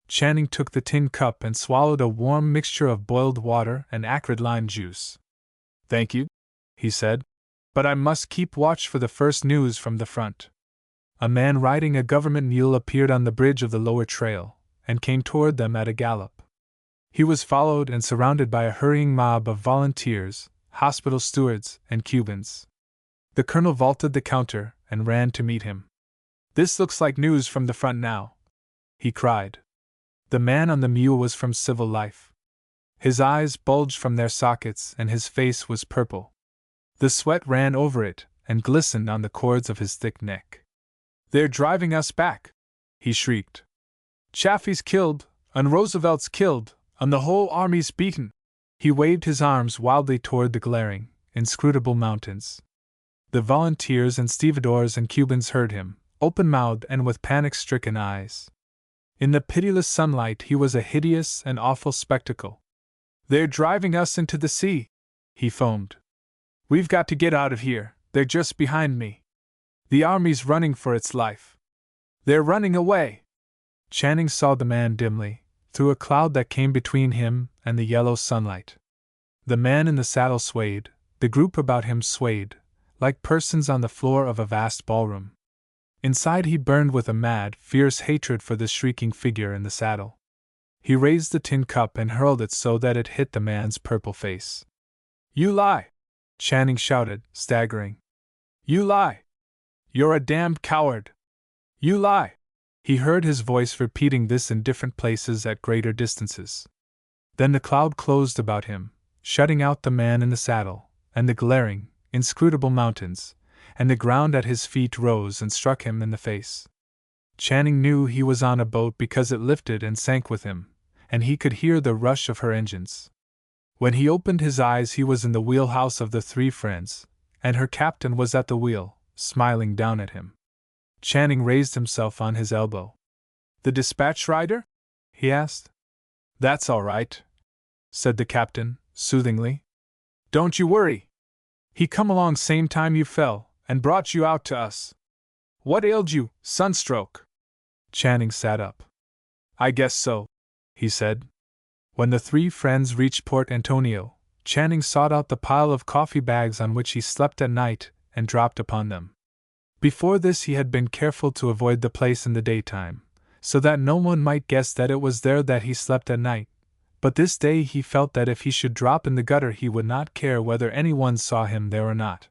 Channing took the tin cup and swallowed a warm mixture of boiled water and acrid lime juice. Thank you, he said, but I must keep watch for the first news from the front. A man riding a government mule appeared on the bridge of the lower trail, and came toward them at a gallop. He was followed and surrounded by a hurrying mob of volunteers, hospital stewards, and Cubans. The colonel vaulted the counter and ran to meet him. This looks like news from the front now, he cried. The man on the mule was from civil life. His eyes bulged from their sockets and his face was purple. The sweat ran over it and glistened on the cords of his thick neck. They're driving us back, he shrieked. Chaffee's killed, and Roosevelt's killed, and the whole army's beaten. He waved his arms wildly toward the glaring, inscrutable mountains. The volunteers and stevedores and Cubans heard him, open-mouthed and with panic-stricken eyes. In the pitiless sunlight he was a hideous and awful spectacle. "They're driving us into the sea," he foamed. "We've got to get out of here, they're just behind me. The army's running for its life. They're running away." Channing saw the man dimly, through a cloud that came between him and the yellow sunlight. The man in the saddle swayed, the group about him swayed, like persons on the floor of a vast ballroom. Inside he burned with a mad, fierce hatred for the shrieking figure in the saddle. He raised the tin cup and hurled it so that it hit the man's purple face. "You lie!" Channing shouted, staggering. "You lie! You're a damned coward! You lie!" He heard his voice repeating this in different places at greater distances. Then the cloud closed about him, shutting out the man in the saddle, and the glaring, inscrutable mountains, and the ground at his feet rose and struck him in the face. Channing knew he was on a boat because it lifted and sank with him, and he could hear the rush of her engines. When he opened his eyes he was in the wheelhouse of the Three Friends, and her captain was at the wheel, smiling down at him. Channing raised himself on his elbow. "The dispatch rider?" he asked. "That's all right," said the captain, soothingly. "Don't you worry. He come along same time you fell, and brought you out to us. What ailed you, sunstroke?" Channing sat up. "I guess so," he said. When the three friends reached Port Antonio, Channing sought out the pile of coffee bags on which he slept at night and dropped upon them. Before this he had been careful to avoid the place in the daytime, so that no one might guess that it was there that he slept at night, but this day he felt that if he should drop in the gutter he would not care whether anyone saw him there or not.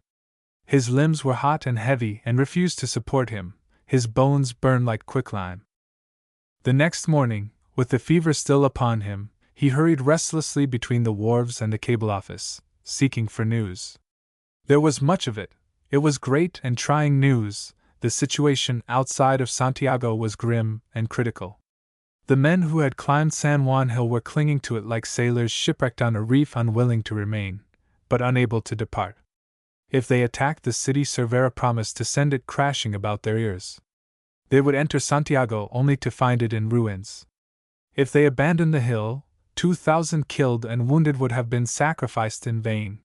His limbs were hot and heavy and refused to support him, his bones burned like quicklime. The next morning, with the fever still upon him, he hurried restlessly between the wharves and the cable office, seeking for news. There was much of it. It was great and trying news. The situation outside of Santiago was grim and critical. The men who had climbed San Juan Hill were clinging to it like sailors shipwrecked on a reef, unwilling to remain, but unable to depart. If they attacked the city, Cervera promised to send it crashing about their ears. They would enter Santiago only to find it in ruins. If they abandoned the hill, 2,000 killed and wounded would have been sacrificed in vain.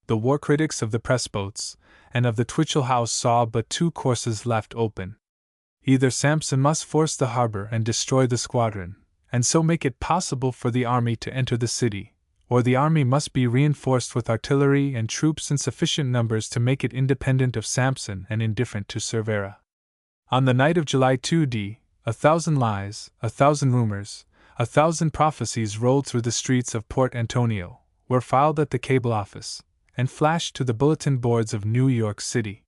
The war critics of the press boats and of the Twitchell House saw but two courses left open. Either Sampson must force the harbor and destroy the squadron, and so make it possible for the army to enter the city, or the army must be reinforced with artillery and troops in sufficient numbers to make it independent of Sampson and indifferent to Cervera. On the night of July 2d, 1,000 lies, 1,000 rumors, 1,000 prophecies rolled through the streets of Port Antonio, were filed at the cable office, and flashed to the bulletin boards of New York City.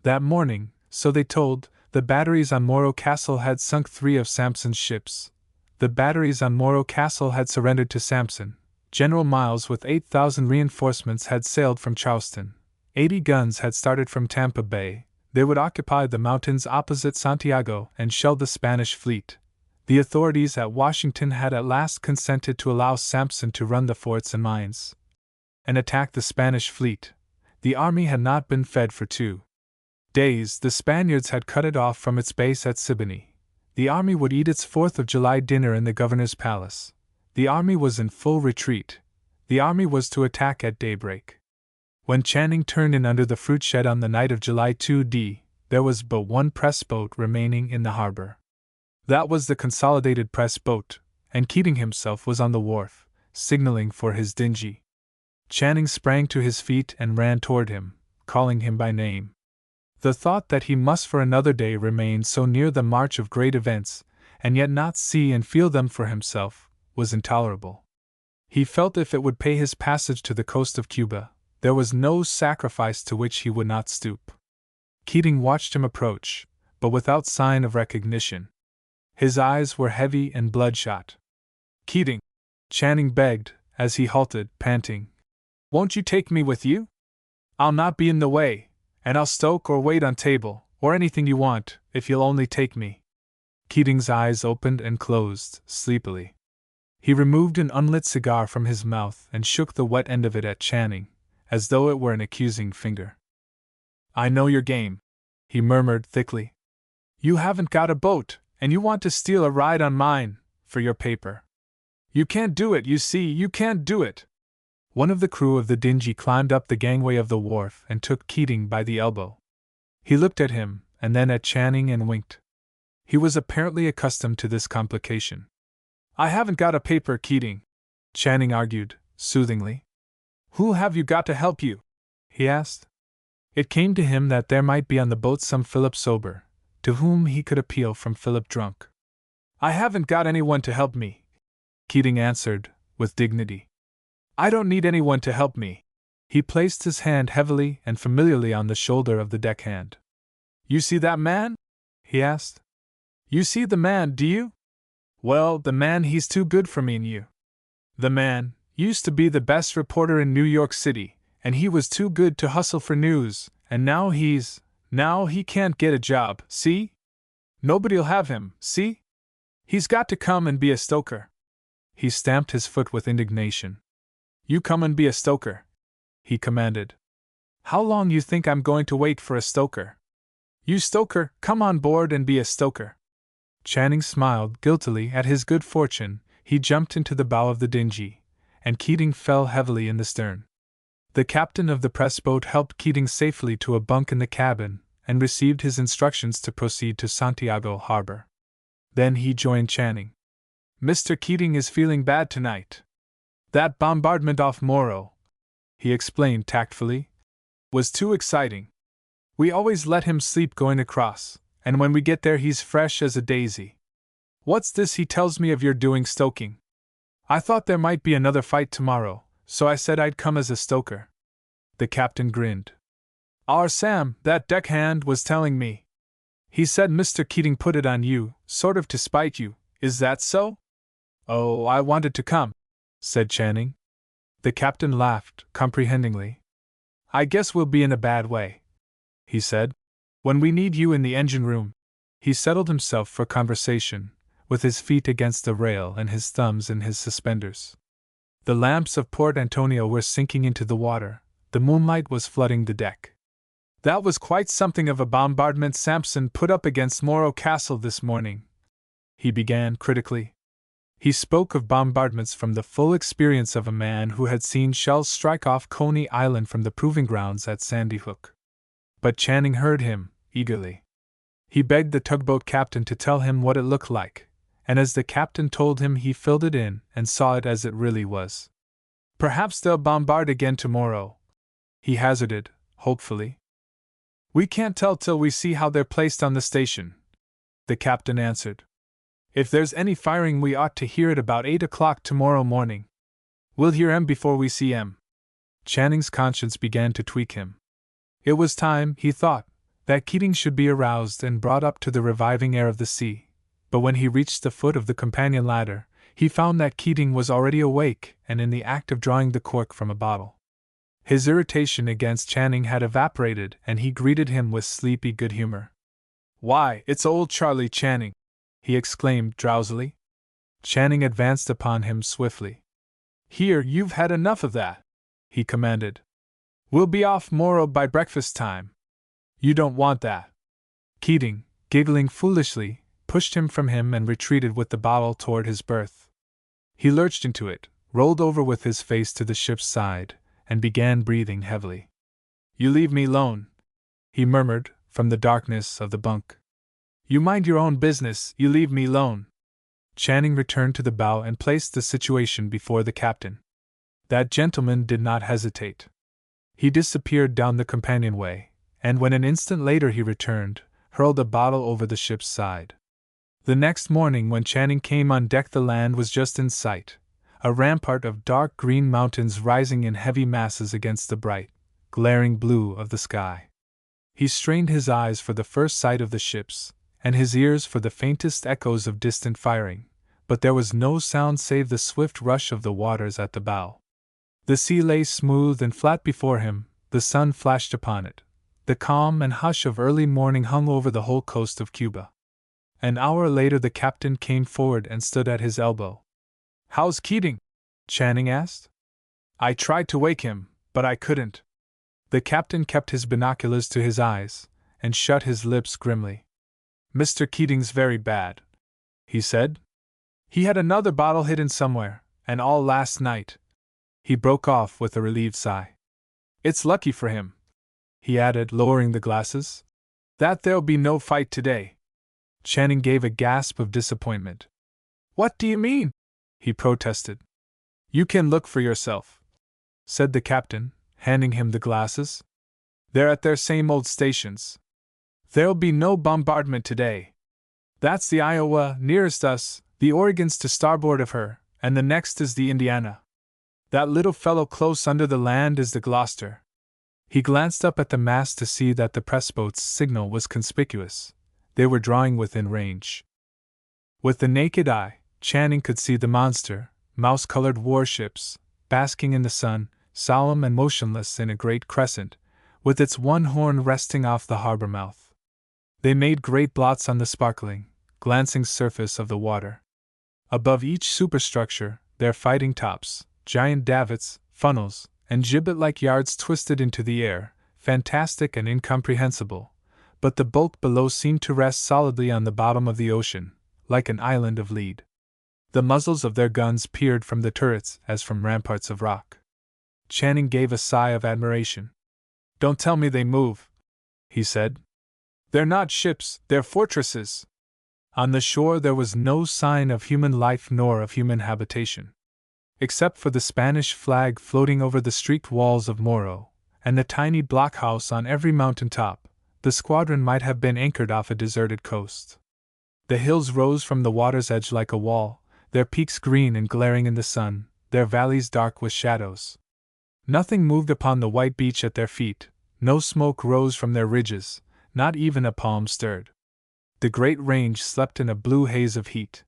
That morning, so they told, the batteries on Morro Castle had sunk 3 of Sampson's ships. The batteries on Morro Castle had surrendered to Sampson. General Miles with 8,000 reinforcements had sailed from Charleston. 80 guns had started from Tampa Bay. They would occupy the mountains opposite Santiago and shell the Spanish fleet. The authorities at Washington had at last consented to allow Sampson to run the forts and mines and attack the Spanish fleet. The army had not been fed for 2 days. The Spaniards had cut it off from its base at Siboney. The army would eat its 4th of July dinner in the governor's palace. The army was in full retreat. The army was to attack at daybreak. When Channing turned in under the fruit shed on the night of July 2d, there was but one press boat remaining in the harbor. That was the Consolidated press boat, and Keating himself was on the wharf, signaling for his dinghy. Channing sprang to his feet and ran toward him, calling him by name. The thought that he must for another day remain so near the march of great events, and yet not see and feel them for himself, was intolerable. He felt if it would pay his passage to the coast of Cuba, there was no sacrifice to which he would not stoop. Keating watched him approach, but without sign of recognition. His eyes were heavy and bloodshot. "Keating," Channing begged, as he halted, panting, "won't you take me with you? I'll not be in the way, and I'll stoke or wait on table, or anything you want, if you'll only take me." Keating's eyes opened and closed, sleepily. He removed an unlit cigar from his mouth and shook the wet end of it at Channing, as though it were an accusing finger. "I know your game," he murmured thickly. "You haven't got a boat, and you want to steal a ride on mine, for your paper. You can't do it, you see, you can't do it." One of the crew of the dinghy climbed up the gangway of the wharf and took Keating by the elbow. He looked at him, and then at Channing, and winked. He was apparently accustomed to this complication. "I haven't got a paper, Keating," Channing argued, soothingly. "Who have you got to help you?" he asked. It came to him that there might be on the boat some Philip sober, to whom he could appeal from Philip drunk. "I haven't got anyone to help me," Keating answered, with dignity. "I don't need anyone to help me." He placed his hand heavily and familiarly on the shoulder of the deckhand. "You see that man?" he asked. "You see the man, do you? Well, the man, he's too good for me and you. The man used to be the best reporter in New York City, and he was too good to hustle for news, and now he can't get a job, see? Nobody'll have him, see? He's got to come and be a stoker." He stamped his foot with indignation. "You come and be a stoker," he commanded. "How long you think I'm going to wait for a stoker? You stoker, come on board and be a stoker." Channing smiled guiltily at his good fortune. He jumped into the bow of the dinghy, and Keating fell heavily in the stern. The captain of the press boat helped Keating safely to a bunk in the cabin, and received his instructions to proceed to Santiago harbor. Then he joined Channing. "Mr. Keating is feeling bad tonight. That bombardment off Morro," he explained tactfully, "was too exciting. We always let him sleep going across, and when we get there he's fresh as a daisy. What's this he tells me of your doing stoking? I thought there might be another fight tomorrow, so I said I'd come as a stoker." The captain grinned. "Our Sam, that deckhand, was telling me. He said Mr. Keating put it on you, sort of to spite you, is that so?" "Oh, I wanted to come," said Channing. The captain laughed, comprehendingly. "I guess we'll be in a bad way," he said, "when we need you in the engine room." He settled himself for conversation, with his feet against the rail and his thumbs in his suspenders. The lamps of Port Antonio were sinking into the water, the moonlight was flooding the deck. "That was quite something of a bombardment Sampson put up against Morro Castle this morning," he began critically. He spoke of bombardments from the full experience of a man who had seen shells strike off Coney Island from the proving grounds at Sandy Hook. But Channing heard him, eagerly. He begged the tugboat captain to tell him what it looked like, and as the captain told him he filled it in and saw it as it really was. "Perhaps they'll bombard again tomorrow," he hazarded, hopefully. "We can't tell till we see how they're placed on the station," the captain answered. "If there's any firing we ought to hear it about 8 o'clock tomorrow morning. We'll hear 'em before we see 'em." Channing's conscience began to tweak him. It was time, he thought, that Keating should be aroused and brought up to the reviving air of the sea, but when he reached the foot of the companion ladder, he found that Keating was already awake and in the act of drawing the cork from a bottle. His irritation against Channing had evaporated, and he greeted him with sleepy good humor. "Why, it's old Charlie Channing!" he exclaimed drowsily. Channing advanced upon him swiftly. "Here, you've had enough of that," he commanded. "We'll be off Morro by breakfast time." "You don't want that." Keating, giggling foolishly, pushed him from him and retreated with the bottle toward his berth. He lurched into it, rolled over with his face to the ship's side, and began breathing heavily. "You leave me alone," he murmured, from the darkness of the bunk. "You mind your own business, you leave me alone." Channing returned to the bow and placed the situation before the captain. That gentleman did not hesitate. He disappeared down the companionway, and when an instant later he returned, hurled a bottle over the ship's side. The next morning when Channing came on deck the land was just in sight, a rampart of dark green mountains rising in heavy masses against the bright, glaring blue of the sky. He strained his eyes for the first sight of the ships, and his ears for the faintest echoes of distant firing, but there was no sound save the swift rush of the waters at the bow. The sea lay smooth and flat before him, the sun flashed upon it, the calm and hush of early morning hung over the whole coast of Cuba. An hour later the captain came forward and stood at his elbow. "How's Keating?" Channing asked. "I tried to wake him, but I couldn't." The captain kept his binoculars to his eyes, and shut his lips grimly. "Mr. Keating's very bad," he said. "He had another bottle hidden somewhere, and all last night." He broke off with a relieved sigh. "It's lucky for him," he added, lowering the glasses, "that there'll be no fight today." Channing gave a gasp of disappointment. "What do you mean?" he protested. "You can look for yourself," said the captain, handing him the glasses. "They're at their same old stations. There'll be no bombardment today. That's the Iowa nearest us, the Oregon's to starboard of her, and the next is the Indiana. That little fellow close under the land is the Gloucester." He glanced up at the mast to see that the pressboat's signal was conspicuous. They were drawing within range. With the naked eye, Channing could see the monster, mouse-colored warships, basking in the sun, solemn and motionless in a great crescent, with its one horn resting off the harbor mouth. They made great blots on the sparkling, glancing surface of the water. Above each superstructure, their fighting tops, giant davits, funnels, and gibbet-like yards twisted into the air, fantastic and incomprehensible, but the bulk below seemed to rest solidly on the bottom of the ocean, like an island of lead. The muzzles of their guns peered from the turrets as from ramparts of rock. Channing gave a sigh of admiration. "Don't tell me they move," he said. "They're not ships, they're fortresses." On the shore there was no sign of human life nor of human habitation. Except for the Spanish flag floating over the streaked walls of Morro, and the tiny blockhouse on every mountain top, the squadron might have been anchored off a deserted coast. The hills rose from the water's edge like a wall, their peaks green and glaring in the sun, their valleys dark with shadows. Nothing moved upon the white beach at their feet, no smoke rose from their ridges, not even a palm stirred. The great range slept in a blue haze of heat.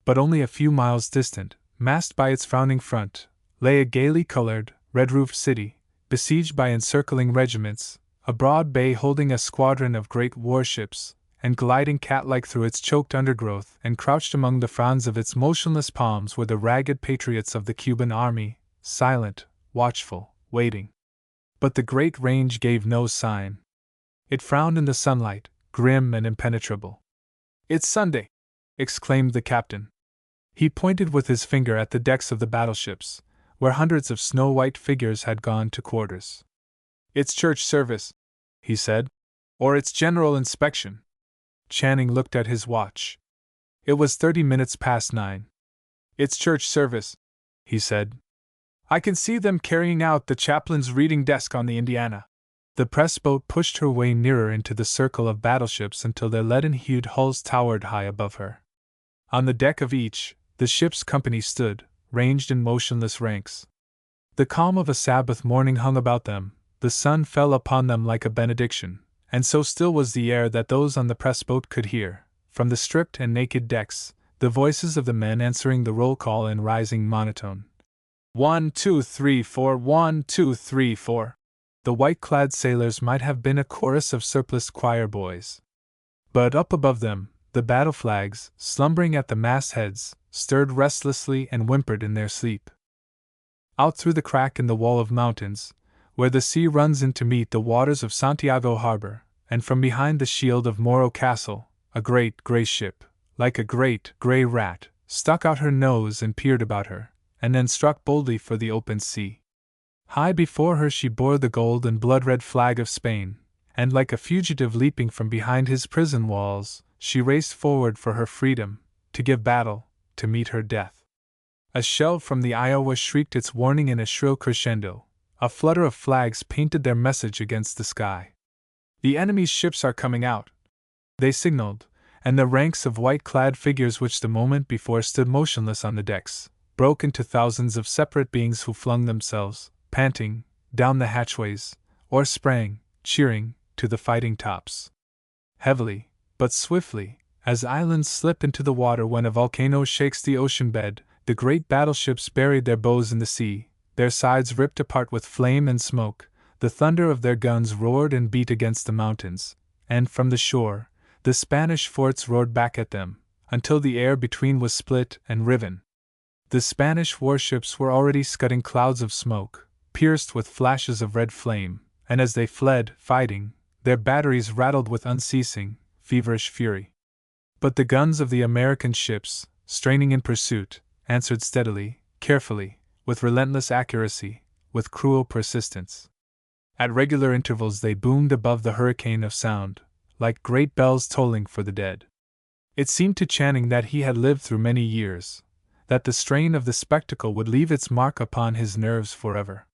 But only a few miles distant, masked by its frowning front, lay a gaily colored, red-roofed city, besieged by encircling regiments, a broad bay holding a squadron of great warships, and gliding cat-like through its choked undergrowth and crouched among the fronds of its motionless palms were the ragged patriots of the Cuban army, silent, watchful, waiting. But the great range gave no sign. It frowned in the sunlight, grim and impenetrable. "It's Sunday!" exclaimed the captain. He pointed with his finger at the decks of the battleships, where hundreds of snow-white figures had gone to quarters. "It's church service," he said. "Or it's general inspection." Channing looked at his watch. It was 30 minutes past 9. "It's church service," he said. "I can see them carrying out the chaplain's reading desk on the Indiana." The press-boat pushed her way nearer into the circle of battleships until their leaden-hued hulls towered high above her. On the deck of each, the ship's company stood, ranged in motionless ranks. The calm of a Sabbath morning hung about them, the sun fell upon them like a benediction, and so still was the air that those on the press-boat could hear, from the stripped and naked decks, the voices of the men answering the roll call in rising monotone. 1, 2, 3, 4, 1, 2, 3, 4. The white-clad sailors might have been a chorus of surpliced choir boys. But up above them, the battle flags, slumbering at the mastheads, stirred restlessly and whimpered in their sleep. Out through the crack in the wall of mountains, where the sea runs in to meet the waters of Santiago Harbor, and from behind the shield of Morro Castle, a great gray ship, like a great gray rat, stuck out her nose and peered about her, and then struck boldly for the open sea. High before her she bore the gold and blood-red flag of Spain, and like a fugitive leaping from behind his prison walls, she raced forward for her freedom, to give battle, to meet her death. A shell from the Iowa shrieked its warning in a shrill crescendo. A flutter of flags painted their message against the sky. "The enemy's ships are coming out," they signaled, and the ranks of white-clad figures which the moment before stood motionless on the decks, broke into thousands of separate beings who flung themselves, panting, down the hatchways, or sprang, cheering, to the fighting tops. Heavily, but swiftly, as islands slip into the water when a volcano shakes the ocean bed, the great battleships buried their bows in the sea, their sides ripped apart with flame and smoke, the thunder of their guns roared and beat against the mountains, and from the shore, The Spanish forts roared back at them, until the air between was split and riven. The Spanish warships were already scudding clouds of smoke, pierced with flashes of red flame, and as they fled, fighting, their batteries rattled with unceasing, feverish fury. But the guns of the American ships, straining in pursuit, answered steadily, carefully, with relentless accuracy, with cruel persistence. At regular intervals they boomed above the hurricane of sound, like great bells tolling for the dead. It seemed to Channing that he had lived through many years, that the strain of the spectacle would leave its mark upon his nerves forever.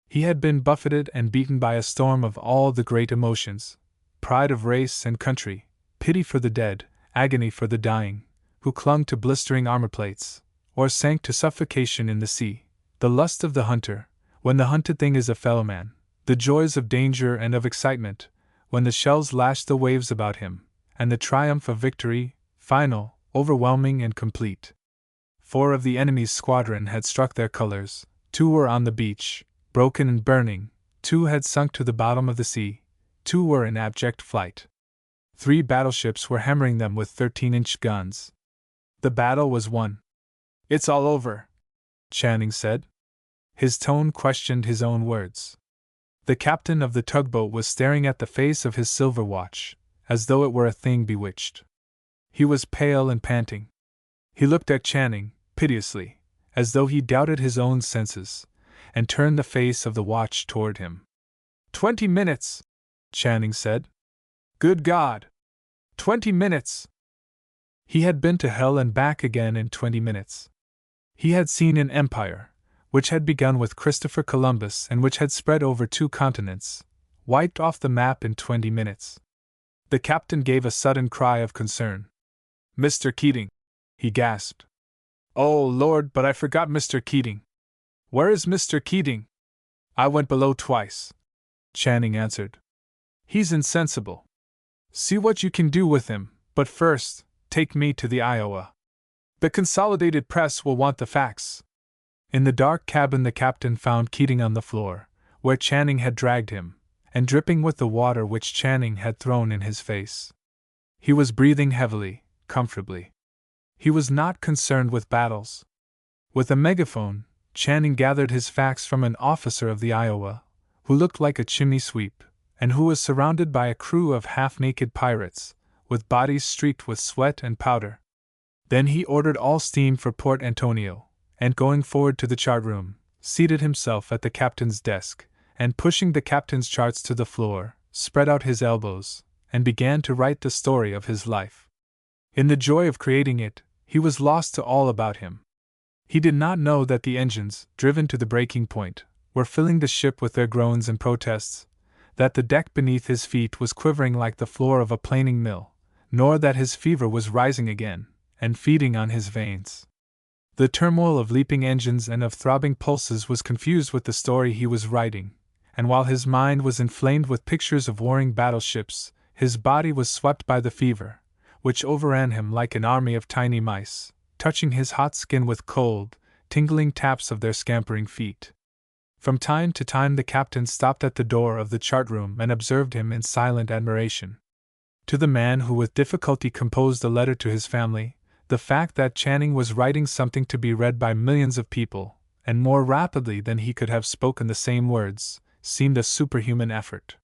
He had been buffeted and beaten by a storm of all the great emotions, pride of race and country, pity for the dead, agony for the dying, who clung to blistering armor plates, or sank to suffocation in the sea, the lust of the hunter, when the hunted thing is a fellow man, the joys of danger and of excitement, when the shells lash the waves about him, and the triumph of victory, final, overwhelming and complete. 4 of the enemy's squadron had struck their colors, 2 were on the beach, broken and burning, 2 had sunk to the bottom of the sea, 2 were in abject flight. 3 battleships were hammering them with 13-inch guns. The battle was won. "It's all over," Channing said. His tone questioned his own words. The captain of the tugboat was staring at the face of his silver watch, as though it were a thing bewitched. He was pale and panting. He looked at Channing, piteously, as though he doubted his own senses, and turned the face of the watch toward him. 20 minutes, Channing said. Good God! 20 minutes! He had been to hell and back again in 20 minutes. He had seen an empire, which had begun with Christopher Columbus and which had spread over 2 continents, wiped off the map in 20 minutes. The captain gave a sudden cry of concern. "Mr. Keating!" he gasped. "Oh, Lord, but I forgot Mr. Keating. Where is Mr. Keating?" "I went below twice," Channing answered. "He's insensible. See what you can do with him, but first, take me to the Iowa. The Consolidated Press will want the facts." In the dark cabin the captain found Keating on the floor, where Channing had dragged him, and dripping with the water which Channing had thrown in his face. He was breathing heavily, comfortably. He was not concerned with battles. With a megaphone, Channing gathered his facts from an officer of the Iowa, who looked like a chimney sweep, and who was surrounded by a crew of half-naked pirates, with bodies streaked with sweat and powder. Then he ordered all steam for Port Antonio, and going forward to the chart room, seated himself at the captain's desk, and pushing the captain's charts to the floor, spread out his elbows, and began to write the story of his life. In the joy of creating it, he was lost to all about him. He did not know that the engines, driven to the breaking point, were filling the ship with their groans and protests, that the deck beneath his feet was quivering like the floor of a planing mill, nor that his fever was rising again, and feeding on his veins. The turmoil of leaping engines and of throbbing pulses was confused with the story he was writing, and while his mind was inflamed with pictures of warring battleships, his body was swept by the fever, which overran him like an army of tiny mice, touching his hot skin with cold, tingling taps of their scampering feet. From time to time the captain stopped at the door of the chart room and observed him in silent admiration. To the man who with difficulty composed a letter to his family, the fact that Channing was writing something to be read by millions of people, and more rapidly than he could have spoken the same words, seemed a superhuman effort.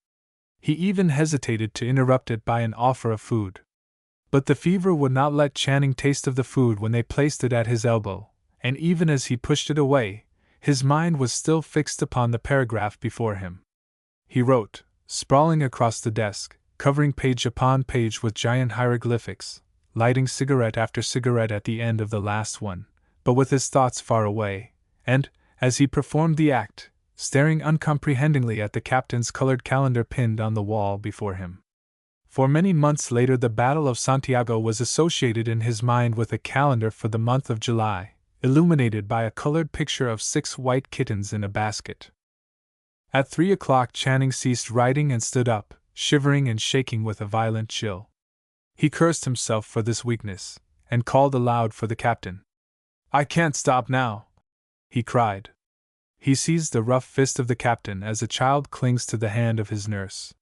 He even hesitated to interrupt it by an offer of food. But the fever would not let Channing taste of the food when they placed it at his elbow, and even as he pushed it away, his mind was still fixed upon the paragraph before him. He wrote, sprawling across the desk, covering page upon page with giant hieroglyphics, lighting cigarette after cigarette at the end of the last one, but with his thoughts far away, and, as he performed the act, staring uncomprehendingly at the captain's colored calendar pinned on the wall before him. For many months later the Battle of Santiago was associated in his mind with a calendar for the month of July, illuminated by a colored picture of 6 white kittens in a basket. At 3 o'clock Channing ceased writing and stood up, shivering and shaking with a violent chill. He cursed himself for this weakness, and called aloud for the captain. "I can't stop now!" he cried. He seized the rough fist of the captain as a child clings to the hand of his nurse.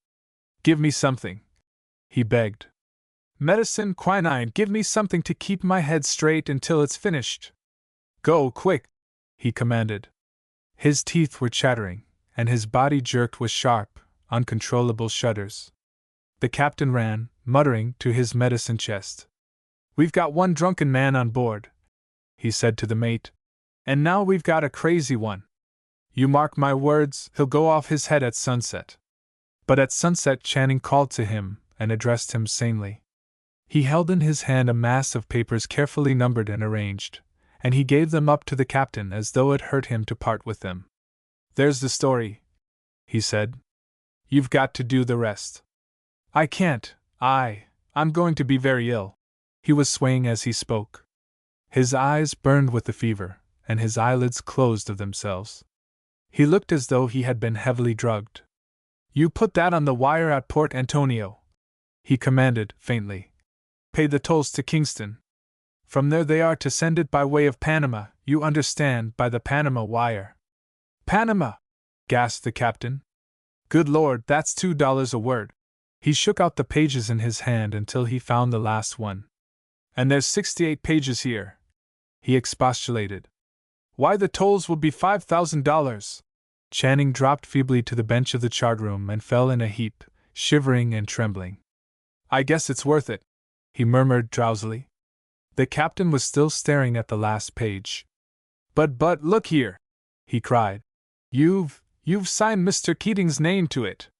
"Give me something," he begged. Medicine, quinine, give me something to keep my head straight until it's finished. Go, quick, he commanded. His teeth were chattering, and his body jerked with sharp, uncontrollable shudders. The captain ran, muttering, to his medicine chest. We've got one drunken man on board, he said to the mate, and now we've got a crazy one. You mark my words, he'll go off his head at sunset. But at sunset Channing called to him and addressed him sanely. He held in his hand a mass of papers carefully numbered and arranged, and he gave them up to the captain as though it hurt him to part with them. There's the story, he said. You've got to do the rest. I can't, I'm going to be very ill. He was swaying as he spoke. His eyes burned with the fever, and his eyelids closed of themselves. He looked as though he had been heavily drugged. You put that on the wire at Port Antonio, he commanded, faintly. Pay the tolls to Kingston. From there they are to send it by way of Panama, you understand, by the Panama wire. Panama! Gasped the captain. Good Lord, that's $2 a word. He shook out the pages in his hand until he found the last one. And there's 68 pages here, he expostulated. Why, the tolls will be $5,000. Channing dropped feebly to the bench of the chart room and fell in a heap, shivering and trembling. I guess it's worth it, he murmured drowsily. The captain was still staring at the last page. But look here, he cried. You've signed Mr. Keating's name to it.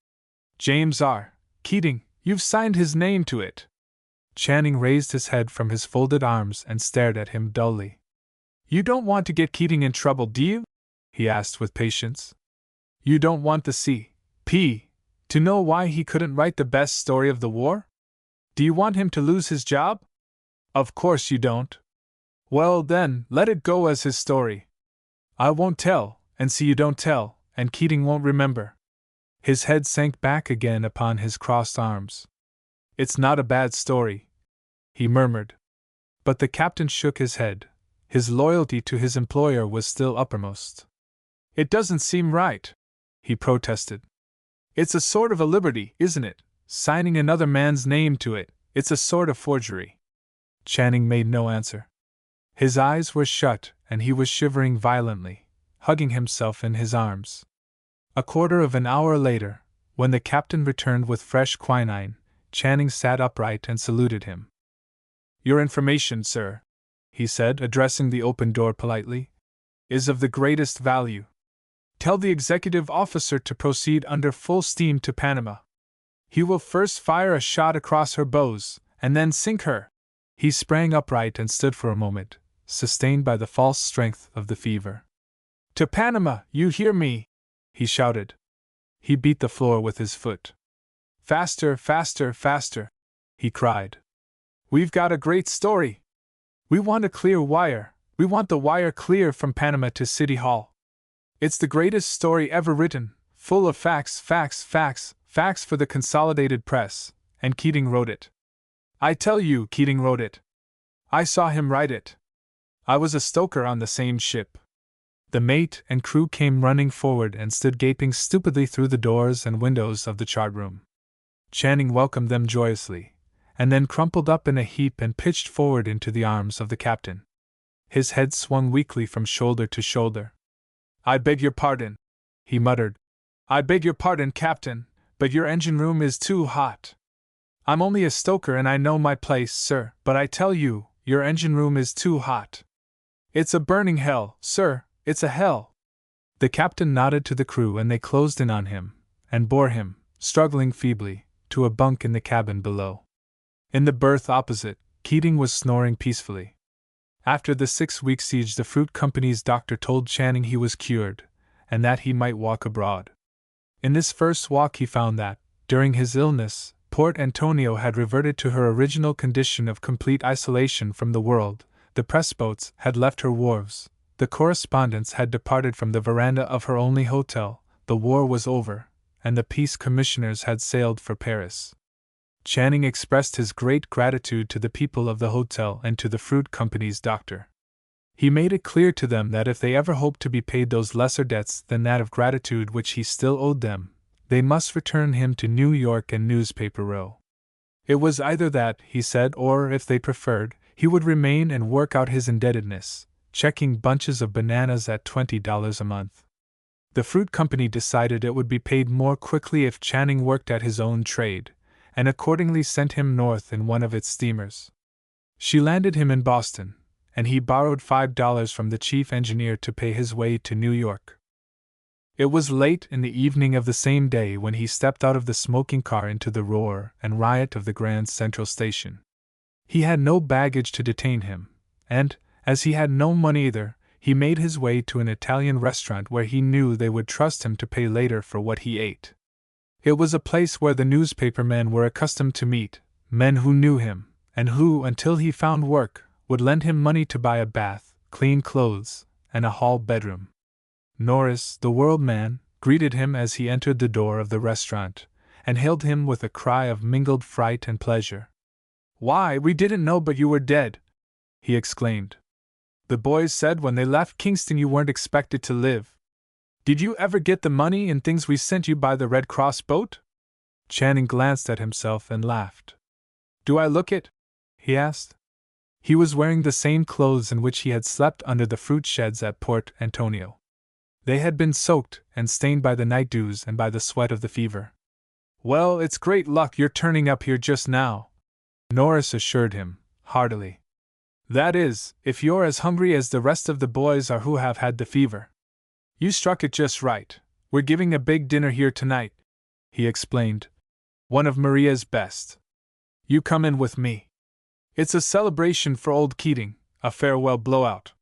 James R. Keating, you've signed his name to it. Channing raised his head from his folded arms and stared at him dully. You don't want to get Keating in trouble, do you? He asked with patience. You don't want the C.P. to know why he couldn't write the best story of the war? Do you want him to lose his job? Of course you don't. Well then, let it go as his story. I won't tell, and see you don't tell, and Keating won't remember. His head sank back again upon his crossed arms. It's not a bad story, he murmured. But the captain shook his head. His loyalty to his employer was still uppermost. It doesn't seem right, he protested. It's a sort of a liberty, isn't it? Signing another man's name to it, it's a sort of forgery. Channing made no answer. His eyes were shut, and he was shivering violently, hugging himself in his arms. A quarter of an hour later, when the captain returned with fresh quinine, Channing sat upright and saluted him. Your information, sir, he said, addressing the open door politely, is of the greatest value. Tell the executive officer to proceed under full steam to Panama. He will first fire a shot across her bows, and then sink her. He sprang upright and stood for a moment, sustained by the false strength of the fever. To Panama, you hear me? He shouted. He beat the floor with his foot. Faster, faster, faster, he cried. We've got a great story. We want a clear wire. We want the wire clear from Panama to City Hall. It's the greatest story ever written, full of facts, facts, facts, facts for the Consolidated Press, and Keating wrote it. I tell you, Keating wrote it. I saw him write it. I was a stoker on the same ship. The mate and crew came running forward and stood gaping stupidly through the doors and windows of the chart room. Channing welcomed them joyously, and then crumpled up in a heap and pitched forward into the arms of the captain. His head swung weakly from shoulder to shoulder. I beg your pardon, he muttered. I beg your pardon, Captain, but your engine room is too hot. I'm only a stoker and I know my place, sir, but I tell you, your engine room is too hot. It's a burning hell, sir, it's a hell. The captain nodded to the crew and they closed in on him, and bore him, struggling feebly, to a bunk in the cabin below. In the berth opposite, Keating was snoring peacefully. After the 6-week siege, the fruit company's doctor told Channing he was cured, and that he might walk abroad. In this first walk he found that, during his illness, Port Antonio had reverted to her original condition of complete isolation from the world. The press boats had left her wharves, the correspondents had departed from the veranda of her only hotel, the war was over, and the peace commissioners had sailed for Paris. Channing expressed his great gratitude to the people of the hotel and to the fruit company's doctor. He made it clear to them that if they ever hoped to be paid those lesser debts than that of gratitude which he still owed them, they must return him to New York and Newspaper Row. It was either that, he said, or, if they preferred, he would remain and work out his indebtedness, checking bunches of bananas at $20 a month. The fruit company decided it would be paid more quickly if Channing worked at his own trade, and accordingly sent him north in one of its steamers. She landed him in Boston, and he borrowed $5 from the chief engineer to pay his way to New York. It was late in the evening of the same day when he stepped out of the smoking car into the roar and riot of the Grand Central Station. He had no baggage to detain him, and, as he had no money either, he made his way to an Italian restaurant where he knew they would trust him to pay later for what he ate. It was a place where the newspaper men were accustomed to meet, men who knew him, and who, until he found work, would lend him money to buy a bath, clean clothes, and a hall bedroom. Norris, the world man, greeted him as he entered the door of the restaurant, and hailed him with a cry of mingled fright and pleasure. "Why, we didn't know but you were dead!" he exclaimed. "The boys said when they left Kingston you weren't expected to live. Did you ever get the money and things we sent you by the Red Cross boat?" Channing glanced at himself and laughed. "Do I look it?" he asked. He was wearing the same clothes in which he had slept under the fruit sheds at Port Antonio. They had been soaked and stained by the night dews and by the sweat of the fever. "Well, it's great luck you're turning up here just now," Norris assured him, heartily. "That is, if you're as hungry as the rest of the boys are who have had the fever. You struck it just right. We're giving a big dinner here tonight," he explained. "One of Maria's best. You come in with me. It's a celebration for old Keating, a farewell blowout."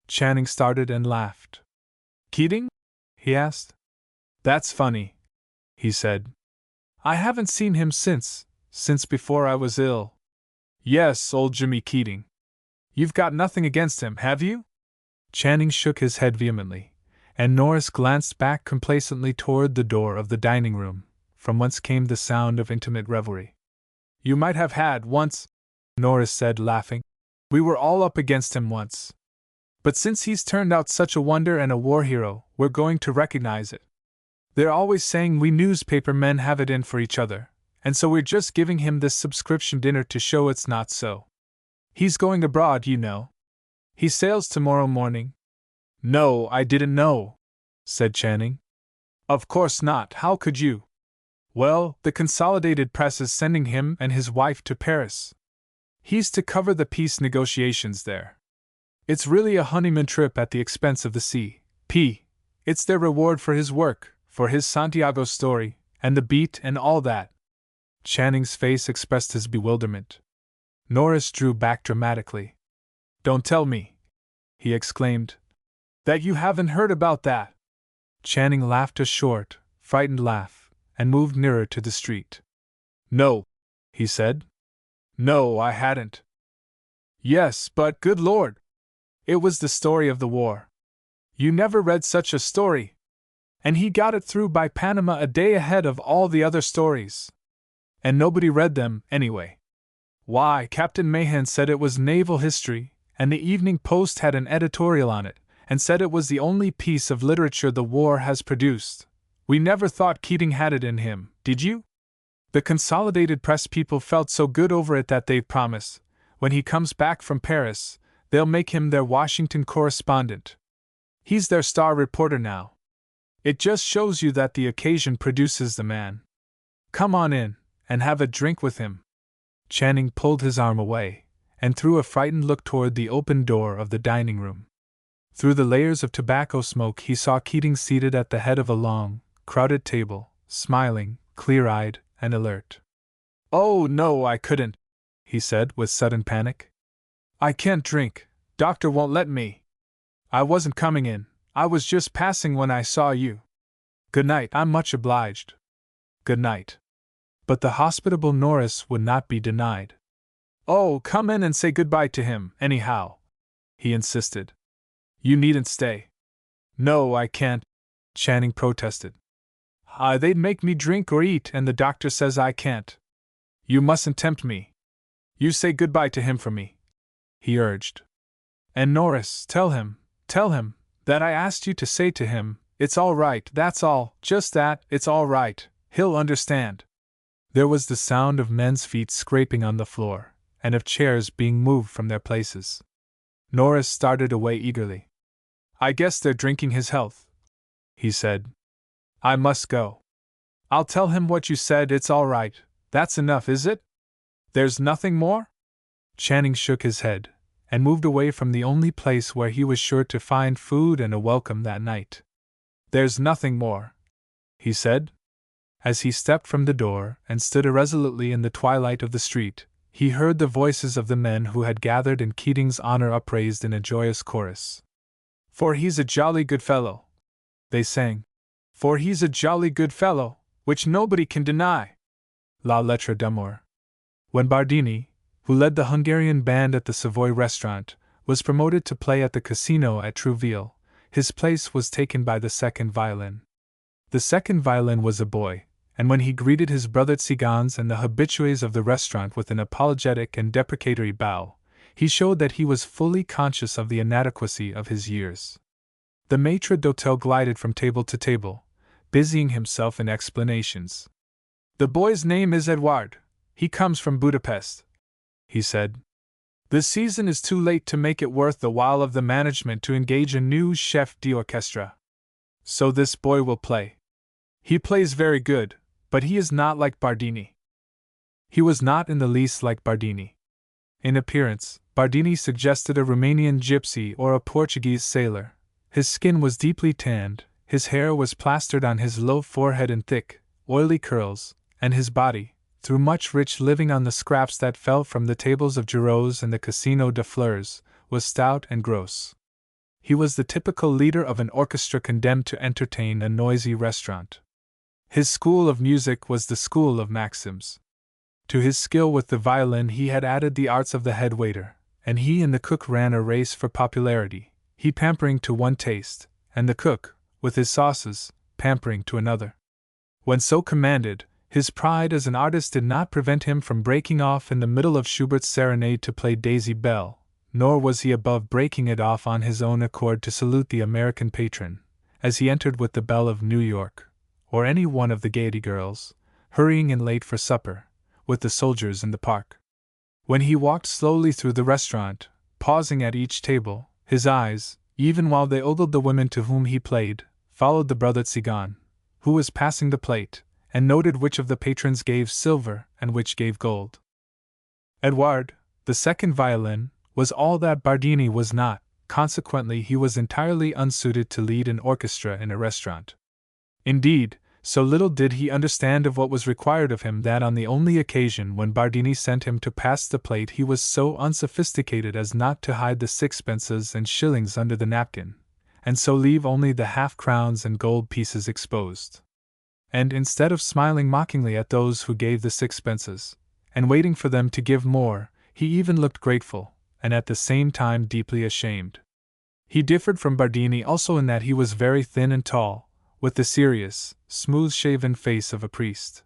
Channing started and laughed. "Keating?" he asked. "That's funny," he said. "I haven't seen him since before I was ill." "Yes, old Jimmy Keating. You've got nothing against him, have you?" Channing shook his head vehemently, and Norris glanced back complacently toward the door of the dining room, from whence came the sound of intimate revelry. "You might have had once," Norris said, laughing. "We were all up against him once. But since he's turned out such a wonder and a war hero, we're going to recognize it. They're always saying we newspaper men have it in for each other, and so we're just giving him this subscription dinner to show it's not so. He's going abroad, you know. He sails tomorrow morning." "No, I didn't know," said Channing. "Of course not, how could you?" "Well, the Consolidated Press is sending him and his wife to Paris. He's to cover the peace negotiations there. It's really a honeymoon trip at the expense of the C.P. It's their reward for his work, for his Santiago story, and the beat and all that." Channing's face expressed his bewilderment. Norris drew back dramatically. "Don't tell me," he exclaimed, "that you haven't heard about that." Channing laughed a short, frightened laugh, and moved nearer to the street. "No," he said. "No, I hadn't." "Yes, but good Lord! It was the story of the war. You never read such a story! And he got it through by Panama a day ahead of all the other stories. And nobody read them, anyway. Why, Captain Mahan said it was naval history, and the Evening Post had an editorial on it, and said it was the only piece of literature the war has produced. We never thought Keating had it in him, did you? The Consolidated Press people felt so good over it that they've promised, when he comes back from Paris, they'll make him their Washington correspondent. He's their star reporter now. It just shows you that the occasion produces the man. Come on in, and have a drink with him." Channing pulled his arm away, and threw a frightened look toward the open door of the dining room. Through the layers of tobacco smoke he saw Keating seated at the head of a long, crowded table, smiling, clear-eyed, and alert. "Oh, no, I couldn't," he said with sudden panic. "I can't drink. Doctor won't let me. I wasn't coming in. I was just passing when I saw you. Good night, I'm much obliged." "Good night." But the hospitable Norris would not be denied. "Oh, come in and say goodbye to him, anyhow," he insisted. "You needn't stay." "No, I can't," Channing protested. They'd make me drink or eat, and the doctor says I can't." "You mustn't tempt me. You say goodbye to him for me," he urged. "And Norris, tell him, that I asked you to say to him, it's all right, that's all, just that, it's all right, he'll understand." There was the sound of men's feet scraping on the floor, and of chairs being moved from their places. Norris started away eagerly. "I guess they're drinking his health," he said. "I must go. I'll tell him what you said. It's all right. That's enough, is it? There's nothing more?" Channing shook his head, and moved away from the only place where he was sure to find food and a welcome that night. "There's nothing more," he said. As he stepped from the door and stood irresolutely in the twilight of the street, he heard the voices of the men who had gathered in Keating's honor upraised in a joyous chorus. "For he's a jolly good fellow," they sang. "For he's a jolly good fellow, which nobody can deny." La lettre d'amour. When Bardini, who led the Hungarian band at the Savoy restaurant, was promoted to play at the casino at Trouville, his place was taken by the second violin. The second violin was a boy, and when he greeted his brother Tsigans and the habitués of the restaurant with an apologetic and deprecatory bow, he showed that he was fully conscious of the inadequacy of his years. The maître d'hôtel glided from table to table, busying himself in explanations. "The boy's name is Edouard. He comes from Budapest," he said. "The season is too late to make it worth the while of the management to engage a new chef d'orchestre. So this boy will play. He plays very good, but he is not like Bardini." He was not in the least like Bardini. In appearance, Bardini suggested a Romanian gypsy or a Portuguese sailor. His skin was deeply tanned, his hair was plastered on his low forehead in thick, oily curls, and his body, through much rich living on the scraps that fell from the tables of Giroux and the Casino de Fleurs, was stout and gross. He was the typical leader of an orchestra condemned to entertain a noisy restaurant. His school of music was the school of maxims. To his skill with the violin he had added the arts of the head waiter, and he and the cook ran a race for popularity, he pampering to one taste, and the cook, with his sauces, pampering to another. When so commanded, his pride as an artist did not prevent him from breaking off in the middle of Schubert's serenade to play Daisy Bell, nor was he above breaking it off on his own accord to salute the American patron, as he entered with the Belle of New York, or any one of the Gaiety girls, hurrying in late for supper, with the soldiers in the park. When he walked slowly through the restaurant, pausing at each table, his eyes, even while they ogled the women to whom he played, followed the brother Tzigan, who was passing the plate, and noted which of the patrons gave silver and which gave gold. Edouard, the second violin, was all that Bardini was not, consequently he was entirely unsuited to lead an orchestra in a restaurant. Indeed, so little did he understand of what was required of him that on the only occasion when Bardini sent him to pass the plate he was so unsophisticated as not to hide the sixpences and shillings under the napkin, and so leave only the half-crowns and gold pieces exposed. And instead of smiling mockingly at those who gave the sixpences, and waiting for them to give more, he even looked grateful, and at the same time deeply ashamed. He differed from Bardini also in that he was very thin and tall, with the serious, smooth-shaven face of a priest.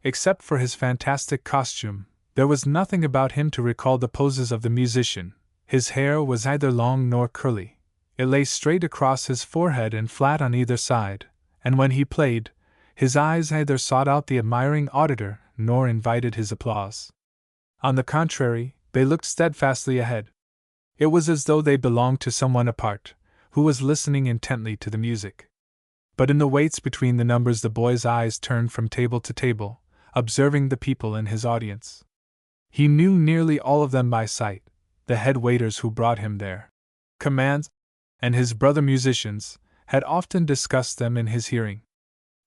Except for his fantastic costume, there was nothing about him to recall the poses of the musician. His hair was neither long nor curly. It lay straight across his forehead and flat on either side, and when he played, his eyes neither sought out the admiring auditor nor invited his applause. On the contrary, they looked steadfastly ahead. It was as though they belonged to someone apart, who was listening intently to the music. But in the waits between the numbers the boy's eyes turned from table to table, observing the people in his audience. He knew nearly all of them by sight, the head waiters who brought him their commands, and his brother musicians had often discussed them in his hearing.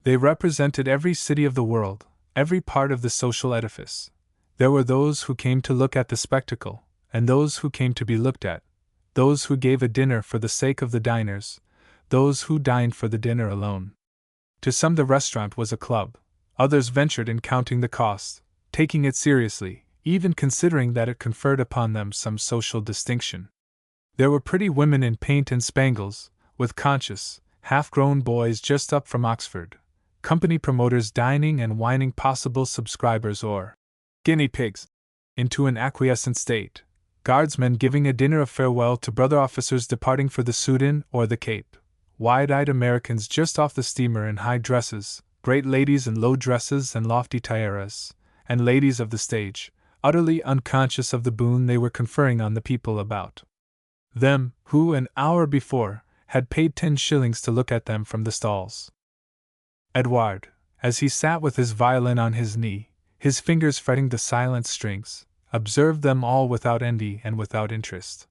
They represented every city of the world, every part of the social edifice. There were those who came to look at the spectacle, and those who came to be looked at, those who gave a dinner for the sake of the diners, those who dined for the dinner alone. To some the restaurant was a club, others ventured in counting the cost, taking it seriously, even considering that it conferred upon them some social distinction. There were pretty women in paint and spangles, with conscious, half-grown boys just up from Oxford, company promoters dining and wining possible subscribers or guinea pigs into an acquiescent state, guardsmen giving a dinner of farewell to brother officers departing for the Soudan or the Cape, wide-eyed Americans just off the steamer in high dresses, great ladies in low dresses and lofty tiaras, and ladies of the stage, utterly unconscious of the boon they were conferring on the people about them, who, an hour before, had paid 10 shillings to look at them from the stalls. Edouard, as he sat with his violin on his knee, his fingers fretting the silent strings, observed them all without envy and without interest.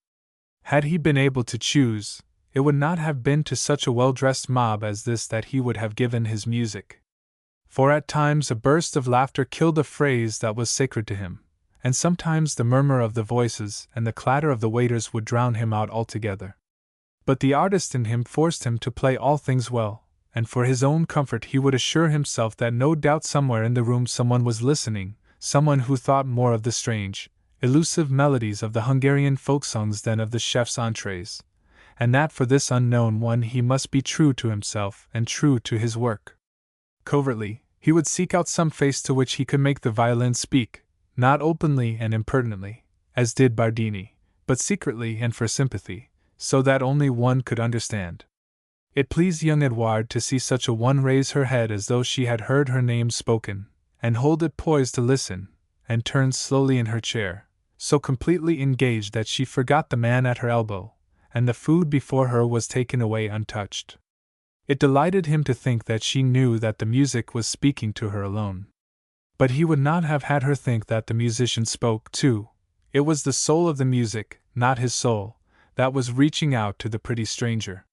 Had he been able to choose, it would not have been to such a well-dressed mob as this that he would have given his music. For at times a burst of laughter killed a phrase that was sacred to him, and sometimes the murmur of the voices and the clatter of the waiters would drown him out altogether. But the artist in him forced him to play all things well, and for his own comfort he would assure himself that no doubt somewhere in the room someone was listening, someone who thought more of the strange, elusive melodies of the Hungarian folk songs than of the chef's entrees, and that for this unknown one he must be true to himself and true to his work. Covertly, he would seek out some face to which he could make the violin speak, not openly and impertinently, as did Bardini, but secretly and for sympathy, so that only one could understand. It pleased young Edouard to see such a one raise her head as though she had heard her name spoken, and hold it poised to listen, and turn slowly in her chair, so completely engaged that she forgot the man at her elbow, and the food before her was taken away untouched. It delighted him to think that she knew that the music was speaking to her alone. But he would not have had her think that the musician spoke, too. It was the soul of the music, not his soul, that was reaching out to the pretty stranger.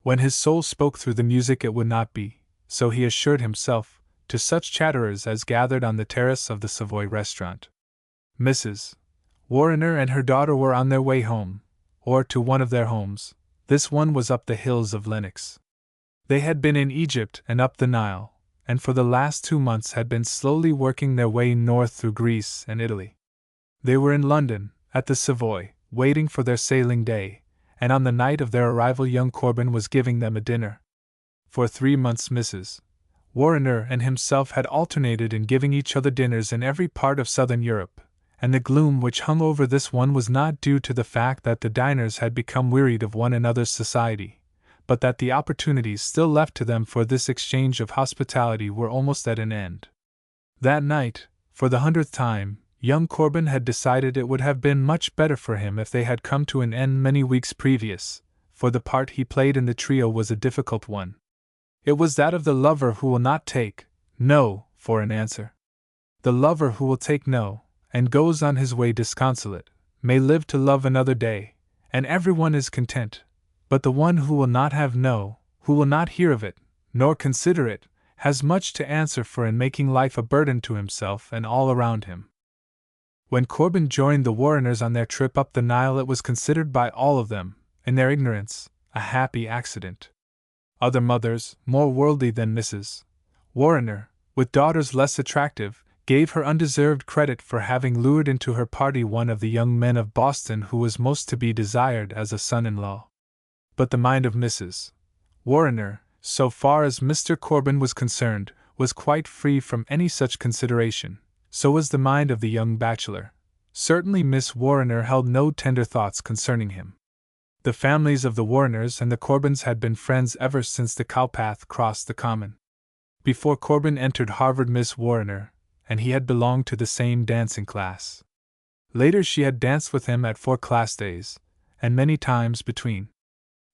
When his soul spoke through the music it would not be, so he assured himself, to such chatterers as gathered on the terrace of the Savoy restaurant. Mrs. Warriner and her daughter were on their way home, or to one of their homes. This one was up the hills of Lennox. They had been in Egypt and up the Nile, and for the last 2 months had been slowly working their way north through Greece and Italy. They were in London, at the Savoy, waiting for their sailing day, and on the night of their arrival young Corbin was giving them a dinner. For 3 months Mrs. Warriner and himself had alternated in giving each other dinners in every part of southern Europe, and the gloom which hung over this one was not due to the fact that the diners had become wearied of one another's society, but that the opportunities still left to them for this exchange of hospitality were almost at an end. That night, for the 100th time, young Corbin had decided it would have been much better for him if they had come to an end many weeks previous, for the part he played in the trio was a difficult one. It was that of the lover who will not take no for an answer. The lover who will take no, and goes on his way disconsolate, may live to love another day, and everyone is content, but the one who will not have no, who will not hear of it, nor consider it, has much to answer for in making life a burden to himself and all around him. When Corbin joined the Warriners on their trip up the Nile it was considered by all of them, in their ignorance, a happy accident. Other mothers, more worldly than Mrs. Warriner, with daughters less attractive, gave her undeserved credit for having lured into her party one of the young men of Boston who was most to be desired as a son-in-law. But the mind of Mrs. Warriner, so far as Mr. Corbin was concerned, was quite free from any such consideration. So was the mind of the young bachelor. Certainly Miss Warriner held no tender thoughts concerning him. The families of the Warriners and the Corbins had been friends ever since the cowpath crossed the common. Before Corbin entered Harvard, Miss Warriner and he had belonged to the same dancing class. Later she had danced with him at 4 class days, and many times between.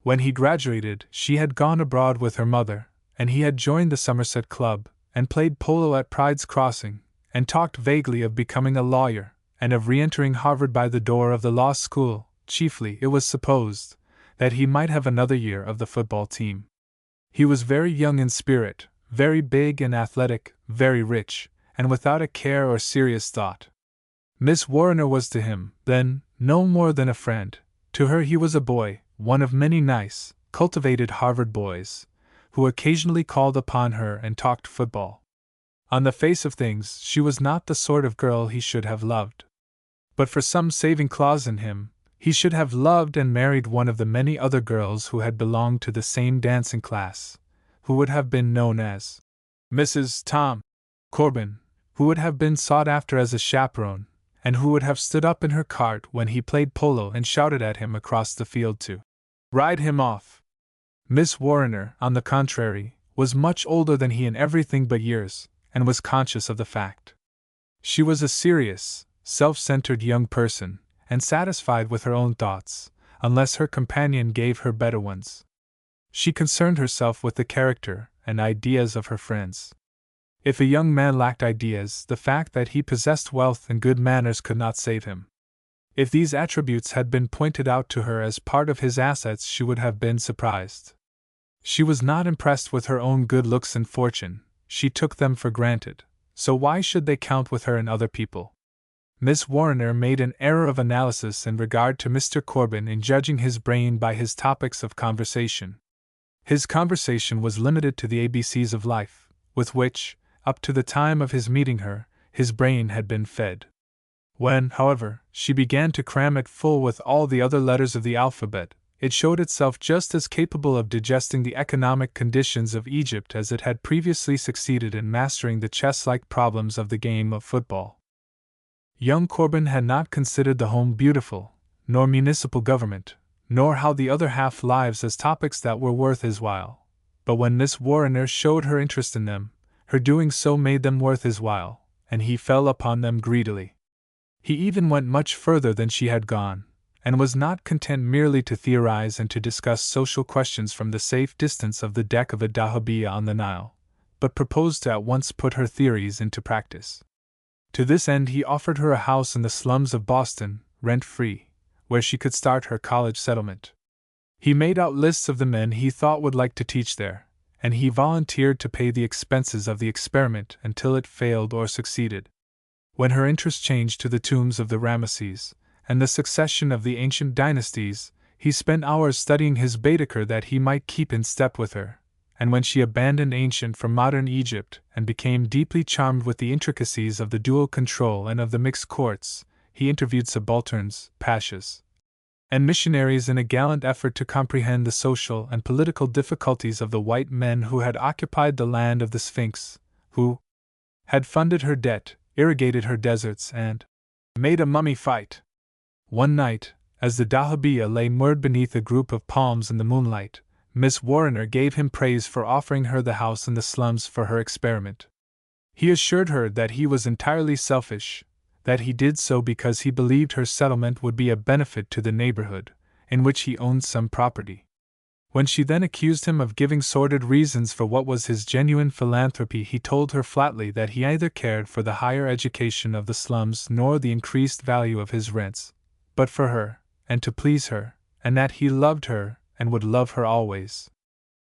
When he graduated, she had gone abroad with her mother, and he had joined the Somerset Club, and played polo at Pride's Crossing, and talked vaguely of becoming a lawyer, and of re-entering Harvard by the door of the law school. Chiefly, it was supposed that he might have another year of the football team. He was very young in spirit, very big and athletic, very rich, and without a care or serious thought. Miss Warriner was to him, then, no more than a friend. To her he was a boy, one of many nice, cultivated Harvard boys, who occasionally called upon her and talked football. On the face of things, she was not the sort of girl he should have loved. But for some saving clause in him, he should have loved and married one of the many other girls who had belonged to the same dancing class, who would have been known as Mrs. Tom Corbin, who would have been sought after as a chaperone, and who would have stood up in her cart when he played polo and shouted at him across the field to ride him off. Miss Warriner, on the contrary, was much older than he in everything but years, and was conscious of the fact. She was a serious, self-centered young person, and satisfied with her own thoughts, unless her companion gave her better ones. She concerned herself with the character and ideas of her friends. If a young man lacked ideas, the fact that he possessed wealth and good manners could not save him. If these attributes had been pointed out to her as part of his assets, she would have been surprised. She was not impressed with her own good looks and fortune, she took them for granted, so why should they count with her in other people? Miss Warriner made an error of analysis in regard to Mr. Corbin in judging his brain by his topics of conversation. His conversation was limited to the ABCs of life, with which, up to the time of his meeting her, his brain had been fed. When, however, she began to cram it full with all the other letters of the alphabet, it showed itself just as capable of digesting the economic conditions of Egypt as it had previously succeeded in mastering the chess-like problems of the game of football. Young Corbin had not considered the home beautiful, nor municipal government, nor how the other half lives as topics that were worth his while. But when Miss Warriner showed her interest in them, her doing so made them worth his while, and he fell upon them greedily. He even went much further than she had gone, and was not content merely to theorize and to discuss social questions from the safe distance of the deck of a dahabeah on the Nile, but proposed to at once put her theories into practice. To this end he offered her a house in the slums of Boston, rent-free, where she could start her college settlement. He made out lists of the men he thought would like to teach there, and he volunteered to pay the expenses of the experiment until it failed or succeeded. When her interest changed to the tombs of the Ramesses and the succession of the ancient dynasties, he spent hours studying his Baedeker that he might keep in step with her, and when she abandoned ancient for modern Egypt and became deeply charmed with the intricacies of the dual control and of the mixed courts, he interviewed subalterns, pashas, and missionaries in a gallant effort to comprehend the social and political difficulties of the white men who had occupied the land of the Sphinx, who had funded her debt, irrigated her deserts, and made a mummy fight. One night, as the dahabeah lay moored beneath a group of palms in the moonlight, Miss Warriner gave him praise for offering her the house in the slums for her experiment. He assured her that he was entirely selfish, that he did so because he believed her settlement would be a benefit to the neighborhood, in which he owned some property. When she then accused him of giving sordid reasons for what was his genuine philanthropy, he told her flatly that he neither cared for the higher education of the slums nor the increased value of his rents, but for her, and to please her, and that he loved her and would love her always.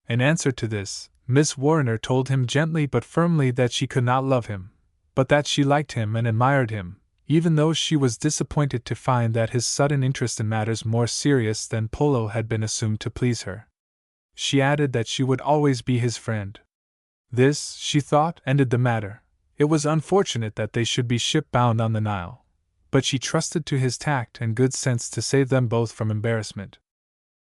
In answer to this, Miss Warriner told him gently but firmly that she could not love him, but that she liked him and admired him, even though she was disappointed to find that his sudden interest in matters more serious than polo had been assumed to please her. She added that she would always be his friend. This, she thought, ended the matter. It was unfortunate that they should be ship-bound on the Nile, but she trusted to his tact and good sense to save them both from embarrassment.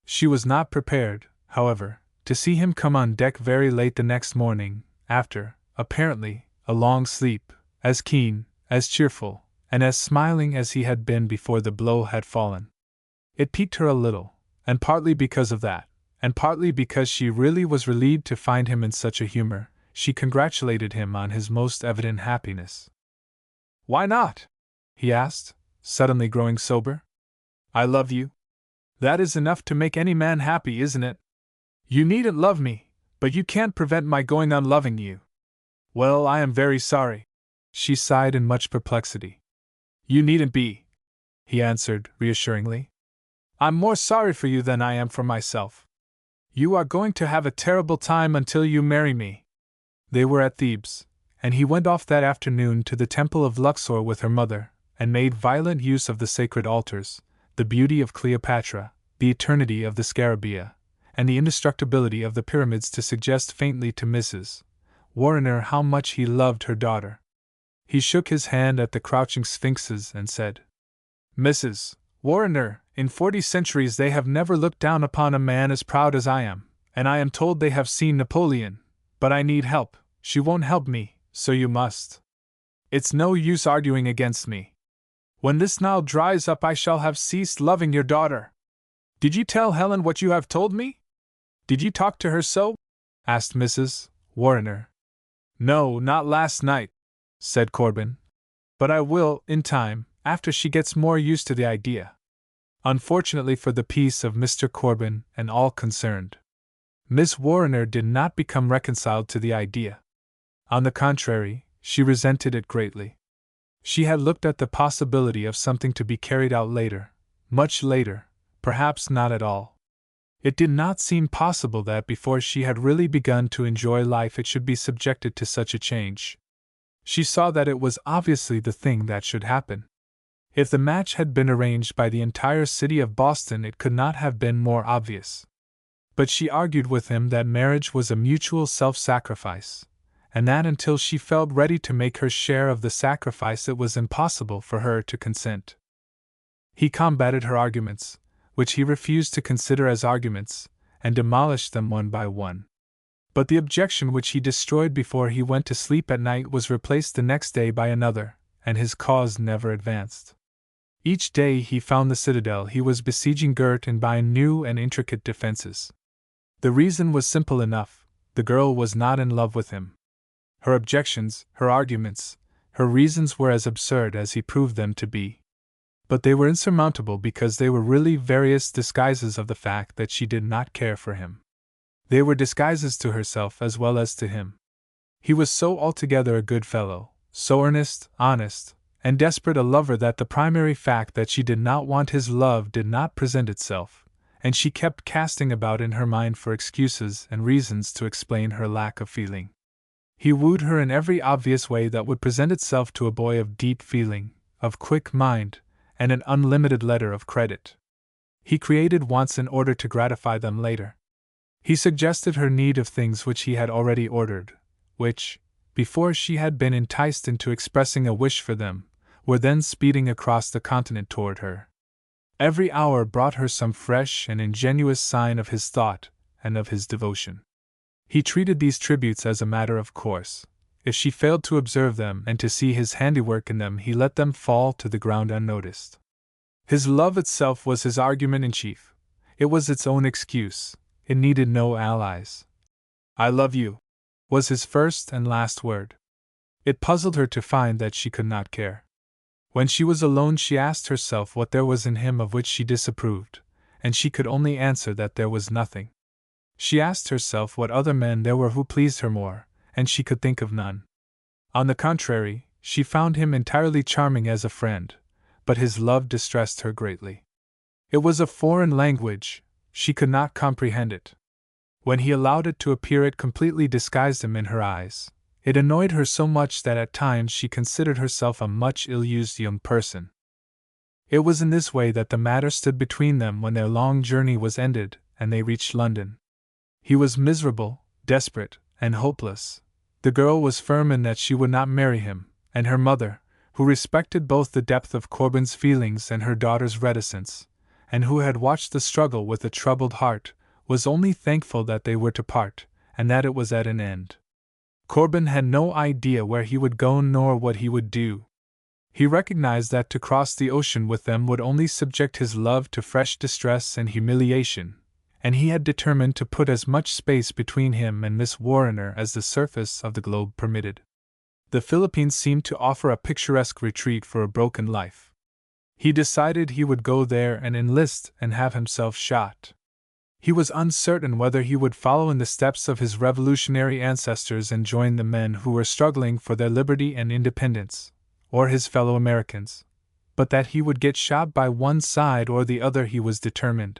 She was not prepared, however, to see him come on deck very late the next morning, after, apparently, a long sleep, as keen, as cheerful, and as smiling as he had been before the blow had fallen. It piqued her a little, and partly because of that, and partly because she really was relieved to find him in such a humor, she congratulated him on his most evident happiness. "Why not?" he asked, suddenly growing sober. "I love you. That is enough to make any man happy, isn't it? You needn't love me, but you can't prevent my going on loving you." "Well, I am very sorry," she sighed in much perplexity. "You needn't be," he answered reassuringly. "I'm more sorry for you than I am for myself. You are going to have a terrible time until you marry me." They were at Thebes, and he went off that afternoon to the temple of Luxor with her mother, and made violent use of the sacred altars, the beauty of Cleopatra, the eternity of the scarabæa, and the indestructibility of the pyramids to suggest faintly to Mrs. Warriner how much he loved her daughter. He shook his hand at the crouching sphinxes and said, "Mrs. Warriner, in 40 centuries they have never looked down upon a man as proud as I am, and I am told they have seen Napoleon, but I need help. She won't help me, so you must. It's no use arguing against me. When this Nile dries up I shall have ceased loving your daughter. Did you tell Helen what you have told me? Did you talk to her so?" asked Mrs. Warriner. No, not last night, said Corbin. But I will, in time, after she gets more used to the idea. Unfortunately for the peace of Mr. Corbin and all concerned, Miss Warriner did not become reconciled to the idea. On the contrary, she resented it greatly. She had looked at the possibility of something to be carried out later, much later, perhaps not at all. It did not seem possible that before she had really begun to enjoy life it should be subjected to such a change. She saw that it was obviously the thing that should happen. If the match had been arranged by the entire city of Boston, it could not have been more obvious. But she argued with him that marriage was a mutual self-sacrifice, and that until she felt ready to make her share of the sacrifice it was impossible for her to consent. He combated her arguments, which he refused to consider as arguments, and demolished them one by one. But the objection which he destroyed before he went to sleep at night was replaced the next day by another, and his cause never advanced. Each day he found the citadel he was besieging girt in by new and intricate defenses. The reason was simple enough: the girl was not in love with him. Her objections, her arguments, her reasons were as absurd as he proved them to be. But they were insurmountable because they were really various disguises of the fact that she did not care for him. They were disguises to herself as well as to him. He was so altogether a good fellow, so earnest, honest, and desperate a lover that the primary fact that she did not want his love did not present itself, and she kept casting about in her mind for excuses and reasons to explain her lack of feeling. He wooed her in every obvious way that would present itself to a boy of deep feeling, of quick mind, and an unlimited letter of credit. He created wants in order to gratify them later. He suggested her need of things which he had already ordered, which, before she had been enticed into expressing a wish for them, were then speeding across the continent toward her. Every hour brought her some fresh and ingenuous sign of his thought and of his devotion. He treated these tributes as a matter of course. If she failed to observe them and to see his handiwork in them, he let them fall to the ground unnoticed. His love itself was his argument in chief. It was its own excuse. It needed no allies. "I love you," was his first and last word. It puzzled her to find that she could not care. When she was alone, she asked herself what there was in him of which she disapproved, and she could only answer that there was nothing. She asked herself what other men there were who pleased her more, and she could think of none. On the contrary, she found him entirely charming as a friend, but his love distressed her greatly. It was a foreign language, she could not comprehend it. When he allowed it to appear, it completely disguised him in her eyes. It annoyed her so much that at times she considered herself a much ill-used young person. It was in this way that the matter stood between them when their long journey was ended and they reached London. He was miserable, desperate, and hopeless. The girl was firm in that she would not marry him, and her mother, who respected both the depth of Corbin's feelings and her daughter's reticence, and who had watched the struggle with a troubled heart, was only thankful that they were to part, and that it was at an end. Corbin had no idea where he would go nor what he would do. He recognized that to cross the ocean with them would only subject his love to fresh distress and humiliation, and he had determined to put as much space between him and Miss Warriner as the surface of the globe permitted. The Philippines seemed to offer a picturesque retreat for a broken life. He decided he would go there and enlist and have himself shot. He was uncertain whether he would follow in the steps of his revolutionary ancestors and join the men who were struggling for their liberty and independence, or his fellow Americans, but that he would get shot by one side or the other he was determined.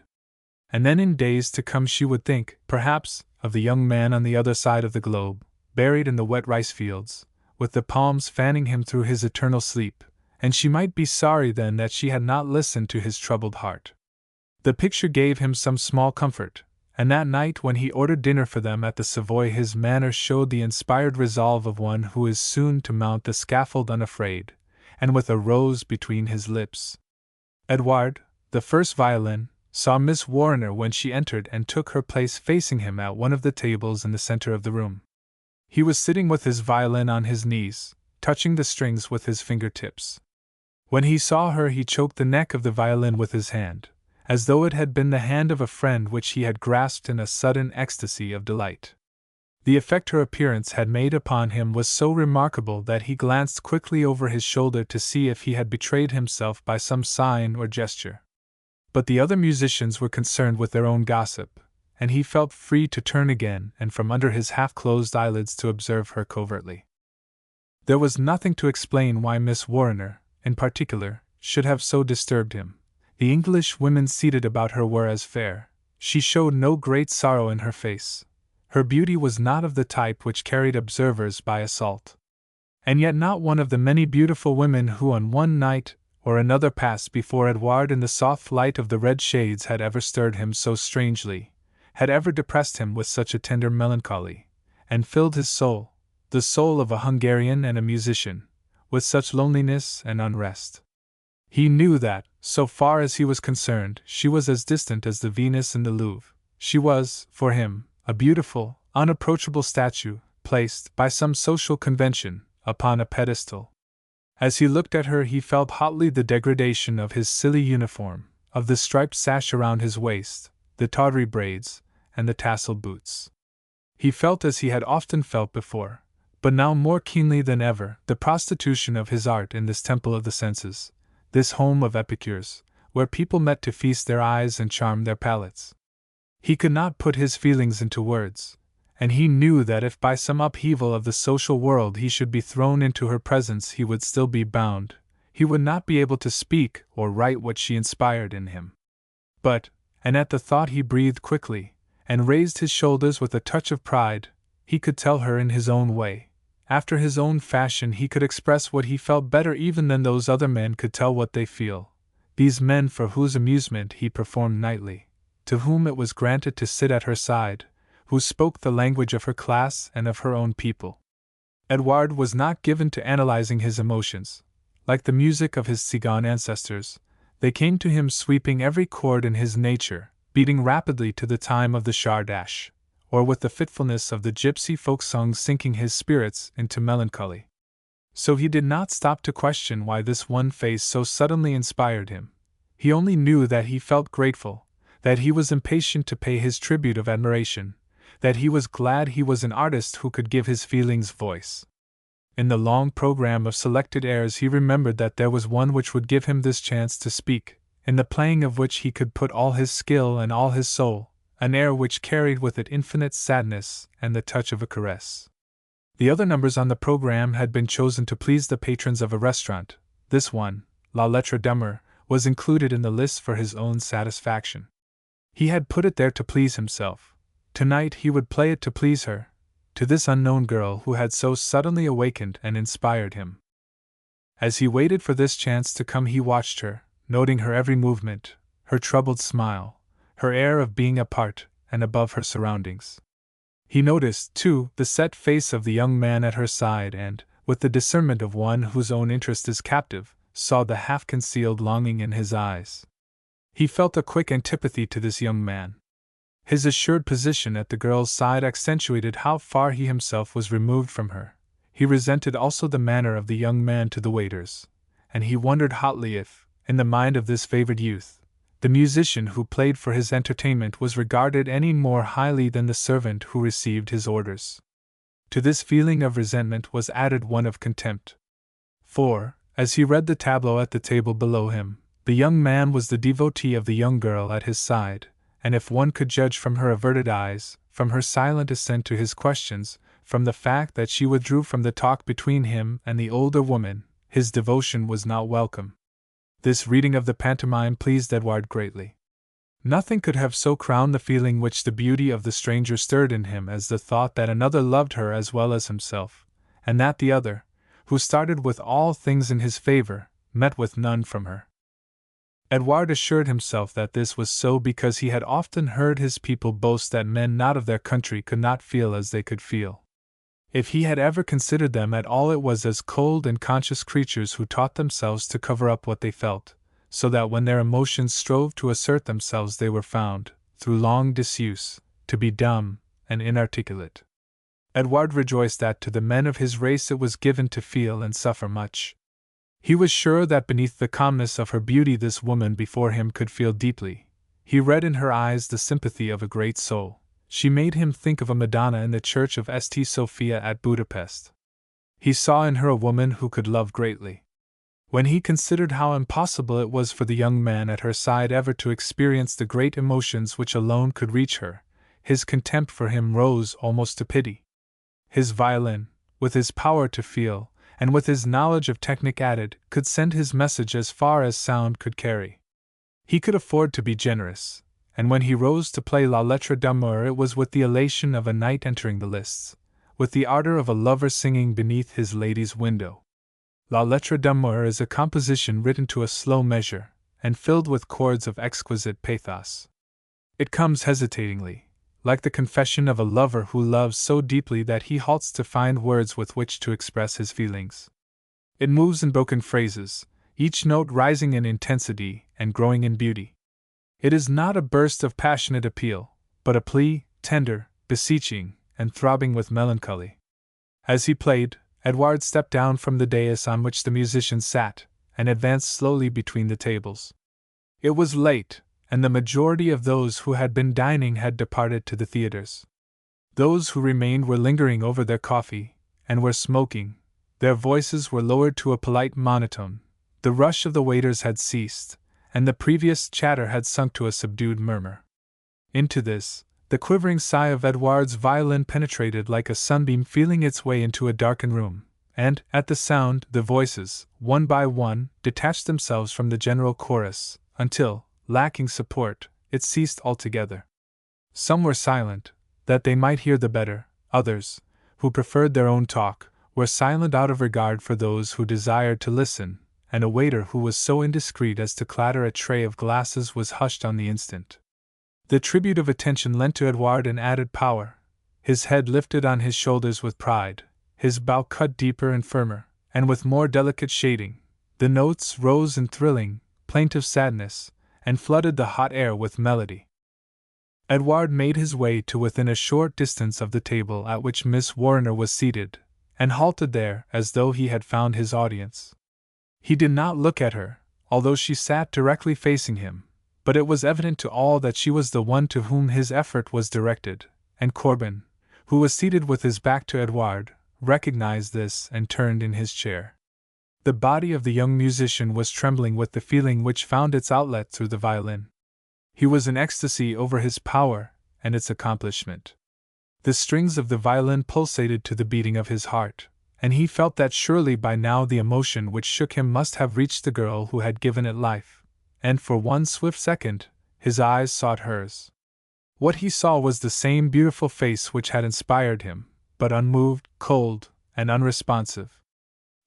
And then in days to come she would think, perhaps, of the young man on the other side of the globe, buried in the wet rice fields, with the palms fanning him through his eternal sleep, and she might be sorry then that she had not listened to his troubled heart. The picture gave him some small comfort, and that night when he ordered dinner for them at the Savoy his manner showed the inspired resolve of one who is soon to mount the scaffold unafraid, and with a rose between his lips. Edward, the first violin, saw Miss Warriner when she entered and took her place facing him at one of the tables in the center of the room. He was sitting with his violin on his knees, touching the strings with his fingertips. When he saw her he choked the neck of the violin with his hand, as though it had been the hand of a friend which he had grasped in a sudden ecstasy of delight. The effect her appearance had made upon him was so remarkable that he glanced quickly over his shoulder to see if he had betrayed himself by some sign or gesture. But the other musicians were concerned with their own gossip, and he felt free to turn again and from under his half-closed eyelids to observe her covertly. There was nothing to explain why Miss Warriner, in particular, should have so disturbed him. The English women seated about her were as fair. She showed no great sorrow in her face. Her beauty was not of the type which carried observers by assault. And yet not one of the many beautiful women who on one night or another passed before Edward in the soft light of the red shades had ever stirred him so strangely, had ever depressed him with such a tender melancholy, and filled his soul, the soul of a Hungarian and a musician, with such loneliness and unrest. He knew that, so far as he was concerned, she was as distant as the Venus in the Louvre. She was, for him, a beautiful, unapproachable statue, placed, by some social convention, upon a pedestal. As he looked at her, he felt hotly the degradation of his silly uniform, of the striped sash around his waist, the tawdry braids, and the tasseled boots. He felt as he had often felt before, but now more keenly than ever, the prostitution of his art in this temple of the senses, this home of epicures, where people met to feast their eyes and charm their palates. He could not put his feelings into words, and he knew that if by some upheaval of the social world he should be thrown into her presence he would still be bound, he would not be able to speak or write what she inspired in him. But, and at the thought he breathed quickly, and raised his shoulders with a touch of pride, he could tell her in his own way. After his own fashion he could express what he felt better even than those other men could tell what they feel, these men for whose amusement he performed nightly, to whom it was granted to sit at her side, who spoke the language of her class and of her own people. Edward was not given to analyzing his emotions. Like the music of his Tsigan ancestors, they came to him sweeping every chord in his nature, beating rapidly to the time of the Chardash, or with the fitfulness of the gypsy folk songs sinking his spirits into melancholy. So he did not stop to question why this one face so suddenly inspired him. He only knew that he felt grateful, that he was impatient to pay his tribute of admiration, that he was glad he was an artist who could give his feelings voice. In the long program of selected airs he remembered that there was one which would give him this chance to speak, in the playing of which he could put all his skill and all his soul, an air which carried with it infinite sadness and the touch of a caress. The other numbers on the program had been chosen to please the patrons of a restaurant. This one, La Lettre d'Amour, was included in the list for his own satisfaction. He had put it there to please himself. Tonight he would play it to please her, to this unknown girl who had so suddenly awakened and inspired him. As he waited for this chance to come he watched her, noting her every movement, her troubled smile, her air of being apart and above her surroundings. He noticed, too, the set face of the young man at her side and, with the discernment of one whose own interest is captive, saw the half-concealed longing in his eyes. He felt a quick antipathy to this young man. His assured position at the girl's side accentuated how far he himself was removed from her. He resented also the manner of the young man to the waiters, and he wondered hotly if, in the mind of this favored youth, the musician who played for his entertainment was regarded any more highly than the servant who received his orders. To this feeling of resentment was added one of contempt. For, as he read the tableau at the table below him, the young man was the devotee of the young girl at his side, and if one could judge from her averted eyes, from her silent assent to his questions, from the fact that she withdrew from the talk between him and the older woman, his devotion was not welcome. This reading of the pantomime pleased Edward greatly. Nothing could have so crowned the feeling which the beauty of the stranger stirred in him as the thought that another loved her as well as himself, and that the other, who started with all things in his favor, met with none from her. Edward assured himself that this was so because he had often heard his people boast that men not of their country could not feel as they could feel. If he had ever considered them at all, it was as cold and conscious creatures who taught themselves to cover up what they felt, so that when their emotions strove to assert themselves they were found, through long disuse, to be dumb and inarticulate. Edward rejoiced that to the men of his race it was given to feel and suffer much. He was sure that beneath the calmness of her beauty this woman before him could feel deeply. He read in her eyes the sympathy of a great soul. she made him think of a Madonna in the church of St. Sophia at Budapest. He saw in her a woman who could love greatly. When he considered how impossible it was for the young man at her side ever to experience the great emotions which alone could reach her, his contempt for him rose almost to pity. His violin, with his power to feel, and with his knowledge of technique added, could send his message as far as sound could carry. He could afford to be generous, and when he rose to play La Lettre d'amour it was with the elation of a knight entering the lists, with the ardor of a lover singing beneath his lady's window. La Lettre d'amour is a composition written to a slow measure, and filled with chords of exquisite pathos. It comes hesitatingly, like the confession of a lover who loves so deeply that he halts to find words with which to express his feelings. It moves in broken phrases, each note rising in intensity and growing in beauty. It is not a burst of passionate appeal, but a plea, tender, beseeching, and throbbing with melancholy. As he played, Edouard stepped down from the dais on which the musicians sat, and advanced slowly between the tables. It was late, and the majority of those who had been dining had departed to the theaters. Those who remained were lingering over their coffee, and were smoking. Their voices were lowered to a polite monotone. The rush of the waiters had ceased, and the previous chatter had sunk to a subdued murmur. Into this, the quivering sigh of Edouard's violin penetrated like a sunbeam feeling its way into a darkened room, and, at the sound, the voices, one by one, detached themselves from the general chorus, until, lacking support, it ceased altogether. Some were silent, that they might hear the better; others, who preferred their own talk, were silent out of regard for those who desired to listen, and a waiter who was so indiscreet as to clatter a tray of glasses was hushed on the instant. The tribute of attention lent to Edouard an added power. His head lifted on his shoulders with pride, his bow cut deeper and firmer, and with more delicate shading. The notes rose in thrilling, plaintive sadness, and flooded the hot air with melody. Edouard made his way to within a short distance of the table at which Miss Warriner was seated, and halted there as though he had found his audience. He did not look at her, although she sat directly facing him, but it was evident to all that she was the one to whom his effort was directed, and Corbin, who was seated with his back to Edouard, recognized this and turned in his chair. The body of the young musician was trembling with the feeling which found its outlet through the violin. He was in ecstasy over his power and its accomplishment. The strings of the violin pulsated to the beating of his heart, and he felt that surely by now the emotion which shook him must have reached the girl who had given it life, and for one swift second, his eyes sought hers. What he saw was the same beautiful face which had inspired him, but unmoved, cold, and unresponsive.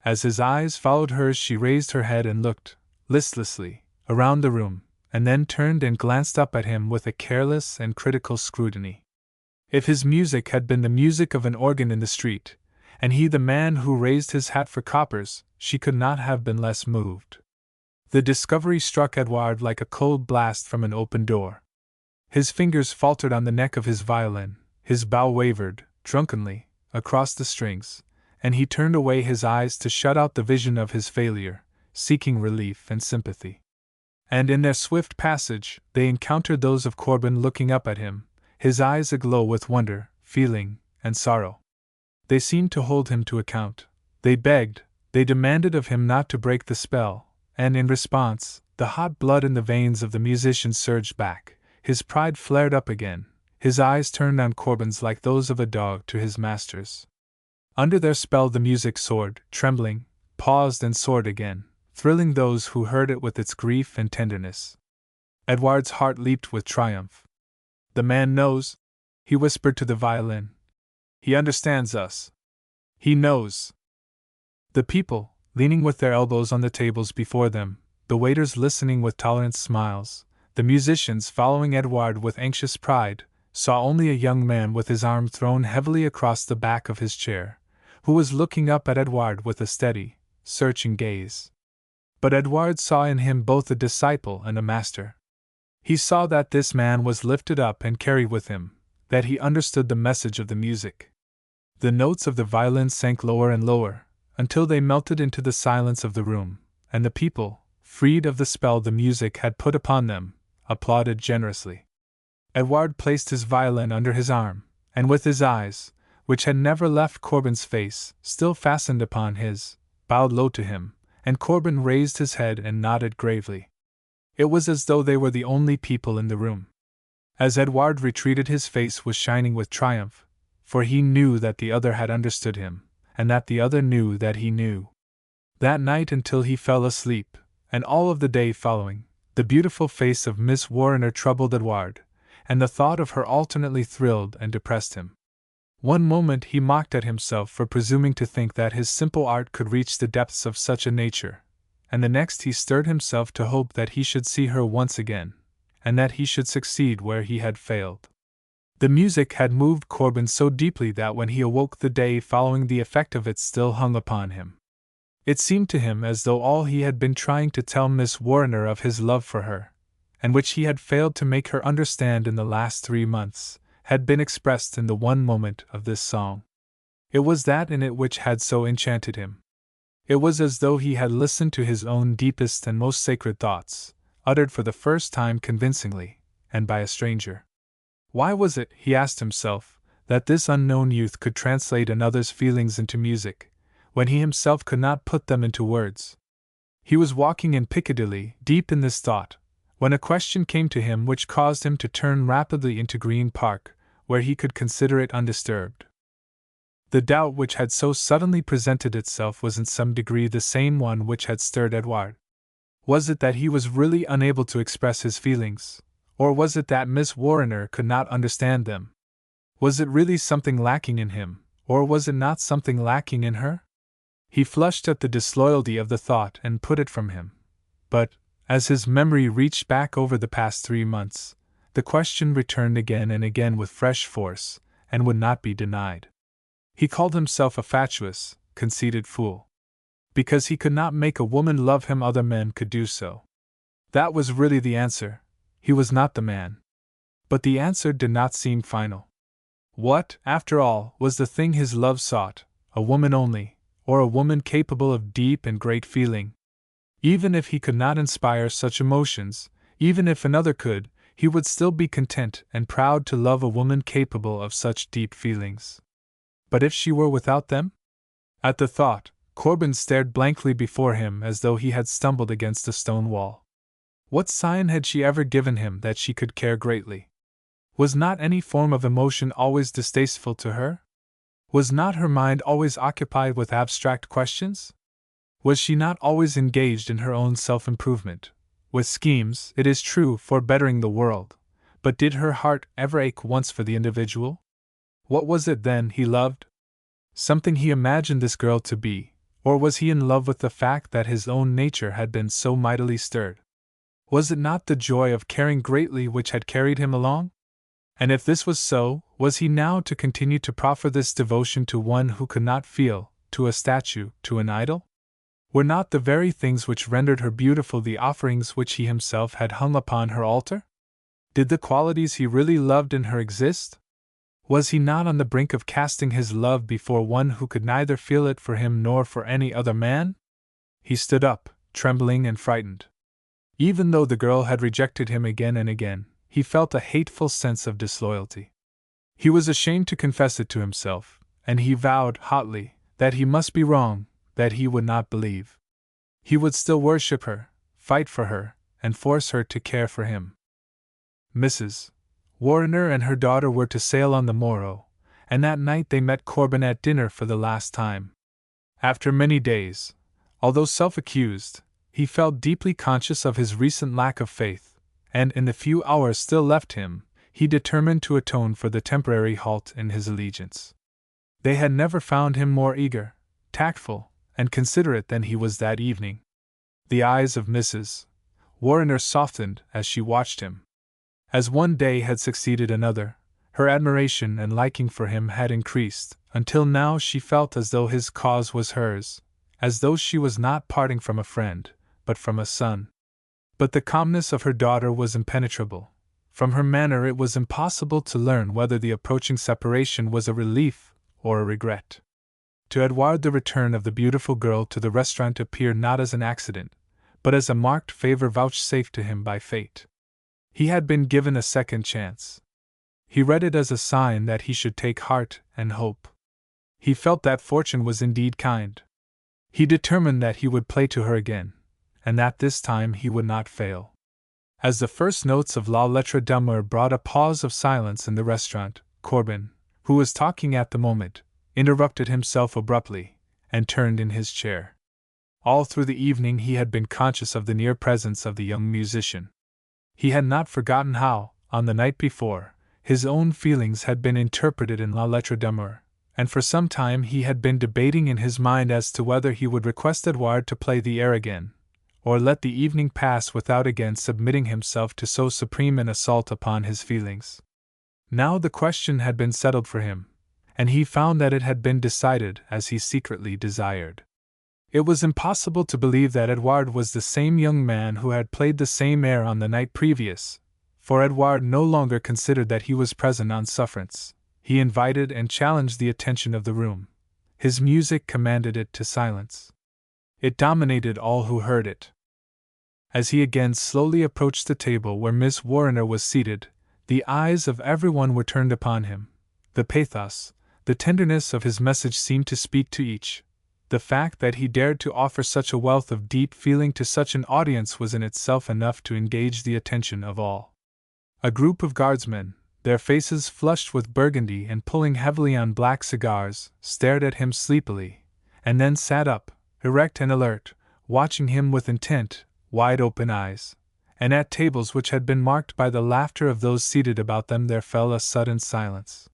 As his eyes followed hers, she raised her head and looked, listlessly, around the room, and then turned and glanced up at him with a careless and critical scrutiny. If his music had been the music of an organ in the street, and he the man who raised his hat for coppers, she could not have been less moved. The discovery struck Edouard like a cold blast from an open door. His fingers faltered on the neck of his violin, his bow wavered, drunkenly, across the strings, and he turned away his eyes to shut out the vision of his failure, seeking relief and sympathy. And in their swift passage, they encountered those of Corbin looking up at him, his eyes aglow with wonder, feeling, and sorrow. They seemed to hold him to account. They begged, they demanded of him not to break the spell, and in response, the hot blood in the veins of the musician surged back, his pride flared up again, his eyes turned on Corbin's like those of a dog to his master's. Under their spell the music soared, trembling, paused and soared again, thrilling those who heard it with its grief and tenderness. Edouard's heart leaped with triumph. "The man knows," he whispered to the violin. "He understands us. He knows." The people, leaning with their elbows on the tables before them, the waiters listening with tolerant smiles, the musicians following Edouard with anxious pride, saw only a young man with his arm thrown heavily across the back of his chair, who was looking up at Edouard with a steady, searching gaze. But Edouard saw in him both a disciple and a master. He saw that this man was lifted up and carried with him, that he understood the message of the music. The notes of the violin sank lower and lower, until they melted into the silence of the room, and the people, freed of the spell the music had put upon them, applauded generously. Edward placed his violin under his arm, and with his eyes, which had never left Corbin's face, still fastened upon his, bowed low to him, and Corbin raised his head and nodded gravely. It was as though they were the only people in the room. As Edward retreated, his face was shining with triumph, for he knew that the other had understood him, and that the other knew that he knew. That night until he fell asleep, and all of the day following, the beautiful face of Miss Warriner troubled Edward, and the thought of her alternately thrilled and depressed him. One moment he mocked at himself for presuming to think that his simple art could reach the depths of such a nature, and the next he stirred himself to hope that he should see her once again, and that he should succeed where he had failed. The music had moved Corbin so deeply that when he awoke the day following, the effect of it still hung upon him. It seemed to him as though all he had been trying to tell Miss Warriner of his love for her, and which he had failed to make her understand in the last 3 months, had been expressed in the one moment of this song. It was that in it which had so enchanted him. It was as though he had listened to his own deepest and most sacred thoughts, uttered for the first time convincingly, and by a stranger. Why was it, he asked himself, that this unknown youth could translate another's feelings into music, when he himself could not put them into words? He was walking in Piccadilly, deep in this thought, when a question came to him which caused him to turn rapidly into Green Park, where he could consider it undisturbed. The doubt which had so suddenly presented itself was in some degree the same one which had stirred Edward. Was it that he was really unable to express his feelings, or was it that Miss Warriner could not understand them? Was it really something lacking in him, or was it not something lacking in her? He flushed at the disloyalty of the thought and put it from him. But, as his memory reached back over the past 3 months, the question returned again and again with fresh force, and would not be denied. He called himself a fatuous, conceited fool. Because he could not make a woman love him, other men could do so. That was really the answer. He was not the man. But the answer did not seem final. What, after all, was the thing his love sought? A woman only, or a woman capable of deep and great feeling? Even if he could not inspire such emotions, even if another could, he would still be content and proud to love a woman capable of such deep feelings. But if she were without them? At the thought, Corbin stared blankly before him as though he had stumbled against a stone wall. What sign had she ever given him that she could care greatly? Was not any form of emotion always distasteful to her? Was not her mind always occupied with abstract questions? Was she not always engaged in her own self-improvement, with schemes, it is true, for bettering the world, but did her heart ever ache once for the individual? What was it then he loved? Something he imagined this girl to be, or was he in love with the fact that his own nature had been so mightily stirred? Was it not the joy of caring greatly which had carried him along? And if this was so, was he now to continue to proffer this devotion to one who could not feel, to a statue, to an idol? Were not the very things which rendered her beautiful the offerings which he himself had hung upon her altar? Did the qualities he really loved in her exist? Was he not on the brink of casting his love before one who could neither feel it for him nor for any other man? He stood up, trembling and frightened. Even though the girl had rejected him again and again, he felt a hateful sense of disloyalty. He was ashamed to confess it to himself, and he vowed hotly that he must be wrong, that he would not believe. He would still worship her, fight for her, and force her to care for him. Mrs. Warriner and her daughter were to sail on the morrow, and that night they met Corbin at dinner for the last time. After many days, although self-accused, he felt deeply conscious of his recent lack of faith, and in the few hours still left him, he determined to atone for the temporary halt in his allegiance. They had never found him more eager, tactful, and considerate than he was that evening. The eyes of Mrs. Warriner softened as she watched him. As one day had succeeded another, her admiration and liking for him had increased, until now she felt as though his cause was hers, as though she was not parting from a friend, but from a son. But the calmness of her daughter was impenetrable. From her manner it was impossible to learn whether the approaching separation was a relief or a regret. To Edward the return of the beautiful girl to the restaurant appeared not as an accident, but as a marked favor vouchsafed to him by fate. He had been given a second chance, He read it as a sign that he should take heart and hope. He felt that fortune was indeed kind. He determined that he would play to her again, and that this time he would not fail. As the first notes of La Lettre d'Amour brought a pause of silence in the restaurant, Corbin, who was talking at the moment, interrupted himself abruptly, and turned in his chair. All through the evening he had been conscious of the near presence of the young musician. He had not forgotten how, on the night before, his own feelings had been interpreted in La Lettre d'Amour, and for some time he had been debating in his mind as to whether he would request Edouard to play the air again, or let the evening pass without again submitting himself to so supreme an assault upon his feelings. Now the question had been settled for him, and he found that it had been decided as he secretly desired. It was impossible to believe that Edouard was the same young man who had played the same air on the night previous, for Edouard no longer considered that he was present on sufferance. He invited and challenged the attention of the room. His music commanded it to silence. It dominated all who heard it. As he again slowly approached the table where Miss Warriner was seated, the eyes of everyone were turned upon him. The pathos, the tenderness of his message seemed to speak to each. The fact that he dared to offer such a wealth of deep feeling to such an audience was in itself enough to engage the attention of all. A group of guardsmen, their faces flushed with burgundy and pulling heavily on black cigars, stared at him sleepily, and then sat up, erect and alert, watching him with intent, wide-open eyes. And at tables which had been marked by the laughter of those seated about them there fell a sudden silence.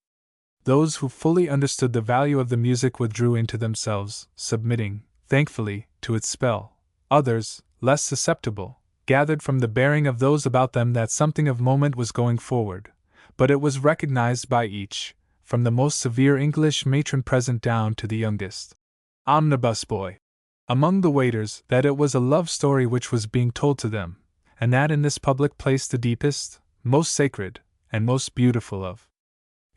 Those who fully understood the value of the music withdrew into themselves, submitting, thankfully, to its spell. Others, less susceptible, gathered from the bearing of those about them that something of moment was going forward, but it was recognized by each, from the most severe English matron present down to the youngest omnibus boy among the waiters, that it was a love story which was being told to them, and that in this public place the deepest, most sacred, and most beautiful of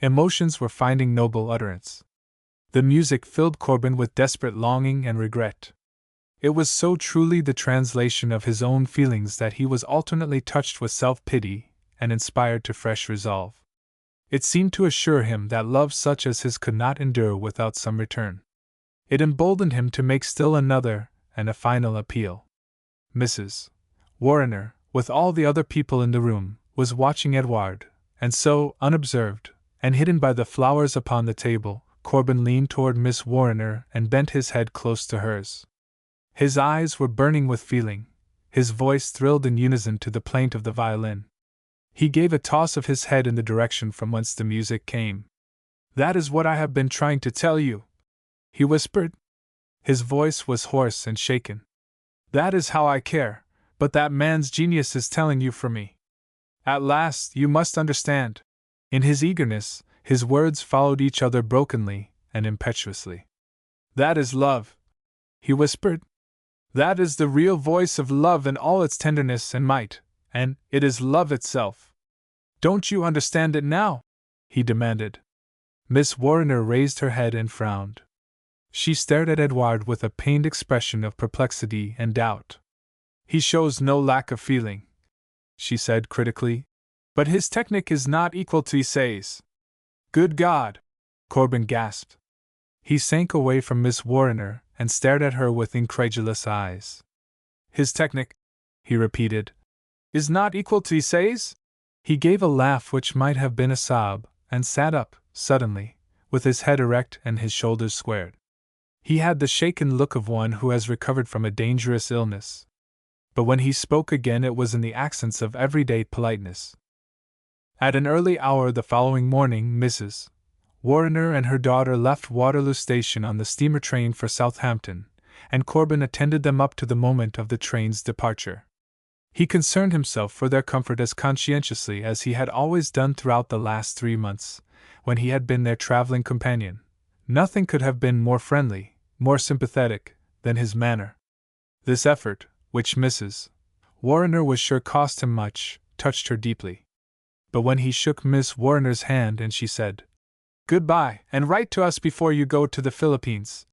emotions were finding noble utterance. The music filled Corbin with desperate longing and regret. It was so truly the translation of his own feelings that he was alternately touched with self-pity and inspired to fresh resolve. It seemed to assure him that love such as his could not endure without some return. It emboldened him to make still another and a final appeal. Mrs. Warriner, with all the other people in the room, was watching Edouard, and so, unobserved, and hidden by the flowers upon the table, Corbin leaned toward Miss Warriner and bent his head close to hers. His eyes were burning with feeling, his voice thrilled in unison to the plaint of the violin. He gave a toss of his head in the direction from whence the music came. "That is what I have been trying to tell you," he whispered. His voice was hoarse and shaken. "That is how I care, but that man's genius is telling you for me. At last, you must understand." In his eagerness, his words followed each other brokenly and impetuously. "That is love," he whispered. "That is the real voice of love in all its tenderness and might, and it is love itself. Don't you understand it now?" he demanded. Miss Warriner raised her head and frowned. She stared at Edouard with a pained expression of perplexity and doubt. "He shows no lack of feeling," she said critically, "but his technique is not equal to Issei's." "Good God!" Corbin gasped. He sank away from Miss Warriner and stared at her with incredulous eyes. "His technique," he repeated, "is not equal to Issei's?" He gave a laugh which might have been a sob, and sat up, suddenly, with his head erect and his shoulders squared. He had the shaken look of one who has recovered from a dangerous illness. But when he spoke again it was in the accents of everyday politeness. At an early hour the following morning, Mrs. Warriner and her daughter left Waterloo Station on the steamer train for Southampton, and Corbin attended them up to the moment of the train's departure. He concerned himself for their comfort as conscientiously as he had always done throughout the last 3 months, when he had been their traveling companion. Nothing could have been more friendly, more sympathetic, than his manner. This effort, which Mrs. Warriner was sure cost him much, touched her deeply. But when he shook Miss Warriner's hand and she said, "Goodbye, and write to us before you go to the Philippines,"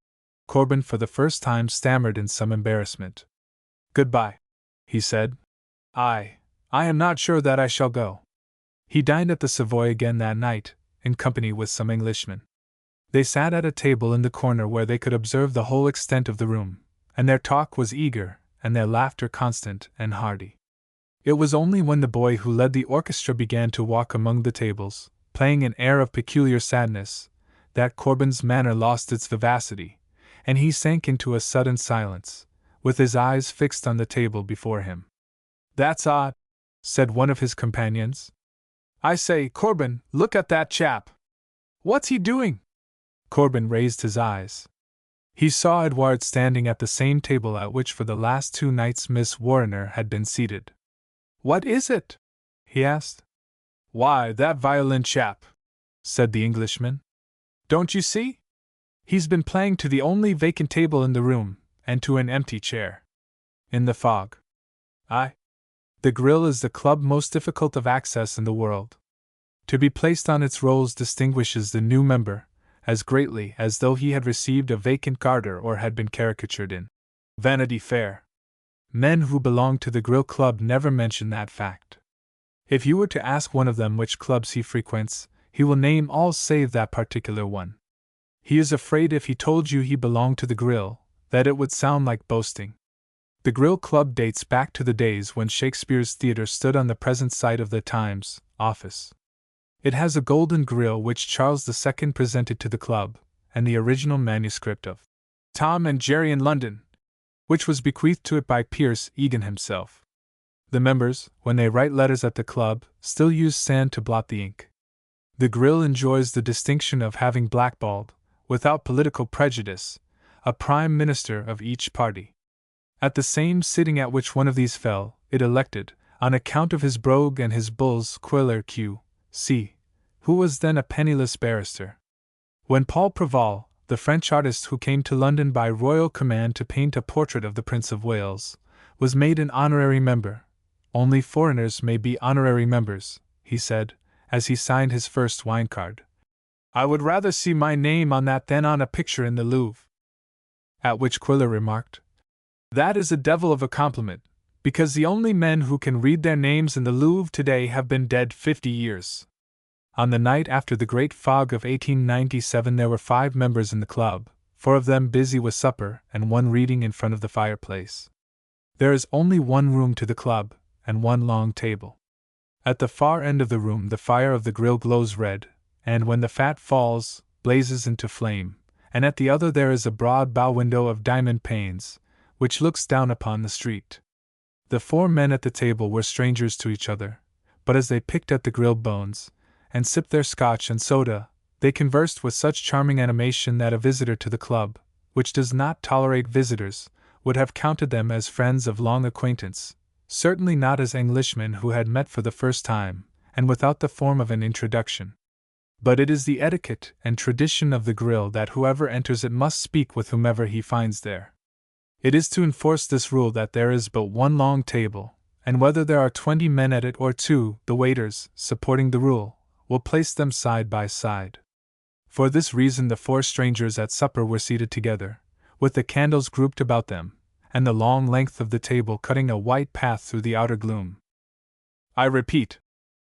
Corbin for the first time stammered in some embarrassment. "Goodbye," he said. I am not sure that I shall go." He dined at the Savoy again that night, in company with some Englishmen. They sat at a table in the corner where they could observe the whole extent of the room, and their talk was eager, and their laughter constant and hearty. It was only when the boy who led the orchestra began to walk among the tables, playing an air of peculiar sadness, that Corbin's manner lost its vivacity, and he sank into a sudden silence, with his eyes fixed on the table before him. "That's odd," said one of his companions. "I say, Corbin, look at that chap. What's he doing?" Corbin raised his eyes. He saw Edward standing at the same table at which for the last 2 nights Miss Warriner had been seated. "What is it?" he asked. "Why, that violin chap," said the Englishman. "Don't you see? He's been playing to the only vacant table in the room, and to an empty chair. In the fog. Aye. The grill is the club most difficult of access in the world. To be placed on its rolls distinguishes the new member as greatly as though he had received a vacant garter or had been caricatured in Vanity Fair. Men who belong to the Grill Club never mention that fact. If you were to ask one of them which clubs he frequents, he will name all save that particular one. He is afraid if he told you he belonged to the Grill, that it would sound like boasting. The Grill Club dates back to the days when Shakespeare's theatre stood on the present site of the Times office. It has a golden grill which Charles II presented to the club, and the original manuscript of Tom and Jerry in London, which was bequeathed to it by Pierce Egan himself. The members, when they write letters at the club, still use sand to blot the ink. The Grill enjoys the distinction of having blackballed, without political prejudice, a prime minister of each party. At the same sitting at which one of these fell, it elected, on account of his brogue and his bulls, Quiller Q.C., who was then a penniless barrister. When Paul Preval, the French artist who came to London by royal command to paint a portrait of the Prince of Wales, was made an honorary member. "Only foreigners may be honorary members," he said, as he signed his first wine card. "I would rather see my name on that than on a picture in the Louvre." At which Quiller remarked, "That is a devil of a compliment, because the only men who can read their names in the Louvre today have been dead 50 years. On the night after the great fog of 1897 there were 5 members in the club, 4 of them busy with supper and 1 reading in front of the fireplace. There is only 1 room to the club, and 1 long table. At the far end of the room the fire of the grill glows red, and when the fat falls, blazes into flame, and at the other there is a broad bow window of diamond panes, which looks down upon the street. The 4 men at the table were strangers to each other, but as they picked at the grilled bones, and sipped their scotch and soda, they conversed with such charming animation that a visitor to the club, which does not tolerate visitors, would have counted them as friends of long acquaintance, certainly not as Englishmen who had met for the first time, and without the form of an introduction. But it is the etiquette and tradition of the grill that whoever enters it must speak with whomever he finds there. It is to enforce this rule that there is but 1 long table, and whether there are 20 men at it or 2, the waiters, supporting the rule, will place them side by side. For this reason the 4 strangers at supper were seated together, with the candles grouped about them, and the long length of the table cutting a white path through the outer gloom. "I repeat,"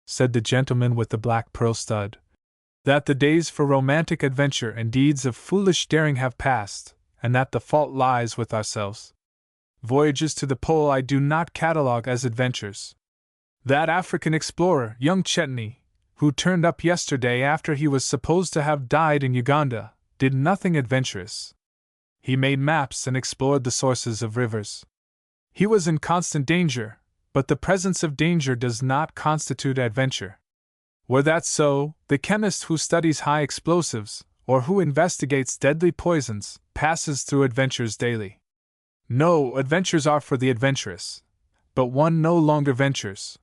said the gentleman with the black pearl stud, "that the days for romantic adventure and deeds of foolish daring have passed, and that the fault lies with ourselves. Voyages to the pole I do not catalogue as adventures. That African explorer, young Chetney, who turned up yesterday after he was supposed to have died in Uganda, did nothing adventurous. He made maps and explored the sources of rivers. He was in constant danger, but the presence of danger does not constitute adventure. Were that so, the chemist who studies high explosives, or who investigates deadly poisons, passes through adventures daily. No, adventures are for the adventurous, but one no longer ventures.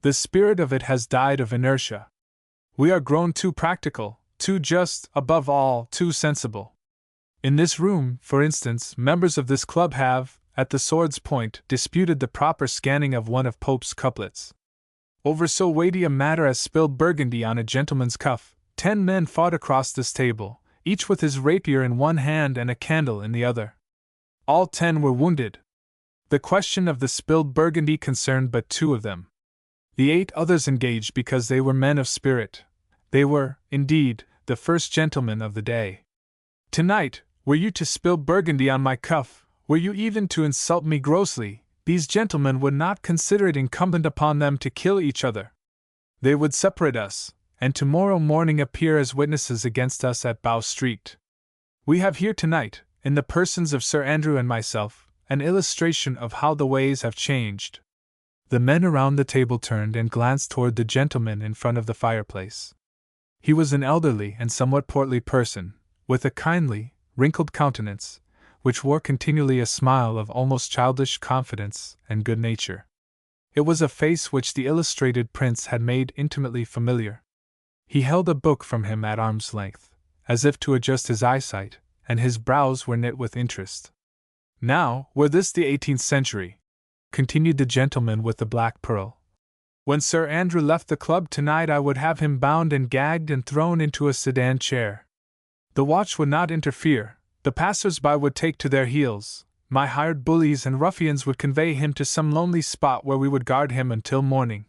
The spirit of it has died of inertia. We are grown too practical, too just, above all, too sensible. In this room, for instance, members of this club have, at the sword's point, disputed the proper scanning of one of Pope's couplets. Over so weighty a matter as spilled Burgundy on a gentleman's cuff, 10 men fought across this table, each with his rapier in one hand and a candle in the other. All 10 were wounded. The question of the spilled Burgundy concerned but 2 of them. The 8 others engaged because they were men of spirit. They were, indeed, the first gentlemen of the day. Tonight, were you to spill Burgundy on my cuff, were you even to insult me grossly, these gentlemen would not consider it incumbent upon them to kill each other. They would separate us, and tomorrow morning appear as witnesses against us at Bow Street. We have here tonight, in the persons of Sir Andrew and myself, an illustration of how the ways have changed. The men around the table turned and glanced toward the gentleman in front of the fireplace. He was an elderly and somewhat portly person, with a kindly, wrinkled countenance, which wore continually a smile of almost childish confidence and good nature. It was a face which the illustrated prince had made intimately familiar. He held a book from him at arm's length, as if to adjust his eyesight, and his brows were knit with interest. Now, were this the 18th century, continued the gentleman with the black pearl. When Sir Andrew left the club tonight, I would have him bound and gagged and thrown into a sedan chair. The watch would not interfere, the passers-by would take to their heels, my hired bullies and ruffians would convey him to some lonely spot where we would guard him until morning.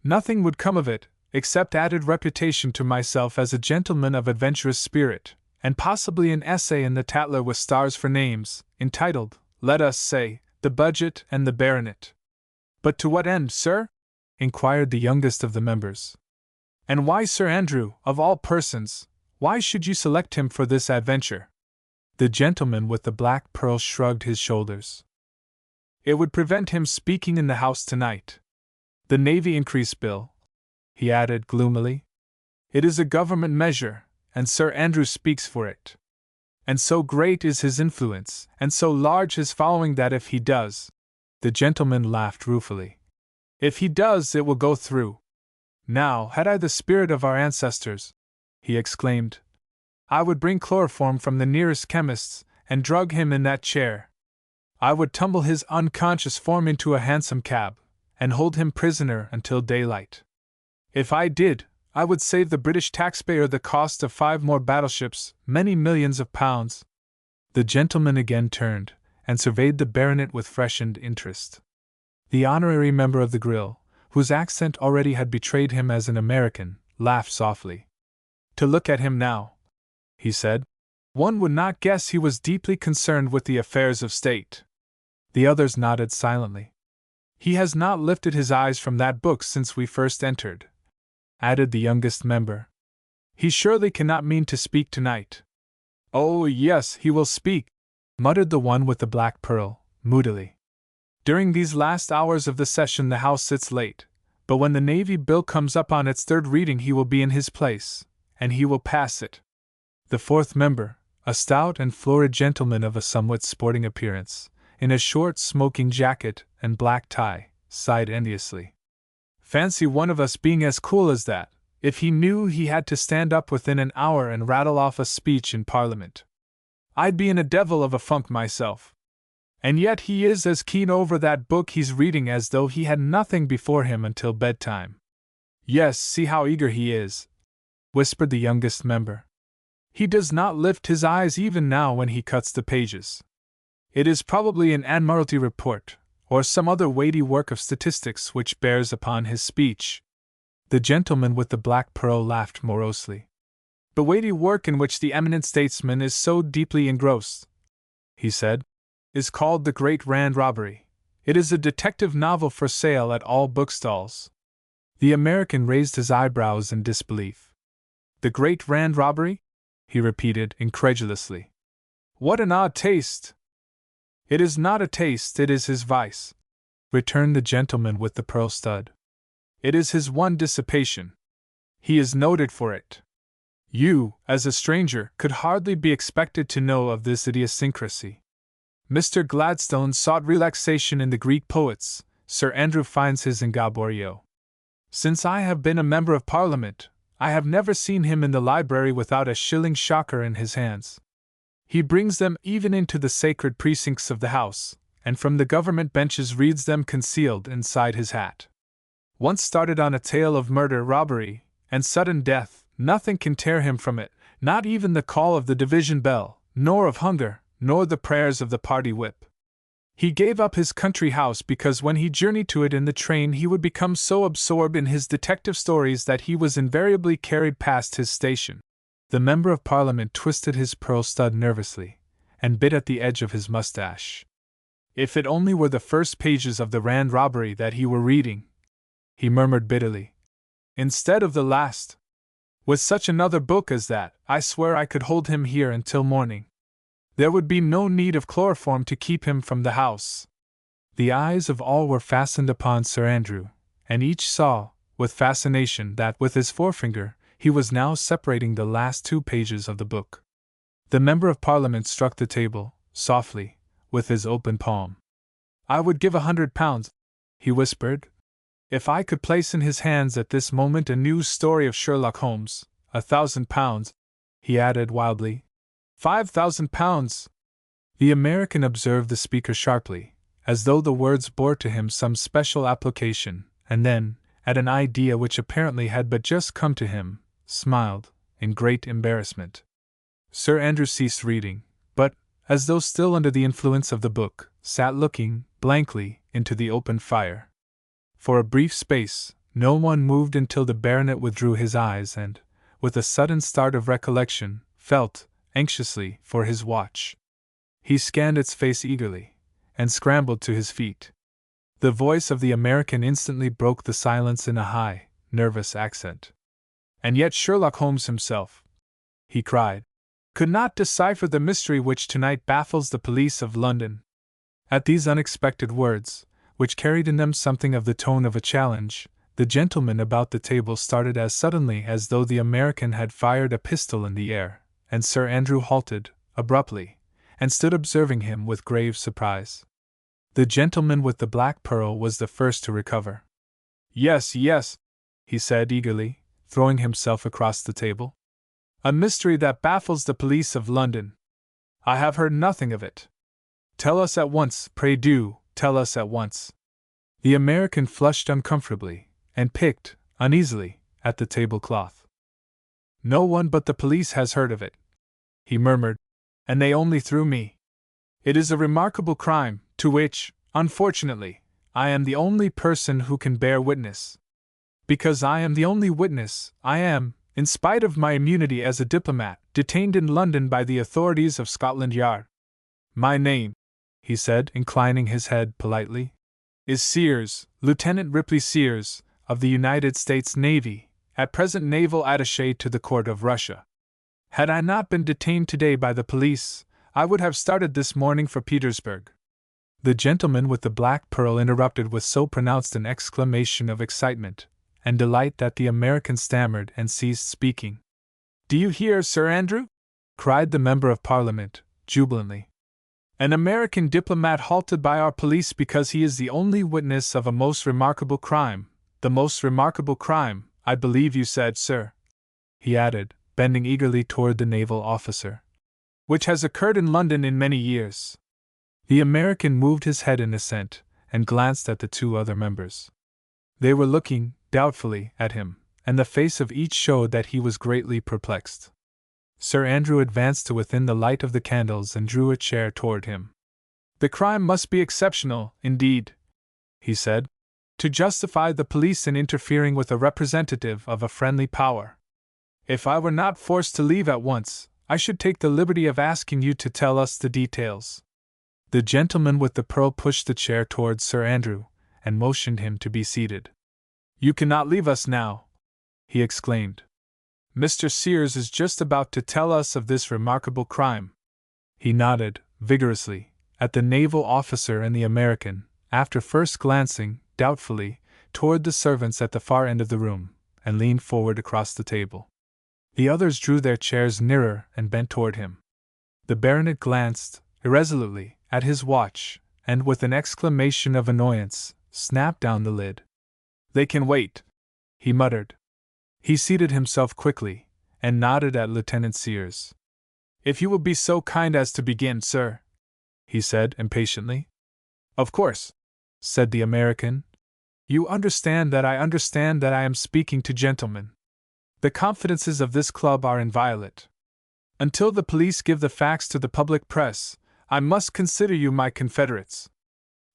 Nothing would come of it, except added reputation to myself as a gentleman of adventurous spirit, and possibly an essay in the Tatler with stars for names, entitled, let us say, The Budget and the Baronet. But to what end, sir? Inquired the youngest of the members. And why Sir Andrew, of all persons, why should you select him for this adventure? The gentleman with the black pearl shrugged his shoulders. It would prevent him speaking in the House tonight. The Navy Increase Bill, he added gloomily. It is a government measure, and Sir Andrew speaks for it. And so great is his influence, and so large his following that if he does, the gentleman laughed ruefully. If he does, it will go through. Now, had I the spirit of our ancestors, he exclaimed, I would bring chloroform from the nearest chemist's and drug him in that chair. I would tumble his unconscious form into a hansom cab, and hold him prisoner until daylight. If I did, I would save the British taxpayer the cost of 5 more battleships, many millions of pounds. The gentleman again turned, and surveyed the baronet with freshened interest. The honorary member of the Grill, whose accent already had betrayed him as an American, laughed softly. To look at him now, he said, one would not guess he was deeply concerned with the affairs of state. The others nodded silently. He has not lifted his eyes from that book since we first entered, added the youngest member. He surely cannot mean to speak tonight. Oh, yes, he will speak, muttered the one with the black pearl, moodily. During these last hours of the session the House sits late, but when the Navy Bill comes up on its 3rd reading he will be in his place, and he will pass it. The 4th member, a stout and florid gentleman of a somewhat sporting appearance, in a short smoking jacket and black tie, sighed enviously. Fancy one of us being as cool as that, if he knew he had to stand up within an hour and rattle off a speech in Parliament. I'd be in a devil of a funk myself. And yet he is as keen over that book he's reading as though he had nothing before him until bedtime. Yes, see how eager he is, whispered the youngest member. He does not lift his eyes even now when he cuts the pages. It is probably an Admiralty report, or some other weighty work of statistics which bears upon his speech. The gentleman with the black pearl laughed morosely. The weighty work in which the eminent statesman is so deeply engrossed, he said, is called The Great Rand Robbery. It is a detective novel for sale at all bookstalls. The American raised his eyebrows in disbelief. The Great Rand Robbery? He repeated incredulously. What an odd taste! It is not a taste, it is his vice, returned the gentleman with the pearl stud. It is his one dissipation. He is noted for it. You, as a stranger, could hardly be expected to know of this idiosyncrasy. Mr. Gladstone sought relaxation in the Greek poets, Sir Andrew finds his in Gaboriau. Since I have been a member of Parliament, I have never seen him in the library without a shilling shocker in his hands. He brings them even into the sacred precincts of the House, and from the government benches reads them concealed inside his hat. Once started on a tale of murder, robbery, and sudden death, nothing can tear him from it, not even the call of the division bell, nor of hunger, nor the prayers of the party whip. He gave up his country house because when he journeyed to it in the train he would become so absorbed in his detective stories that he was invariably carried past his station. The Member of Parliament twisted his pearl stud nervously, and bit at the edge of his mustache. If it only were the first pages of the Rand robbery that he were reading, he murmured bitterly, instead of the last. With such another book as that, I swear I could hold him here until morning. There would be no need of chloroform to keep him from the house. The eyes of all were fastened upon Sir Andrew, and each saw, with fascination, that with his forefinger he was now separating the last 2 pages of the book. The Member of Parliament struck the table, softly, with his open palm. I would give £100, he whispered, if I could place in his hands at this moment a new story of Sherlock Holmes. £1,000, he added wildly. £5,000! The American observed the speaker sharply, as though the words bore to him some special application, and then, at an idea which apparently had but just come to him, smiled, in great embarrassment. Sir Andrew ceased reading, but, as though still under the influence of the book, sat looking, blankly, into the open fire. For a brief space, no one moved until the baronet withdrew his eyes and, with a sudden start of recollection, felt, anxiously, for his watch. He scanned its face eagerly, and scrambled to his feet. The voice of the American instantly broke the silence in a high, nervous accent. And yet Sherlock Holmes himself, he cried, could not decipher the mystery which tonight baffles the police of London. At these unexpected words, which carried in them something of the tone of a challenge, the gentlemen about the table started as suddenly as though the American had fired a pistol in the air, and Sir Andrew halted, abruptly, and stood observing him with grave surprise. The gentleman with the black pearl was the first to recover. Yes, yes, he said eagerly, throwing himself across the table. A mystery that baffles the police of London. I have heard nothing of it. Tell us at once, pray do, tell us at once. The American flushed uncomfortably, and picked, uneasily, at the tablecloth. No one but the police has heard of it, he murmured, and they only through me. It is a remarkable crime, to which, unfortunately, I am the only person who can bear witness. Because I am the only witness, I am, in spite of my immunity as a diplomat, detained in London by the authorities of Scotland Yard. My name, he said, inclining his head politely, is Sears, Lieutenant Ripley Sears, of the United States Navy, at present naval attaché to the court of Russia. Had I not been detained today by the police, I would have started this morning for Petersburg. The gentleman with the black pearl interrupted with so pronounced an exclamation of excitement and delight that the American stammered and ceased speaking. Do you hear, Sir Andrew? Cried the Member of Parliament, jubilantly. An American diplomat halted by our police because he is the only witness of a most remarkable crime, the most remarkable crime, I believe you said, sir, he added, bending eagerly toward the naval officer, which has occurred in London in many years. The American moved his head in assent, and glanced at the 2 other members. They were looking, doubtfully, at him, and the face of each showed that he was greatly perplexed. Sir Andrew advanced to within the light of the candles and drew a chair toward him. The crime must be exceptional, indeed, he said, to justify the police in interfering with a representative of a friendly power. If I were not forced to leave at once, I should take the liberty of asking you to tell us the details. The gentleman with the pearl pushed the chair towards Sir Andrew, and motioned him to be seated. You cannot leave us now, he exclaimed. Mr. Sears is just about to tell us of this remarkable crime. He nodded, vigorously, at the naval officer and the American, after first glancing, doubtfully, toward the servants at the far end of the room, and leaned forward across the table. The others drew their chairs nearer and bent toward him. The baronet glanced, irresolutely, at his watch, and with an exclamation of annoyance, snapped down the lid. They can wait, he muttered. He seated himself quickly, and nodded at Lieutenant Sears. If you will be so kind as to begin, sir, he said impatiently. Of course, said the American. You understand that I am speaking to gentlemen. The confidences of this club are inviolate. Until the police give the facts to the public press, I must consider you my confederates.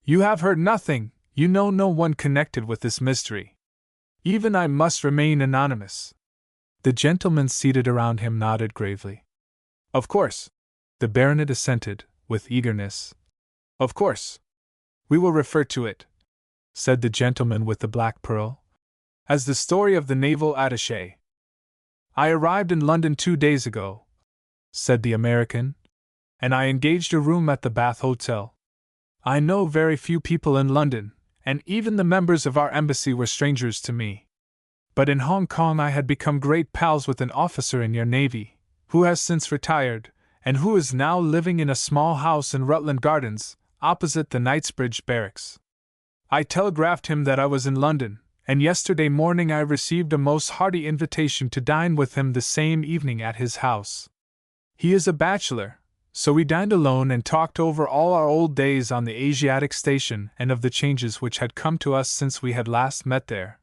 You have heard nothing, you know no one connected with this mystery. Even I must remain anonymous. The gentlemen seated around him nodded gravely. Of course. The baronet assented, with eagerness. Of course. We will refer to it, said the gentleman with the black pearl, as the story of the naval attaché. I arrived in London 2 days ago, said the American, and I engaged a room at the Bath Hotel. I know very few people in London, and even the members of our embassy were strangers to me. But in Hong Kong I had become great pals with an officer in your navy, who has since retired, and who is now living in a small house in Rutland Gardens, opposite the Knightsbridge barracks. I telegraphed him that I was in London, and yesterday morning I received a most hearty invitation to dine with him the same evening at his house. He is a bachelor, so we dined alone and talked over all our old days on the Asiatic station and of the changes which had come to us since we had last met there.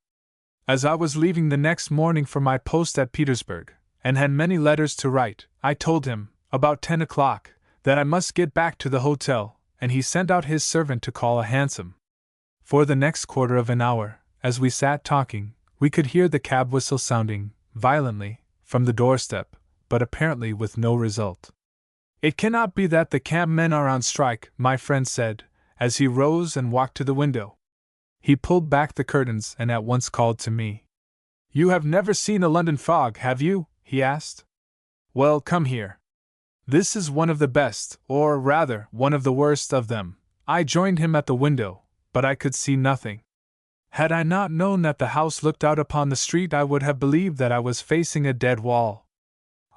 As I was leaving the next morning for my post at Petersburg, and had many letters to write, I told him, about 10 o'clock, that I must get back to the hotel, and he sent out his servant to call a hansom. For the next quarter of an hour, as we sat talking, we could hear the cab whistle sounding, violently, from the doorstep, but apparently with no result. It cannot be that the cabmen are on strike, my friend said, as he rose and walked to the window. He pulled back the curtains and at once called to me. You have never seen a London fog, have you? He asked. Well, come here. This is one of the best, or rather, one of the worst of them. I joined him at the window, but I could see nothing. Had I not known that the house looked out upon the street, I would have believed that I was facing a dead wall.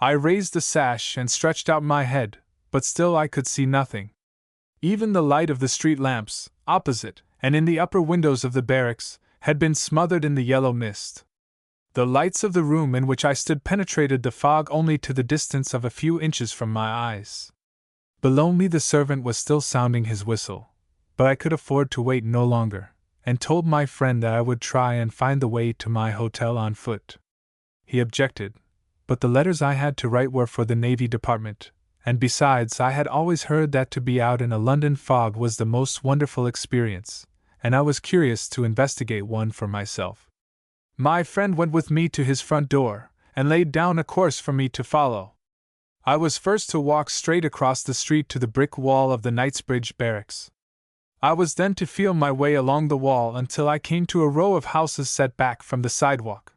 I raised the sash and stretched out my head, but still I could see nothing. Even the light of the street lamps, opposite, and in the upper windows of the barracks, had been smothered in the yellow mist. The lights of the room in which I stood penetrated the fog only to the distance of a few inches from my eyes. Below me the servant was still sounding his whistle, but I could afford to wait no longer, and told my friend that I would try and find the way to my hotel on foot. He objected, but the letters I had to write were for the Navy Department, and besides I had always heard that to be out in a London fog was the most wonderful experience, and I was curious to investigate one for myself. My friend went with me to his front door, and laid down a course for me to follow. I was first to walk straight across the street to the brick wall of the Knightsbridge barracks. I was then to feel my way along the wall until I came to a row of houses set back from the sidewalk.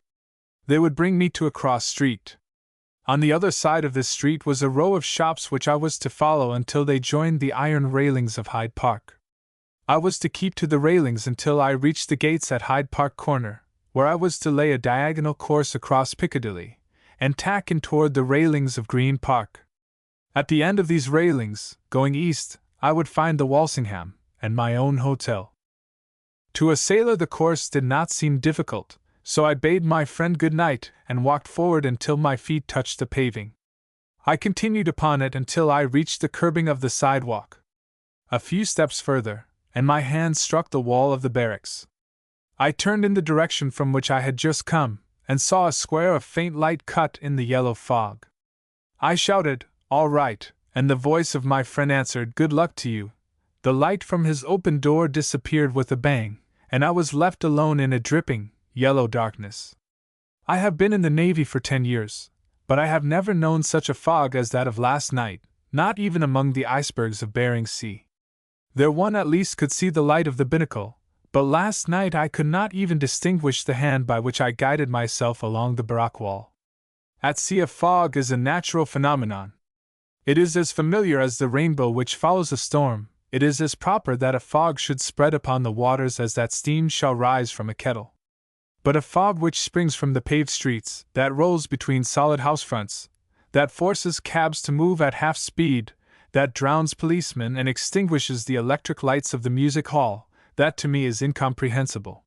They would bring me to a cross street. On the other side of this street was a row of shops which I was to follow until they joined the iron railings of Hyde Park. I was to keep to the railings until I reached the gates at Hyde Park Corner, where I was to lay a diagonal course across Piccadilly, and tack in toward the railings of Green Park. At the end of these railings, going east, I would find the Walsingham, and my own hotel. To a sailor the course did not seem difficult, so I bade my friend good night and walked forward until my feet touched the paving. I continued upon it until I reached the curbing of the sidewalk. A few steps further, and my hand struck the wall of the barracks. I turned in the direction from which I had just come, and saw a square of faint light cut in the yellow fog. I shouted, "All right," and the voice of my friend answered, "Good luck to you." The light from his open door disappeared with a bang, and I was left alone in a dripping, yellow darkness. I have been in the Navy for 10 years, but I have never known such a fog as that of last night, not even among the icebergs of Bering Sea. There one at least could see the light of the binnacle, but last night I could not even distinguish the hand by which I guided myself along the barrack wall. At sea a fog is a natural phenomenon. It is as familiar as the rainbow which follows a storm. It is as proper that a fog should spread upon the waters as that steam shall rise from a kettle. But a fog which springs from the paved streets, that rolls between solid house fronts, that forces cabs to move at half speed, that drowns policemen and extinguishes the electric lights of the music hall, that to me is incomprehensible.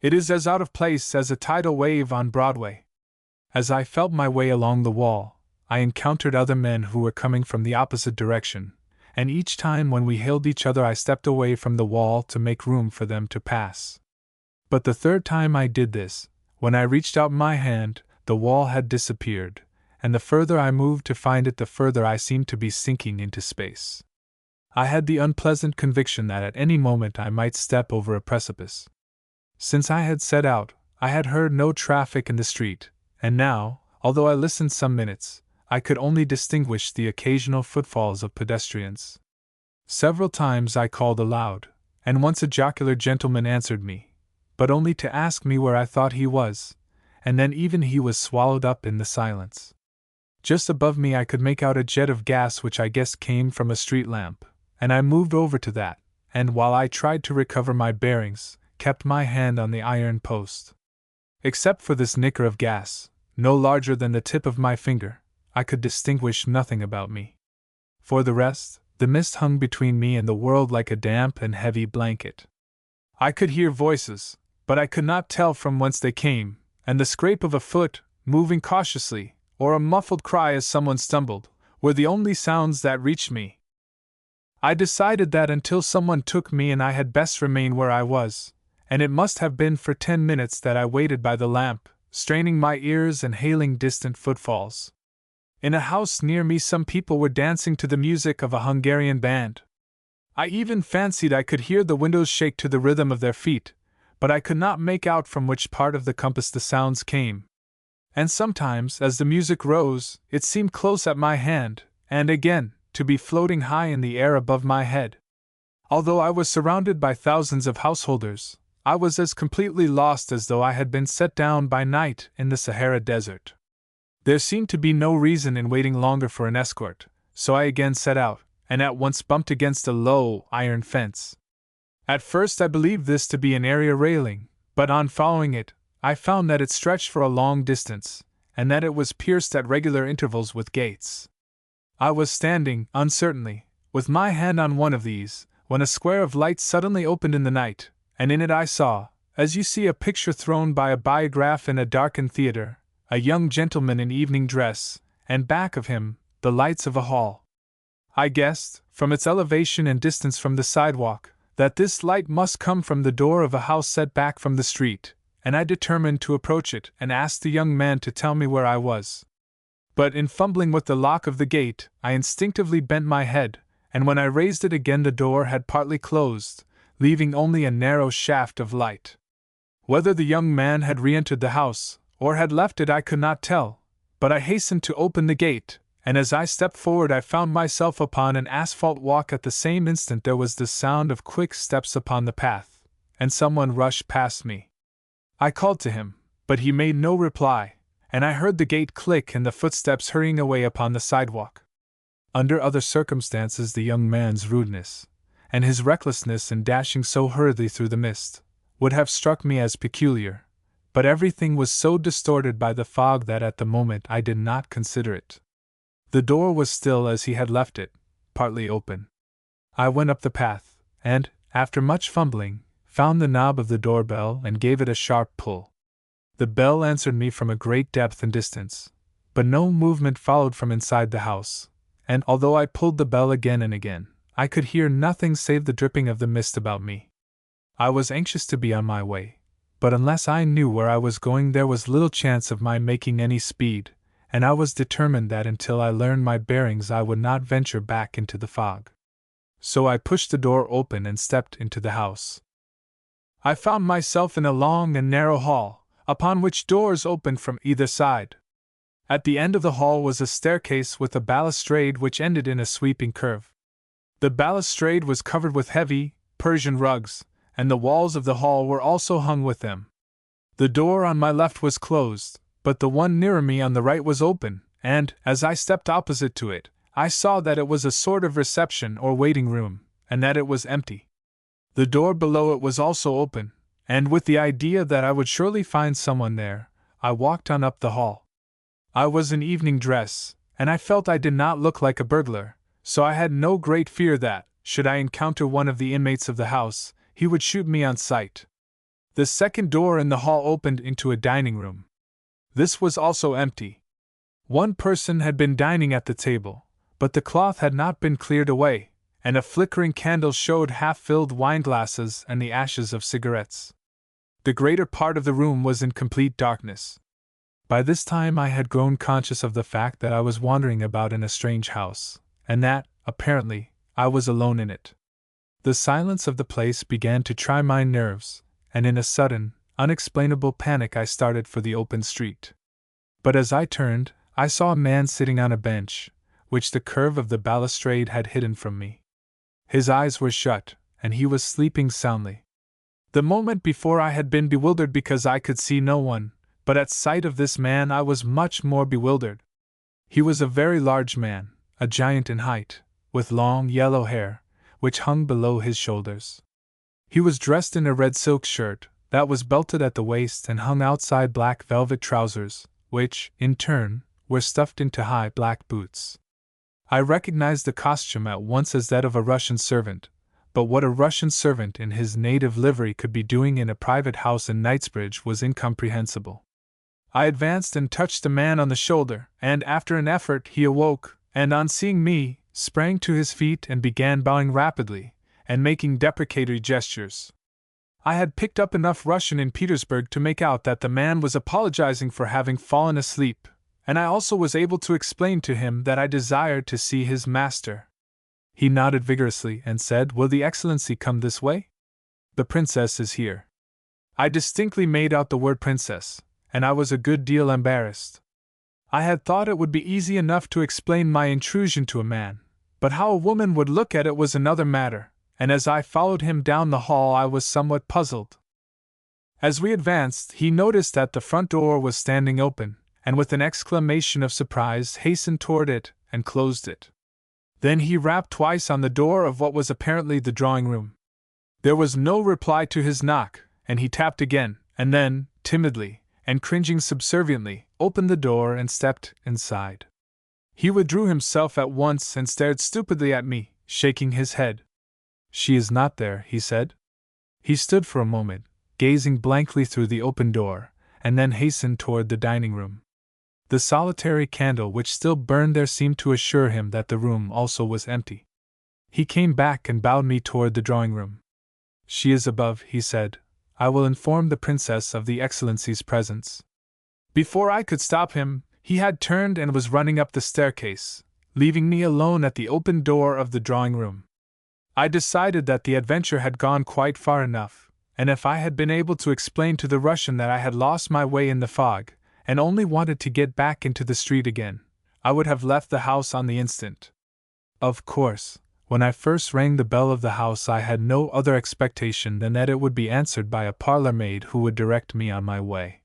It is as out of place as a tidal wave on Broadway. As I felt my way along the wall, I encountered other men who were coming from the opposite direction, and each time when we hailed each other I stepped away from the wall to make room for them to pass. But the third time I did this, when I reached out my hand, the wall had disappeared, and the further I moved to find it the further I seemed to be sinking into space. I had the unpleasant conviction that at any moment I might step over a precipice. Since I had set out, I had heard no traffic in the street, and now, although I listened some minutes, I could only distinguish the occasional footfalls of pedestrians. Several times I called aloud, and once a jocular gentleman answered me, but only to ask me where I thought he was, and then even he was swallowed up in the silence. Just above me I could make out a jet of gas which I guessed came from a street lamp, and I moved over to that, and while I tried to recover my bearings, kept my hand on the iron post. Except for this nicker of gas, no larger than the tip of my finger, I could distinguish nothing about me. For the rest, the mist hung between me and the world like a damp and heavy blanket. I could hear voices, but I could not tell from whence they came, and the scrape of a foot, moving cautiously, or a muffled cry as someone stumbled, were the only sounds that reached me. I decided that until someone took me I had best remain where I was, and it must have been for 10 minutes that I waited by the lamp, straining my ears and hailing distant footfalls. In a house near me some people were dancing to the music of a Hungarian band. I even fancied I could hear the windows shake to the rhythm of their feet, but I could not make out from which part of the compass the sounds came. And sometimes, as the music rose, it seemed close at my hand, and again, to be floating high in the air above my head. Although I was surrounded by thousands of householders, I was as completely lost as though I had been set down by night in the Sahara Desert. There seemed to be no reason in waiting longer for an escort, so I again set out, and at once bumped against a low, iron fence. At first I believed this to be an area railing, but on following it, I found that it stretched for a long distance, and that it was pierced at regular intervals with gates. I was standing, uncertainly, with my hand on one of these, when a square of light suddenly opened in the night, and in it I saw, as you see a picture thrown by a biograph in a darkened theater, a young gentleman in evening dress, and back of him, the lights of a hall. I guessed, from its elevation and distance from the sidewalk, that this light must come from the door of a house set back from the street, and I determined to approach it and ask the young man to tell me where I was. But in fumbling with the lock of the gate, I instinctively bent my head, and when I raised it again the door had partly closed, leaving only a narrow shaft of light. Whether the young man had re-entered the house, or had left it I could not tell, but I hastened to open the gate, and as I stepped forward I found myself upon an asphalt walk. At the same instant there was the sound of quick steps upon the path, and someone rushed past me. I called to him, but he made no reply, and I heard the gate click and the footsteps hurrying away upon the sidewalk. Under other circumstances the young man's rudeness, and his recklessness in dashing so hurriedly through the mist, would have struck me as peculiar, but everything was so distorted by the fog that at the moment I did not consider it. The door was still as he had left it, partly open. I went up the path, and, after much fumbling, found the knob of the doorbell and gave it a sharp pull. The bell answered me from a great depth and distance, but no movement followed from inside the house, and although I pulled the bell again and again, I could hear nothing save the dripping of the mist about me. I was anxious to be on my way, but unless I knew where I was going there was little chance of my making any speed, and I was determined that until I learned my bearings I would not venture back into the fog. So I pushed the door open and stepped into the house. I found myself in a long and narrow hall, upon which doors opened from either side. At the end of the hall was a staircase with a balustrade which ended in a sweeping curve. The balustrade was covered with heavy, Persian rugs, and the walls of the hall were also hung with them. The door on my left was closed, but the one nearer me on the right was open, and, as I stepped opposite to it, I saw that it was a sort of reception or waiting room, and that it was empty. The door below it was also open, and with the idea that I would surely find someone there, I walked on up the hall. I was in evening dress, and I felt I did not look like a burglar, so I had no great fear that, should I encounter one of the inmates of the house, he would shoot me on sight. The second door in the hall opened into a dining room. This was also empty. One person had been dining at the table, but the cloth had not been cleared away, and a flickering candle showed half-filled wineglasses and the ashes of cigarettes. The greater part of the room was in complete darkness. By this time I had grown conscious of the fact that I was wandering about in a strange house, and that, apparently, I was alone in it. The silence of the place began to try my nerves, and in a sudden, unexplainable panic I started for the open street. But as I turned, I saw a man sitting on a bench, which the curve of the balustrade had hidden from me. His eyes were shut, and he was sleeping soundly. The moment before I had been bewildered because I could see no one, but at sight of this man I was much more bewildered. He was a very large man, a giant in height, with long yellow hair, which hung below his shoulders. He was dressed in a red silk shirt that was belted at the waist and hung outside black velvet trousers, which, in turn, were stuffed into high black boots. I recognized the costume at once as that of a Russian servant, but what a Russian servant in his native livery could be doing in a private house in Knightsbridge was incomprehensible. I advanced and touched the man on the shoulder, and after an effort he awoke, and on seeing me, sprang to his feet and began bowing rapidly, and making deprecatory gestures. I had picked up enough Russian in Petersburg to make out that the man was apologizing for having fallen asleep, and I also was able to explain to him that I desired to see his master. He nodded vigorously and said, "Will the Excellency come this way? The princess is here." I distinctly made out the word princess, and I was a good deal embarrassed. I had thought it would be easy enough to explain my intrusion to a man, but how a woman would look at it was another matter, and as I followed him down the hall I was somewhat puzzled. As we advanced, he noticed that the front door was standing open, and with an exclamation of surprise hastened toward it and closed it. Then he rapped twice on the door of what was apparently the drawing room. There was no reply to his knock, and he tapped again, and then, timidly, and cringing subserviently, opened the door and stepped inside. He withdrew himself at once and stared stupidly at me, shaking his head. "She is not there," he said. He stood for a moment, gazing blankly through the open door, and then hastened toward the dining room. The solitary candle which still burned there seemed to assure him that the room also was empty. He came back and bowed me toward the drawing room. "She is above," he said. "I will inform the princess of the Excellency's presence." Before I could stop him, he had turned and was running up the staircase, leaving me alone at the open door of the drawing room. I decided that the adventure had gone quite far enough, and if I had been able to explain to the Russian that I had lost my way in the fog, and only wanted to get back into the street again, I would have left the house on the instant. Of course, when I first rang the bell of the house I had no other expectation than that it would be answered by a parlor maid who would direct me on my way.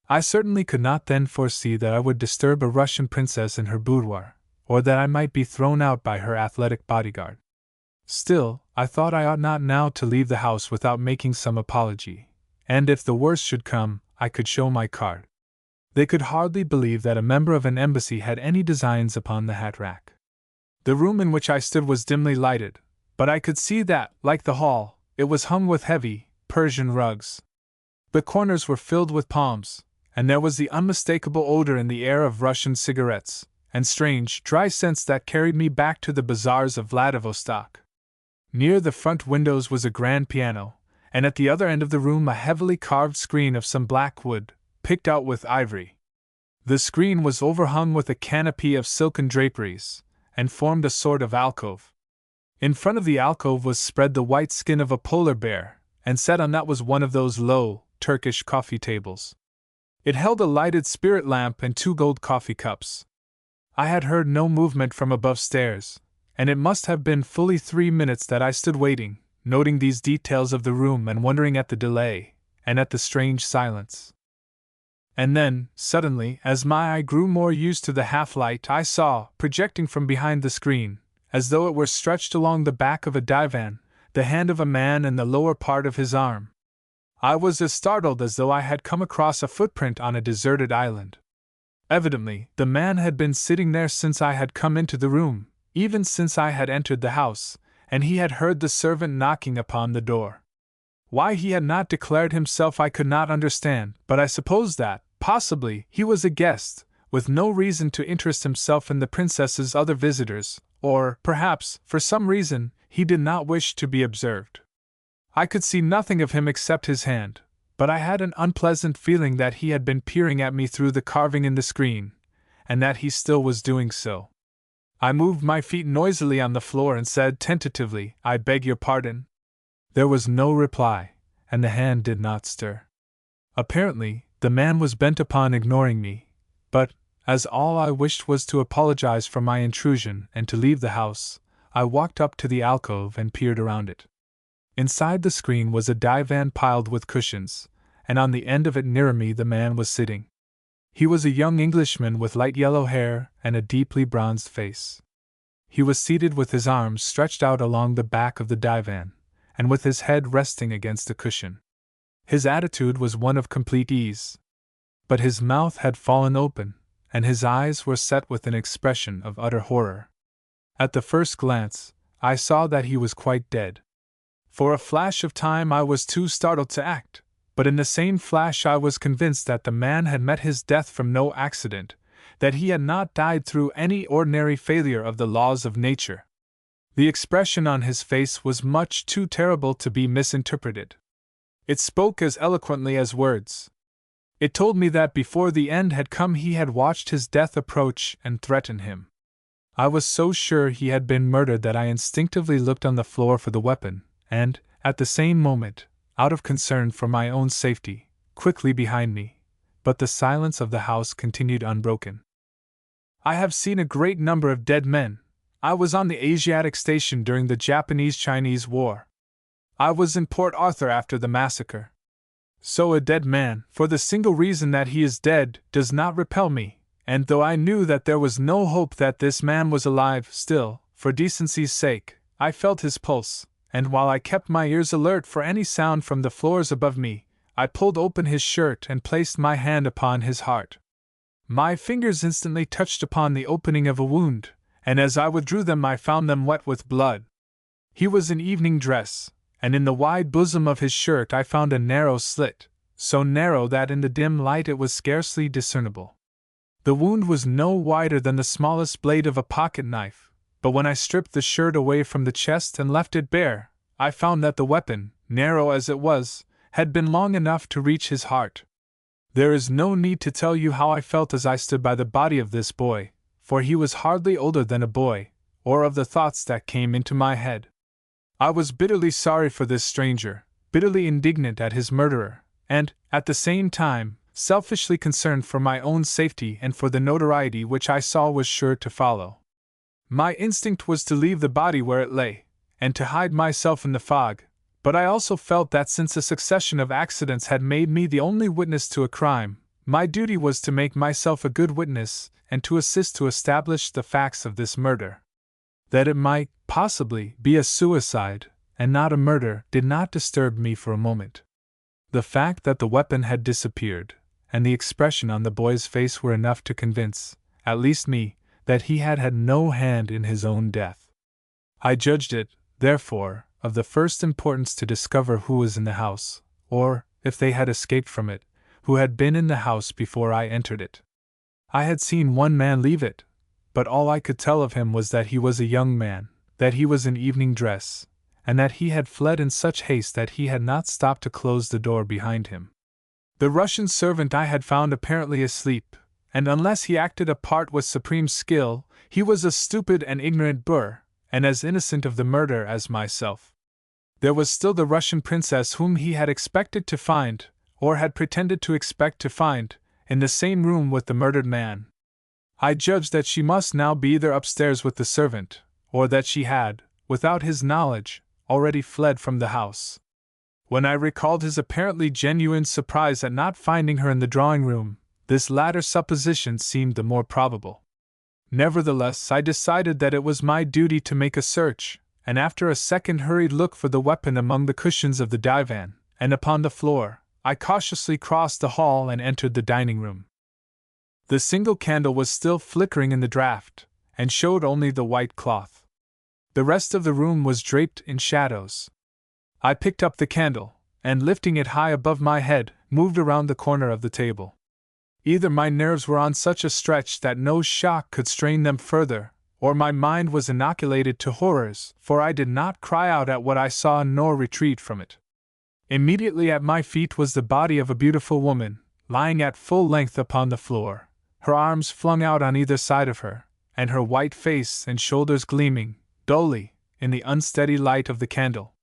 I certainly could not then foresee that I would disturb a Russian princess in her boudoir, or that I might be thrown out by her athletic bodyguard. Still, I thought I ought not now to leave the house without making some apology, and if the worst should come, I could show my card. They could hardly believe that a member of an embassy had any designs upon the hat rack. The room in which I stood was dimly lighted, but I could see that, like the hall, it was hung with heavy, Persian rugs. The corners were filled with palms, and there was the unmistakable odor in the air of Russian cigarettes, and strange, dry scents that carried me back to the bazaars of Vladivostok. Near the front windows was a grand piano, and at the other end of the room a heavily carved screen of some black wood, picked out with ivory. The screen was overhung with a canopy of silken draperies, and formed a sort of alcove. In front of the alcove was spread the white skin of a polar bear, and set on that was one of those low, Turkish coffee tables. It held a lighted spirit lamp and 2 gold coffee cups. I had heard no movement from above stairs, and it must have been fully 3 minutes that I stood waiting, noting these details of the room and wondering at the delay, and at the strange silence. And then, suddenly, as my eye grew more used to the half-light, I saw, projecting from behind the screen, as though it were stretched along the back of a divan, the hand of a man and the lower part of his arm. I was as startled as though I had come across a footprint on a deserted island. Evidently, the man had been sitting there since I had come into the room, even since I had entered the house, and he had heard the servant knocking upon the door. Why he had not declared himself I could not understand, but I supposed that, possibly, he was a guest, with no reason to interest himself in the princess's other visitors, or, perhaps, for some reason, he did not wish to be observed. I could see nothing of him except his hand, but I had an unpleasant feeling that he had been peering at me through the carving in the screen, and that he still was doing so. I moved my feet noisily on the floor and said tentatively, "I beg your pardon." There was no reply, and the hand did not stir. Apparently, the man was bent upon ignoring me, but, as all I wished was to apologize for my intrusion and to leave the house, I walked up to the alcove and peered around it. Inside the screen was a divan piled with cushions, and on the end of it nearer me the man was sitting. He was a young Englishman with light yellow hair and a deeply bronzed face. He was seated with his arms stretched out along the back of the divan, and with his head resting against a cushion. His attitude was one of complete ease. But his mouth had fallen open, and his eyes were set with an expression of utter horror. At the first glance, I saw that he was quite dead. For a flash of time I was too startled to act, but in the same flash I was convinced that the man had met his death from no accident, that he had not died through any ordinary failure of the laws of nature. The expression on his face was much too terrible to be misinterpreted. It spoke as eloquently as words. It told me that before the end had come he had watched his death approach and threaten him. I was so sure he had been murdered that I instinctively looked on the floor for the weapon, and, at the same moment, out of concern for my own safety, quickly behind me, but the silence of the house continued unbroken. I have seen a great number of dead men. I was on the Asiatic station during the Japanese-Chinese War. I was in Port Arthur after the massacre. So a dead man, for the single reason that he is dead, does not repel me, and though I knew that there was no hope that this man was alive, still, for decency's sake, I felt his pulse, and while I kept my ears alert for any sound from the floors above me, I pulled open his shirt and placed my hand upon his heart. My fingers instantly touched upon the opening of a wound, and as I withdrew them I found them wet with blood. He was in evening dress, and in the wide bosom of his shirt I found a narrow slit, so narrow that in the dim light it was scarcely discernible. The wound was no wider than the smallest blade of a pocket knife, but when I stripped the shirt away from the chest and left it bare, I found that the weapon, narrow as it was, had been long enough to reach his heart. There is no need to tell you how I felt as I stood by the body of this boy, for he was hardly older than a boy, or of the thoughts that came into my head. I was bitterly sorry for this stranger, bitterly indignant at his murderer, and, at the same time, selfishly concerned for my own safety and for the notoriety which I saw was sure to follow. My instinct was to leave the body where it lay, and to hide myself in the fog, but I also felt that since a succession of accidents had made me the only witness to a crime, my duty was to make myself a good witness and to assist to establish the facts of this murder. That it might, possibly, be a suicide, and not a murder, did not disturb me for a moment. The fact that the weapon had disappeared, and the expression on the boy's face were enough to convince, at least me, that he had had no hand in his own death. I judged it, therefore, of the first importance to discover who was in the house, or, if they had escaped from it, who had been in the house before I entered it. I had seen one man leave it, but all I could tell of him was that he was a young man, that he was in evening dress, and that he had fled in such haste that he had not stopped to close the door behind him. The Russian servant I had found apparently asleep, and unless he acted a part with supreme skill, he was a stupid and ignorant boor, and as innocent of the murder as myself. There was still the Russian princess whom he had expected to find, or had pretended to expect to find, in the same room with the murdered man. I judged that she must now be either upstairs with the servant, or that she had, without his knowledge, already fled from the house. When I recalled his apparently genuine surprise at not finding her in the drawing-room, this latter supposition seemed the more probable. Nevertheless, I decided that it was my duty to make a search, and after a second hurried look for the weapon among the cushions of the divan, and upon the floor, I cautiously crossed the hall and entered the dining-room. The single candle was still flickering in the draught, and showed only the white cloth. The rest of the room was draped in shadows. I picked up the candle, and lifting it high above my head, moved around the corner of the table. Either my nerves were on such a stretch that no shock could strain them further, or my mind was inoculated to horrors, for I did not cry out at what I saw nor retreat from it. Immediately at my feet was the body of a beautiful woman, lying at full length upon the floor, her arms flung out on either side of her, and her white face and shoulders gleaming, dully, in the unsteady light of the candle.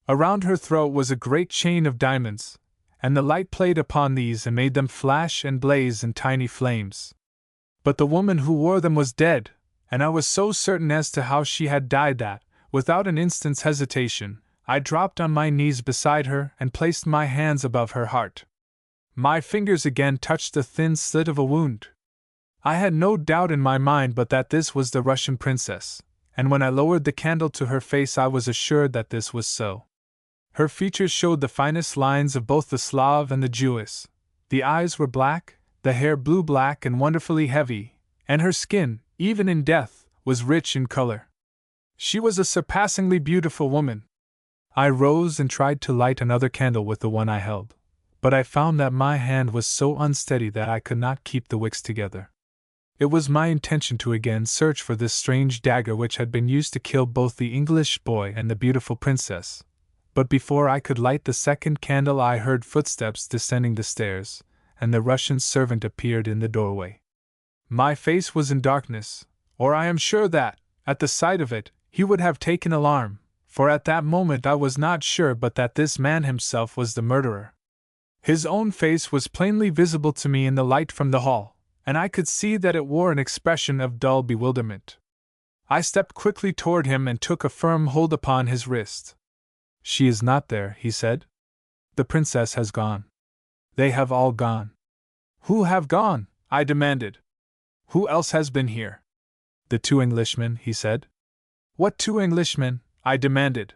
Around her throat was a great chain of diamonds, and the light played upon these and made them flash and blaze in tiny flames. But the woman who wore them was dead, and I was so certain as to how she had died that, without an instant's hesitation, I dropped on my knees beside her and placed my hands above her heart. My fingers again touched the thin slit of a wound. I had no doubt in my mind but that this was the Russian princess, and when I lowered the candle to her face I was assured that this was so. Her features showed the finest lines of both the Slav and the Jewess. The eyes were black, the hair blue-black and wonderfully heavy, and her skin, even in death, was rich in color. She was a surpassingly beautiful woman. I rose and tried to light another candle with the one I held, but I found that my hand was so unsteady that I could not keep the wicks together. It was my intention to again search for this strange dagger which had been used to kill both the English boy and the beautiful princess, but before I could light the second candle I heard footsteps descending the stairs, and the Russian servant appeared in the doorway. My face was in darkness, or I am sure that, at the sight of it, he would have taken alarm, for at that moment I was not sure but that this man himself was the murderer. His own face was plainly visible to me in the light from the hall, and I could see that it wore an expression of dull bewilderment. I stepped quickly toward him and took a firm hold upon his wrist. "She is not there," he said. "The princess has gone. They have all gone." "Who have gone?" I demanded. "Who else has been here?" "The two Englishmen," he said. "What two Englishmen?" I demanded.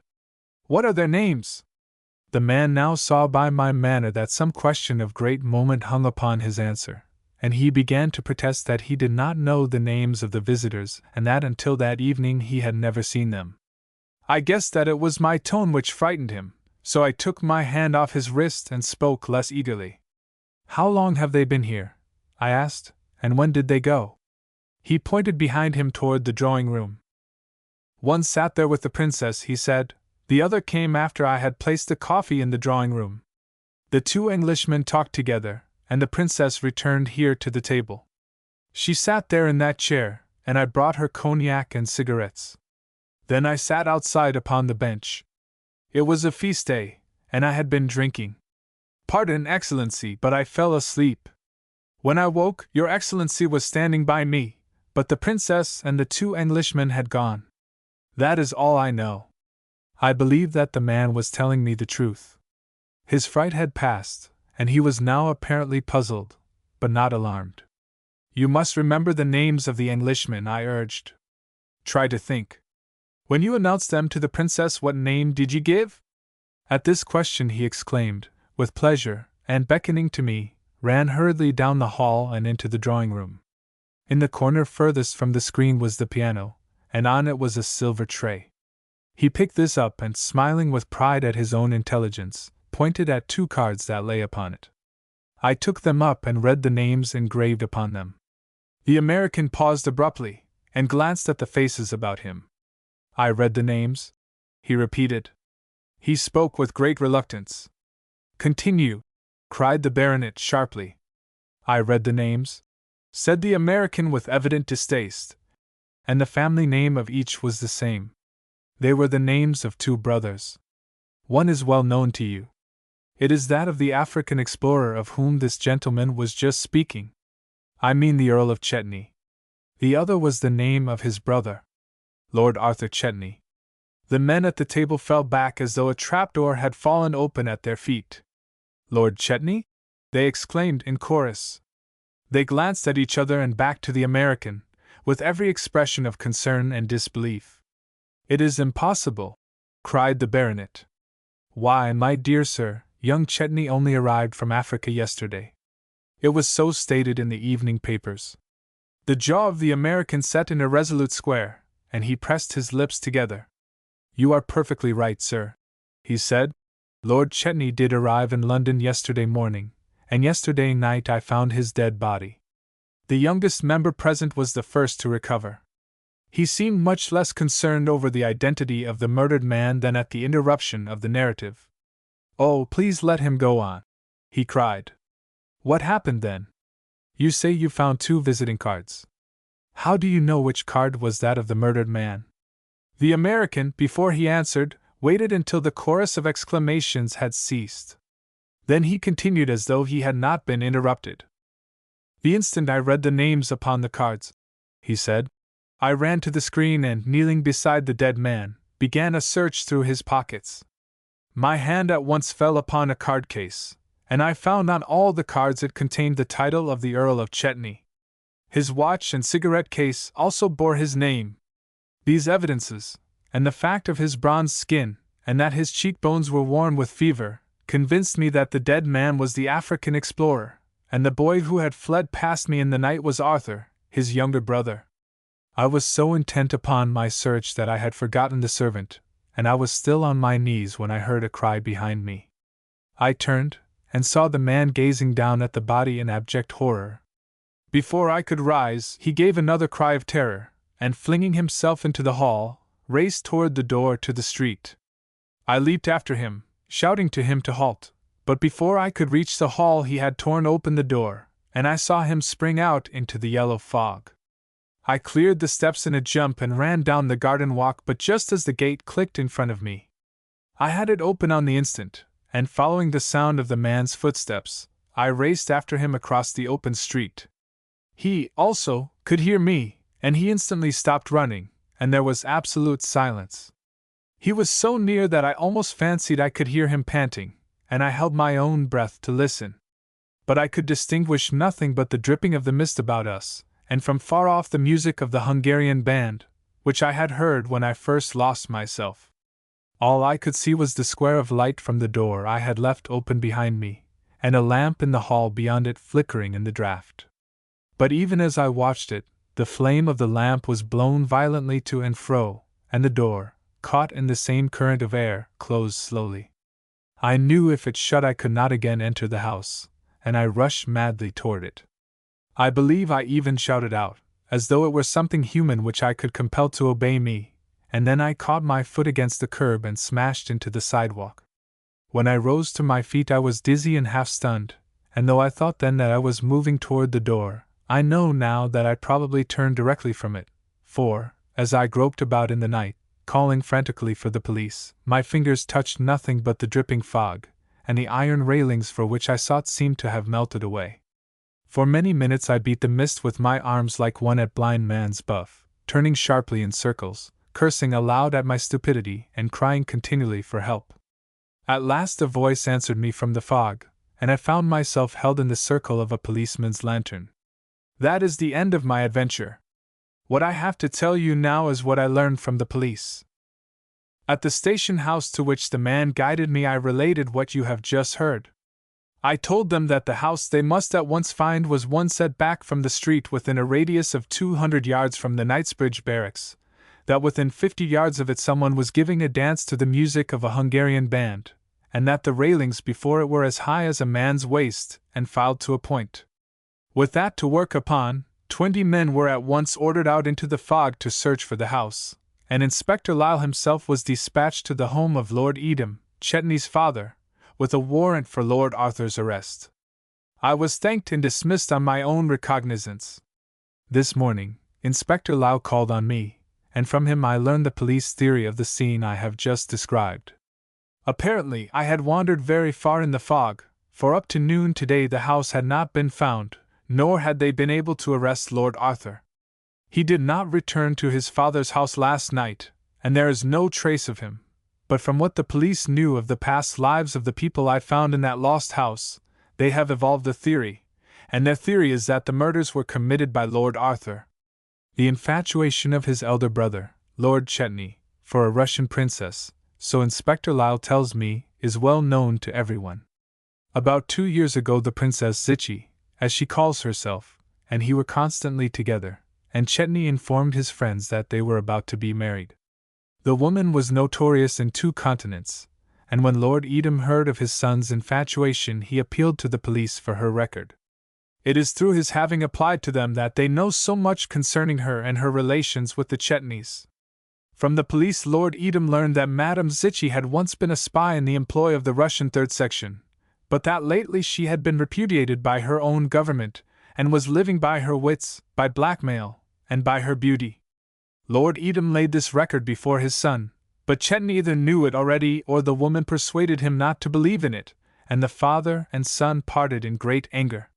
"What are their names?" The man now saw by my manner that some question of great moment hung upon his answer, and he began to protest that he did not know the names of the visitors and that until that evening he had never seen them. I guessed that it was my tone which frightened him, so I took my hand off his wrist and spoke less eagerly. "How long have they been here?" I asked, "and when did they go?" He pointed behind him toward the drawing-room. "One sat there with the princess," he said. "The other came after I had placed the coffee in the drawing-room. The two Englishmen talked together, and the princess returned here to the table. She sat there in that chair, and I brought her cognac and cigarettes. Then I sat outside upon the bench. It was a feast day, and I had been drinking. Pardon, Excellency, but I fell asleep. When I woke, Your Excellency was standing by me, but the princess and the two Englishmen had gone. That is all I know." I believed that the man was telling me the truth. His fright had passed, and he was now apparently puzzled, but not alarmed. "You must remember the names of the Englishmen," I urged. "Try to think. When you announced them to the princess, what name did you give?" At this question he exclaimed, with pleasure, and beckoning to me, ran hurriedly down the hall and into the drawing-room. In the corner furthest from the screen was the piano, and on it was a silver tray. He picked this up and, smiling with pride at his own intelligence, pointed at two cards that lay upon it. I took them up and read the names engraved upon them. The American paused abruptly, and glanced at the faces about him. "I read the names?" he repeated. He spoke with great reluctance. "Continue," cried the baronet sharply. "I read the names," said the American with evident distaste, "and the family name of each was the same. They were the names of two brothers. One is well known to you. It is that of the African explorer of whom this gentleman was just speaking. I mean the Earl of Chetney. The other was the name of his brother, Lord Arthur Chetney." The men at the table fell back as though a trapdoor had fallen open at their feet. "Lord Chetney?" they exclaimed in chorus. They glanced at each other and back to the American, with every expression of concern and disbelief. "It is impossible!" cried the baronet. "Why, my dear sir, young Chetney only arrived from Africa yesterday. It was so stated in the evening papers." The jaw of the American set in a resolute square, and he pressed his lips together. "You are perfectly right, sir," he said. "Lord Chetney did arrive in London yesterday morning, and yesterday night I found his dead body." The youngest member present was the first to recover. He seemed much less concerned over the identity of the murdered man than at the interruption of the narrative. "Oh, please let him go on," he cried. "What happened then? You say you found two visiting cards. How do you know which card was that of the murdered man? The American, before he answered, waited until the chorus of exclamations had ceased. Then he continued as though he had not been interrupted. The instant I read the names upon the cards, he said, I ran to the screen and, kneeling beside the dead man, began a search through his pockets. My hand at once fell upon a card case, and I found on all the cards it contained the title of the Earl of Chetney. His watch and cigarette case also bore his name. These evidences, and the fact of his bronzed skin, and that his cheekbones were worn with fever, convinced me that the dead man was the African explorer, and the boy who had fled past me in the night was Arthur, his younger brother. I was so intent upon my search that I had forgotten the servant, and I was still on my knees when I heard a cry behind me. I turned, and saw the man gazing down at the body in abject horror. Before I could rise, he gave another cry of terror, and flinging himself into the hall, raced toward the door to the street. I leaped after him, shouting to him to halt, but before I could reach the hall he had torn open the door, and I saw him spring out into the yellow fog. I cleared the steps in a jump and ran down the garden walk, but just as the gate clicked in front of me, I had it open on the instant, and following the sound of the man's footsteps, I raced after him across the open street. He, also, could hear me, and he instantly stopped running, and there was absolute silence. He was so near that I almost fancied I could hear him panting, and I held my own breath to listen. But I could distinguish nothing but the dripping of the mist about us, and from far off the music of the Hungarian band, which I had heard when I first lost myself. All I could see was the square of light from the door I had left open behind me, and a lamp in the hall beyond it flickering in the draught. But even as I watched it, the flame of the lamp was blown violently to and fro, and the door, caught in the same current of air, closed slowly. I knew if it shut I could not again enter the house, and I rushed madly toward it. I believe I even shouted out, as though it were something human which I could compel to obey me, and then I caught my foot against the curb and smashed into the sidewalk. When I rose to my feet I was dizzy and half-stunned, and though I thought then that I was moving toward the door, I know now that I probably turned directly from it, for, as I groped about in the night, calling frantically for the police, my fingers touched nothing but the dripping fog, and the iron railings for which I sought seemed to have melted away. For many minutes I beat the mist with my arms like one at blind man's buff, turning sharply in circles, cursing aloud at my stupidity and crying continually for help. At last a voice answered me from the fog, and I found myself held in the circle of a policeman's lantern. That is the end of my adventure. What I have to tell you now is what I learned from the police. At the station house to which the man guided me I related what you have just heard. I told them that the house they must at once find was one set back from the street within a radius of 200 yards from the Knightsbridge barracks, that within 50 yards of it someone was giving a dance to the music of a Hungarian band, and that the railings before it were as high as a man's waist and filed to a point. With that to work upon, 20 men were at once ordered out into the fog to search for the house, and Inspector Lyle himself was dispatched to the home of Lord Edom, Chetney's father, with a warrant for Lord Arthur's arrest. I was thanked and dismissed on my own recognizance. This morning, Inspector Lyle called on me, and from him I learned the police theory of the scene I have just described. Apparently, I had wandered very far in the fog, for up to noon today the house had not been found, nor had they been able to arrest Lord Arthur. He did not return to his father's house last night, and there is no trace of him. But from what the police knew of the past lives of the people I found in that lost house, they have evolved a theory, and their theory is that the murders were committed by Lord Arthur. The infatuation of his elder brother, Lord Chetney, for a Russian princess, so Inspector Lyle tells me, is well known to everyone. About 2 years ago the Princess Zichy, as she calls herself, and he were constantly together, and Chetney informed his friends that they were about to be married. The woman was notorious in 2 continents, and when Lord Edom heard of his son's infatuation he appealed to the police for her record. It is through his having applied to them that they know so much concerning her and her relations with the Chetneys. From the police Lord Edom learned that Madame Zichy had once been a spy in the employ of the Russian Third Section, but that lately she had been repudiated by her own government, and was living by her wits, by blackmail, and by her beauty. Lord Edom laid this record before his son, but Chetney either knew it already or the woman persuaded him not to believe in it, and the father and son parted in great anger.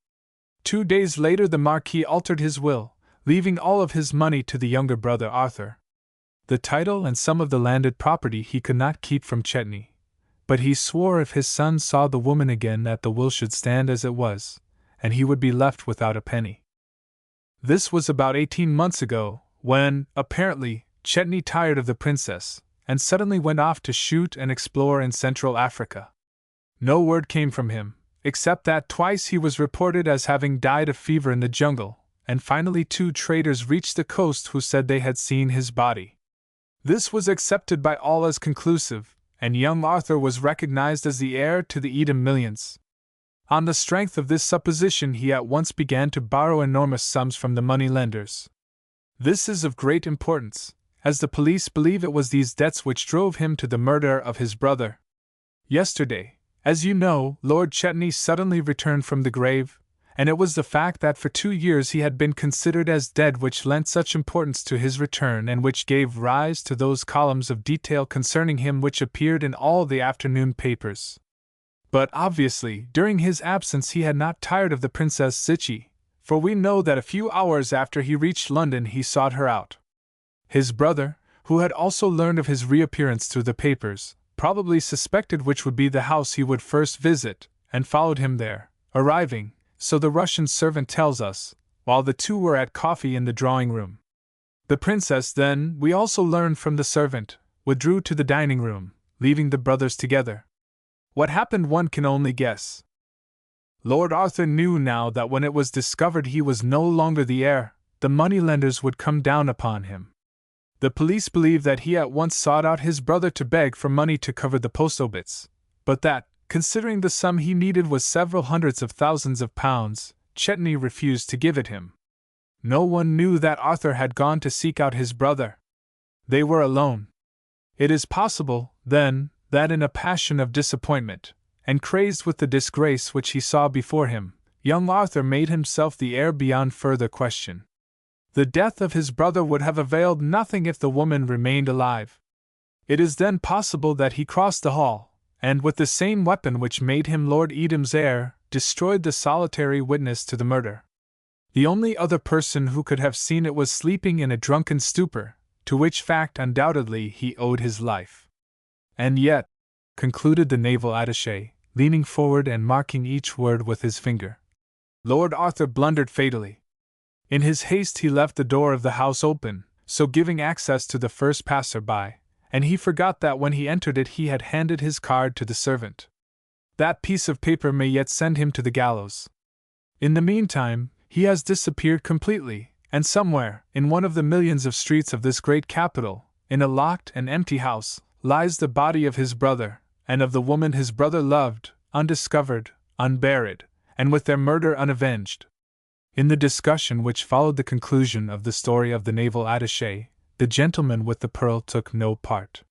2 days later the Marquis altered his will, leaving all of his money to the younger brother Arthur. The title and some of the landed property he could not keep from Chetney, but he swore if his son saw the woman again that the will should stand as it was, and he would be left without a penny. This was about 18 months ago, when, apparently, Chetney tired of the princess, and suddenly went off to shoot and explore in Central Africa. No word came from him, except that twice he was reported as having died of fever in the jungle, and finally 2 traders reached the coast who said they had seen his body. This was accepted by all as conclusive, and young Arthur was recognized as the heir to the Edom millions. On the strength of this supposition he at once began to borrow enormous sums from the money-lenders. This is of great importance, as the police believe it was these debts which drove him to the murder of his brother. Yesterday, as you know, Lord Chetney suddenly returned from the grave, and it was the fact that for 2 years he had been considered as dead which lent such importance to his return and which gave rise to those columns of detail concerning him which appeared in all the afternoon papers. But obviously, during his absence he had not tired of the Princess Zichy, for we know that a few hours after he reached London he sought her out. His brother, who had also learned of his reappearance through the papers, probably suspected which would be the house he would first visit, and followed him there, arriving, so the Russian servant tells us, while the 2 were at coffee in the drawing-room. The princess then, we also learned from the servant, withdrew to the dining-room, leaving the brothers together. What happened one can only guess. Lord Arthur knew now that when it was discovered he was no longer the heir, the moneylenders would come down upon him. The police believe that he at once sought out his brother to beg for money to cover the post obits, but that, considering the sum he needed was several hundreds of thousands of pounds, Chetney refused to give it him. No one knew that Arthur had gone to seek out his brother. They were alone. It is possible, then, that in a passion of disappointment, and crazed with the disgrace which he saw before him, young Arthur made himself the heir beyond further question. The death of his brother would have availed nothing if the woman remained alive. It is then possible that he crossed the hall, and with the same weapon which made him Lord Edom's heir, destroyed the solitary witness to the murder. The only other person who could have seen it was sleeping in a drunken stupor, to which fact undoubtedly he owed his life. And yet, concluded the naval attaché, leaning forward and marking each word with his finger, Lord Arthur blundered fatally. In his haste he left the door of the house open, so giving access to the first passer-by, and he forgot that when he entered it he had handed his card to the servant. That piece of paper may yet send him to the gallows. In the meantime, he has disappeared completely, and somewhere, in one of the millions of streets of this great capital, in a locked and empty house, lies the body of his brother, and of the woman his brother loved, undiscovered, unburied, and with their murder unavenged. In the discussion which followed the conclusion of the story of the naval attaché, the gentleman with the pearl took no part.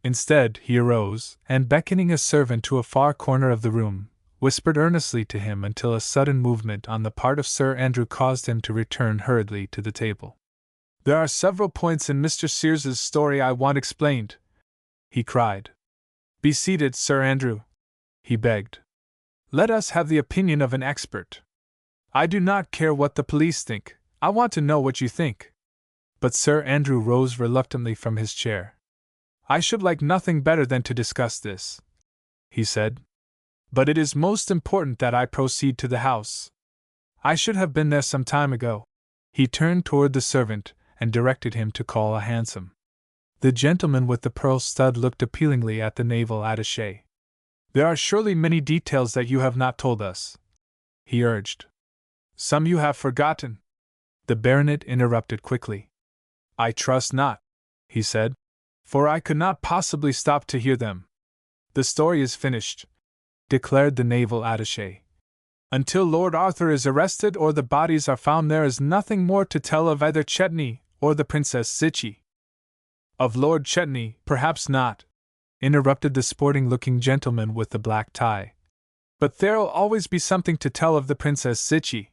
Instead, he arose, and beckoning a servant to a far corner of the room, whispered earnestly to him until a sudden movement on the part of Sir Andrew caused him to return hurriedly to the table. "There are several points in Mr. Sears's story I want explained," he cried. "Be seated, Sir Andrew," he begged. "Let us have the opinion of an expert. I do not care what the police think, I want to know what you think." But Sir Andrew rose reluctantly from his chair. "I should like nothing better than to discuss this," he said. "But it is most important that I proceed to the house. I should have been there some time ago." He turned toward the servant, and directed him to call a hansom. The gentleman with the pearl stud looked appealingly at the naval attaché. "There are surely many details that you have not told us," he urged. "Some you have forgotten," the baronet interrupted quickly. "I trust not," he said, "for I could not possibly stop to hear them." "The story is finished," declared the naval attaché. "Until Lord Arthur is arrested or the bodies are found there is nothing more to tell of either Chetney or the Princess Zichy." "Of Lord Chetney, perhaps not," interrupted the sporting-looking gentleman with the black tie. "But there'll always be something to tell of the Princess Zichy.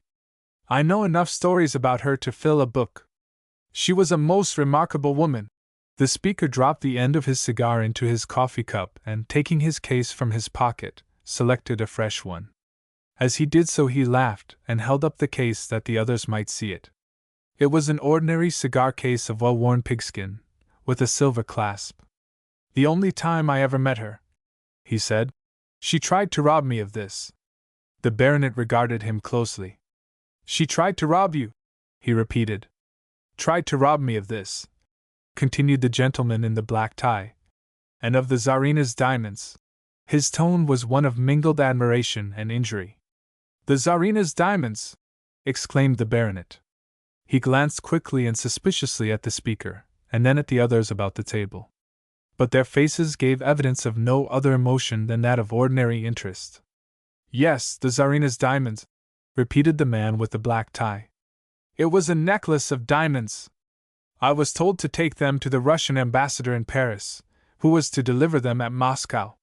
I know enough stories about her to fill a book." She was a most remarkable woman. The speaker dropped the end of his cigar into his coffee cup and, taking his case from his pocket, selected a fresh one. As he did so, he laughed and held up the case that the others might see it. It was an ordinary cigar case of well-worn pigskin, with a silver clasp. "The only time I ever met her," he said, "she tried to rob me of this." The baronet regarded him closely. "She tried to rob you?" he repeated. "Tried to rob me of this," continued the gentleman in the black tie, "and of the Tsarina's diamonds." His tone was one of mingled admiration and injury. "The Tsarina's diamonds!" exclaimed the baronet. He glanced quickly and suspiciously at the speaker, and then at the others about the table. But their faces gave evidence of no other emotion than that of ordinary interest. "Yes, the Tsarina's diamonds," repeated the man with the black tie. "It was a necklace of diamonds. I was told to take them to the Russian ambassador in Paris, who was to deliver them at Moscow.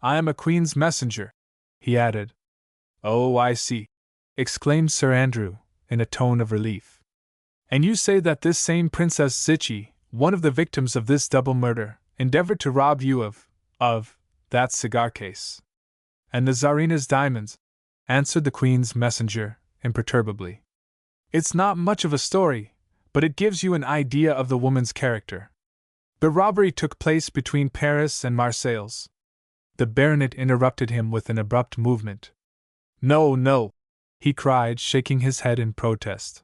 I am a Queen's messenger," he added. "Oh, I see," exclaimed Sir Andrew, in a tone of relief. "And you say that this same Princess Zichy, one of the victims of this double murder, endeavored to rob you of that cigar case." "And the Tsarina's diamonds," answered the Queen's messenger, imperturbably. "It's not much of a story, but it gives you an idea of the woman's character. The robbery took place between Paris and Marseilles." The baronet interrupted him with an abrupt movement. "No, no," he cried, shaking his head in protest.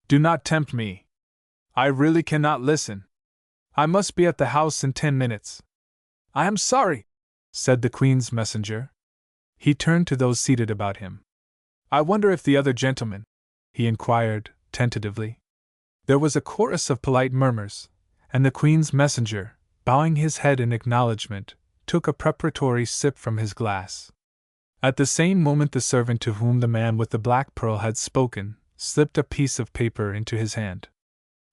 "Do not tempt me. I really cannot listen. I must be at the house in 10 minutes. "I am sorry," said the Queen's messenger. He turned to those seated about him. "I wonder if the other gentleman," he inquired, tentatively. There was a chorus of polite murmurs, and the Queen's messenger, bowing his head in acknowledgment, took a preparatory sip from his glass. At the same moment the servant to whom the man with the black pearl had spoken slipped a piece of paper into his hand.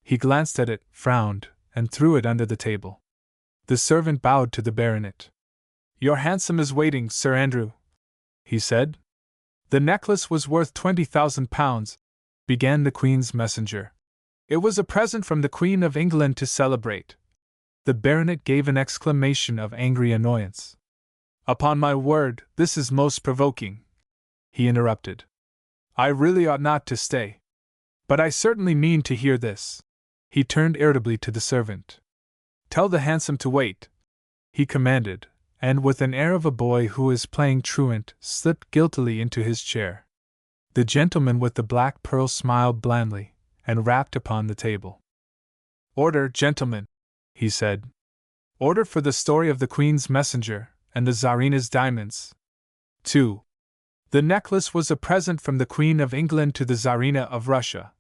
He glanced at it, frowned, and threw it under the table. The servant bowed to the baronet. "Your hansom is waiting, Sir Andrew," he said. "The necklace was worth £20,000, began the Queen's messenger. "It was a present from the Queen of England to celebrate." The baronet gave an exclamation of angry annoyance. "Upon my word, this is most provoking," he interrupted. "I really ought not to stay. But I certainly mean to hear this." He turned irritably to the servant. "Tell the hansom to wait," he commanded, and with an air of a boy who is playing truant, slipped guiltily into his chair. The gentleman with the black pearl smiled blandly, and rapped upon the table. "Order, gentlemen," he said. "Order for the story of the Queen's messenger and the Tsarina's diamonds." 2. "The necklace was a present from the Queen of England to the Tsarina of Russia,"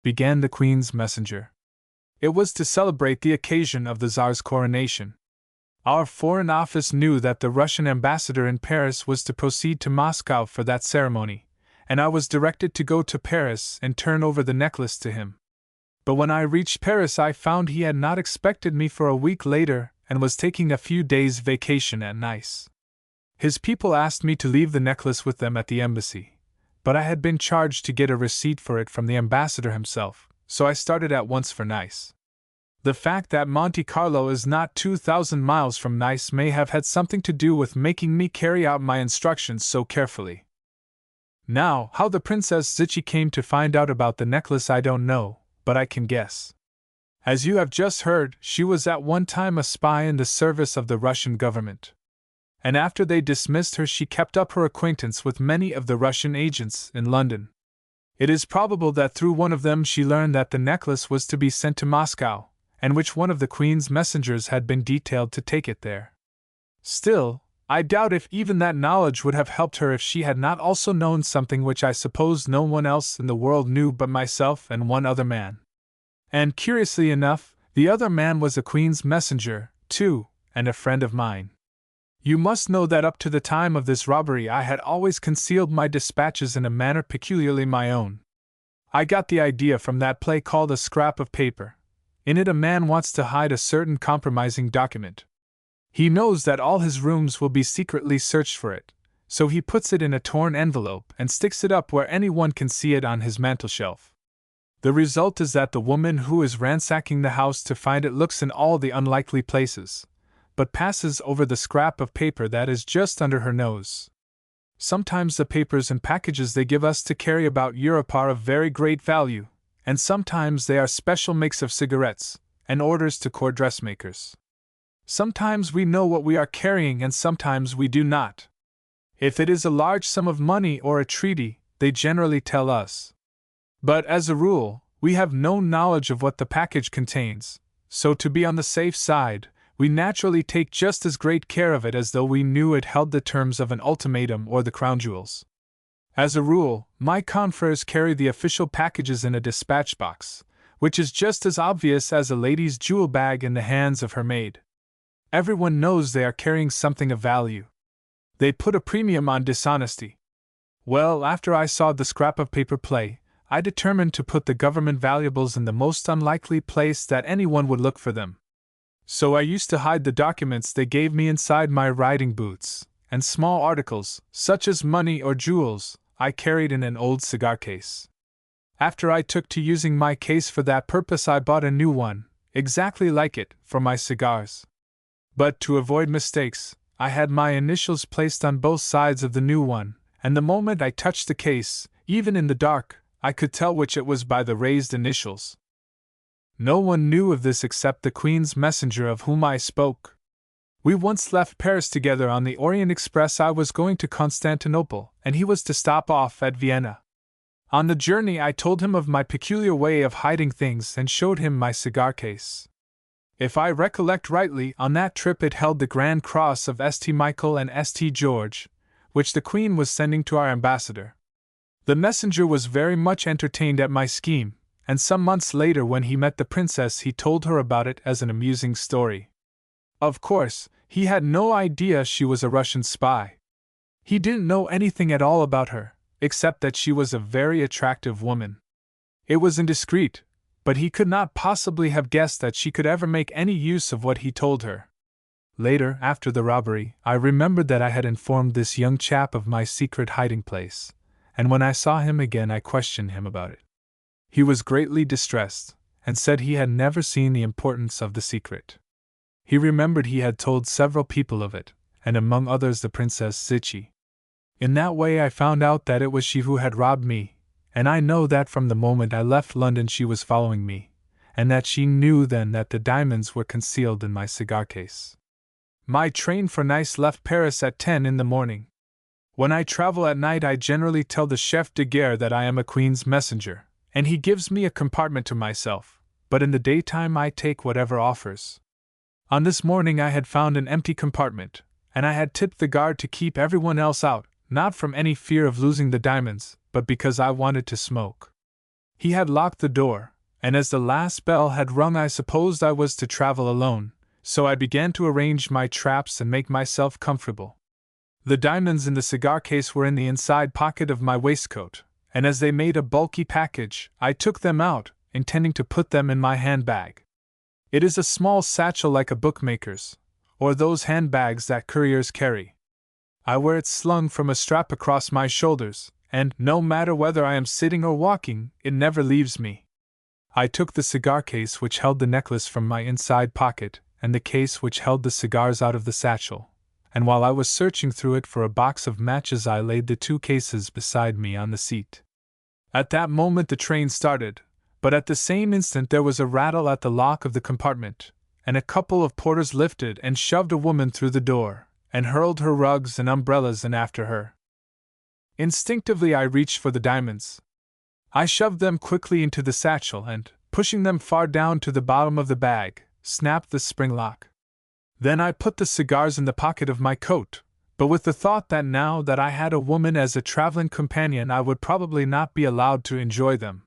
began the Queen's messenger. "It was to celebrate the occasion of the Tsar's coronation. Our Foreign Office knew that the Russian ambassador in Paris was to proceed to Moscow for that ceremony, and I was directed to go to Paris and turn over the necklace to him. But when I reached Paris I found he had not expected me for a week later and was taking a few days' vacation at Nice. His people asked me to leave the necklace with them at the embassy, but I had been charged to get a receipt for it from the ambassador himself, so I started at once for Nice. The fact that Monte Carlo is not 2,000 miles from Nice may have had something to do with making me carry out my instructions so carefully. Now, how the Princess Zichy came to find out about the necklace I don't know, but I can guess. As you have just heard, she was at one time a spy in the service of the Russian government. And after they dismissed her she kept up her acquaintance with many of the Russian agents in London. It is probable that through one of them she learned that the necklace was to be sent to Moscow, and which one of the Queen's messengers had been detailed to take it there. Still, I doubt if even that knowledge would have helped her if she had not also known something which I suppose no one else in the world knew but myself and one other man. And curiously enough, the other man was a Queen's messenger, too, and a friend of mine. You must know that up to the time of this robbery I had always concealed my dispatches in a manner peculiarly my own. I got the idea from that play called A Scrap of Paper. In it a man wants to hide a certain compromising document. He knows that all his rooms will be secretly searched for it, so he puts it in a torn envelope and sticks it up where anyone can see it on his mantelshelf. The result is that the woman who is ransacking the house to find it looks in all the unlikely places, but passes over the scrap of paper that is just under her nose. Sometimes the papers and packages they give us to carry about Europe are of very great value, and sometimes they are special makes of cigarettes, and orders to court dressmakers. Sometimes we know what we are carrying and sometimes we do not. If it is a large sum of money or a treaty, they generally tell us. But as a rule, we have no knowledge of what the package contains, so to be on the safe side, we naturally take just as great care of it as though we knew it held the terms of an ultimatum or the crown jewels. As a rule, my confreres carry the official packages in a dispatch box, which is just as obvious as a lady's jewel bag in the hands of her maid. Everyone knows they are carrying something of value. They put a premium on dishonesty. Well, after I saw the scrap of paper play, I determined to put the government valuables in the most unlikely place that anyone would look for them. So I used to hide the documents they gave me inside my riding boots, and small articles, such as money or jewels, I carried in an old cigar case. After I took to using my case for that purpose, I bought a new one, exactly like it, for my cigars. But to avoid mistakes, I had my initials placed on both sides of the new one, and the moment I touched the case, even in the dark, I could tell which it was by the raised initials. No one knew of this except the Queen's messenger of whom I spoke. We once left Paris together on the Orient Express. I was going to Constantinople, and he was to stop off at Vienna. On the journey I told him of my peculiar way of hiding things and showed him my cigar case. If I recollect rightly, on that trip it held the Grand Cross of St. Michael and St. George, which the Queen was sending to our ambassador. The messenger was very much entertained at my scheme, and some months later when he met the princess he told her about it as an amusing story. Of course, he had no idea she was a Russian spy. He didn't know anything at all about her, except that she was a very attractive woman. It was indiscreet, but he could not possibly have guessed that she could ever make any use of what he told her. Later, after the robbery, I remembered that I had informed this young chap of my secret hiding place, and when I saw him again I questioned him about it. He was greatly distressed, and said he had never seen the importance of the secret. He remembered he had told several people of it, and among others the Princess Zichy. In that way I found out that it was she who had robbed me, and I know that from the moment I left London she was following me, and that she knew then that the diamonds were concealed in my cigar case. My train for Nice left Paris at 10 in the morning. When I travel at night I generally tell the chef de gare that I am a Queen's messenger, and he gives me a compartment to myself, but in the daytime I take whatever offers. On this morning I had found an empty compartment, and I had tipped the guard to keep everyone else out, not from any fear of losing the diamonds, but because I wanted to smoke. He had locked the door, and as the last bell had rung I supposed I was to travel alone, so I began to arrange my traps and make myself comfortable. The diamonds in the cigar case were in the inside pocket of my waistcoat, and as they made a bulky package, I took them out, intending to put them in my handbag. It is a small satchel like a bookmaker's, or those handbags that couriers carry. I wear it slung from a strap across my shoulders, and, no matter whether I am sitting or walking, it never leaves me. I took the cigar case which held the necklace from my inside pocket, and the case which held the cigars out of the satchel, and while I was searching through it for a box of matches I laid the two cases beside me on the seat. At that moment the train started, but at the same instant there was a rattle at the lock of the compartment, and a couple of porters lifted and shoved a woman through the door, and hurled her rugs and umbrellas in after her. Instinctively I reached for the diamonds. I shoved them quickly into the satchel and, pushing them far down to the bottom of the bag, snapped the spring lock. Then I put the cigars in the pocket of my coat, but with the thought that now that I had a woman as a traveling companion I would probably not be allowed to enjoy them.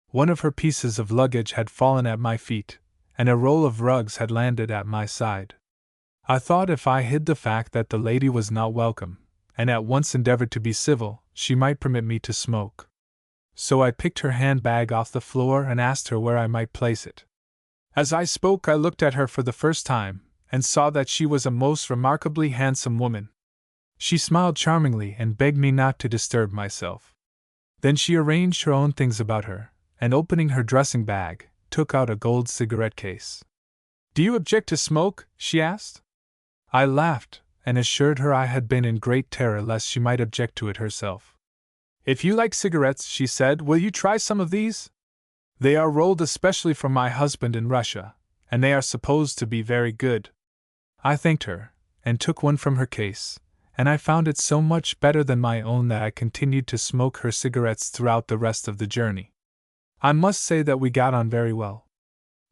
One of her pieces of luggage had fallen at my feet, and a roll of rugs had landed at my side. I thought if I hid the fact that the lady was not welcome, and at once endeavored to be civil, she might permit me to smoke. So I picked her handbag off the floor and asked her where I might place it. As I spoke I looked at her for the first time, and saw that she was a most remarkably handsome woman. She smiled charmingly and begged me not to disturb myself. Then she arranged her own things about her, and opening her dressing bag, took out a gold cigarette case. "Do you object to smoke?" she asked. I laughed, and assured her I had been in great terror lest she might object to it herself. "If you like cigarettes," she said, "will you try some of these? They are rolled especially for my husband in Russia, and they are supposed to be very good." I thanked her, and took one from her case, and I found it so much better than my own that I continued to smoke her cigarettes throughout the rest of the journey. I must say that we got on very well.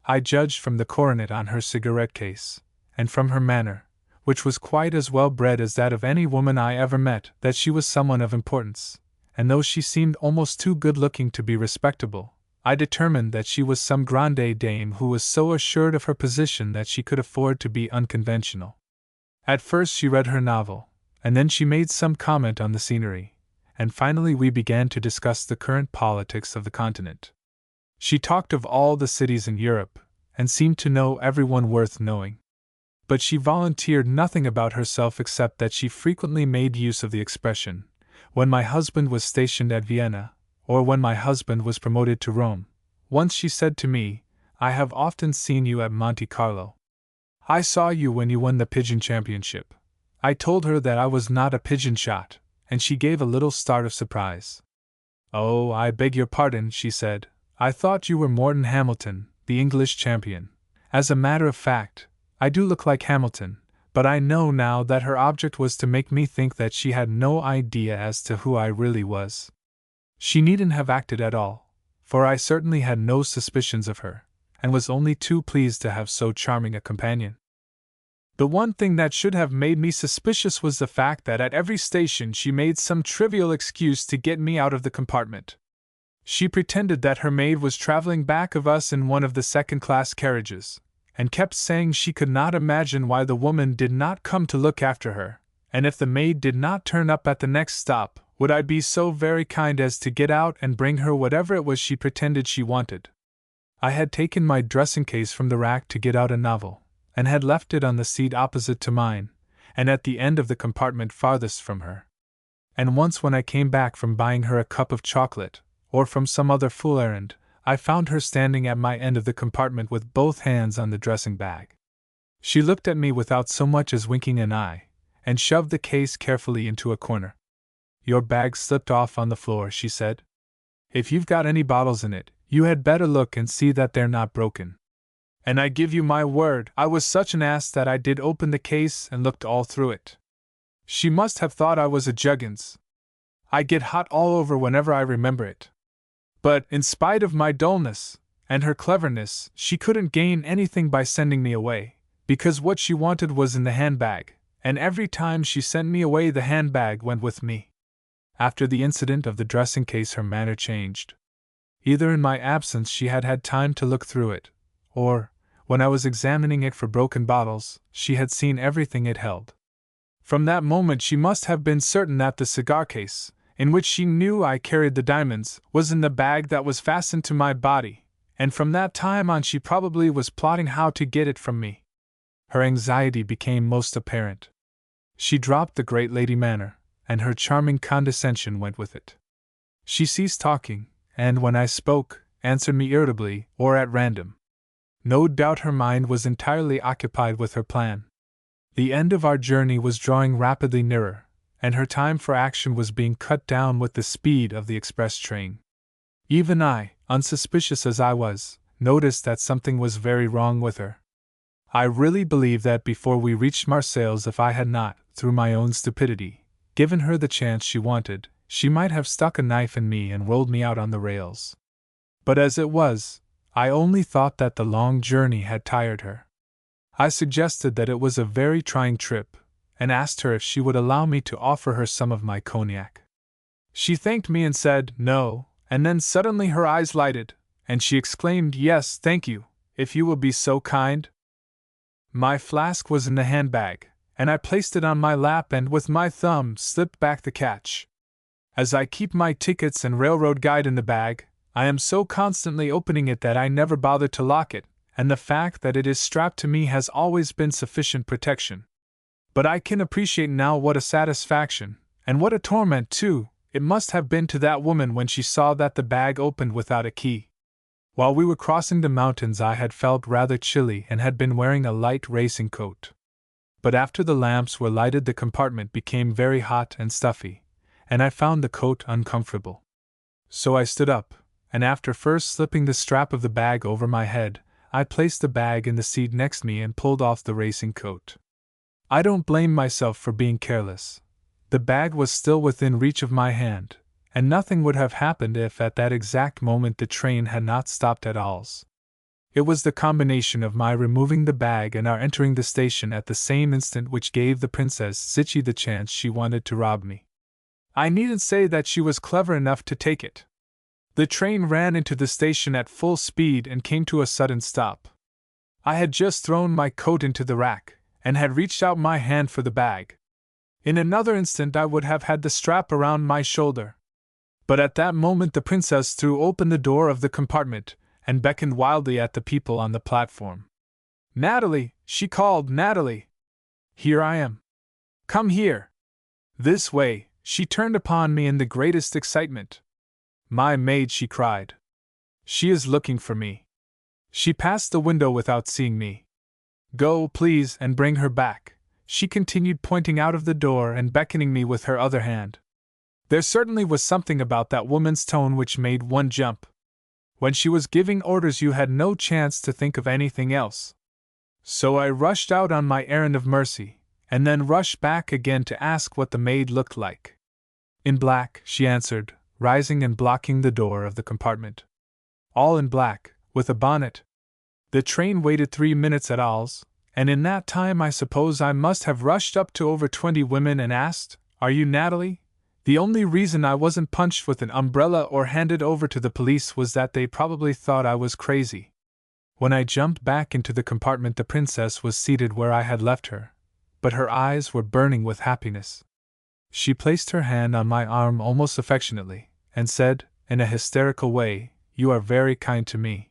I judged from the coronet on her cigarette case, and from her manner, which was quite as well bred as that of any woman I ever met, that she was someone of importance, and though she seemed almost too good-looking to be respectable, I determined that she was some grande dame who was so assured of her position that she could afford to be unconventional. At first she read her novel, and then she made some comment on the scenery, and finally we began to discuss the current politics of the continent. She talked of all the cities in Europe, and seemed to know everyone worth knowing. But she volunteered nothing about herself except that she frequently made use of the expression, "when my husband was stationed at Vienna," or "when my husband was promoted to Rome." Once she said to me, "I have often seen you at Monte Carlo. I saw you when you won the pigeon championship." I told her that I was not a pigeon shot, and she gave a little start of surprise. "Oh, I beg your pardon," she said. "I thought you were Morton Hamilton, the English champion. As a matter of fact, I do look like Hamilton," but I know now that her object was to make me think that she had no idea as to who I really was. She needn't have acted at all, for I certainly had no suspicions of her, and was only too pleased to have so charming a companion. The one thing that should have made me suspicious was the fact that at every station she made some trivial excuse to get me out of the compartment. She pretended that her maid was traveling back of us in one of the second-class carriages, and kept saying she could not imagine why the woman did not come to look after her, and if the maid did not turn up at the next stop, would I be so very kind as to get out and bring her whatever it was she pretended she wanted. I had taken my dressing-case from the rack to get out a novel, and had left it on the seat opposite to mine, and at the end of the compartment farthest from her. And once when I came back from buying her a cup of chocolate, or from some other fool errand, I found her standing at my end of the compartment with both hands on the dressing bag. She looked at me without so much as winking an eye, and shoved the case carefully into a corner. "Your bag slipped off on the floor," she said. "If you've got any bottles in it, you had better look and see that they're not broken." And I give you my word, I was such an ass that I did open the case and looked all through it. She must have thought I was a juggins. I get hot all over whenever I remember it. But, in spite of my dullness, and her cleverness, she couldn't gain anything by sending me away, because what she wanted was in the handbag, and every time she sent me away the handbag went with me. After the incident of the dressing case her manner changed. Either in my absence she had had time to look through it, or, when I was examining it for broken bottles, she had seen everything it held. From that moment she must have been certain that the cigar case, in which she knew I carried the diamonds, was in the bag that was fastened to my body, and from that time on she probably was plotting how to get it from me. Her anxiety became most apparent. She dropped the great lady manner, and her charming condescension went with it. She ceased talking, and when I spoke, answered me irritably, or at random. No doubt her mind was entirely occupied with her plan. The end of our journey was drawing rapidly nearer, and her time for action was being cut down with the speed of the express train. Even I, unsuspicious as I was, noticed that something was very wrong with her. I really believe that before we reached Marseilles, if I had not, through my own stupidity, given her the chance she wanted, she might have stuck a knife in me and rolled me out on the rails. But as it was, I only thought that the long journey had tired her. I suggested that it was a very trying trip, and asked her if she would allow me to offer her some of my cognac. She thanked me and said, "No," and then suddenly her eyes lighted, and she exclaimed, "Yes, thank you, if you will be so kind." My flask was in the handbag, and I placed it on my lap and with my thumb slipped back the catch. As I keep my tickets and railroad guide in the bag, I am so constantly opening it that I never bother to lock it, and the fact that it is strapped to me has always been sufficient protection. But I can appreciate now what a satisfaction, and what a torment, too, it must have been to that woman when she saw that the bag opened without a key. While we were crossing the mountains, I had felt rather chilly and had been wearing a light racing coat. But after the lamps were lighted, the compartment became very hot and stuffy, and I found the coat uncomfortable. So I stood up, and after first slipping the strap of the bag over my head, I placed the bag in the seat next me and pulled off the racing coat. I don't blame myself for being careless. The bag was still within reach of my hand, and nothing would have happened if at that exact moment the train had not stopped at Alls. It was the combination of my removing the bag and our entering the station at the same instant which gave the Princess Zichy the chance she wanted to rob me. I needn't say that she was clever enough to take it. The train ran into the station at full speed and came to a sudden stop. I had just thrown my coat into the rack, and had reached out my hand for the bag. In another instant I would have had the strap around my shoulder. But at that moment the princess threw open the door of the compartment, and beckoned wildly at the people on the platform. "Natalie," she called, "Natalie! Here I am. Come here. This way." She turned upon me in the greatest excitement. "My maid," she cried. "She is looking for me." She passed the window without seeing me. "Go, please, and bring her back," she continued, pointing out of the door and beckoning me with her other hand. There certainly was something about that woman's tone which made one jump. When she was giving orders you had no chance to think of anything else. So I rushed out on my errand of mercy, and then rushed back again to ask what the maid looked like. "In black," she answered, rising and blocking the door of the compartment. "All in black, with a bonnet." The train waited 3 minutes at Alls, and in that time I suppose I must have rushed up to over 20 women and asked, "Are you Natalie?" The only reason I wasn't punched with an umbrella or handed over to the police was that they probably thought I was crazy. When I jumped back into the compartment, the princess was seated where I had left her, but her eyes were burning with happiness. She placed her hand on my arm almost affectionately, and said, in a hysterical way, "You are very kind to me.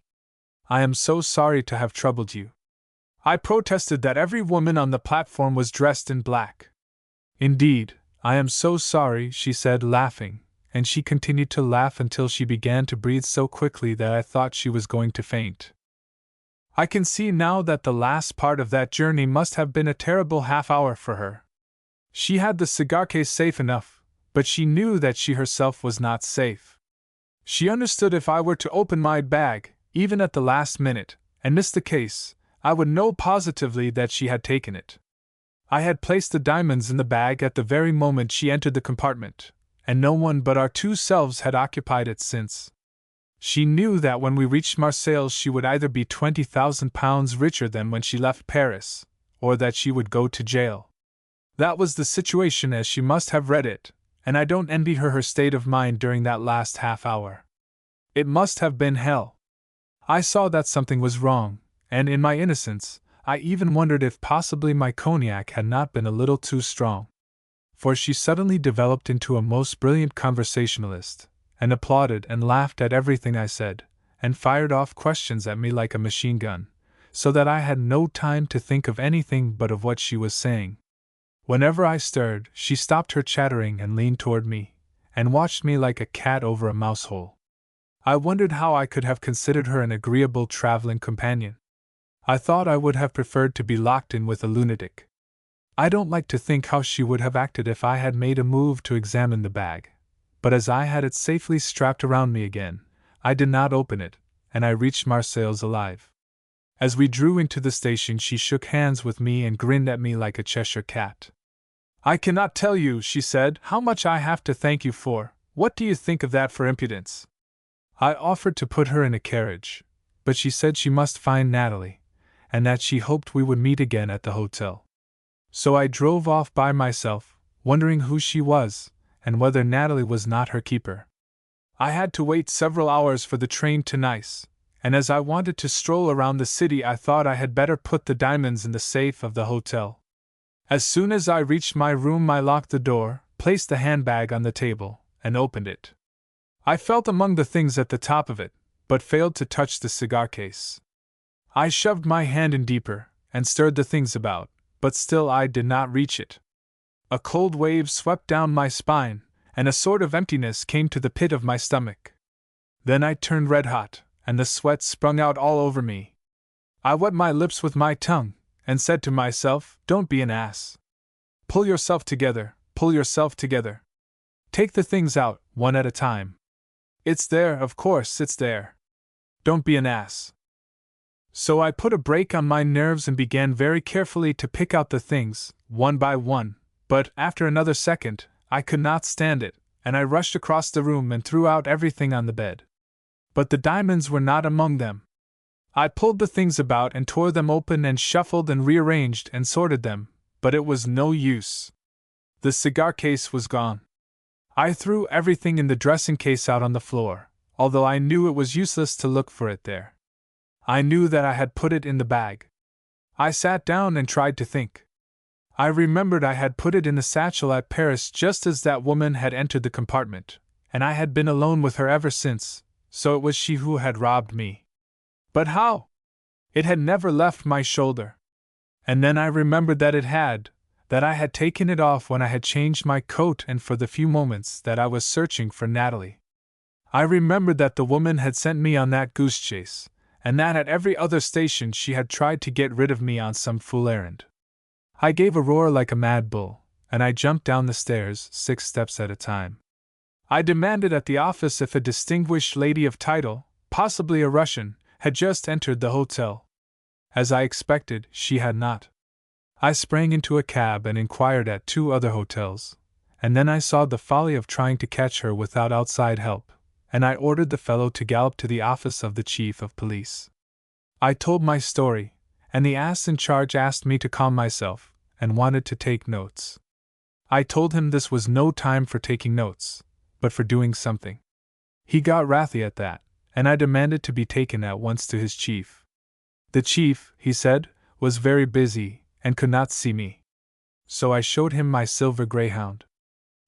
I am so sorry to have troubled you." I protested that every woman on the platform was dressed in black. "Indeed, I am so sorry," she said, laughing, and she continued to laugh until she began to breathe so quickly that I thought she was going to faint. I can see now that the last part of that journey must have been a terrible half-hour for her. She had the cigar case safe enough, but she knew that she herself was not safe. She understood if I were to open my bag, even at the last minute, and miss the case, I would know positively that she had taken it. I had placed the diamonds in the bag at the very moment she entered the compartment, and no one but our two selves had occupied it since. She knew that when we reached Marseilles she would either be £20,000 richer than when she left Paris, or that she would go to jail. That was the situation as she must have read it, and I don't envy her state of mind during that last half hour. It must have been hell. I saw that something was wrong, and in my innocence, I even wondered if possibly my cognac had not been a little too strong. For she suddenly developed into a most brilliant conversationalist, and applauded and laughed at everything I said, and fired off questions at me like a machine gun, so that I had no time to think of anything but of what she was saying. Whenever I stirred, she stopped her chattering and leaned toward me, and watched me like a cat over a mouse hole. I wondered how I could have considered her an agreeable traveling companion. I thought I would have preferred to be locked in with a lunatic. I don't like to think how she would have acted if I had made a move to examine the bag, but as I had it safely strapped around me again, I did not open it, and I reached Marseilles alive. As we drew into the station she shook hands with me and grinned at me like a Cheshire cat. "I cannot tell you," she said, "how much I have to thank you for. What do you think of that for impudence?" I offered to put her in a carriage, but she said she must find Natalie, and that she hoped we would meet again at the hotel. So I drove off by myself, wondering who she was, and whether Natalie was not her keeper. I had to wait several hours for the train to Nice, and as I wanted to stroll around the city I thought I had better put the diamonds in the safe of the hotel. As soon as I reached my room I locked the door, placed the handbag on the table, and opened it. I felt among the things at the top of it, but failed to touch the cigar case. I shoved my hand in deeper, and stirred the things about, but still I did not reach it. A cold wave swept down my spine, and a sort of emptiness came to the pit of my stomach. Then I turned red-hot, and the sweat sprung out all over me. I wet my lips with my tongue, and said to myself, "Don't be an ass. Pull yourself together, pull yourself together. Take the things out, one at a time. It's there, of course, it's there. Don't be an ass." So I put a brake on my nerves and began very carefully to pick out the things, one by one, but, after another second, I could not stand it, and I rushed across the room and threw out everything on the bed. But the diamonds were not among them. I pulled the things about and tore them open and shuffled and rearranged and sorted them, but it was no use. The cigar case was gone. I threw everything in the dressing case out on the floor, although I knew it was useless to look for it there. I knew that I had put it in the bag. I sat down and tried to think. I remembered I had put it in the satchel at Paris just as that woman had entered the compartment, and I had been alone with her ever since, so it was she who had robbed me. But how? It had never left my shoulder. And then I remembered that I had taken it off when I had changed my coat and for the few moments that I was searching for Natalie. I remembered that the woman had sent me on that goose chase, and that at every other station she had tried to get rid of me on some fool errand. I gave a roar like a mad bull, and I jumped down the stairs 6 steps at a time. I demanded at the office if a distinguished lady of title, possibly a Russian, had just entered the hotel. As I expected, she had not. I sprang into a cab and inquired at 2 other hotels, and then I saw the folly of trying to catch her without outside help, and I ordered the fellow to gallop to the office of the chief of police. I told my story, and the ass in charge asked me to calm myself, and wanted to take notes. I told him this was no time for taking notes, but for doing something. He got wrathy at that, and I demanded to be taken at once to his chief. The chief, he said, was very busy, and could not see me. So I showed him my silver greyhound.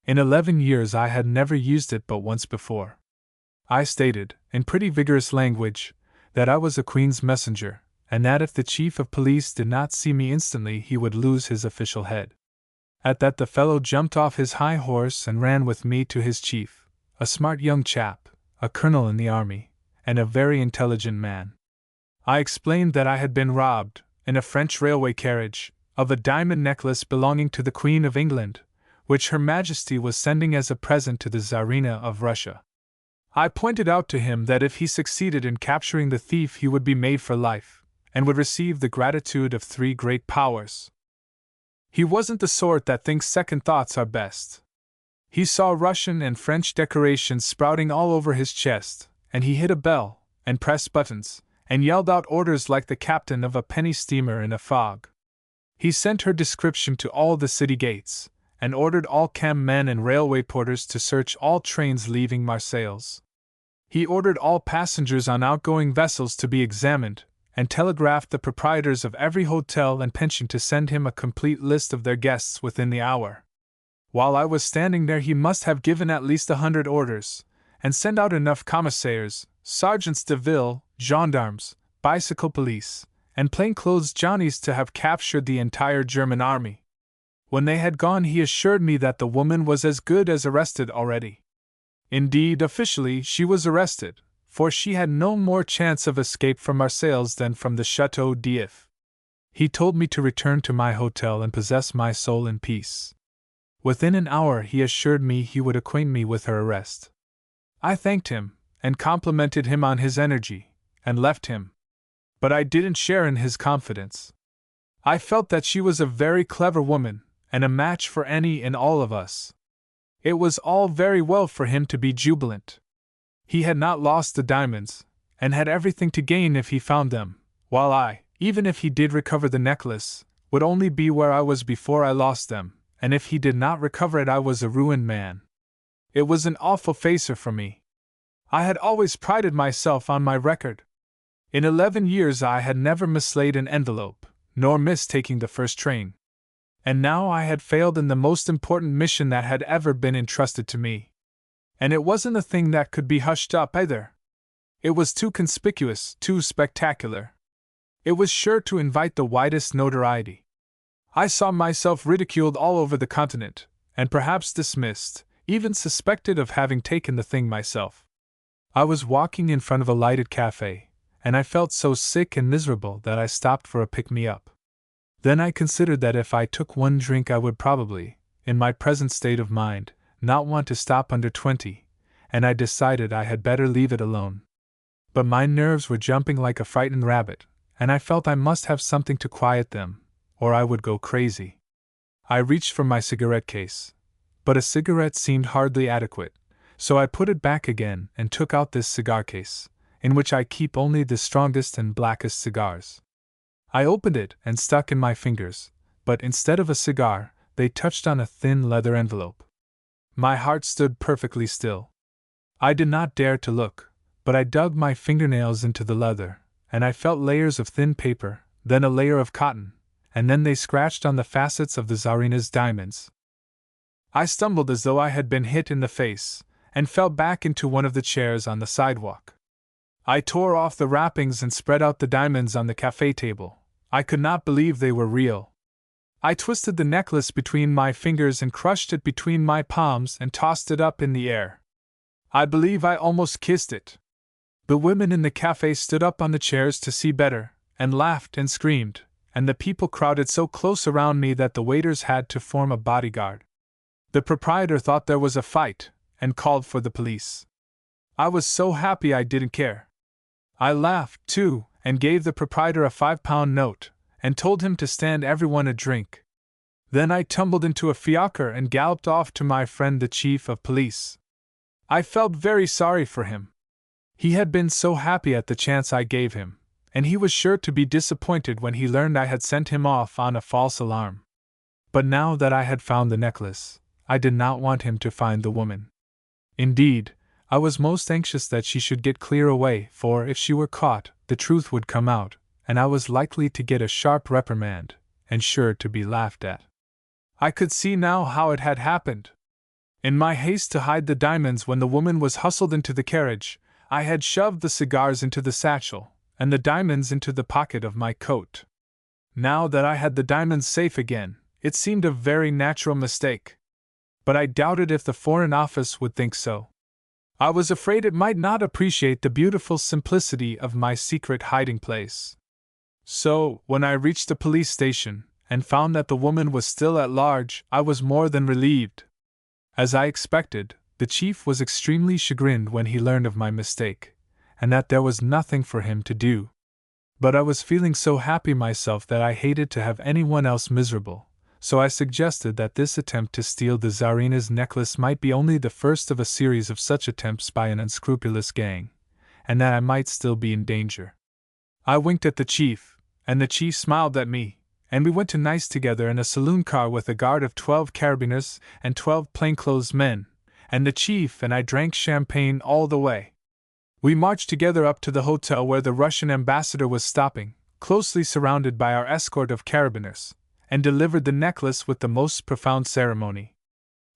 In 11 years I had never used it but once before. I stated, in pretty vigorous language, that I was a Queen's messenger, and that if the chief of police did not see me instantly he would lose his official head. At that the fellow jumped off his high horse and ran with me to his chief, a smart young chap, a colonel in the army, and a very intelligent man. I explained that I had been robbed, in a French railway carriage, of a diamond necklace belonging to the Queen of England, which Her Majesty was sending as a present to the Tsarina of Russia. I pointed out to him that if he succeeded in capturing the thief he would be made for life, and would receive the gratitude of 3 great powers. He wasn't the sort that thinks second thoughts are best. He saw Russian and French decorations sprouting all over his chest, and he hit a bell, and pressed buttons, and yelled out orders like the captain of a penny steamer in a fog. He sent her description to all the city gates, and ordered all cam men and railway porters to search all trains leaving Marseilles. He ordered all passengers on outgoing vessels to be examined, and telegraphed the proprietors of every hotel and pension to send him a complete list of their guests within the hour. While I was standing there he must have given at least 100 orders, and sent out enough commissaires, sergeants de ville, gendarmes, bicycle police, and plainclothes Johnnies to have captured the entire German army. When they had gone he assured me that the woman was as good as arrested already. Indeed, officially she was arrested, for she had no more chance of escape from Marseilles than from the Château d'If. He told me to return to my hotel and possess my soul in peace. Within an hour he assured me he would acquaint me with her arrest. I thanked him, and complimented him on his energy, and left him. But I didn't share in his confidence. I felt that she was a very clever woman, and a match for any and all of us. It was all very well for him to be jubilant. He had not lost the diamonds, and had everything to gain if he found them, while I, even if he did recover the necklace, would only be where I was before I lost them, and if he did not recover it I was a ruined man. It was an awful facer for me. I had always prided myself on my record. In 11 years I had never mislaid an envelope, nor missed taking the first train. And now I had failed in the most important mission that had ever been entrusted to me. And it wasn't a thing that could be hushed up either. It was too conspicuous, too spectacular. It was sure to invite the widest notoriety. I saw myself ridiculed all over the continent, and perhaps dismissed, even suspected of having taken the thing myself. I was walking in front of a lighted cafe, and I felt so sick and miserable that I stopped for a pick-me-up. Then I considered that if I took one drink I would probably, in my present state of mind, not want to stop under 20, and I decided I had better leave it alone. But my nerves were jumping like a frightened rabbit, and I felt I must have something to quiet them, or I would go crazy. I reached for my cigarette case, but a cigarette seemed hardly adequate, so I put it back again and took out this cigar case, in which I keep only the strongest and blackest cigars. I opened it and stuck in my fingers, but instead of a cigar, they touched on a thin leather envelope. My heart stood perfectly still. I did not dare to look, but I dug my fingernails into the leather, and I felt layers of thin paper, then a layer of cotton, and then they scratched on the facets of the Tsarina's diamonds. I stumbled as though I had been hit in the face, and fell back into one of the chairs on the sidewalk. I tore off the wrappings and spread out the diamonds on the cafe table. I could not believe they were real. I twisted the necklace between my fingers and crushed it between my palms and tossed it up in the air. I believe I almost kissed it. The women in the cafe stood up on the chairs to see better, and laughed and screamed, and the people crowded so close around me that the waiters had to form a bodyguard. The proprietor thought there was a fight, and called for the police. I was so happy I didn't care. I laughed, too, and gave the proprietor a £5 note, and told him to stand everyone a drink. Then I tumbled into a fiacre and galloped off to my friend the chief of police. I felt very sorry for him. He had been so happy at the chance I gave him, and he was sure to be disappointed when he learned I had sent him off on a false alarm. But now that I had found the necklace, I did not want him to find the woman. Indeed, I was most anxious that she should get clear away, for if she were caught, the truth would come out, and I was likely to get a sharp reprimand, and sure to be laughed at. I could see now how it had happened. In my haste to hide the diamonds when the woman was hustled into the carriage, I had shoved the cigars into the satchel, and the diamonds into the pocket of my coat. Now that I had the diamonds safe again, it seemed a very natural mistake. But I doubted if the Foreign Office would think so. I was afraid it might not appreciate the beautiful simplicity of my secret hiding place. So, when I reached the police station, and found that the woman was still at large, I was more than relieved. As I expected, the chief was extremely chagrined when he learned of my mistake, and that there was nothing for him to do. But I was feeling so happy myself that I hated to have anyone else miserable, so I suggested that this attempt to steal the Tsarina's necklace might be only the first of a series of such attempts by an unscrupulous gang, and that I might still be in danger. I winked at the chief, and the chief smiled at me, and we went to Nice together in a saloon car with a guard of 12 carabineers and 12 plainclothes men, and the chief and I drank champagne all the way. We marched together up to the hotel where the Russian ambassador was stopping, closely surrounded by our escort of carabineers, and delivered the necklace with the most profound ceremony.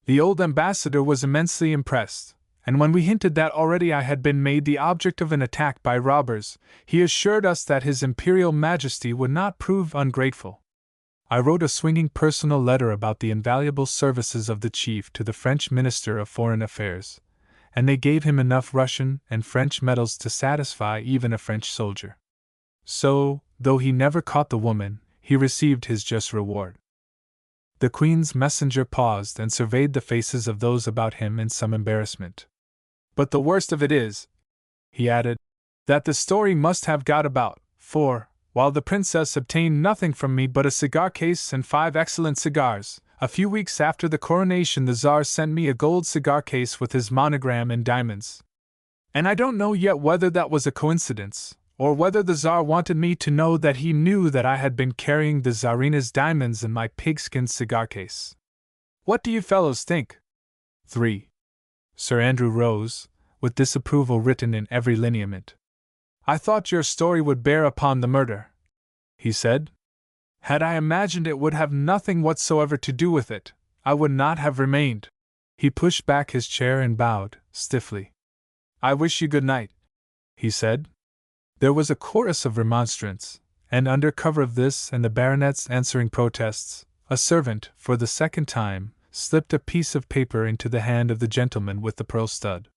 The old ambassador was immensely impressed, and when we hinted that already I had been made the object of an attack by robbers, he assured us that His Imperial Majesty would not prove ungrateful. I wrote a swinging personal letter about the invaluable services of the chief to the French Minister of Foreign Affairs, and they gave him enough Russian and French medals to satisfy even a French soldier. So, though he never caught the woman, he received his just reward. The Queen's messenger paused and surveyed the faces of those about him in some embarrassment. But the worst of it is, he added, that the story must have got about, for, while the princess obtained nothing from me but a cigar case and 5 excellent cigars, a few weeks after the coronation the Tsar sent me a gold cigar case with his monogram in diamonds. And I don't know yet whether that was a coincidence, or whether the Tsar wanted me to know that he knew that I had been carrying the Tsarina's diamonds in my pigskin cigar case. What do you fellows think? 3. Sir Andrew rose, with disapproval written in every lineament. I thought your story would bear upon the murder, he said. Had I imagined it would have nothing whatsoever to do with it, I would not have remained. He pushed back his chair and bowed, stiffly. I wish you good night, he said. There was a chorus of remonstrance, and under cover of this and the baronet's answering protests, a servant, for the second time, slipped a piece of paper into the hand of the gentleman with the pearl stud.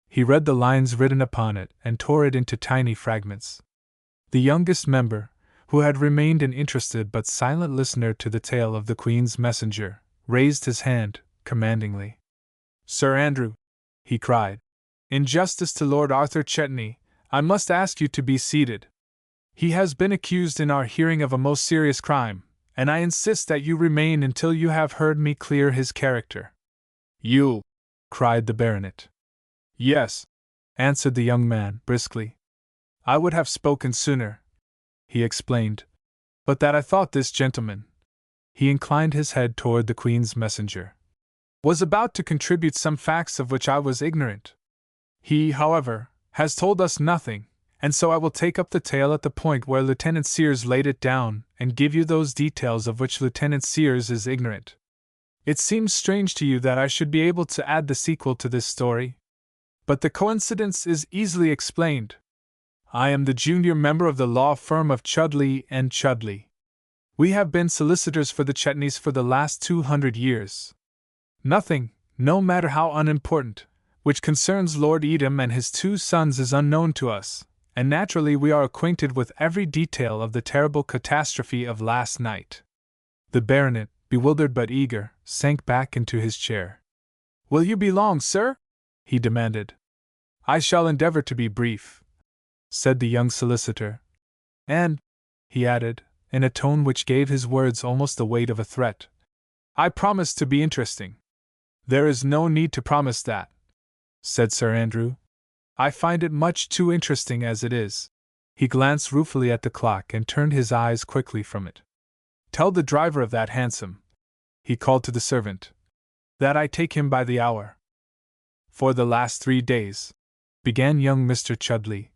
He read the lines written upon it and tore it into tiny fragments. The youngest member, who had remained an interested but silent listener to the tale of the Queen's messenger, raised his hand, commandingly. "Sir Andrew," he cried, "in justice to Lord Arthur Chetney, I must ask you to be seated. He has been accused in our hearing of a most serious crime, and I insist that you remain until you have heard me clear his character." "You!" cried the baronet. "Yes," answered the young man, briskly. "I would have spoken sooner," he explained, "but that I thought this gentleman," he inclined his head toward the Queen's messenger, "was about to contribute some facts of which I was ignorant. He, however, has told us nothing, and so I will take up the tale at the point where Lieutenant Sears laid it down and give you those details of which Lieutenant Sears is ignorant. It seems strange to you that I should be able to add the sequel to this story, but the coincidence is easily explained. I am the junior member of the law firm of Chudley and Chudley. We have been solicitors for the Chetneys for the last 200 years. Nothing, no matter how unimportant, which concerns Lord Edam and his 2 sons is unknown to us, and naturally we are acquainted with every detail of the terrible catastrophe of last night." The baronet, bewildered but eager, sank back into his chair. "Will you be long, sir?" he demanded. "I shall endeavor to be brief," said the young solicitor. "And," he added, in a tone which gave his words almost the weight of a threat, "I promise to be interesting." "There is no need to promise that," said Sir Andrew. "I find it much too interesting as it is." He glanced ruefully at the clock and turned his eyes quickly from it. "Tell the driver of that hansom," he called to the servant, "that I take him by the hour." "For the last 3 days," began young Mr. Chudley,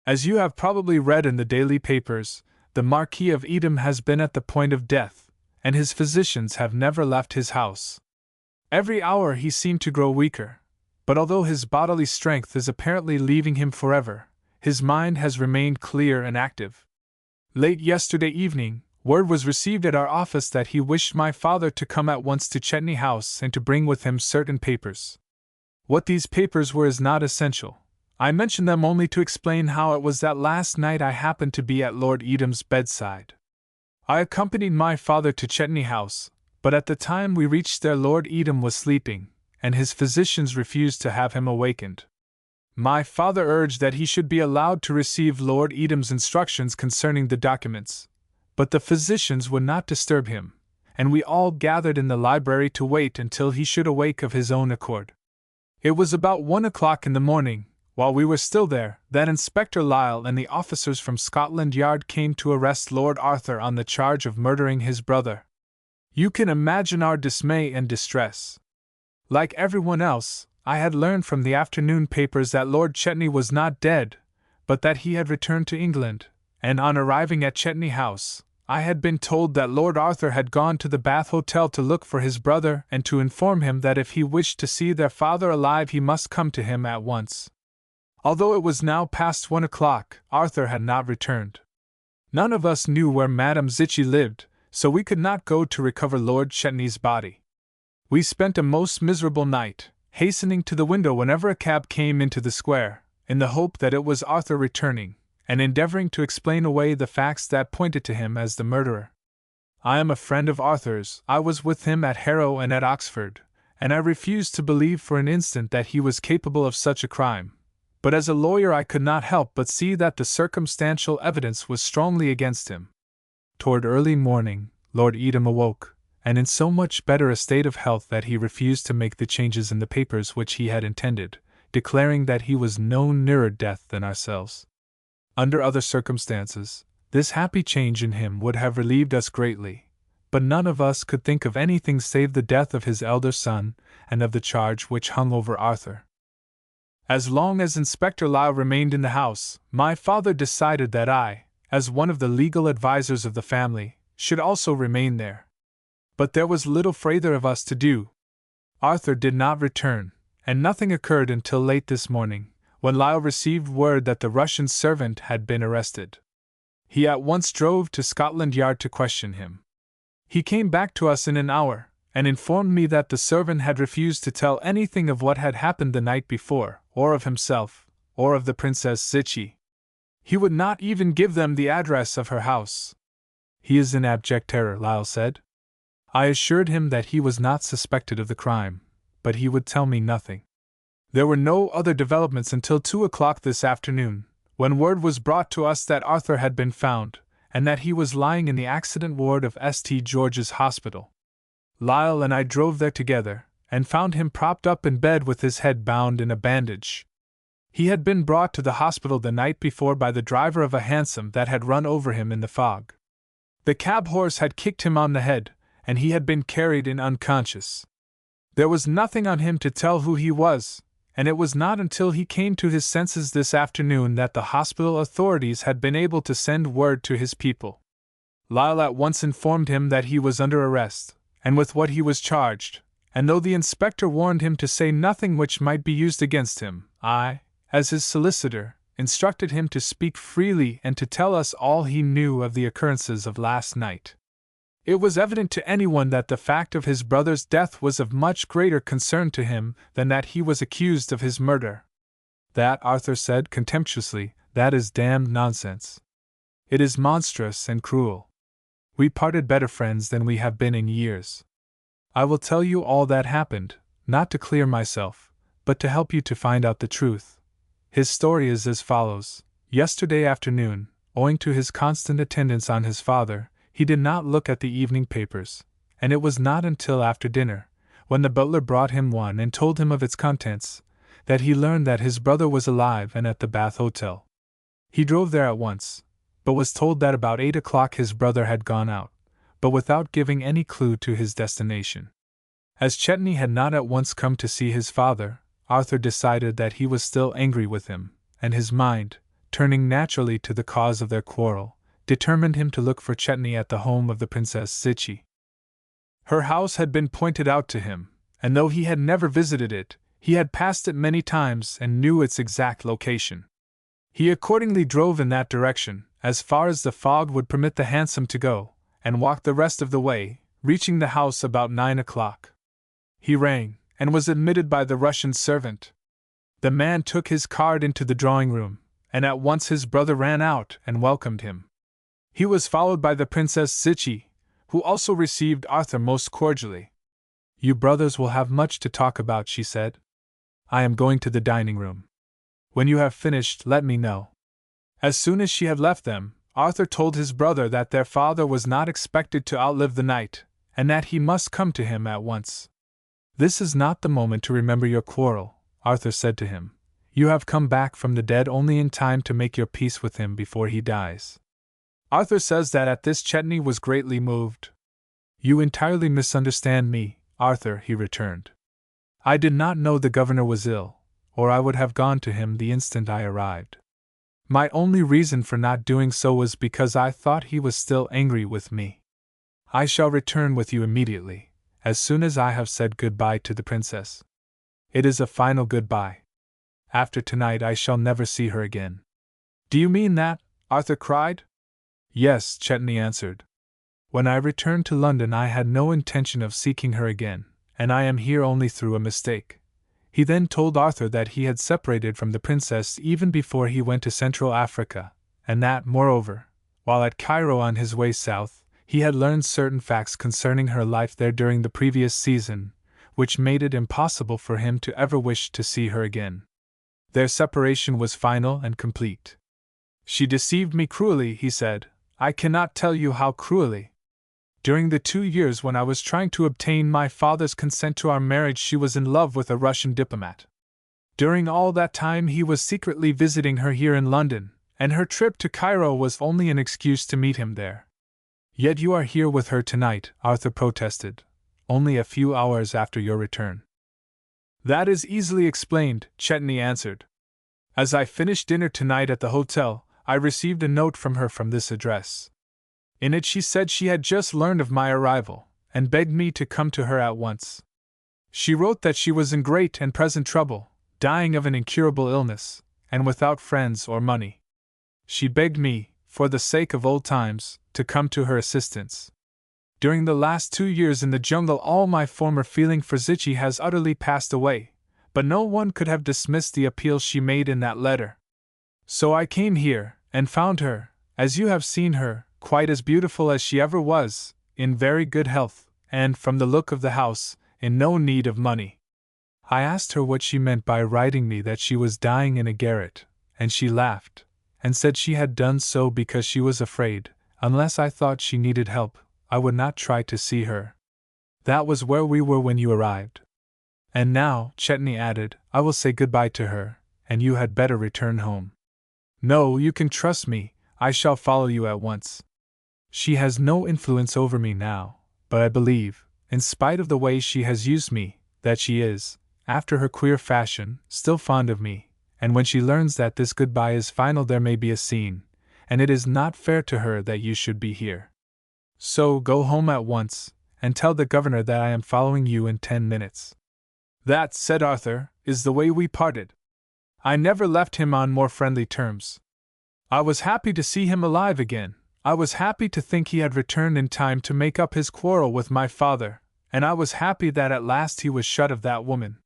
"as you have probably read in the daily papers, the Marquis of Edam has been at the point of death, and his physicians have never left his house. Every hour he seemed to grow weaker, but although his bodily strength is apparently leaving him forever, his mind has remained clear and active. Late yesterday evening, word was received at our office that he wished my father to come at once to Chetney House and to bring with him certain papers. What these papers were is not essential. I mention them only to explain how it was that last night I happened to be at Lord Edam's bedside. I accompanied my father to Chetney House, but at the time we reached there Lord Edam was sleeping, and his physicians refused to have him awakened. My father urged that he should be allowed to receive Lord Edam's instructions concerning the documents, but the physicians would not disturb him, and we all gathered in the library to wait until he should awake of his own accord. It was about 1 o'clock in the morning, while we were still there, that Inspector Lyle and the officers from Scotland Yard came to arrest Lord Arthur on the charge of murdering his brother. You can imagine our dismay and distress. Like everyone else, I had learned from the afternoon papers that Lord Chetney was not dead, but that he had returned to England, and on arriving at Chetney House, I had been told that Lord Arthur had gone to the Bath Hotel to look for his brother and to inform him that if he wished to see their father alive he must come to him at once. Although it was now past 1 o'clock, Arthur had not returned. None of us knew where Madame Zichy lived, so we could not go to recover Lord Chetney's body. We spent a most miserable night, hastening to the window whenever a cab came into the square, in the hope that it was Arthur returning, and endeavoring to explain away the facts that pointed to him as the murderer. I am a friend of Arthur's, I was with him at Harrow and at Oxford, and I refused to believe for an instant that he was capable of such a crime, but as a lawyer I could not help but see that the circumstantial evidence was strongly against him. Toward early morning, Lord Edam awoke, and in so much better a state of health that he refused to make the changes in the papers which he had intended, declaring that he was no nearer death than ourselves. Under other circumstances, this happy change in him would have relieved us greatly, but none of us could think of anything save the death of his elder son and of the charge which hung over Arthur. As long as Inspector Lyle remained in the house, my father decided that I, as one of the legal advisers of the family, should also remain there. But there was little for either of us to do. Arthur did not return, and nothing occurred until late this morning, when Lyle received word that the Russian servant had been arrested. He at once drove to Scotland Yard to question him. He came back to us in an hour, and informed me that the servant had refused to tell anything of what had happened the night before, or of himself, or of the Princess Zichy. He would not even give them the address of her house. He is in abject terror, Lyle said. I assured him that he was not suspected of the crime, but he would tell me nothing. There were no other developments until 2 o'clock this afternoon, when word was brought to us that Arthur had been found, and that he was lying in the accident ward of St. George's Hospital. Lyle and I drove there together, and found him propped up in bed with his head bound in a bandage. He had been brought to the hospital the night before by the driver of a hansom that had run over him in the fog. The cab horse had kicked him on the head, and he had been carried in unconscious. There was nothing on him to tell who he was, and it was not until he came to his senses this afternoon that the hospital authorities had been able to send word to his people. Lyle at once informed him that he was under arrest, and with what he was charged, and though the inspector warned him to say nothing which might be used against him, I, as his solicitor, instructed him to speak freely and to tell us all he knew of the occurrences of last night. It was evident to anyone that the fact of his brother's death was of much greater concern to him than that he was accused of his murder. That, Arthur said contemptuously, that is damned nonsense. It is monstrous and cruel. We parted better friends than we have been in years. I will tell you all that happened, not to clear myself, but to help you to find out the truth. His story is as follows. Yesterday afternoon, owing to his constant attendance on his father, he did not look at the evening papers, and it was not until after dinner, when the butler brought him one and told him of its contents, that he learned that his brother was alive and at the Bath Hotel. He drove there at once, but was told that about 8 o'clock his brother had gone out, but without giving any clue to his destination. As Chetney had not at once come to see his father, Arthur decided that he was still angry with him, and his mind, turning naturally to the cause of their quarrel, determined him to look for Chetney at the home of the Princess Zichy. Her house had been pointed out to him, and though he had never visited it, he had passed it many times and knew its exact location. He accordingly drove in that direction, as far as the fog would permit the hansom to go, and walked the rest of the way, reaching the house about 9 o'clock. He rang, and was admitted by the Russian servant. The man took his card into the drawing-room, and at once his brother ran out and welcomed him. He was followed by the Princess Zichy, who also received Arthur most cordially. You brothers will have much to talk about, she said. I am going to the dining-room. When you have finished, let me know. As soon as she had left them, Arthur told his brother that their father was not expected to outlive the night, and that he must come to him at once. This is not the moment to remember your quarrel, Arthur said to him. You have come back from the dead only in time to make your peace with him before he dies. Arthur says that at this Chetney was greatly moved. You entirely misunderstand me, Arthur, he returned. I did not know the governor was ill, or I would have gone to him the instant I arrived. My only reason for not doing so was because I thought he was still angry with me. I shall return with you immediately, as soon as I have said goodbye to the princess. It is a final goodbye. After tonight I shall never see her again. Do you mean that? Arthur cried. Yes, Chetney answered. When I returned to London I had no intention of seeking her again, and I am here only through a mistake. He then told Arthur that he had separated from the princess even before he went to Central Africa, and that, moreover, while at Cairo on his way south, he had learned certain facts concerning her life there during the previous season, which made it impossible for him to ever wish to see her again. Their separation was final and complete. She deceived me cruelly, he said. I cannot tell you how cruelly. During the 2 years when I was trying to obtain my father's consent to our marriage, she was in love with a Russian diplomat. During all that time he was secretly visiting her here in London, and her trip to Cairo was only an excuse to meet him there. Yet you are here with her tonight, Arthur protested, only a few hours after your return. That is easily explained, Chetney answered. As I finished dinner tonight at the hotel, I received a note from her from this address. In it she said she had just learned of my arrival, and begged me to come to her at once. She wrote that she was in great and present trouble, dying of an incurable illness, and without friends or money. She begged me, for the sake of old times, to come to her assistance. During the last 2 years in the jungle all my former feeling for Zichy has utterly passed away, but no one could have dismissed the appeal she made in that letter. So I came here, and found her, as you have seen her, quite as beautiful as she ever was, in very good health, and, from the look of the house, in no need of money. I asked her what she meant by writing me that she was dying in a garret, and she laughed, and said she had done so because she was afraid, unless I thought she needed help, I would not try to see her. That was where we were when you arrived. And now, Chetney added, I will say goodbye to her, and you had better return home. No, you can trust me, I shall follow you at once. She has no influence over me now, but I believe, in spite of the way she has used me, that she is, after her queer fashion, still fond of me, and when she learns that this goodbye is final there may be a scene, and it is not fair to her that you should be here. So go home at once, and tell the governor that I am following you in 10 minutes. That, said Arthur, is the way we parted. I never left him on more friendly terms. I was happy to see him alive again. I was happy to think he had returned in time to make up his quarrel with my father, and I was happy that at last he was shut of that woman.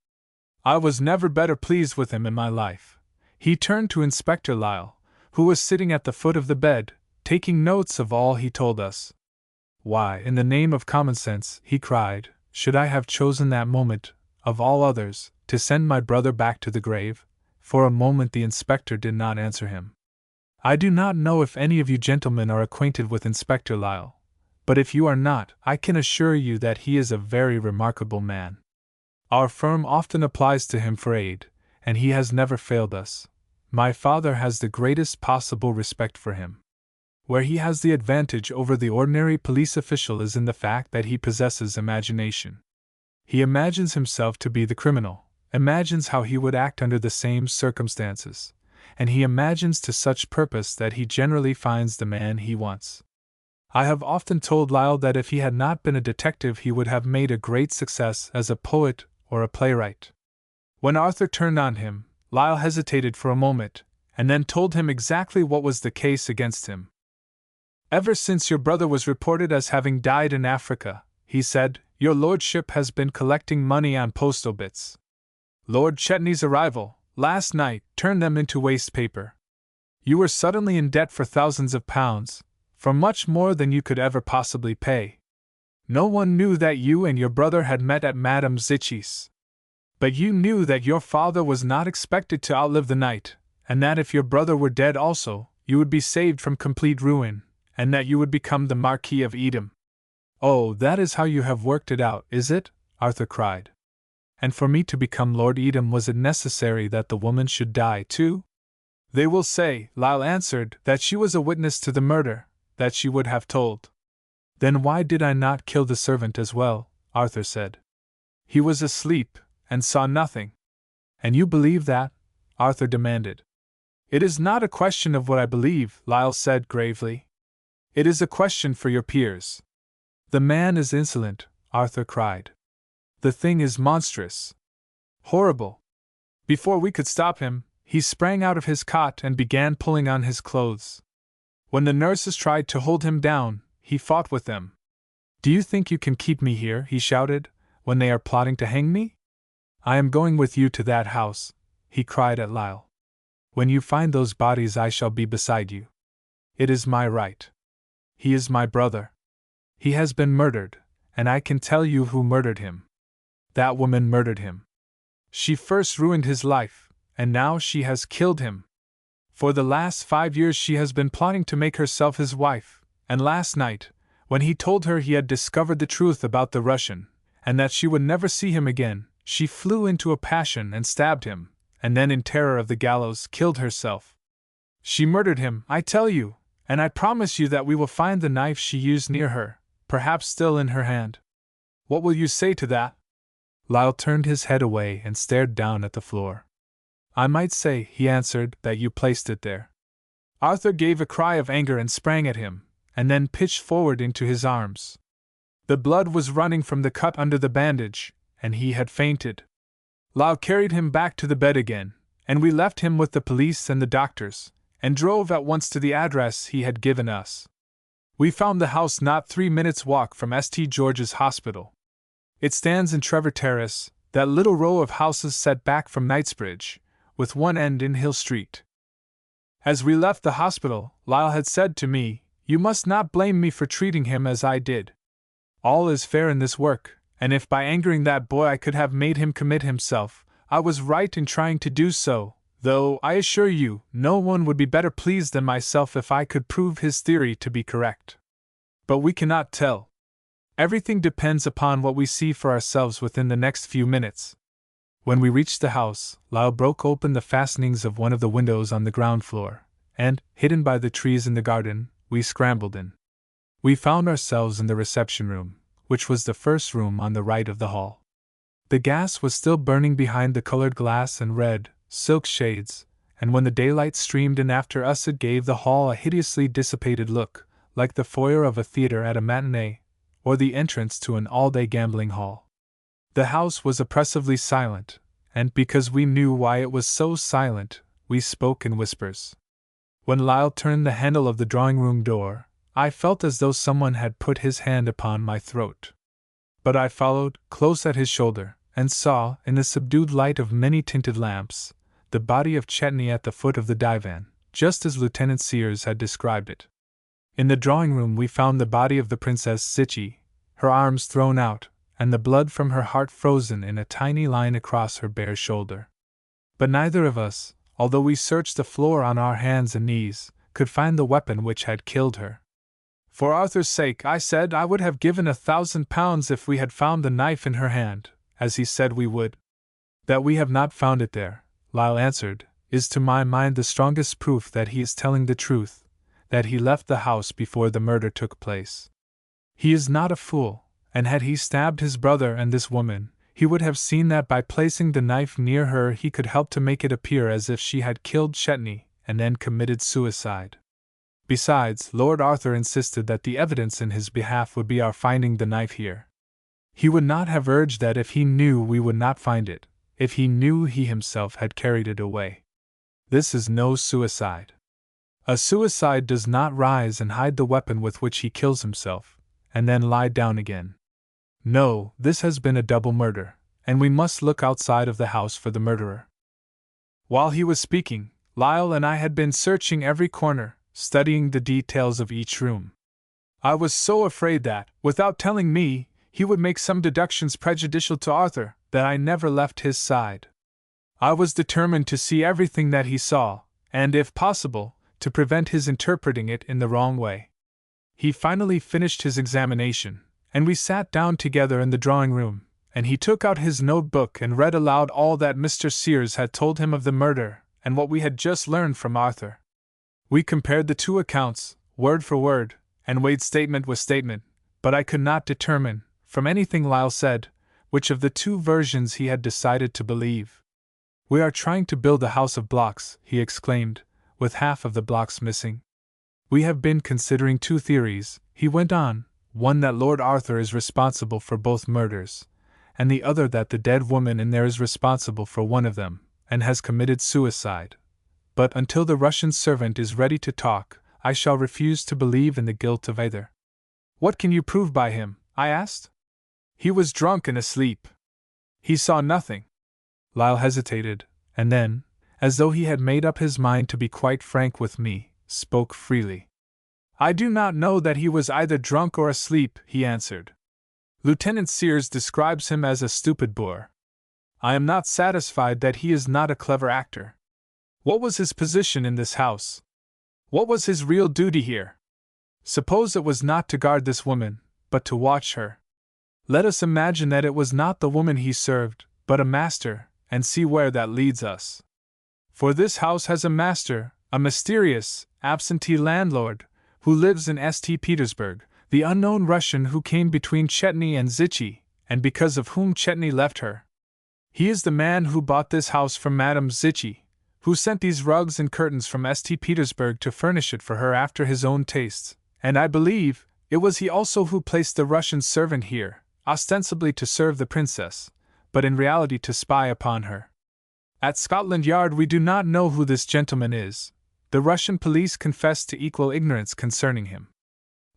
I was never better pleased with him in my life. He turned to Inspector Lyle, who was sitting at the foot of the bed, taking notes of all he told us. Why, in the name of common sense, he cried, should I have chosen that moment, of all others, to send my brother back to the grave? For a moment the inspector did not answer him. I do not know if any of you gentlemen are acquainted with Inspector Lyle, but if you are not, I can assure you that he is a very remarkable man. Our firm often applies to him for aid, and he has never failed us. My father has the greatest possible respect for him. Where he has the advantage over the ordinary police official is in the fact that he possesses imagination. He imagines himself to be the criminal, imagines how he would act under the same circumstances, and he imagines to such purpose that he generally finds the man he wants. I have often told Lyle that if he had not been a detective he would have made a great success as a poet or a playwright. When Arthur turned on him, Lyle hesitated for a moment, and then told him exactly what was the case against him. Ever since your brother was reported as having died in Africa, he said, your lordship has been collecting money on post obits. Lord Chetney's arrival, last night, turned them into waste paper. You were suddenly in debt for thousands of pounds, for much more than you could ever possibly pay. No one knew that you and your brother had met at Madame Zichy's. But you knew that your father was not expected to outlive the night, and that if your brother were dead also, you would be saved from complete ruin, and that you would become the Marquis of Edam. Oh, that is how you have worked it out, is it? Arthur cried. And for me to become Lord Edam, was it necessary that the woman should die too? They will say, Lyle answered, that she was a witness to the murder, that she would have told. Then why did I not kill the servant as well? Arthur said. He was asleep, and saw nothing. And you believe that? Arthur demanded. It is not a question of what I believe, Lyle said gravely. It is a question for your peers. The man is insolent, Arthur cried. The thing is monstrous. Horrible. Before we could stop him, he sprang out of his cot and began pulling on his clothes. When the nurses tried to hold him down, he fought with them. Do you think you can keep me here, he shouted, when they are plotting to hang me? I am going with you to that house, he cried at Lyle. When you find those bodies I shall be beside you. It is my right. He is my brother. He has been murdered, and I can tell you who murdered him. That woman murdered him. She first ruined his life, and now she has killed him. For the last 5 years she has been plotting to make herself his wife, and last night, when he told her he had discovered the truth about the Russian, and that she would never see him again, she flew into a passion and stabbed him, and then in terror of the gallows killed herself. She murdered him, I tell you, and I promise you that we will find the knife she used near her, perhaps still in her hand. What will you say to that? Lyle turned his head away and stared down at the floor. I might say, he answered, that you placed it there. Arthur gave a cry of anger and sprang at him, and then pitched forward into his arms. The blood was running from the cut under the bandage, and he had fainted. Lyle carried him back to the bed again, and we left him with the police and the doctors, and drove at once to the address he had given us. We found the house not 3 minutes' walk from St. George's Hospital. It stands in Trevor Terrace, that little row of houses set back from Knightsbridge, with one end in Hill Street. As we left the hospital, Lyle had said to me, "You must not blame me for treating him as I did. All is fair in this work, and if by angering that boy I could have made him commit himself, I was right in trying to do so, though, I assure you, no one would be better pleased than myself if I could prove his theory to be correct. But we cannot tell. Everything depends upon what we see for ourselves within the next few minutes." When we reached the house, Lyle broke open the fastenings of one of the windows on the ground floor, and, hidden by the trees in the garden, we scrambled in. We found ourselves in the reception room, which was the first room on the right of the hall. The gas was still burning behind the colored glass and red, silk shades, and when the daylight streamed in after us it gave the hall a hideously dissipated look, like the foyer of a theater at a matinee, or the entrance to an all-day gambling hall. The house was oppressively silent, and because we knew why it was so silent, we spoke in whispers. When Lyle turned the handle of the drawing-room door, I felt as though someone had put his hand upon my throat. But I followed, close at his shoulder, and saw, in the subdued light of many-tinted lamps, the body of Chetney at the foot of the divan, just as Lieutenant Sears had described it. In the drawing-room we found the body of the Princess Zichy, her arms thrown out, and the blood from her heart frozen in a tiny line across her bare shoulder. But neither of us, although we searched the floor on our hands and knees, could find the weapon which had killed her. "For Arthur's sake," I said, "I would have given £1,000 if we had found the knife in her hand, as he said we would." "That we have not found it there," Lyle answered, "is to my mind the strongest proof that he is telling the truth, that he left the house before the murder took place. He is not a fool, and had he stabbed his brother and this woman, he would have seen that by placing the knife near her he could help to make it appear as if she had killed Chetney and then committed suicide. Besides, Lord Arthur insisted that the evidence in his behalf would be our finding the knife here. He would not have urged that if he knew we would not find it, if he knew he himself had carried it away. This is no suicide. A suicide does not rise and hide the weapon with which he kills himself, and then lie down again. No, this has been a double murder, and we must look outside of the house for the murderer." While he was speaking, Lyle and I had been searching every corner, studying the details of each room. I was so afraid that, without telling me, he would make some deductions prejudicial to Arthur, that I never left his side. I was determined to see everything that he saw, and, if possible, to prevent his interpreting it in the wrong way. He finally finished his examination, and we sat down together in the drawing-room, and he took out his notebook and read aloud all that Mr. Sears had told him of the murder and what we had just learned from Arthur. We compared the two accounts, word for word, and weighed statement with statement, but I could not determine, from anything Lyle said, which of the two versions he had decided to believe. "We are trying to build a house of blocks," he exclaimed, "with half of the blocks missing. We have been considering two theories," he went on, "one that Lord Arthur is responsible for both murders, and the other that the dead woman in there is responsible for one of them, and has committed suicide. But until the Russian servant is ready to talk, I shall refuse to believe in the guilt of either." "What can you prove by him?" I asked. "He was drunk and asleep. He saw nothing." Lyle hesitated, and then, as though he had made up his mind to be quite frank with me, spoke freely. "I do not know that he was either drunk or asleep," he answered. "Lieutenant Sears describes him as a stupid boor. I am not satisfied that he is not a clever actor. What was his position in this house? What was his real duty here? Suppose it was not to guard this woman, but to watch her. Let us imagine that it was not the woman he served, but a master, and see where that leads us. For this house has a master, a mysterious, absentee landlord, who lives in St. Petersburg, the unknown Russian who came between Chetney and Zichy, and because of whom Chetney left her. He is the man who bought this house from Madame Zichy, who sent these rugs and curtains from St. Petersburg to furnish it for her after his own tastes, and I believe it was he also who placed the Russian servant here, ostensibly to serve the princess, but in reality to spy upon her. At Scotland Yard we do not know who this gentleman is. The Russian police confess to equal ignorance concerning him.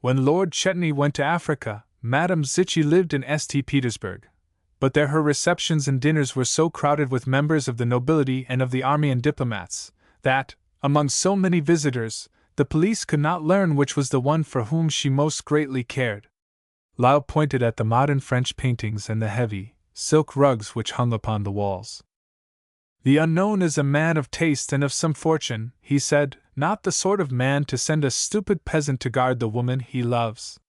When Lord Chetney went to Africa, Madame Zichy lived in St. Petersburg. but there her receptions and dinners were so crowded with members of the nobility and of the army and diplomats, that, among so many visitors, the police could not learn which was the one for whom she most greatly cared. Lyle pointed at the modern French paintings and the heavy, silk rugs which hung upon the walls. The unknown is a man of taste and of some fortune, he said, not the sort of man to send a stupid peasant to guard the woman he loves.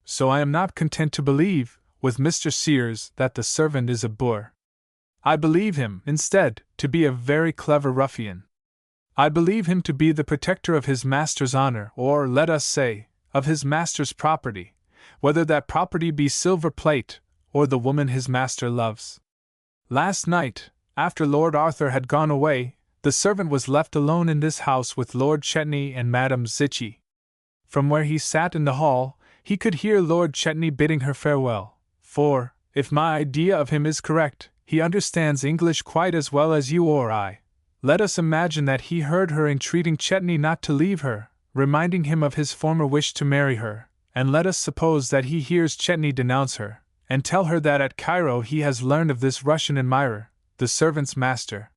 So I am not content to believe, with Mr. Sears, that the servant is a boor. I believe him, instead, to be a very clever ruffian. I believe him to be the protector of his master's honor, or, let us say, of his master's property, whether that property be silver plate, or the woman his master loves. Last night, after Lord Arthur had gone away, the servant was left alone in this house with Lord Chetney and Madame Zichy. From where he sat in the hall, he could hear Lord Chetney bidding her farewell, for, if my idea of him is correct, he understands English quite as well as you or I. Let us imagine that he heard her entreating Chetney not to leave her, reminding him of his former wish to marry her, and let us suppose that he hears Chetney denounce her, and tell her that at Cairo he has learned of this Russian admirer, the servant's master.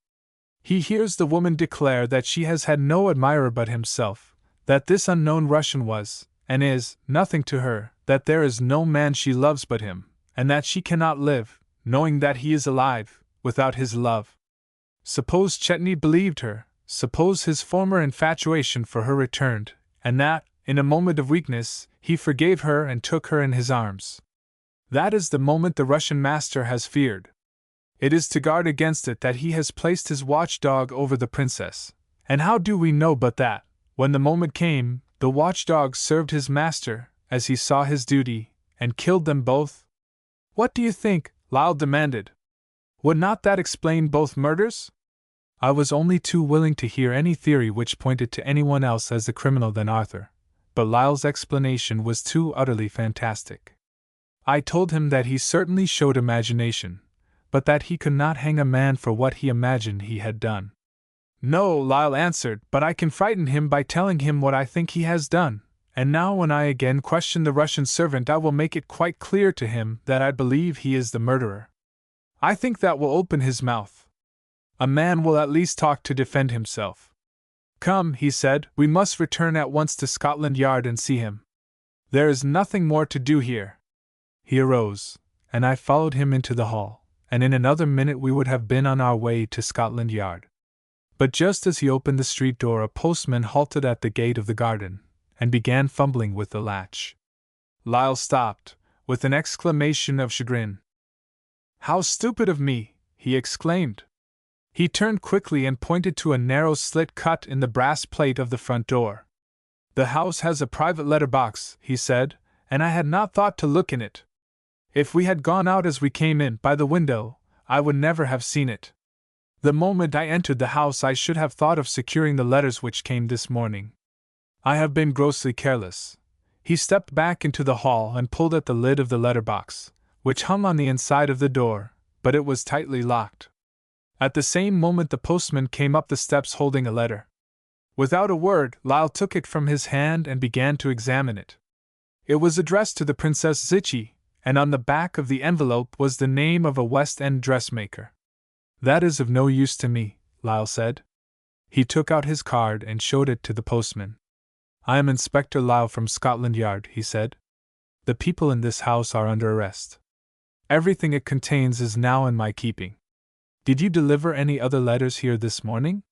He hears the woman declare that she has had no admirer but himself, that this unknown Russian was, and is, nothing to her, that there is no man she loves but him, and that she cannot live, knowing that he is alive, without his love. Suppose Chetney believed her, suppose his former infatuation for her returned, and that, in a moment of weakness, he forgave her and took her in his arms. That is the moment the Russian master has feared. It is to guard against it that he has placed his watchdog over the princess. And how do we know but that, when the moment came, the watchdog served his master, as he saw his duty, and killed them both? What do you think? Lyle demanded. Would not that explain both murders? I was only too willing to hear any theory which pointed to anyone else as the criminal than Arthur, but Lyle's explanation was too utterly fantastic. I told him that he certainly showed imagination, but that he could not hang a man for what he imagined he had done. No, Lyle answered, but I can frighten him by telling him what I think he has done, and now when I again question the Russian servant I will make it quite clear to him that I believe he is the murderer. I think that will open his mouth. A man will at least talk to defend himself. Come, he said, we must return at once to Scotland Yard and see him. There is nothing more to do here. He arose, and I followed him into the hall, and in another minute we would have been on our way to Scotland Yard. But just as he opened the street door a postman halted at the gate of the garden, and began fumbling with the latch. Lyle stopped, with an exclamation of chagrin. How stupid of me! He exclaimed. He turned quickly and pointed to a narrow slit cut in the brass plate of the front door. The house has a private letter box, he said, and I had not thought to look in it. If we had gone out as we came in, by the window, I would never have seen it. The moment I entered the house I should have thought of securing the letters which came this morning. I have been grossly careless. He stepped back into the hall and pulled at the lid of the letter box, which hung on the inside of the door, but it was tightly locked. At the same moment the postman came up the steps holding a letter. Without a word, Lyle took it from his hand and began to examine it. It was addressed to the Princess Zichy, and on the back of the envelope was the name of a West End dressmaker. That is of no use to me, Lyle said. He took out his card and showed it to the postman. I am Inspector Lyle from Scotland Yard, he said. The people in this house are under arrest. Everything it contains is now in my keeping. Did you deliver any other letters here this morning?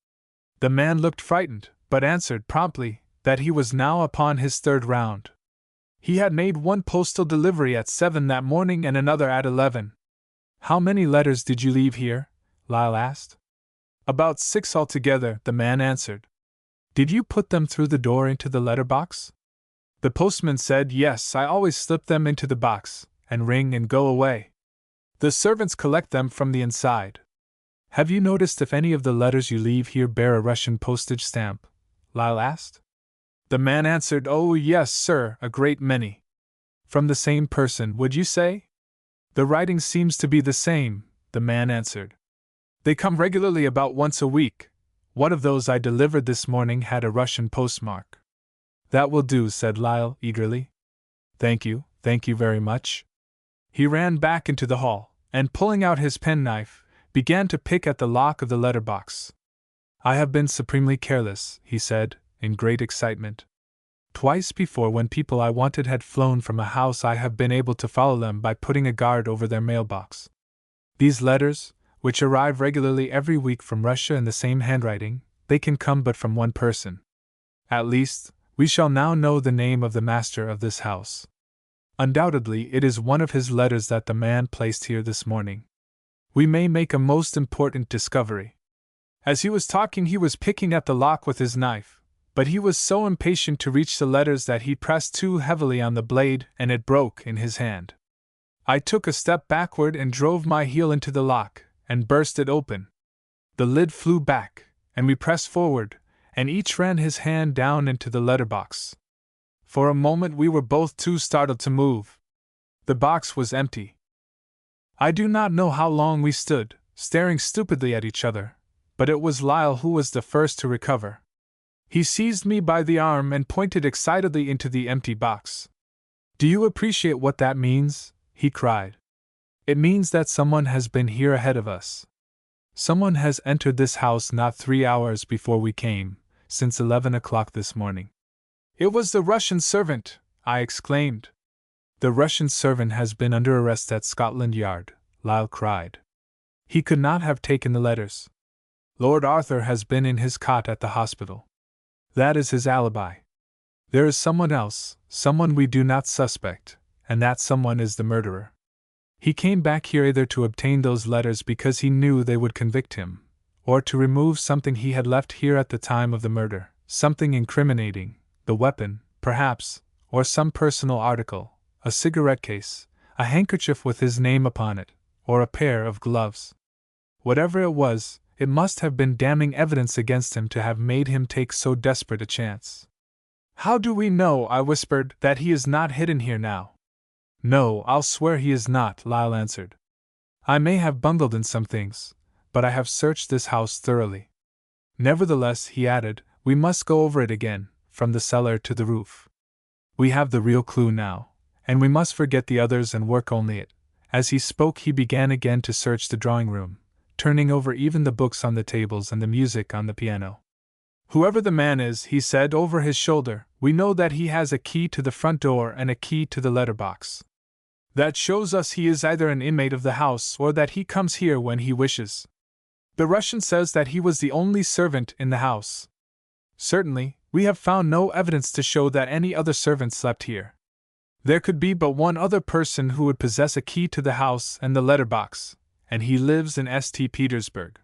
The man looked frightened, but answered promptly that he was now upon his third round. He had made one postal delivery at 7 that morning and another at 11. How many letters did you leave here? Lyle asked. About 6 altogether, the man answered. Did you put them through the door into the letter box? The postman said yes, I always slip them into the box, and ring and go away. The servants collect them from the inside. Have you noticed if any of the letters you leave here bear a Russian postage stamp? Lyle asked. The man answered, oh yes, sir, a great many. From the same person, would you say? The writing seems to be the same, the man answered. They come regularly about once a week. One of those I delivered this morning had a Russian postmark. That will do, said Lyle eagerly. Thank you very much. He ran back into the hall, and pulling out his penknife, began to pick at the lock of the letterbox. "I have been supremely careless," he said, in great excitement. "Twice before, when people I wanted had flown from a house, I have been able to follow them by putting a guard over their mailbox. These letters, which arrive regularly every week from Russia in the same handwriting, they can come but from one person. At least, we shall now know the name of the master of this house. Undoubtedly, it is one of his letters that the man placed here this morning. We may make a most important discovery." As he was talking, he was picking at the lock with his knife, but he was so impatient to reach the letters that he pressed too heavily on the blade and it broke in his hand. I took a step backward and drove my heel into the lock, and burst it open. The lid flew back, and we pressed forward, and each ran his hand down into the letterbox. For a moment we were both too startled to move. The box was empty. I do not know how long we stood, staring stupidly at each other, but it was Lyle who was the first to recover. He seized me by the arm and pointed excitedly into the empty box. "Do you appreciate what that means?" he cried. "It means that someone has been here ahead of us. Someone has entered this house not 3 hours before we came, since 11 o'clock this morning." "It was the Russian servant!" I exclaimed. "The Russian servant has been under arrest at Scotland Yard," Lyle cried. "He could not have taken the letters. Lord Arthur has been in his cot at the hospital. That is his alibi. There is someone else, someone we do not suspect, and that someone is the murderer. He came back here either to obtain those letters because he knew they would convict him, or to remove something he had left here at the time of the murder, something incriminating, the weapon, perhaps, or some personal article, a cigarette case, a handkerchief with his name upon it, or a pair of gloves. Whatever it was, it must have been damning evidence against him to have made him take so desperate a chance." "How do we know," I whispered, "that he is not hidden here now?" "No, I'll swear he is not," Lyle answered. "I may have bungled in some things, but I have searched this house thoroughly. Nevertheless," he added, "we must go over it again, from the cellar to the roof. We have the real clue now, and we must forget the others and work only it." As he spoke, he began again to search the drawing room, turning over even the books on the tables and the music on the piano. "Whoever the man is," he said over his shoulder, "we know that he has a key to the front door and a key to the letterbox. That shows us he is either an inmate of the house or that he comes here when he wishes. The Russian says that he was the only servant in the house. Certainly, we have found no evidence to show that any other servant slept here. There could be but one other person who would possess a key to the house and the letterbox, and he lives in St. Petersburg.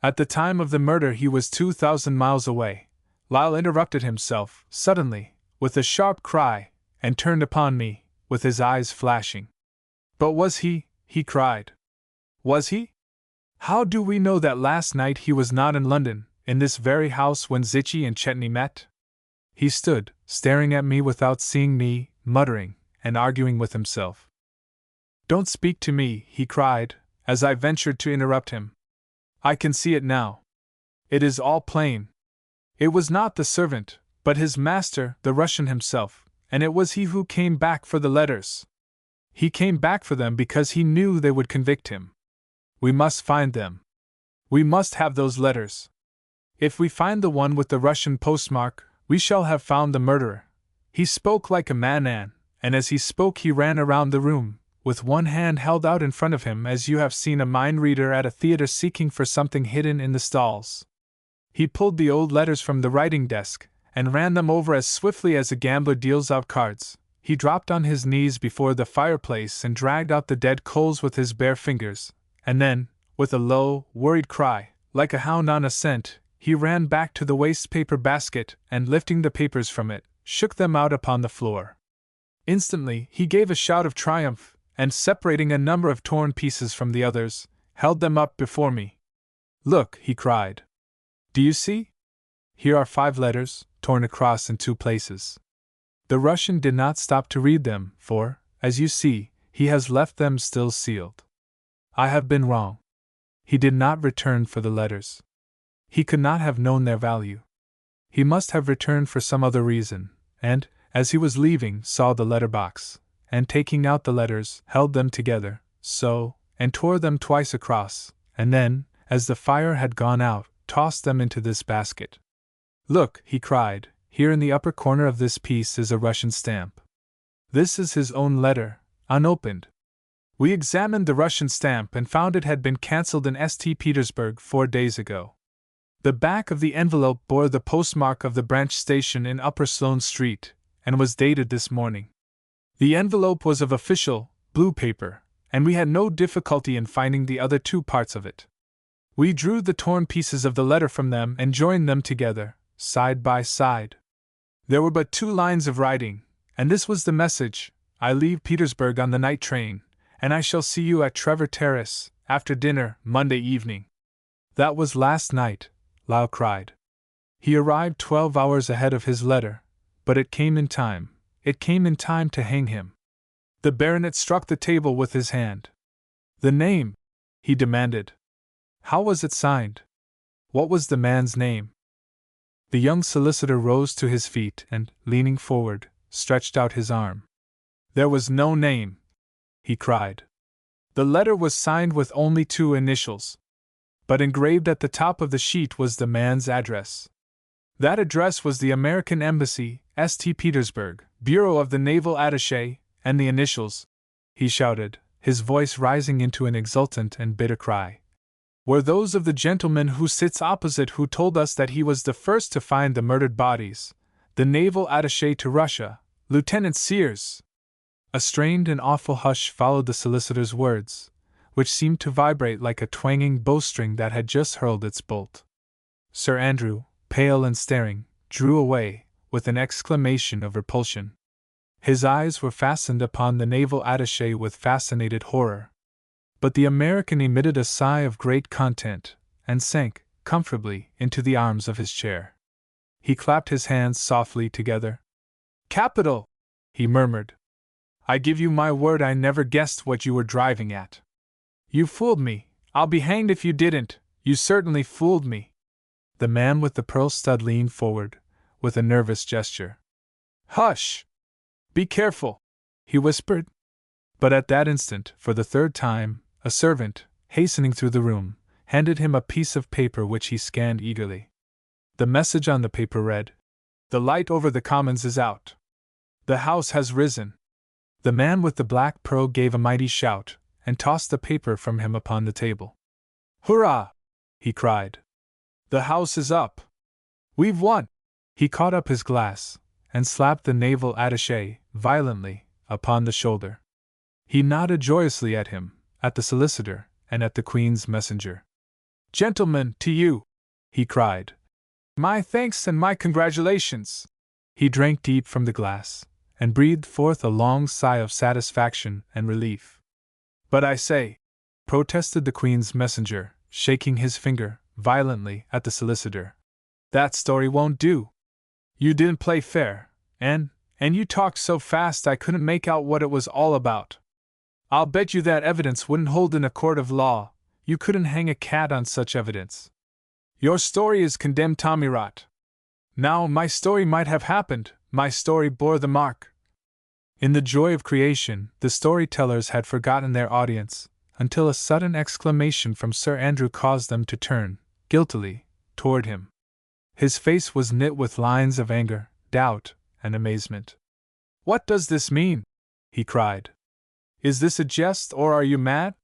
At the time of the murder he was 2,000 miles away." Lyle interrupted himself, suddenly, with a sharp cry, and turned upon me, with his eyes flashing. "But was he?" he cried. "Was he? How do we know that last night he was not in London, in this very house when Zichy and Chetney met?" He stood, staring at me without seeing me, muttering, and arguing with himself. "Don't speak to me," he cried, as I ventured to interrupt him. "I can see it now. It is all plain. It was not the servant, but his master, the Russian himself, and it was he who came back for the letters. He came back for them because he knew they would convict him. We must find them. We must have those letters. If we find the one with the Russian postmark, we shall have found the murderer." He spoke like a madman, and as he spoke he ran around the room, with one hand held out in front of him as you have seen a mind reader at a theater seeking for something hidden in the stalls. He pulled the old letters from the writing desk, and ran them over as swiftly as a gambler deals out cards. He dropped on his knees before the fireplace and dragged out the dead coals with his bare fingers, and then, with a low, worried cry, like a hound on a scent, he ran back to the waste-paper basket and, lifting the papers from it, shook them out upon the floor. Instantly, he gave a shout of triumph, and separating a number of torn pieces from the others, held them up before me. "Look," he cried. "Do you see? Here are 5 letters, torn across in 2 places. The Russian did not stop to read them, for, as you see, he has left them still sealed. I have been wrong. He did not return for the letters. He could not have known their value. He must have returned for some other reason, and, as he was leaving, saw the letter box, and taking out the letters, held them together, so, and tore them twice across, and then, as the fire had gone out, tossed them into this basket. "Look," he cried, "here in the upper corner of this piece is a Russian stamp. This is his own letter, unopened." We examined the Russian stamp and found it had been cancelled in St. Petersburg 4 days ago. The back of the envelope bore the postmark of the branch station in Upper Sloane Street, and was dated this morning. The envelope was of official, blue paper, and we had no difficulty in finding the other 2 parts of it. We drew the torn pieces of the letter from them and joined them together, side by side. There were but 2 lines of writing, and this was the message: "I leave Petersburg on the night train, and I shall see you at Trevor Terrace, after dinner, Monday evening." "That was last night," Lyle cried. "He arrived 12 hours ahead of his letter, but it came in time. It came in time to hang him." The baronet struck the table with his hand. "The name?" he demanded. "How was it signed? What was the man's name?" The young solicitor rose to his feet and, leaning forward, stretched out his arm. "There was no name," he cried. "The letter was signed with only 2 initials. But engraved at the top of the sheet was the man's address. That address was the American Embassy, St. Petersburg, Bureau of the Naval Attaché, and the initials," he shouted, his voice rising into an exultant and bitter cry, "were those of the gentleman who sits opposite, who told us that he was the first to find the murdered bodies, the Naval Attaché to Russia, Lieutenant Sears." A strained and awful hush followed the solicitor's words, which seemed to vibrate like a twanging bowstring that had just hurled its bolt. Sir Andrew, pale and staring, drew away, with an exclamation of repulsion. His eyes were fastened upon the naval attaché with fascinated horror. But the American emitted a sigh of great content, and sank, comfortably, into the arms of his chair. He clapped his hands softly together. "Capital!" he murmured. "I give you my word I never guessed what you were driving at. You fooled me, I'll be hanged if you didn't, you certainly fooled me." The man with the pearl stud leaned forward, with a nervous gesture. "Hush! Be careful!" he whispered. But at that instant, for the 3rd time, a servant, hastening through the room, handed him a piece of paper which he scanned eagerly. The message on the paper read: "The light over the commons is out. The house has risen." The man with the black pearl gave a mighty shout, and tossed the paper from him upon the table. "Hurrah!" he cried. "The house is up! We've won!" He caught up his glass, and slapped the naval attaché, violently, upon the shoulder. He nodded joyously at him, at the solicitor, and at the Queen's messenger. "Gentlemen, to you!" he cried. "My thanks and my congratulations!" He drank deep from the glass, and breathed forth a long sigh of satisfaction and relief. "But I say," protested the Queen's messenger, shaking his finger, violently, at the solicitor, "that story won't do. You didn't play fair, and you talked so fast I couldn't make out what it was all about. I'll bet you that evidence wouldn't hold in a court of law, you couldn't hang a cat on such evidence. Your story is condemned tommy rot. Now, my story might have happened, my story bore the mark." In the joy of creation, the storytellers had forgotten their audience, until a sudden exclamation from Sir Andrew caused them to turn, guiltily, toward him. His face was knit with lines of anger, doubt, and amazement. "What does this mean?" he cried. "Is this a jest, or are you mad?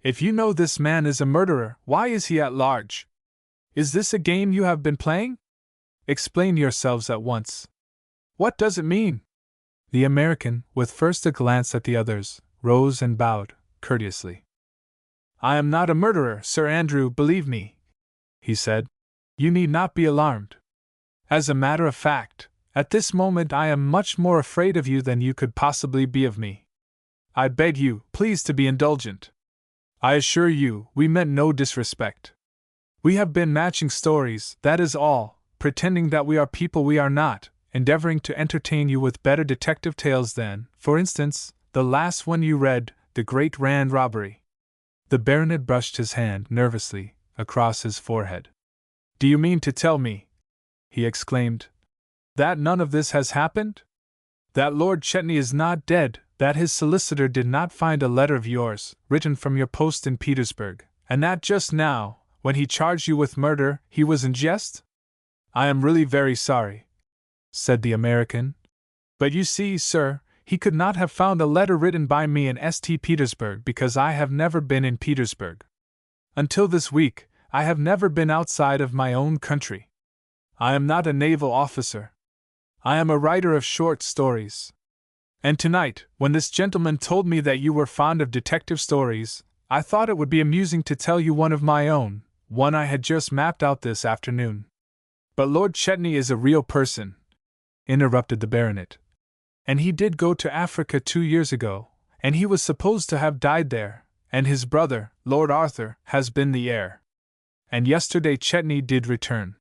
If you know this man is a murderer, why is he at large? Is this a game you have been playing? Explain yourselves at once. What does it mean?" The American, with first a glance at the others, rose and bowed, courteously. "I am not a murderer, Sir Andrew, believe me," he said. "You need not be alarmed. As a matter of fact, at this moment I am much more afraid of you than you could possibly be of me. I beg you, please, to be indulgent. I assure you, we meant no disrespect. We have been matching stories, that is all, pretending that we are people we are not, endeavoring to entertain you with better detective tales than, for instance, the last one you read, The Great Rand Robbery." The baronet brushed his hand nervously across his forehead. "Do you mean to tell me," he exclaimed, "that none of this has happened? That Lord Chetney is not dead, that his solicitor did not find a letter of yours, written from your post in Petersburg, and that just now, when he charged you with murder, he was in jest? I am really very sorry, said the American. But you see, sir, he could not have found a letter written by me in St. Petersburg because I have never been in Petersburg. Until this week, I have never been outside of my own country. I am not a naval officer. I am a writer of short stories. And tonight, when this gentleman told me that you were fond of detective stories, I thought it would be amusing to tell you one of my own, one I had just mapped out this afternoon. But Lord Chetney is a real person, interrupted the baronet. And he did go to Africa 2 years ago, and he was supposed to have died there, and his brother, Lord Arthur, has been the heir. And yesterday Chetney did return.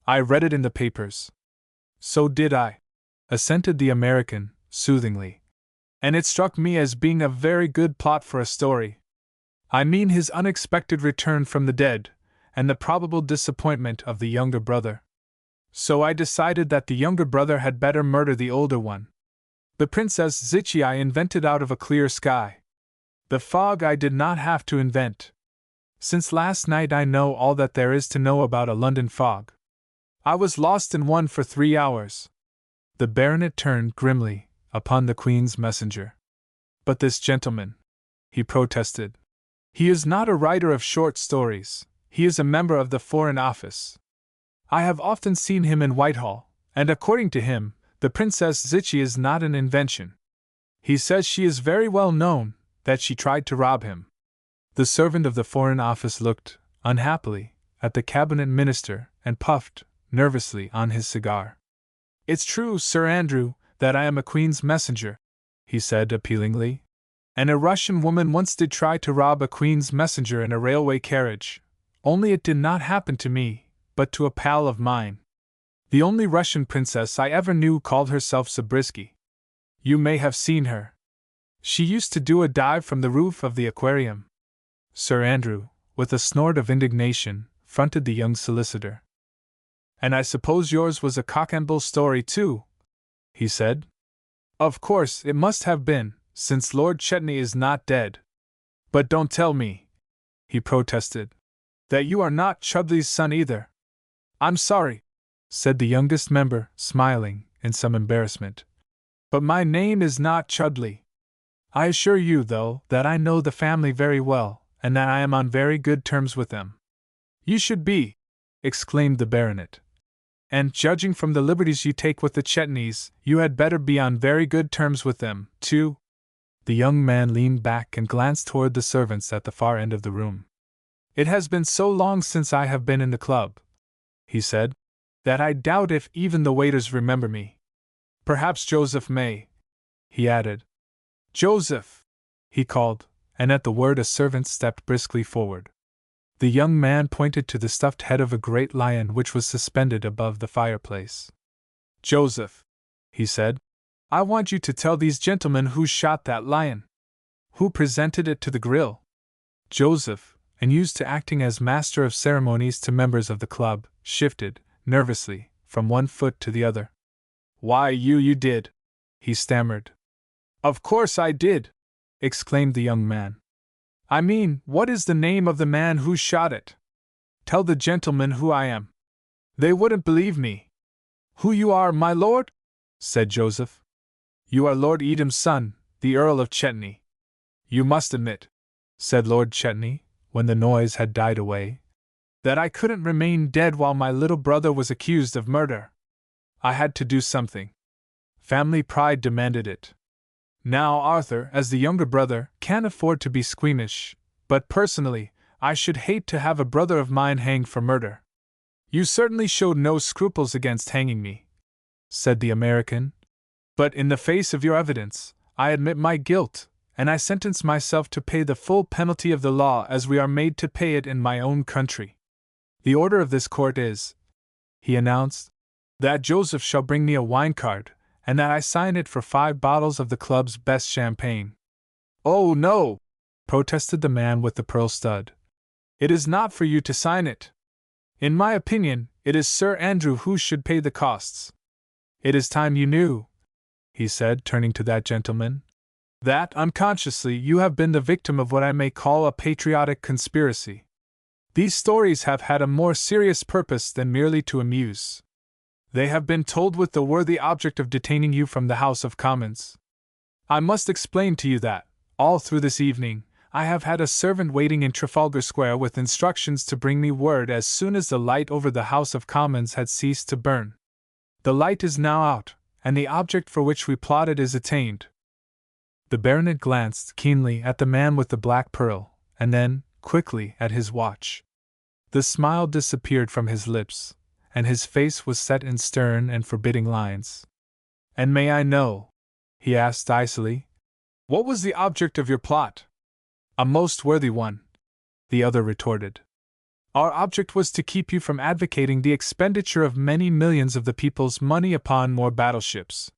I read it in the papers. So did I, assented the American, soothingly. And it struck me as being a very good plot for a story. I mean his unexpected return from the dead, and the probable disappointment of the younger brother. So I decided that the younger brother had better murder the older one. The Princess Zichy I invented out of a clear sky. The fog I did not have to invent. Since last night I know all that there is to know about a London fog. I was lost in one for 3 hours. The baronet turned grimly upon the Queen's messenger. But this gentleman, he protested. He is not a writer of short stories, he is a member of the Foreign Office. I have often seen him in Whitehall, and according to him, the Princess Zichy is not an invention. He says she is very well known, that she tried to rob him. The servant of the Foreign Office looked, unhappily, at the cabinet minister and puffed, nervously, on his cigar. It's true, Sir Andrew, that I am a Queen's messenger, he said appealingly. And a Russian woman once did try to rob a Queen's messenger in a railway carriage, only it did not happen to me, but to a pal of mine. The only Russian princess I ever knew called herself Zabriskie. You may have seen her. She used to do a dive from the roof of the aquarium. Sir Andrew, with a snort of indignation, fronted the young solicitor. And I suppose yours was a cock-and-bull story too, he said. Of course it must have been, since Lord Chetney is not dead. But don't tell me, he protested, that you are not Chudley's son either. I'm sorry, said the youngest member, smiling, in some embarrassment. But my name is not Chudley. I assure you, though, that I know the family very well, and that I am on very good terms with them. You should be, exclaimed the baronet. And, judging from the liberties you take with the Chetneys, you had better be on very good terms with them, too. The young man leaned back and glanced toward the servants at the far end of the room. It has been so long since I have been in the club, he said, that I doubt if even the waiters remember me. Perhaps Joseph may, he added. Joseph, he called, and at the word a servant stepped briskly forward. The young man pointed to the stuffed head of a great lion which was suspended above the fireplace. Joseph, he said, I want you to tell these gentlemen who shot that lion. Who presented it to the grill? Joseph, unused to acting as master of ceremonies to members of the club, shifted, nervously, from one foot to the other. Why, you did, he stammered. Of course I did, exclaimed the young man. I mean, what is the name of the man who shot it? Tell the gentlemen who I am. They wouldn't believe me. Who you are, my lord? Said Joseph. You are Lord Edam's son, the Earl of Chetney. You must admit, said Lord Chetney, when the noise had died away, that I couldn't remain dead while my little brother was accused of murder. I had to do something. Family pride demanded it. Now Arthur, as the younger brother, can't afford to be squeamish, but personally, I should hate to have a brother of mine hanged for murder. You certainly showed no scruples against hanging me, said the American. But in the face of your evidence, I admit my guilt, and I sentence myself to pay the full penalty of the law as we are made to pay it in my own country. The order of this court is, he announced, that Joseph shall bring me a wine card, and that I sign it for 5 bottles of the club's best champagne. Oh, no, protested the man with the pearl stud. It is not for you to sign it. In my opinion, it is Sir Andrew who should pay the costs. It is time you knew, he said, turning to that gentleman. That, unconsciously, you have been the victim of what I may call a patriotic conspiracy. These stories have had a more serious purpose than merely to amuse. They have been told with the worthy object of detaining you from the House of Commons. I must explain to you that, all through this evening, I have had a servant waiting in Trafalgar Square with instructions to bring me word as soon as the light over the House of Commons had ceased to burn. The light is now out, and the object for which we plotted is attained. The baronet glanced keenly at the man with the black pearl, and then, quickly, at his watch. The smile disappeared from his lips, and his face was set in stern and forbidding lines. And may I know, he asked icily, what was the object of your plot? A most worthy one, the other retorted. Our object was to keep you from advocating the expenditure of many millions of the people's money upon more battleships.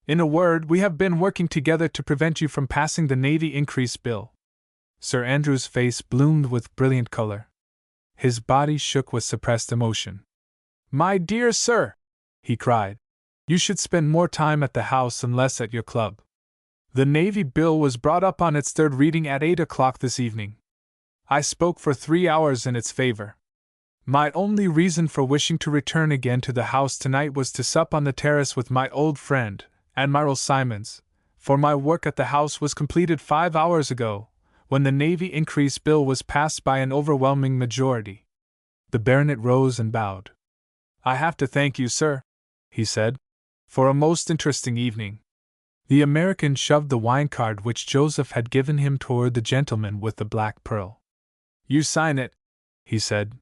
In a word, we have been working together to prevent you from passing the Navy Increase Bill. Sir Andrew's face bloomed with brilliant color. His body shook with suppressed emotion. My dear sir, he cried, you should spend more time at the House and less at your club. The Navy Bill was brought up on its third reading at 8 o'clock this evening. I spoke for 3 hours in its favor. My only reason for wishing to return again to the House tonight was to sup on the terrace with my old friend, Admiral Simons, for my work at the House was completed 5 hours ago, when the Navy Increase Bill was passed by an overwhelming majority. The baronet rose and bowed. I have to thank you, sir, he said, for a most interesting evening. The American shoved the wine card which Joseph had given him toward the gentleman with the black pearl. You sign it, he said,